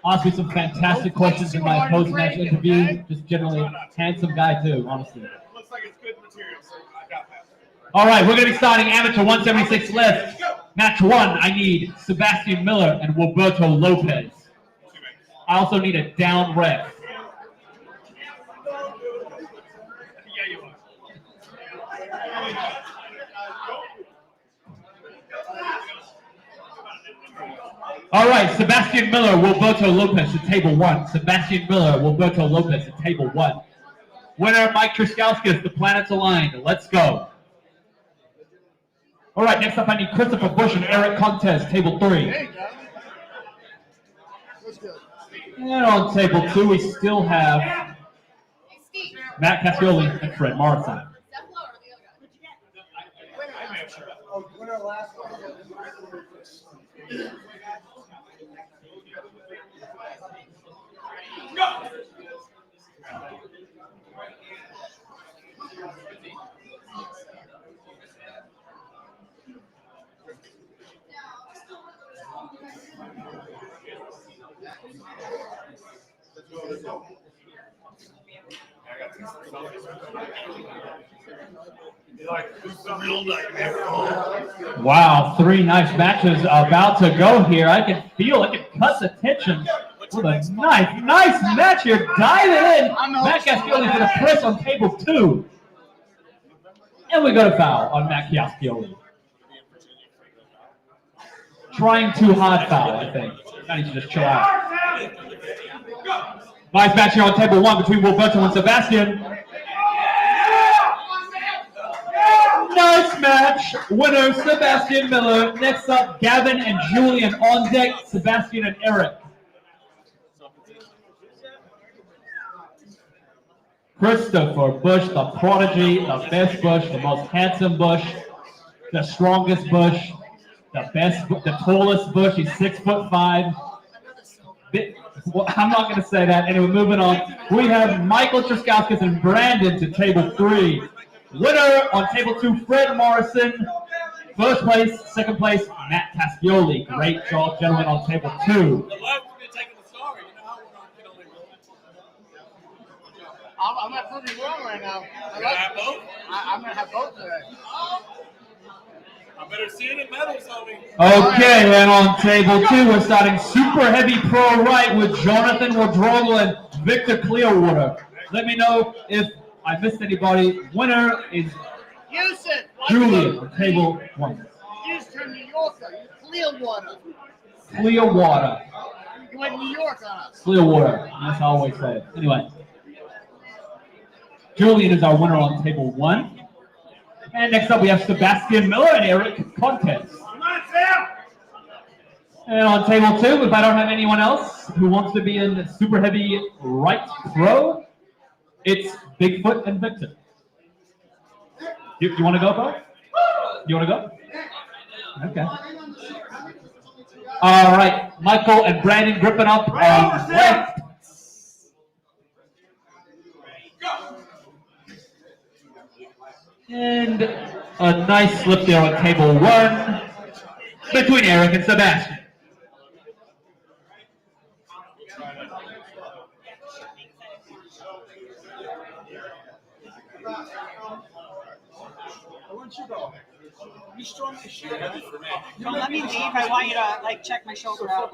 Asked me some fantastic questions in my post-match interview. Just generally handsome guy too, honestly. Looks like it's good material, so I got that. All right, we're going to be starting amateur 176 left. Match 1, I need Sebastian Miller and Roberto Lopez. I also need a down ref. All right, Sebastian Miller, Roberto Lopez to table 1. Sebastian Miller, Roberto Lopez to table 1. Winner, Mike Triskauskas, the planets aligned. Let's go. All right, next up, I need Christopher Bush and Eric Contes, table 3. There you go. That's good. And on table 2, we still have Matt Cascioli and Fred Morrison. Winner last one. Go! Wow, 3 nice matches about to go here. I can cut the tension with a nice match here. Diving in, Matt Cascioli for the press on table 2. And we got a foul on Matt Cascioli. Trying too hard foul, I think. I need to just chill out. Nice match here on table 1 between Roberto and Sebastian. Nice match. Winner, Sebastian Miller. Next up, Gavin and Julian on deck. Sebastian and Eric. Christopher Bush, the prodigy, the best Bush, the most handsome Bush, the strongest Bush, the tallest Bush. He's 6'5". I'm not going to say that. Anyway, moving on. We have Michael Triskauskas and Brandon to table 3. Winner on table 2, Fred Morrison. First place, second place, Matt Cascioli. Great job, gentlemen, on table 2. I'm not proving wrong right now. I'm going to have both today. I better see it in medals, homie. Okay, and on table 2, we're starting super heavy pro right with Jonathan Rodrogo and Victor Clearwater. Let me know if I missed anybody. Winner is Yousef. Julian on table 1. Houston, New Yorker. Clearwater. Clearwater. You went New York on us. Clearwater. That's how I always say it. Anyway. Julian is our winner on table 1. And next up we have Sebastian Miller and Eric Contes. Come on, Sam! And on table 2, if I don't have anyone else who wants to be in super heavy right pro, it's Bigfoot and Victor. You want to go, Bo? You want to go? Okay. All right, Michael and Brandon gripping up on left. And a nice slip there on table 1 between Eric and Sebastian. You strong as shit. Don't let me leave. I want you to check my shoulder out.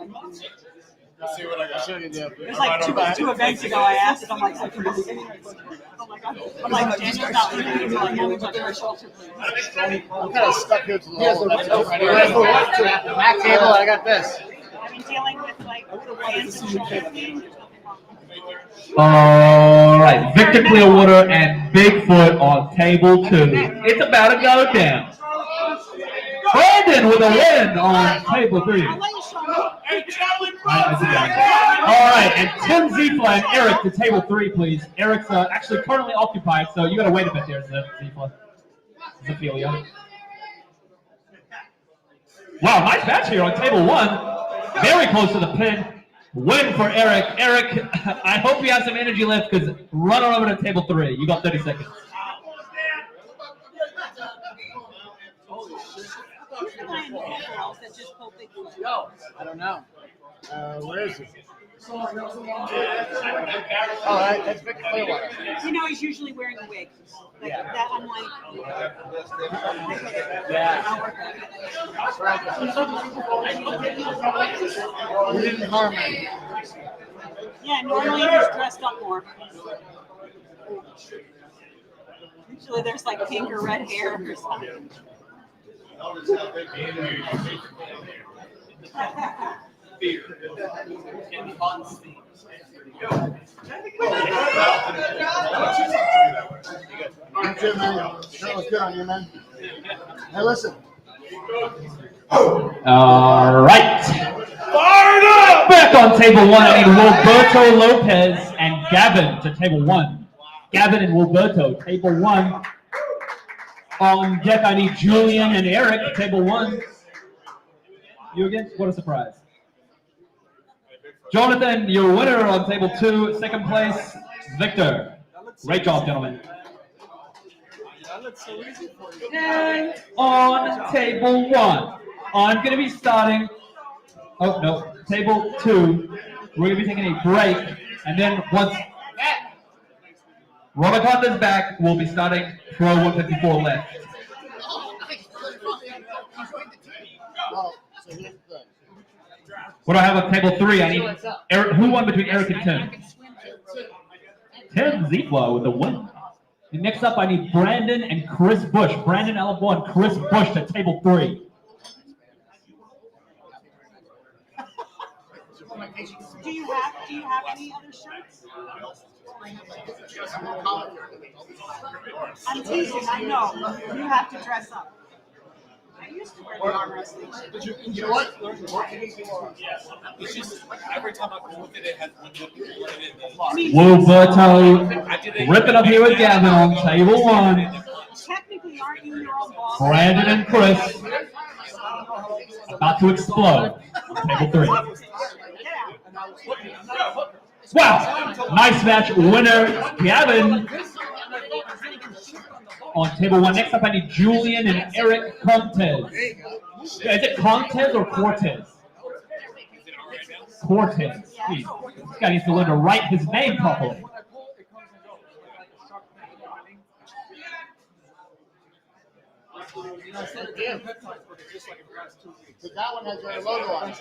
Let's see what I got. It was like two events ago. I asked. I'm like, oh my god. I'm like, Daniel's not leaving. So like, I'm touching my shoulder. I'm kind of stuck here to the whole. Back table. I got this. I've been dealing with hands and shoulder pain. All right, Victor Clearwater and Bigfoot on table 2. It's about to go down. Brandon with a win on table 3. All right, and Tim Zifla and Eric to table 3, please. Eric's actually currently occupied, so you got to wait a bit there, Zifla. Ziphilia. Wow, nice match here on table 1. Very close to the pin. Win for Eric. Eric, I hope you have some energy left because run on over to table 3. You got 30 seconds. I don't know. Where is he? Oh, That's Victor Clearwater. You know, he's usually wearing a wig. Like that, I'm like, You didn't harm me. yeah, normally he's dressed up more. Usually there's like pink or red hair or something. You too, man. That was good on you, man. Hey, listen. All right. Fired up! Back on table 1, I need Roberto Lopez and Gavin to table 1. Gavin and Roberto, table 1. On deck, I need Julian and Eric, table 1. You again? What a surprise. Jonathan, your winner on table 2. Second place, Victor. Great job, gentlemen. And on table 1, I'm going to be starting. Oh, no. Table 2, we're going to be taking a break. And then once Romaconda's back, we'll be starting Pro 154 left. What do I have on table 3? I need Eric. Who won between Eric and Tim? Tim Zifla with the win. And next up, I need Brandon and Chris Bush. Brandon Alabo and Chris Bush to table 3. Do you have any other shirts? I'm teasing, I know. You have to dress up. I used to wear the arm wrestling shit. You know what? It's just every time I go with it, it has Roberto ripping up here with Gavin on table 1. Technically, aren't you your own boss? Brandon and Chris about to explode on table 3. Wow, nice match. Winner, Gavin on table 1. Next up, I need Julian and Eric Cortez. Is it Cortez or Cortez? Cortez. Jeez. This guy needs to learn to write his name properly. But that one has their logo on it.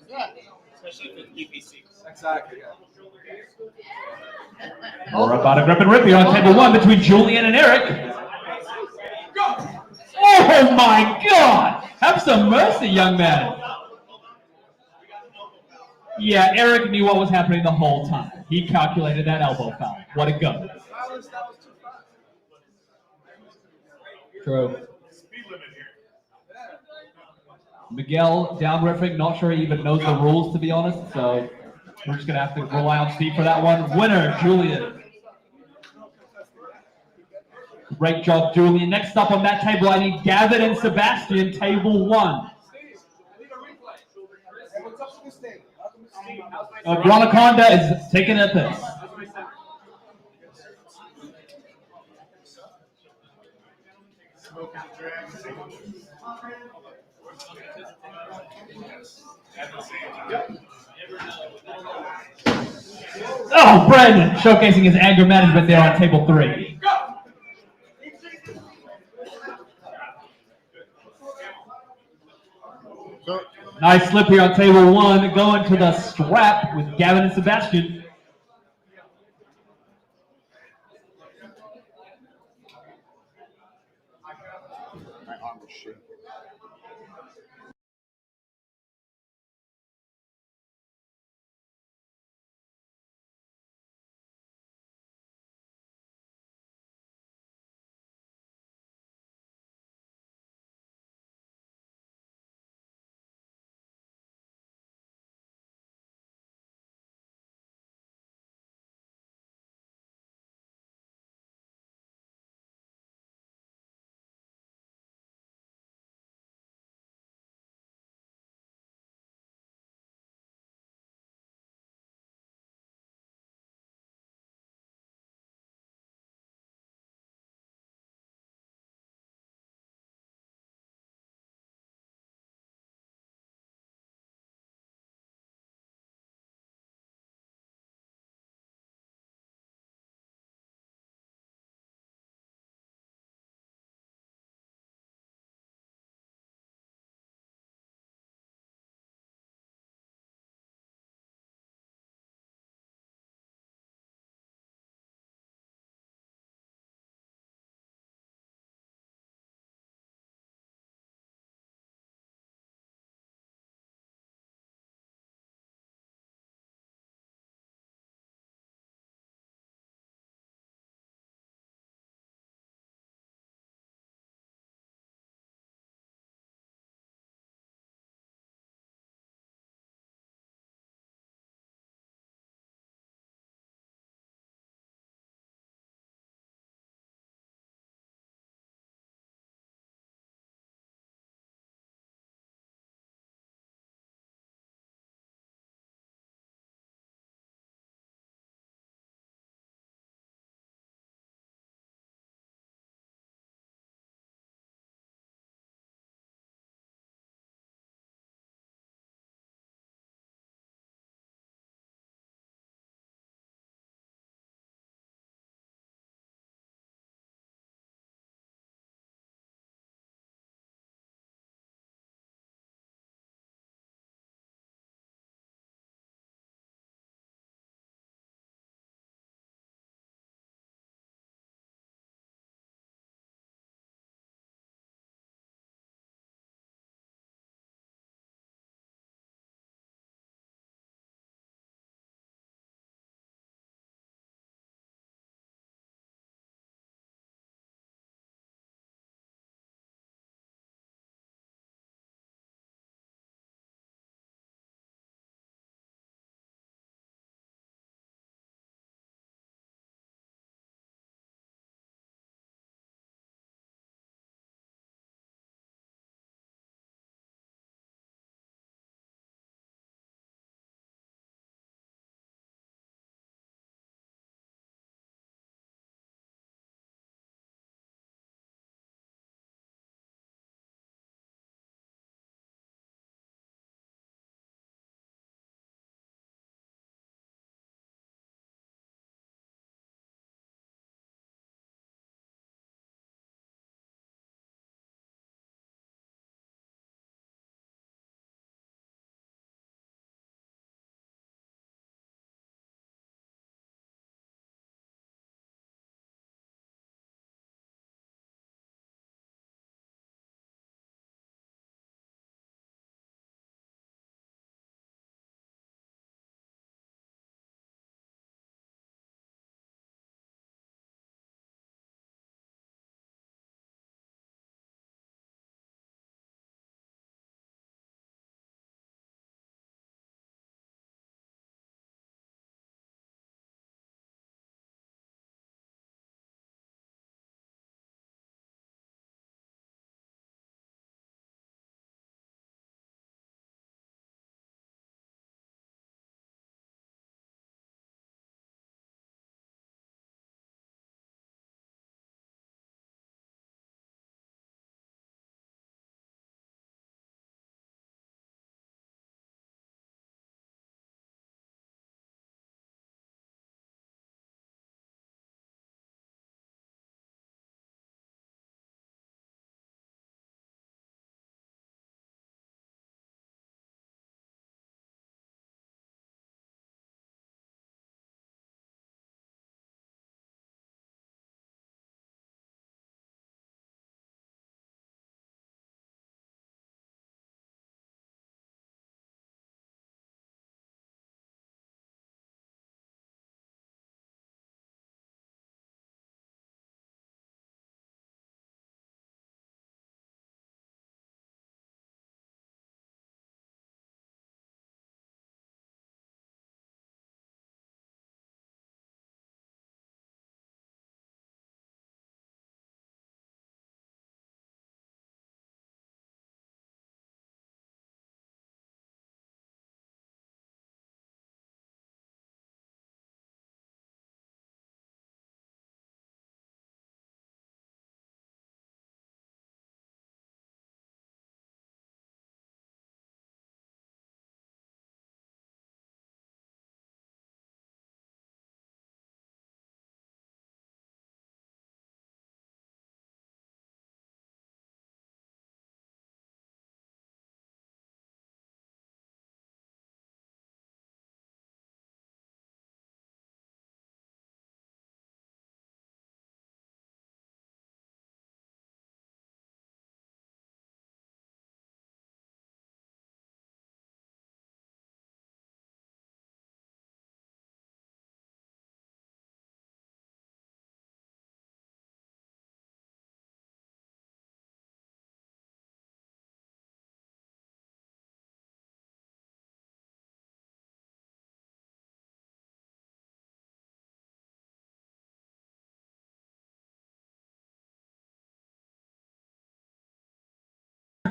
Yeah. especially for UPC. Exactly. We're about to grip and rip here on table 1 between Julian and Eric. Oh my God! Have some mercy, young man. Yeah, Eric knew what was happening the whole time. He calculated that elbow foul. What a go. True. Miguel down riffing, not sure he even knows the rules, to be honest, so we're just going to have to rely on Steve for that one. Winner, Julian. Great job, Julian. Next up on that table, I need Gavin and Sebastian, table 1. Romaconda is taking a piss. Oh, Brandon showcasing his anger management there on table 3. Nice slip here on table 1, going to the strap with Gavin and Sebastian. My arm was shaking.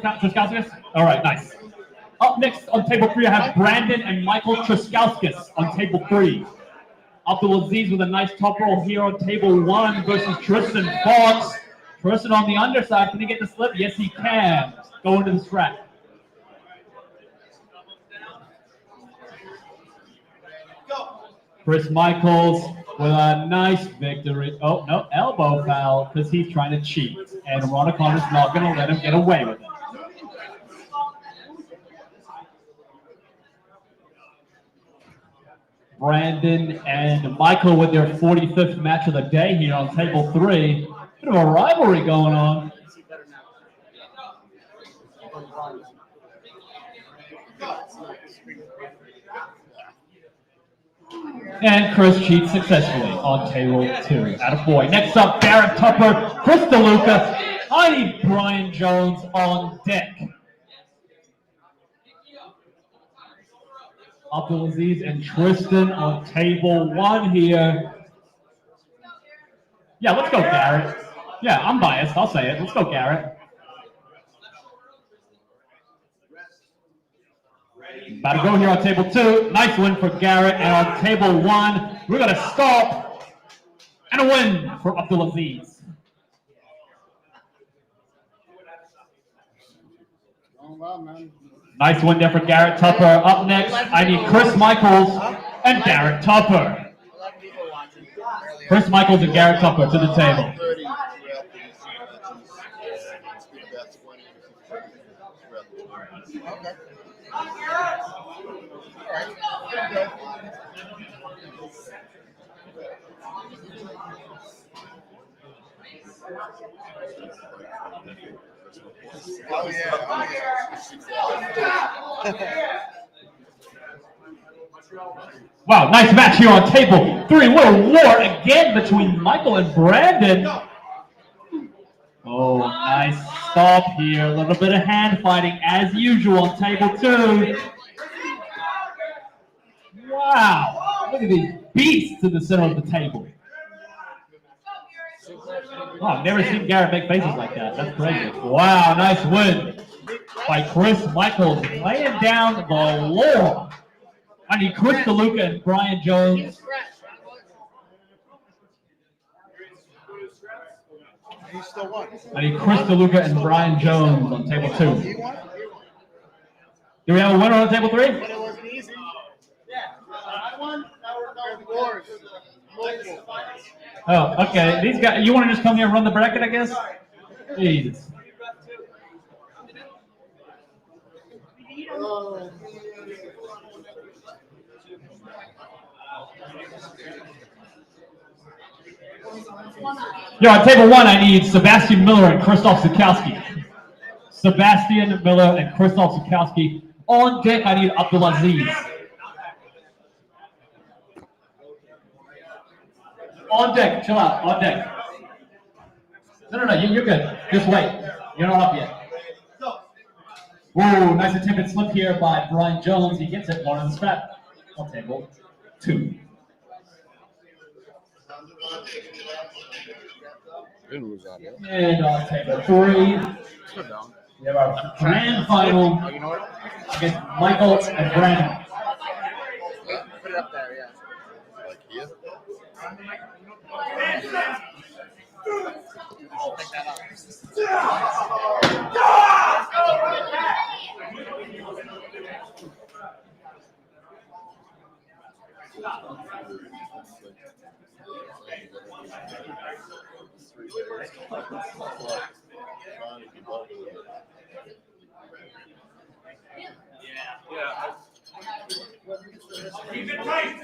Triskauskas? All right, nice. Up next on table 3, I have Brandon and Michael Triskauskas on table 3. Abdulaziz with a nice top roll here on table 1 versus Tristan Fox. Tristan on the underside. Can he get the slip? Yes, he can. Go into the strap. Chris Michaels with a nice victory. Oh, no, elbow foul because he's trying to cheat. And Romanowski's not going to let him get away with it. Brandon and Michael with their 45th match of the day here on table 3. Bit of a rivalry going on. And Chris cheats successfully on table 2. Attaboy. Next up, Garrett Tupper, Chris DeLuca. I need Brian Jones on deck. Abdulaziz and Tristan on table 1 here. Yeah, let's go, Garrett. Yeah, I'm biased. I'll say it. Let's go, Garrett. About to go here on table 2. Nice win for Garrett. And on table 1, we're going to stop. And a win for Abdulaziz. Going well, man. Nice win there for Garrett Tupper. Up next, I need Chris Michaels and Garrett Tupper. Chris Michaels and Garrett Tupper to the table. Oh yeah. Wow, nice match here on table 3. What a war again between Michael and Brandon. Oh, nice stop here. A little bit of hand fighting as usual on table 2. Wow, look at these beasts in the center of the table. Oh, I've never seen Garrett make faces like that. That's crazy. Wow, nice win by Chris Michaels, laying down the law. I need Chris DeLuca and Brian Jones. He still won. I need Chris DeLuca and Brian Jones on table 2. He won? Do we have a winner on table 3? But it wasn't easy. Yeah. I won. Now we're wars. Oh, okay. These guys, you want to just come here and run the bracket, I guess? Jesus. Yo, on table 1, I need Sebastian Miller and Krzysztof Zukowski. Sebastian Miller and Krzysztof Zukowski. On deck, I need Abdulaziz. On deck, chill out, on deck. No, you're good. Just wait. You're not up yet. Whoa, nice attempted slip here by Brian Jones. He gets it, one on the strap. On table 2. And on table 3, we have our grand final against Michael and Brandon. Put it up there, yeah. Like here? Keep it tight.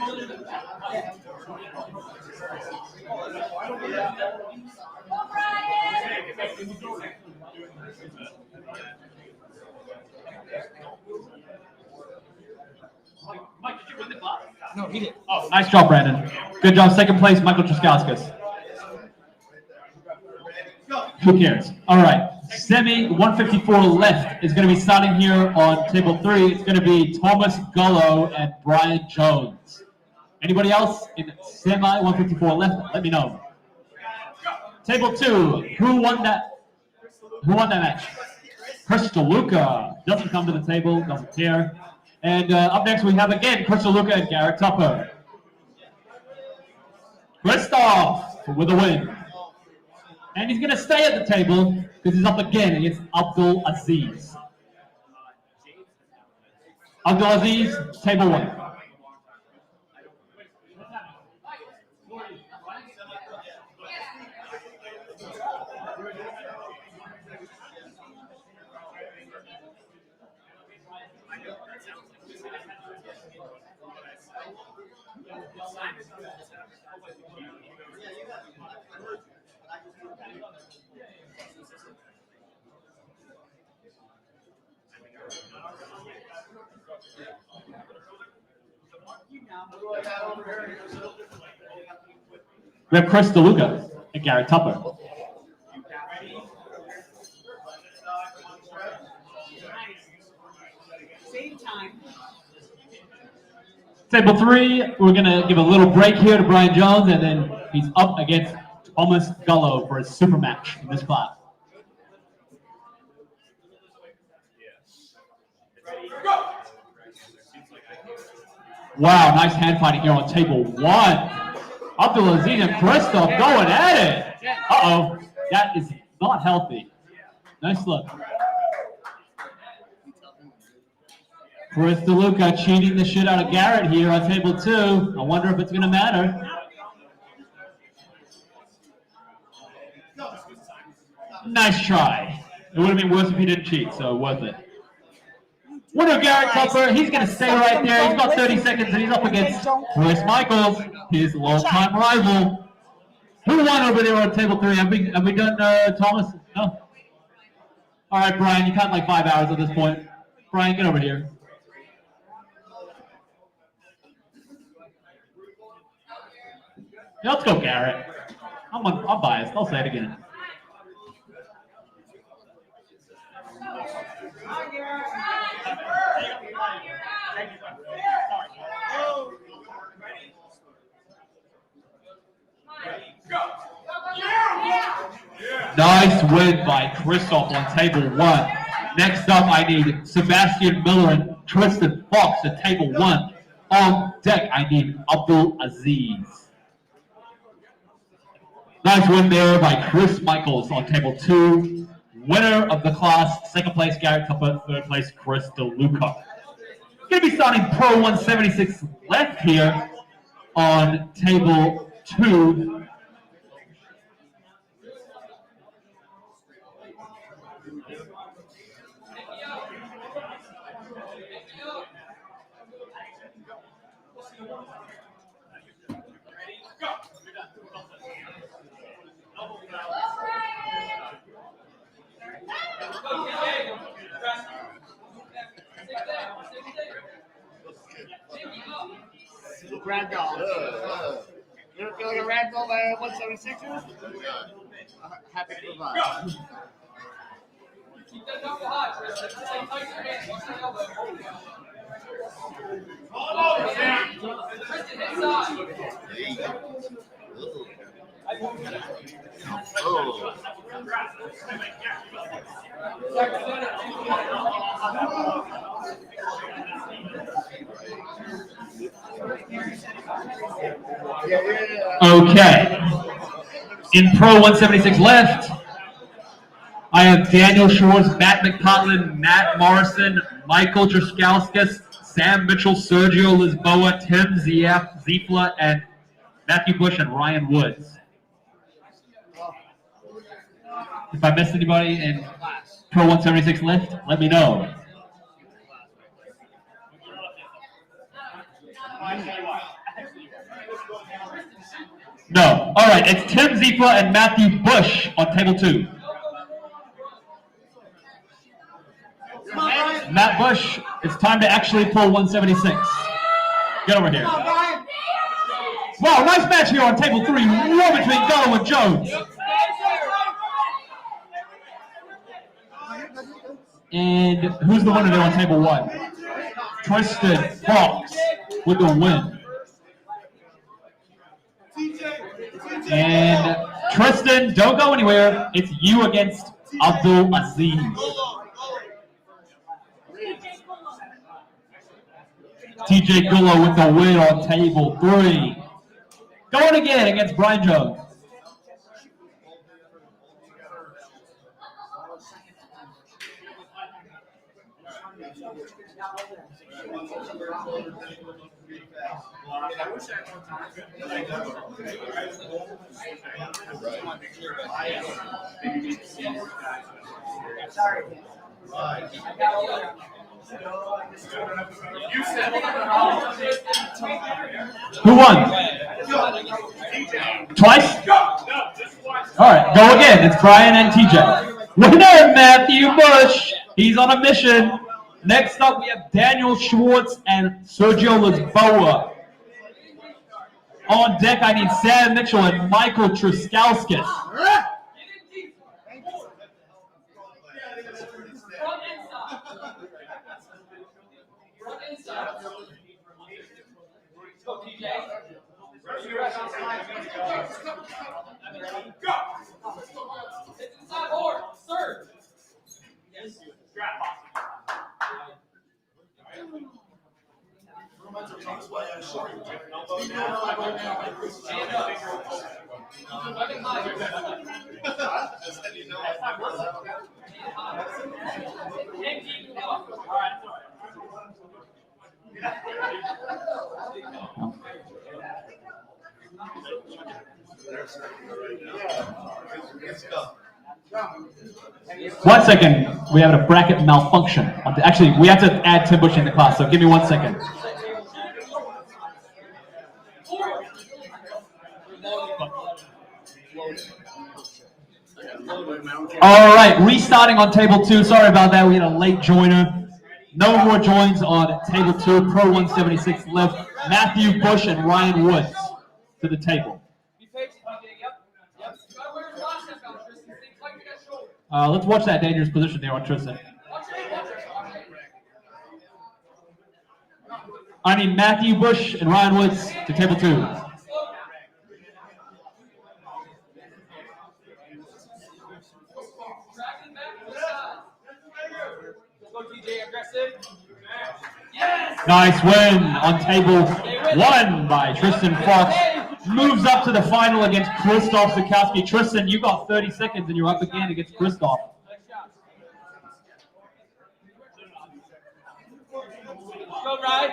Mike, did you win the class? No, he did. Oh, nice job, Brandon. Good job. Second place, Michael Triskauskas. Who cares? All right. Semi 154 left is going to be starting here on table 3. It's going to be Thomas Gullo and Brian Jones. Anybody else in semi 154 left? Let me know. Table 2. Who won that match? Crystal Luca doesn't come to the table, doesn't care. And up next we have again Crystal Luca and Garrett Tupper. Christoph with a win. And he's going to stay at the table because he's up again against Abdul Aziz. Abdul Aziz, table 1. We have Chris DeLuca and Garrett Tupper. Same time. Table 3, we're going to give a little break here to Brian Jones, and then he's up against Thomas Gullo for his super match in this class. Wow, nice hand fighting here on table 1. Abdul Aziz and Christoph going at it. Uh-oh, that is not healthy. Nice look. Chris DeLuca cheating the shit out of Garrett here on table 2. I wonder if it's going to matter. Nice try. It would have been worse if he didn't cheat, so worth it. Winner Garrett Tupper, he's going to stay right there. He's got 30 seconds and he's up against Chris Michaels, his longtime rival. Who won over there on table 3? Have we done Thomas? No? All right, Brian, you count like 5 hours at this point. Brian, get over here. Yeah, let's go, Garrett. I'm biased. I'll say it again. Nice win by Christoph on table 1. Next up, I need Sebastian Miller and Tristan Fox at table 1. On deck, I need Abdul Aziz. Nice win there by Chris Michaels on table 2. Winner of the class, second place Garrett Tupper, third place Chris DeLuca. Going to be starting Pro 176 left here on table 2. Ragdoll. You ever feel like a ragdoll by 176ers? Happy to provide. Keep that knuckle high, Tristan. Stay tight your hands. Watch your elbow. Tristan, inside. Oh. Okay. In Pro 176 left, I have Daniel Schwarz, Matt McPartlin, Matt Morrison, Michael Truskauskas, Sam Mitchell, Sergio Lisboa, Tim Zifla, and Matthew Bush and Ryan Woods. If I missed anybody in Pro 176 left, let me know. No. All right, it's Tim Zifla and Matthew Bush on table 2. Matt Bush, it's time to actually pull 176. Get over here. Wow, nice match here on table 3. War between Gullo and Jones. And who's the winner there on table 1? Tristan Fox with the win. And Tristan, don't go anywhere. It's you against Abdul Aziz. TJ Gullo with the win on table 3. Going again against Brian Jones. Who won? Twice? All right, go again. It's Brian and TJ. Winner, Matthew Bush. He's on a mission. Next up, we have Daniel Schwarz and Sergio Lisboa. On deck, I need Sam Mitchell and Michael Triskauskas. One second, we have a bracket malfunction. Actually, we have to add Tim Bushy in the class, so give me 1 second. All right, restarting on table 2. Sorry about that, we had a late joiner. No more joins on table 2. Pro 176 left. Matthew Bush and Ryan Woods to the table. Let's watch that dangerous position there on Tristate. I need Matthew Bush and Ryan Woods to table 2. Nice win on table 1 by Tristan Fox. Moves up to the final against Krzysztof Zikowski. Tristan, you got 30 seconds and you're up again against Krzysztof. Go, Ryan.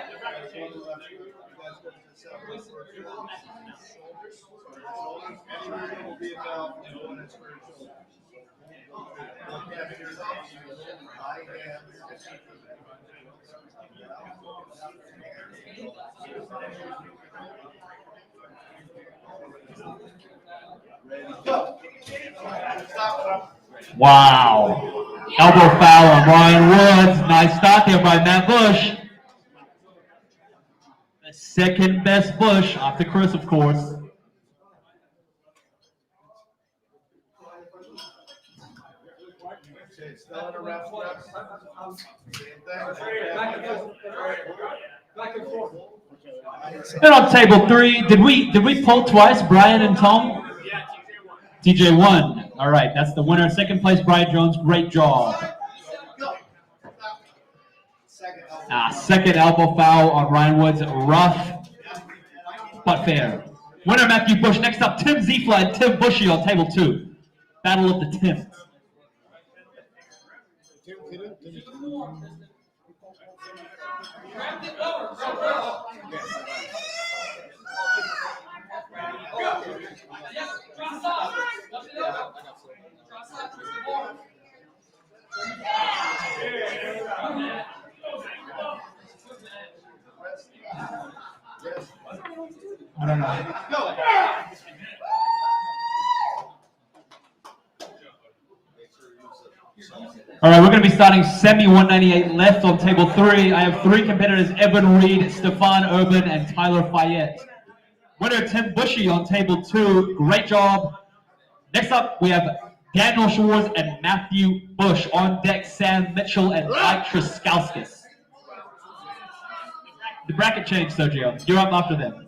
Wow. Elbow foul on Ryan Woods. Nice start there by Matt Bush. The second best Bush after Chris, of course. And on table 3, did we pull twice, Brian and Tom? TJ won. All right, that's the winner. Second place, Brian Jones. Great job. Second elbow foul on Ryan Woods. Rough, but fair. Winner, Matthew Bush. Next up, Tim Zifla and Tim Bushy on table 2. Battle of the Tims. I don't know. All right, we're going to be starting semi 198 left on table 3. I have 3 competitors: Evan Reed, Stefan Urban, and Tyler Fayette. Winner Tim Bushy on table 2. Great job. Next up, we have Daniel Schwarz and Matthew Bush. On deck, Sam Mitchell and Mike Triskauskas. The bracket changed, Sergio. You're up after them.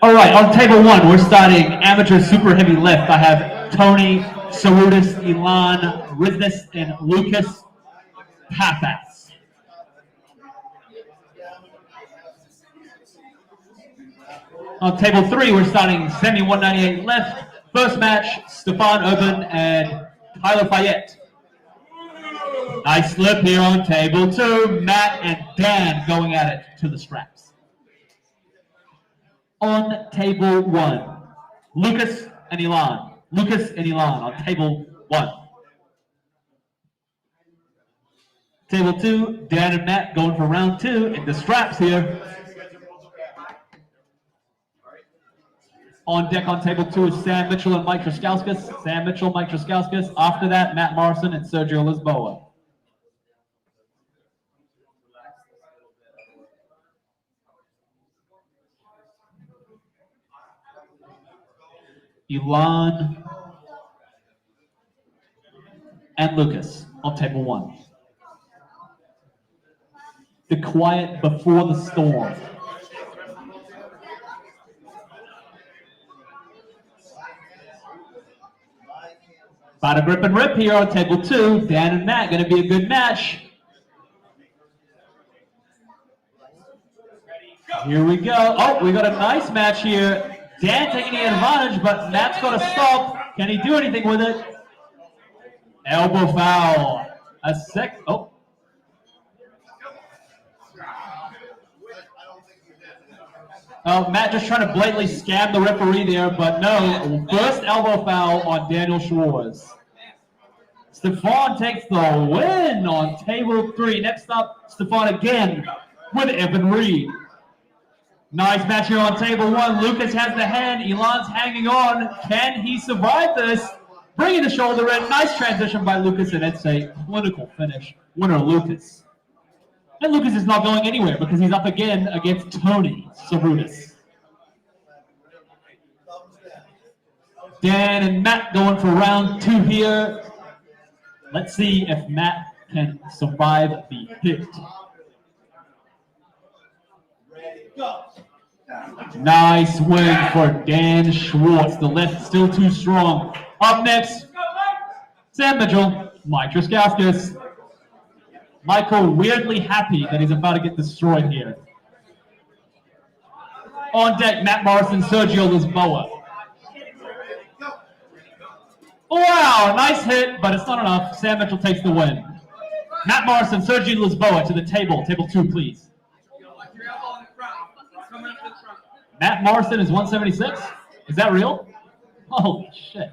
All right, on table one, we're starting amateur super heavy lift. I have Tony, Sarudis, Ilan, Riznes, and Lucas Papas. On table three, we're starting semi 198 lift. First match, Stefan Urban and Tyler Fayette. Nice slip here on table two. Matt and Dan going at it to the straps. On table one, Lucas and Ilan. Lucas and Ilan on table one. Table two, Dan and Matt going for round two in the straps here. On deck on table two is Sam Mitchell and Mike Truskauskas. Sam Mitchell, Mike Truskauskas. After that, Matt Morrison and Sergio Lisboa. Ilan and Lucas on table one. The quiet before the storm. About to grip and rip here on table two. Dan and Matt, going to be a good match. Here we go. Oh, we got a nice match here. Dan taking the advantage, but Matt's got to stop. Can he do anything with it? Elbow foul. A sec. Oh. Oh, Matt just trying to blatantly scam the referee there, but no. First elbow foul on Daniel Schwarz. Stefan takes the win on table three. Next up, Stefan again with Evan Reed. Nice match here on table one. Lucas has the hand. Ilan's hanging on. Can he survive this? Bringing the shoulder in. Nice transition by Lucas, and it's a clinical finish. Winner, Lucas. And Lucas is not going anywhere because he's up again against Tony Sarudis. Dan and Matt going for round two here. Let's see if Matt can survive the hit. Nice win for Dan Schwarz. The left still too strong. Up next, Sam Mitchell, Mike Truskauskas. Michael weirdly happy that he's about to get destroyed here. On deck, Matt Morrison, Sergio Lisboa. Wow, nice hit, but it's not enough. Sam Mitchell takes the win. Matt Morrison, Sergio Lisboa to the table. Table two, please. Matt Morrison is 176? Is that real? Holy shit.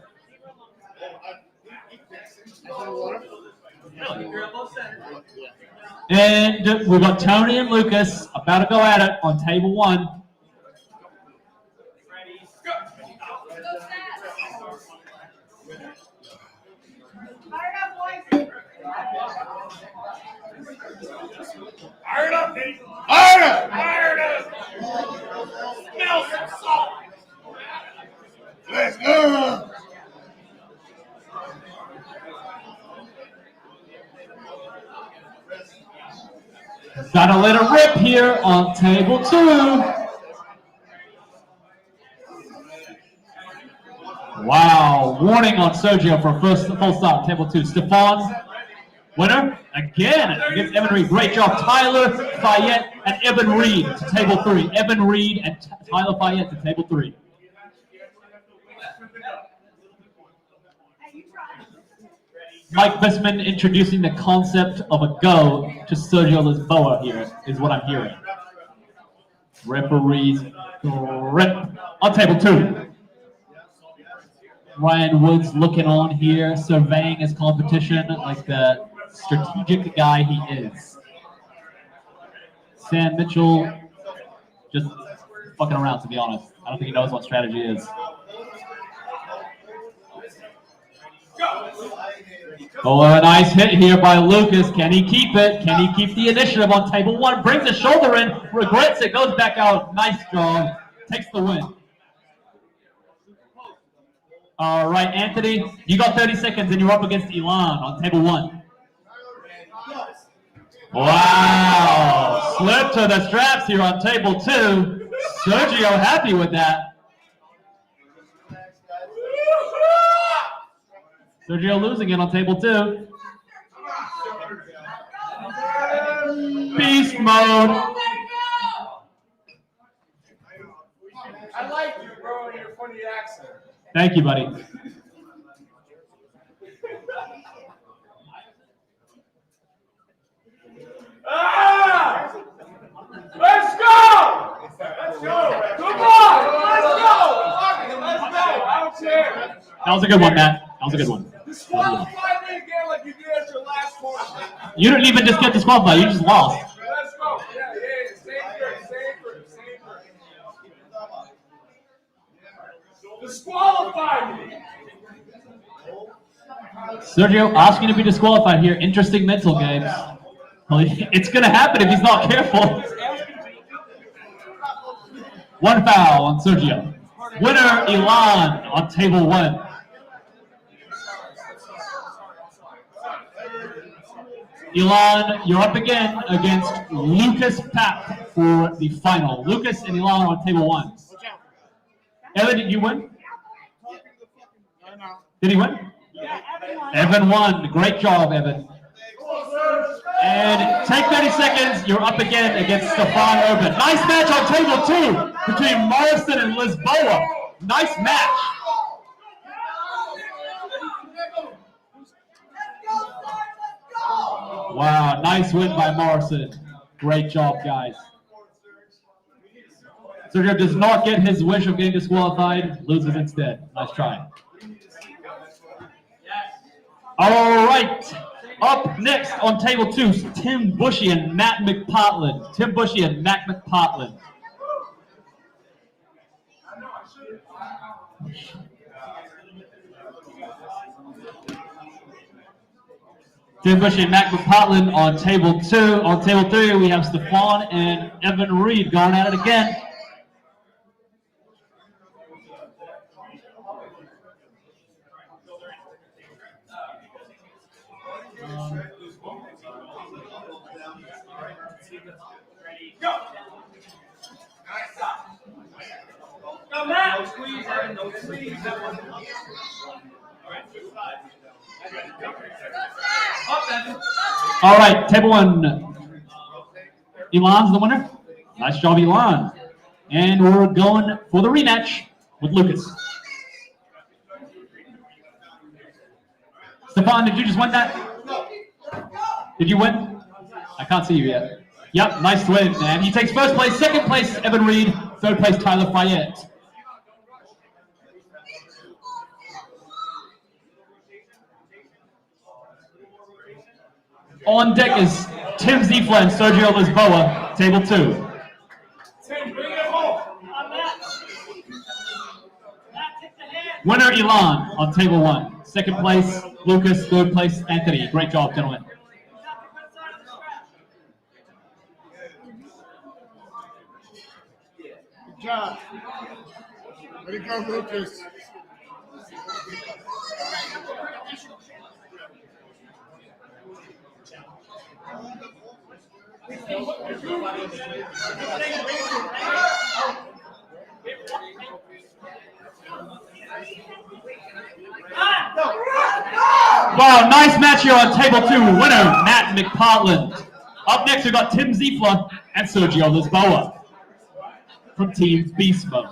And we've got Tony and Lucas about to go at it on table one. Iron up, Pete. Iron up. Iron up. Smell some salt. Let's go. Gotta let it rip here on table two. Wow, warning on Sergio for first full stop, table two. Stefan, winner again against Evan Reed. Great job, Tyler Fayette and Evan Reed to table three. Evan Reed and Tyler Fayette to table three. Mike Bisman introducing the concept of a go to Sergio Lisboa here is what I'm hearing. Referees rip on table two. Ryan Woods looking on here, surveying his competition like the strategic guy he is. Sam Mitchell just fucking around, to be honest. I don't think he knows what strategy is. Oh, a nice hit here by Lucas. Can he keep it? Can he keep the initiative on table one? Brings the shoulder in, regrets it, goes back out. Nice job. Takes the win. All right, Anthony, you got 30 seconds and you're up against Elan on table one. Wow, slip to the straps here on table two. Sergio happy with that. Sergio losing it on table two. Beast mode. I like you, bro, and your funny accent. Thank you, buddy. Ah! Let's go! Let's go! Come on! Let's go! Let's go! I don't care. That was a good one, Matt. That was a good one. Disqualify me again like you did at your last tournament. You didn't even just get disqualified. You just lost. Let's go. Yeah, same group. Disqualify me. Sergio asking to be disqualified here. Interesting mental games. Well, it's going to happen if he's not careful. One foul on Sergio. Winner, Elan on table one. Elan, you're up again against Lucas Papp for the final. Lucas and Elan on table one. Evan, did you win? Did he win? Evan won. Great job, Evan. And take 30 seconds. You're up again against Stefan Urban. Nice match on table two between Morrison and Lisboa. Nice match. Wow, nice win by Morrison. Great job, guys. Sergio does not get his wish of getting disqualified, loses instead. Nice try. All right. Up next on table two, Tim Bushy and Matt McPartland. Tim Bushy and Matt McPartland. Tim Bushy and Matt McPartland on table two. On table three, we have Stefan and Evan Reed going at it again. All right, table one. Elan's the winner. Nice job, Elan. And we're going for the rematch with Lucas. Stefan, did you just win that? Did you win? I can't see you yet. Yep, nice win, man. He takes first place, second place, Evan Reed, third place, Tyler Fayette. On deck is Tim Zifla and Sergio Lisboa, table two. Tim, bring it home. Winner Elan on table one. Second place, Lucas. Third place, Anthony. Great job, gentlemen. Good job. Way to go, Lucas. Wow, nice match here on table two. Winner, Matt McPartland. Up next, we've got Tim Zifla and Sergio Lisboa from Team Beast Mode.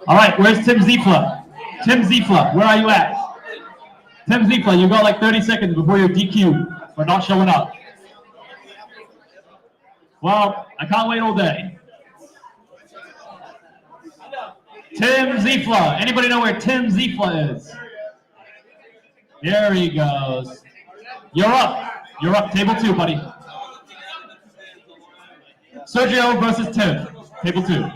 All right, where's Tim Zifla? Tim Zifla, where are you at? Tim Zifla, you got like 30 seconds before you're DQ for not showing up. Well, I can't wait all day. Tim Zifla. Anybody know where Tim Zifla is? There he goes. You're up. You're up. Table 2, buddy. Sergio versus Tim. Table 2.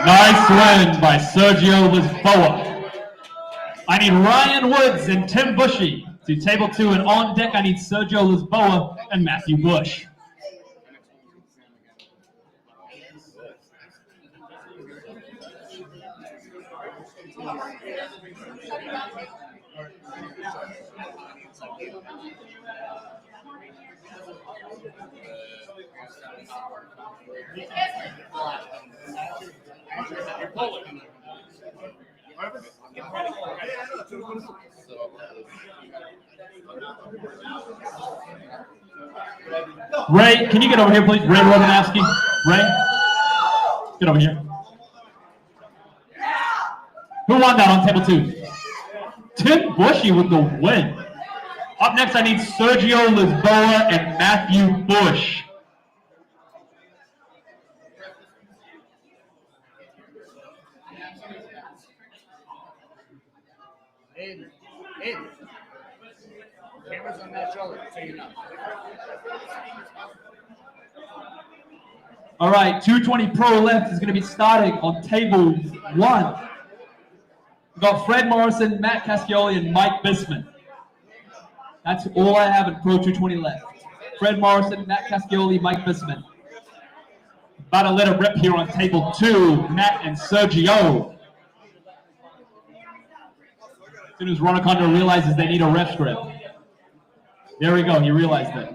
Nice win by Sergio Lisboa. I need Ryan Woods and Tim Bushy to table 2, and on deck I need Sergio Lisboa and Matthew Bush. Ray, can you get over here, please? Ray Romanowski. Ray, get over here. Who won that on table 2? Tim Bushy with the win. Up next, I need Sergio Lisboa and Matthew Bush. Camera's on that shoulder, so you know. All right, 220 Pro left is going to be starting on table 1. We've got Fred Morrison, Matt Cascioli, and Mike Bisman. That's all I have in Pro 220 left. Fred Morrison, Matt Cascioli, Mike Bisman. About to let it rip here on table 2, Matt and Sergio. As soon as Ronaconda realizes they need a ref script. There we go, he realized it.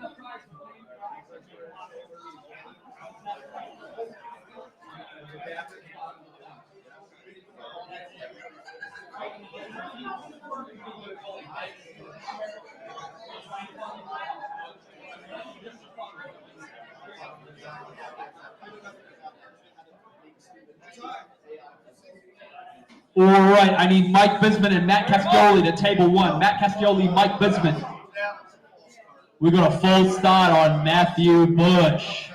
All right, I need Mike Bisman and Matt Cascioli to table 1. Matt Cascioli, Mike Bisman. We got a full start on Matthew Bush.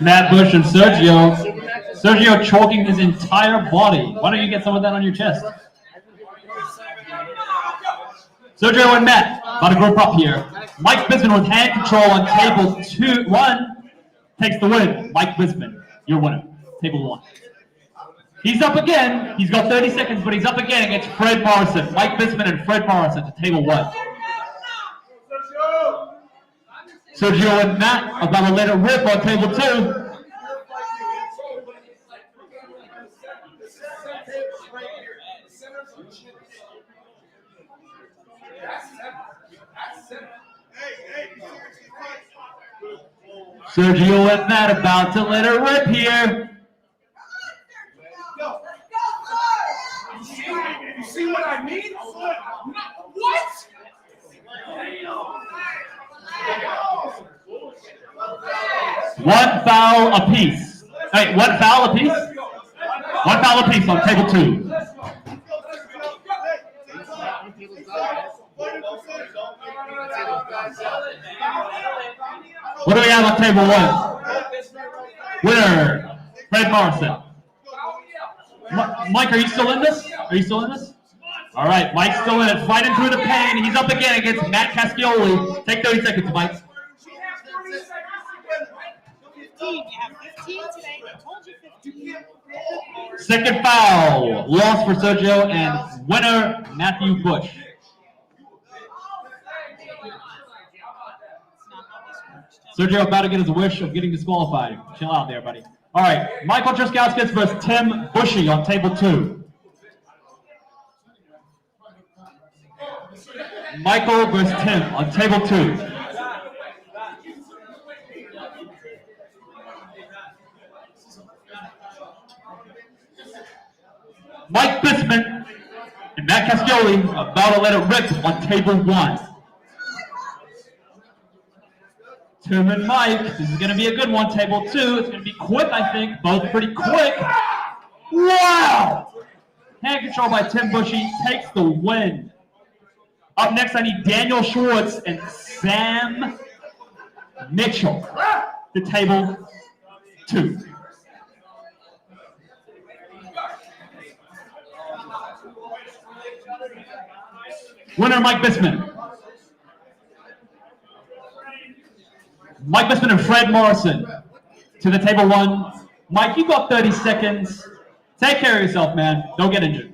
Matt Bush and Sergio. Sergio choking his entire body. Why don't you get some of that on your chest? Sergio and Matt, about to group up here. Mike Bisman with hand control on table 1 takes the win. Mike Bisman, your winner. Table 1. He's up again. He's got 30 seconds, but he's up again against Fred Morrison. Mike Bisman and Fred Morrison to table 1. Sergio and Matt about to let it rip on table 2. Sergio and Matt about to let it rip here. You see what I mean? What? One foul apiece. Hey, one foul apiece? One foul apiece on table 2. What do we have on table 1? Winner, Fred Morrison. Mike, are you still in this? Are you still in this? All right, Mike's still in it, fighting through the pain. He's up again against Matt Cascioli. Take 30 seconds, Mike. 15. You have 15 today. I told you 15. Second foul, loss for Sergio, and winner Matthew Bush. Sergio about to get his wish of getting disqualified. Chill out there, buddy. All right, Michael Truskowskis versus Tim Bushy on table 2. Michael versus Tim on table 2. Mike Bisman and Matt Cascioli about to let it rip on table 1. Tim and Mike, this is going to be a good one. Table 2, it's going to be quick, I think. Both pretty quick. Wow! Hand control by Tim Bushy takes the win. Up next, I need Daniel Schwarz and Sam Mitchell to table 2. Winner, Mike Bisman. Mike Bisman and Fred Morrison to the table 1. Mike, you got 30 seconds. Take care of yourself, man. Don't get injured.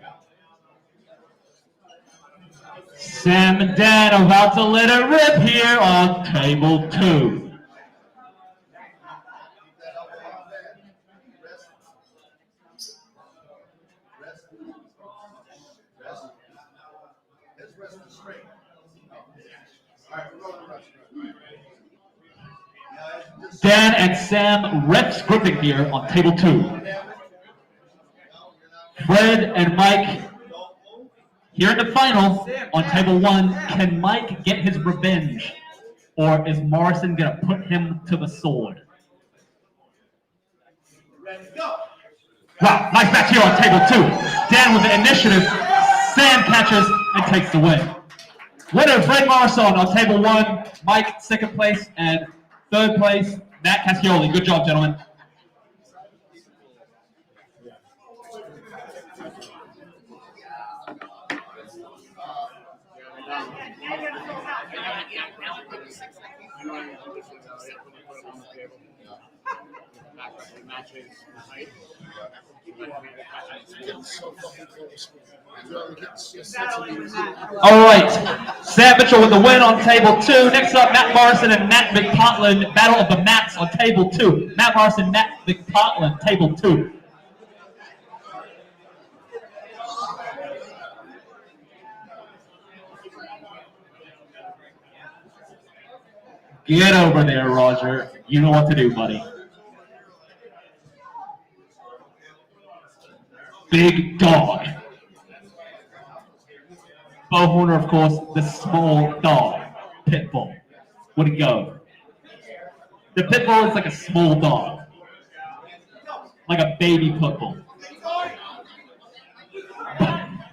Sam and Dan are about to let it rip here on table 2. Dan and Sam reps gripping here on table 2. Fred and Mike here in the final on table 1. Can Mike get his revenge, or is Morrison going to put him to the sword? Wow, nice match here on table 2. Dan with the initiative. Sam catches and takes the win. Winner, Fred Morrison on table 1. Mike, second place, and third place, Matt Cascioli. Good job, gentlemen. All right, Sam Mitchell with the win on table 2. Next up, Matt Morrison and Matt McPartland, battle of the Mats on table 2. Matt Morrison, Matt McPartland, table 2. Get over there, Roger. You know what to do, buddy. Big dog. Bo Horner, of course, the small dog. Pit bull. Where'd it go? The pit bull is like a small dog. Like a baby pit bull.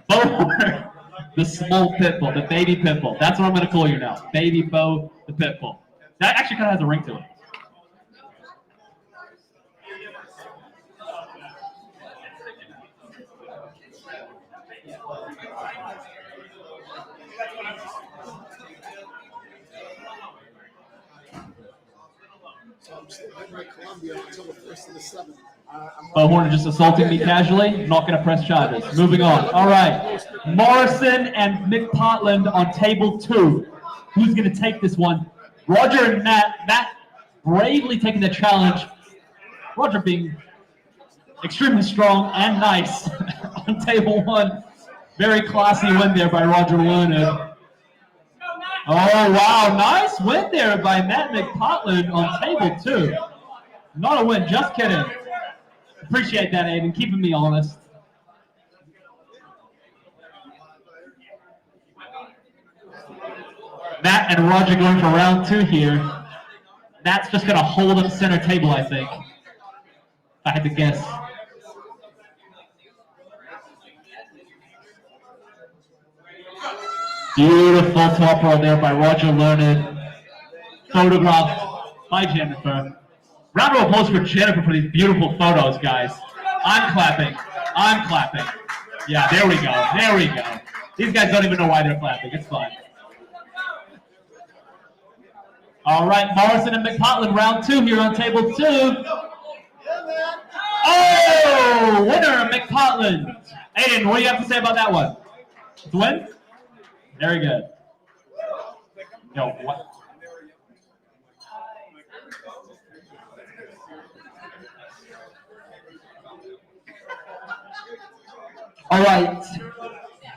Bo Horner, the small pit bull, the baby pit bull. That's what I'm going to call you now. Baby Bo, the pit bull. That actually kind of has a ring to it. Bo Horner just assaulting me casually. Not going to press charges. Moving on. All right. Morrison and McPartland on table 2. Who's going to take this one? Roger and Matt. Matt bravely taking the challenge. Roger being extremely strong and nice on table 1. Very classy win there by Roger Leonard. Oh, wow. Nice win there by Matt McPartland on table 2. Not a win. Just kidding. Appreciate that, Aiden. Keeping me honest. Matt and Roger going for round 2 here. Matt's just going to hold up center table, I think. If I had to guess. Beautiful top roll there by Roger Leonard. Photographed by Jennifer. Round of applause for Jennifer for these beautiful photos, guys. I'm clapping. I'm clapping. Yeah, there we go. There we go. These guys don't even know why they're clapping. It's fine. All right, Morrison and McPartland, round 2 here on table 2. Oh, winner, McPartland. Aiden, what do you have to say about that one? To win? Very good. Yo, what? All right.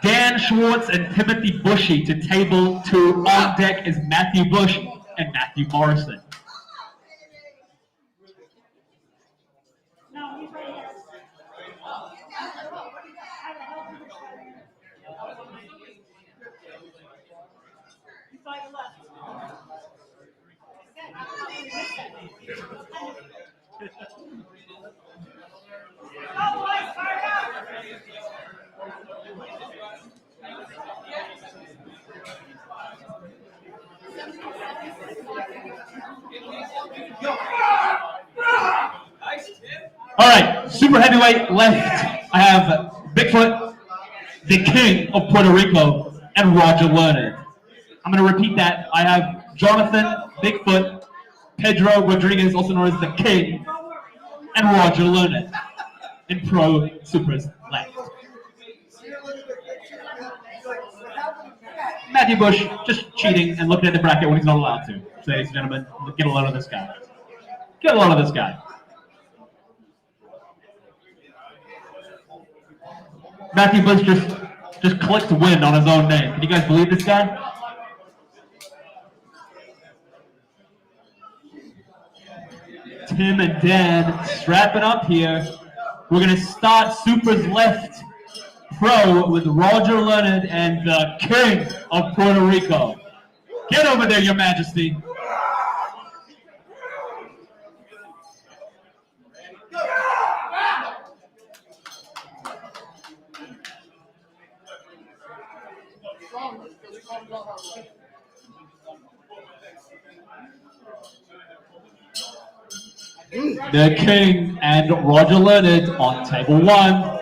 Dan Schwarz and Timothy Bushy to table 2. On deck is Matthew Bush and Matthew Morrison. All right, super heavyweight left. I have Bigfoot, the king of Puerto Rico, and Roger Leonard. I'm going to repeat that. I have Jonathan, Bigfoot, Pedro Rodriguez, also known as the king, and Roger Leonard in pro supers left. Matthew Bush just cheating and looking at the bracket when he's not allowed to. So, ladies and gentlemen, get a load of this guy. Get a load of this guy. Matthew Bush just clicked win on his own name. Can you guys believe this guy? Tim and Dan strapping up here. We're going to start supers left pro with Roger Leonard and the king of Puerto Rico. Get over there, Your Majesty. The king and Roger Leonard on table 1.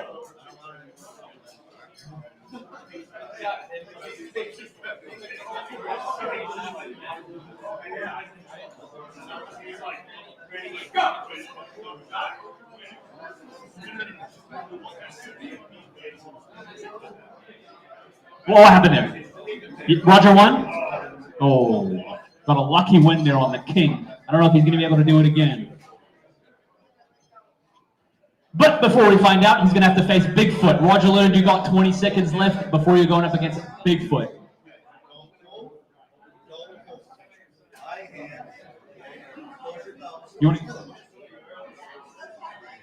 What happened there? Roger won? Oh, got a lucky win there on the king. I don't know if he's going to be able to do it again. But before we find out, he's going to have to face Bigfoot. Roger Leonard, you got 20 seconds left before you're going up against Bigfoot.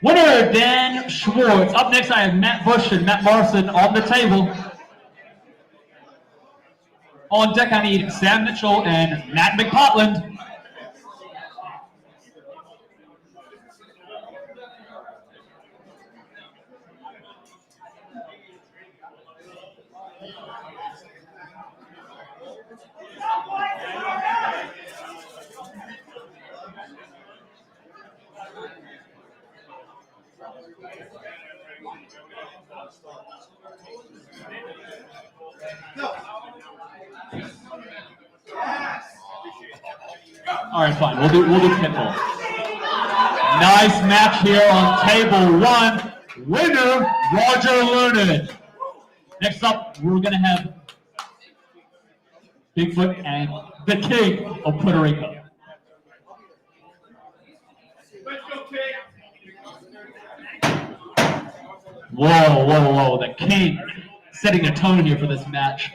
Winner, Dan Schwarz. Up next, I have Matt Bush and Matt Morrison on the table. On deck, I need Sam Mitchell and Matt McPartland. All right, fine. We'll do pitbull. Nice match here on table 1. Winner, Roger Leonard. Next up, we're gonna have Bigfoot and the king of Puerto Rico. Whoa, whoa, whoa! The king setting a tone here for this match.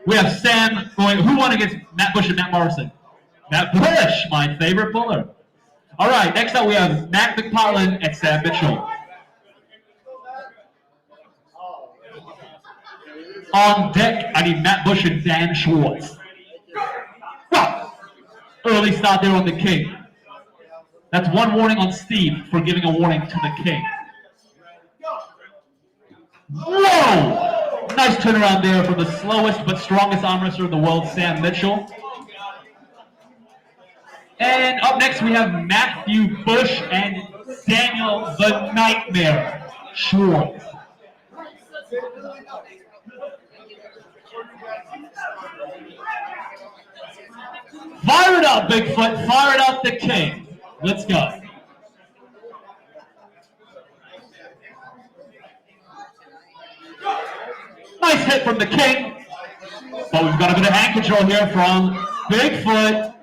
We have Sam going. Who won against Matt Bush and Matt Morrison? Matt Bush, my favorite puller. All right, next up we have Matt McPartland and Sam Mitchell. On deck, I need Matt Bush and Dan Schwarz. Early start there on the king. That's one warning on Steve for giving a warning to the king. Whoa! Nice turnaround there from the slowest but strongest arm wrestler in the world, Sam Mitchell. And up next we have Matthew Bush and Daniel the Nightmare Schwarz. Fire it up, Bigfoot. Fire it up, the king. Let's go. Nice hit from the king. But we've got a bit of hand control here from Bigfoot.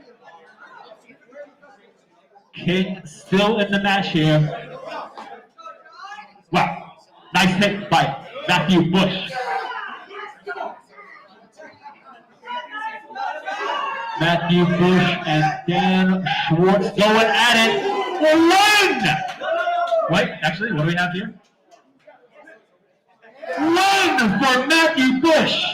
King still in the match here. Wow. Nice hit by Matthew Bush. Matthew Bush and Dan Schwarz going at it for one! Wait, actually, what do we have here? One for Matthew Bush!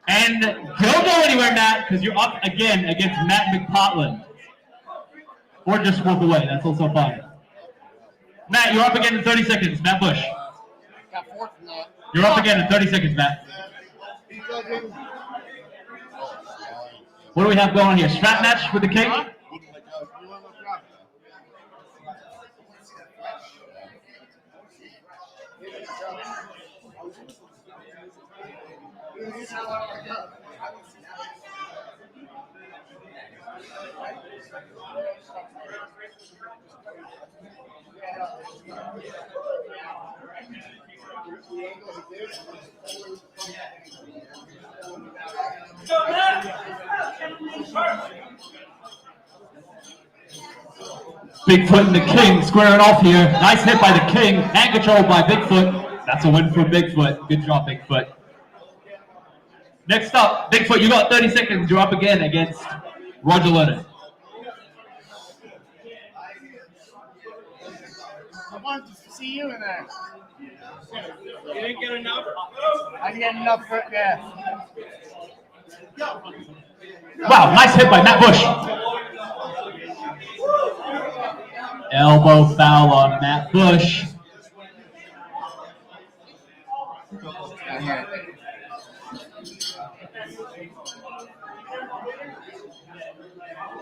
And don't go anywhere, Matt, because you're up again against Matt McPartland. Or just walk away, that's also fine. Matt, you're up again in 30 seconds, Matt Bush. You're up again in 30 seconds, Matt. What do we have going on here? Strap match with the king? Bigfoot and the king squaring off here. Nice hit by the king. Hand controlled by Bigfoot. That's a win for Bigfoot. Good job, Bigfoot. Next up, Bigfoot, you got 30 seconds. You're up again against Roger Leonard. I wanted to see you in there. You didn't get enough? I didn't get enough for it, yeah. Wow, nice hit by Matt Bush. Elbow foul on Matt Bush.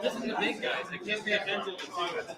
This is the big guys. I can't pay attention to it.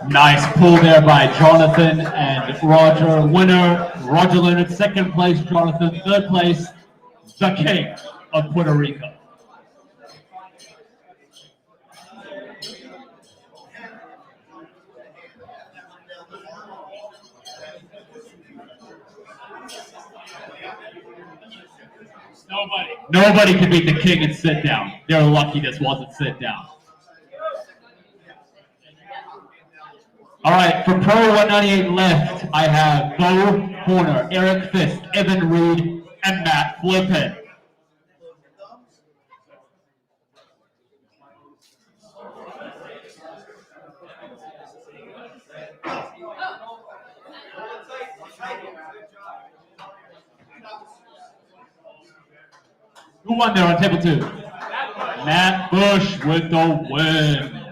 Nice pull there by Jonathan and Roger. Winner, Roger Leonard. Second place, Jonathan. Third place, the king of Puerto Rico. Nobody can beat the king and sit down. They're lucky this wasn't sit down. All right, for Pro 198 left, I have Bo Horner, Eric Fisk, Evan Reed, and Matt Flippin. Who won there on table 2? Matt Bush with the win.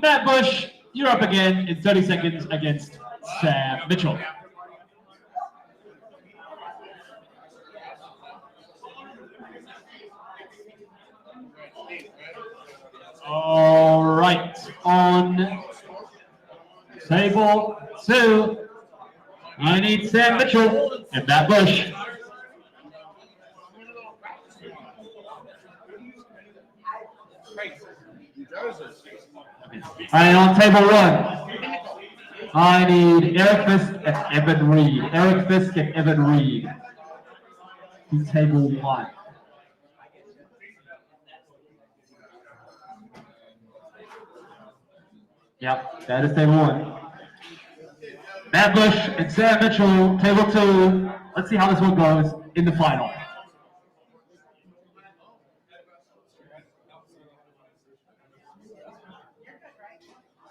Matt Bush, you're up again in 30 seconds against Sam Mitchell. All right, on table 2, I need Sam Mitchell and Matt Bush. All right, on table 1, I need Eric Fisk and Evan Reed. Eric Fisk and Evan Reed. To table 1. Yep, that is table 1. Matt Bush and Sam Mitchell, table 2. Let's see how this one goes in the final.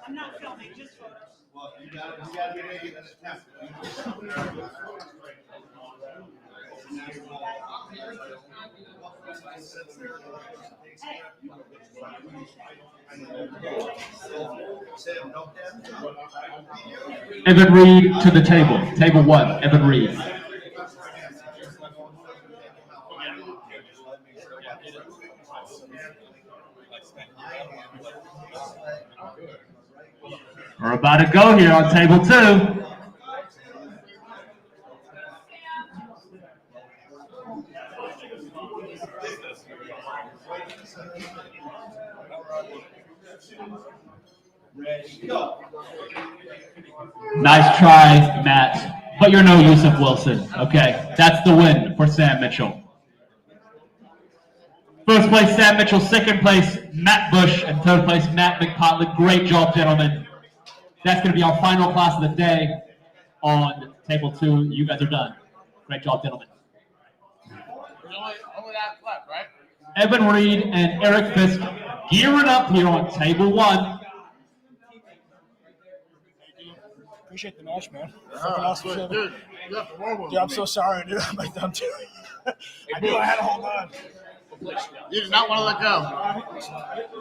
I'm not filming, just photos. Well, you gotta get ready to attempt. Evan Reed to the table. Table 1, Evan Reed. We're about to go here on table 2. Nice try, Matt. But you're no Yousef Wilson. Okay, that's the win for Sam Mitchell. First place, Sam Mitchell. Second place, Matt Bush. And third place, Matt McPartland. Great job, gentlemen. That's going to be our final class of the day on table 2. You guys are done. Great job, gentlemen. Only that left, right? Evan Reed and Eric Fisk gearing up here on table 1. Appreciate the match, man. Oh, Fucking awesome shit. dude, you have to roll with Dude, I'm me. so sorry, dude. I'm like, I'm too. I knew I had to hold on. You did not want to let go.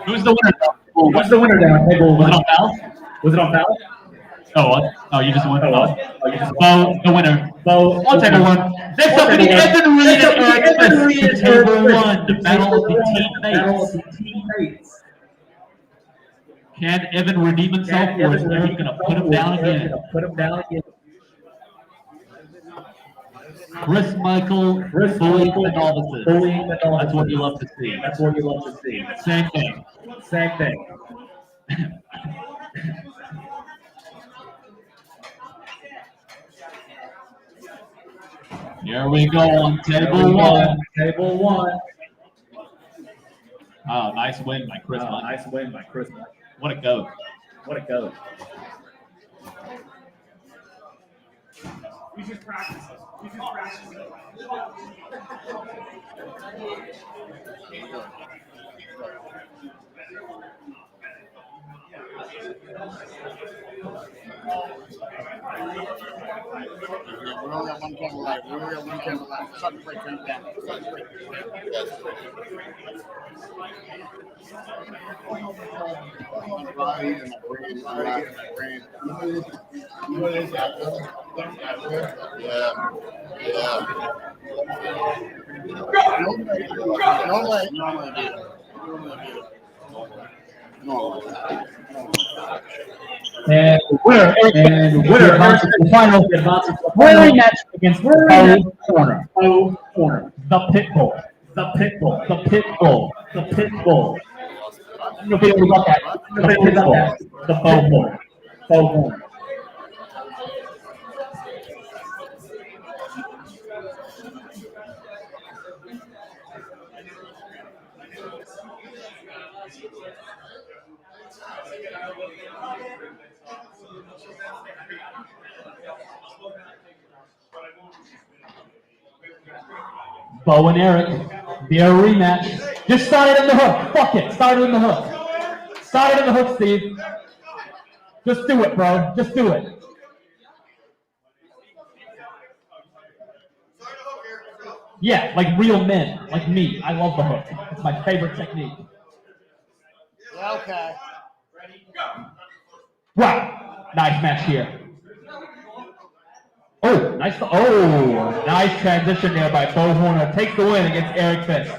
Who's the winner? Who's the winner there? Was it on foul? Was it on foul? Oh, you just won. Oh, Bo, the winner. Bo, on table one. Next up, we need Evan Reed and Eric Smith. Table one, the battle of the teammates. Can Evan redeem himself, or is Eric going to put him down again? Chris Michael, bullying the novices. That's what you love to see. Same thing. Here we go on table one. Oh, nice win by Chris. What a go. We just practice. We only got one camera left. Start to break things down. My body and my brain. What is that? Yeah. And winner advances to the final. Friendly match against Bo Corner. The Pitbull. Nobody got that. The Bo Corner. Bo and Eric, their rematch. Just start it in the hook. Fuck it. Start it in the hook, Steve. Just do it, bro. Just do it. Yeah, like real men, like me. I love the hook. It's my favorite technique. Yeah, okay. Right. Nice match here. Nice transition there by Bo Horner. Takes the win against Eric Fist.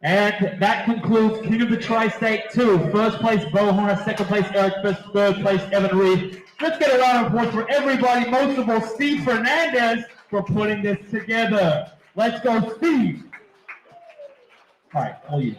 And that concludes King of the Tri-State 2. First place, Bo Horner. Second place, Eric Fist. Third place, Evan Reed. Let's get a round of applause for everybody. Most of all, Steve Fernandez for putting this together. Let's go, Steve. All right, all you.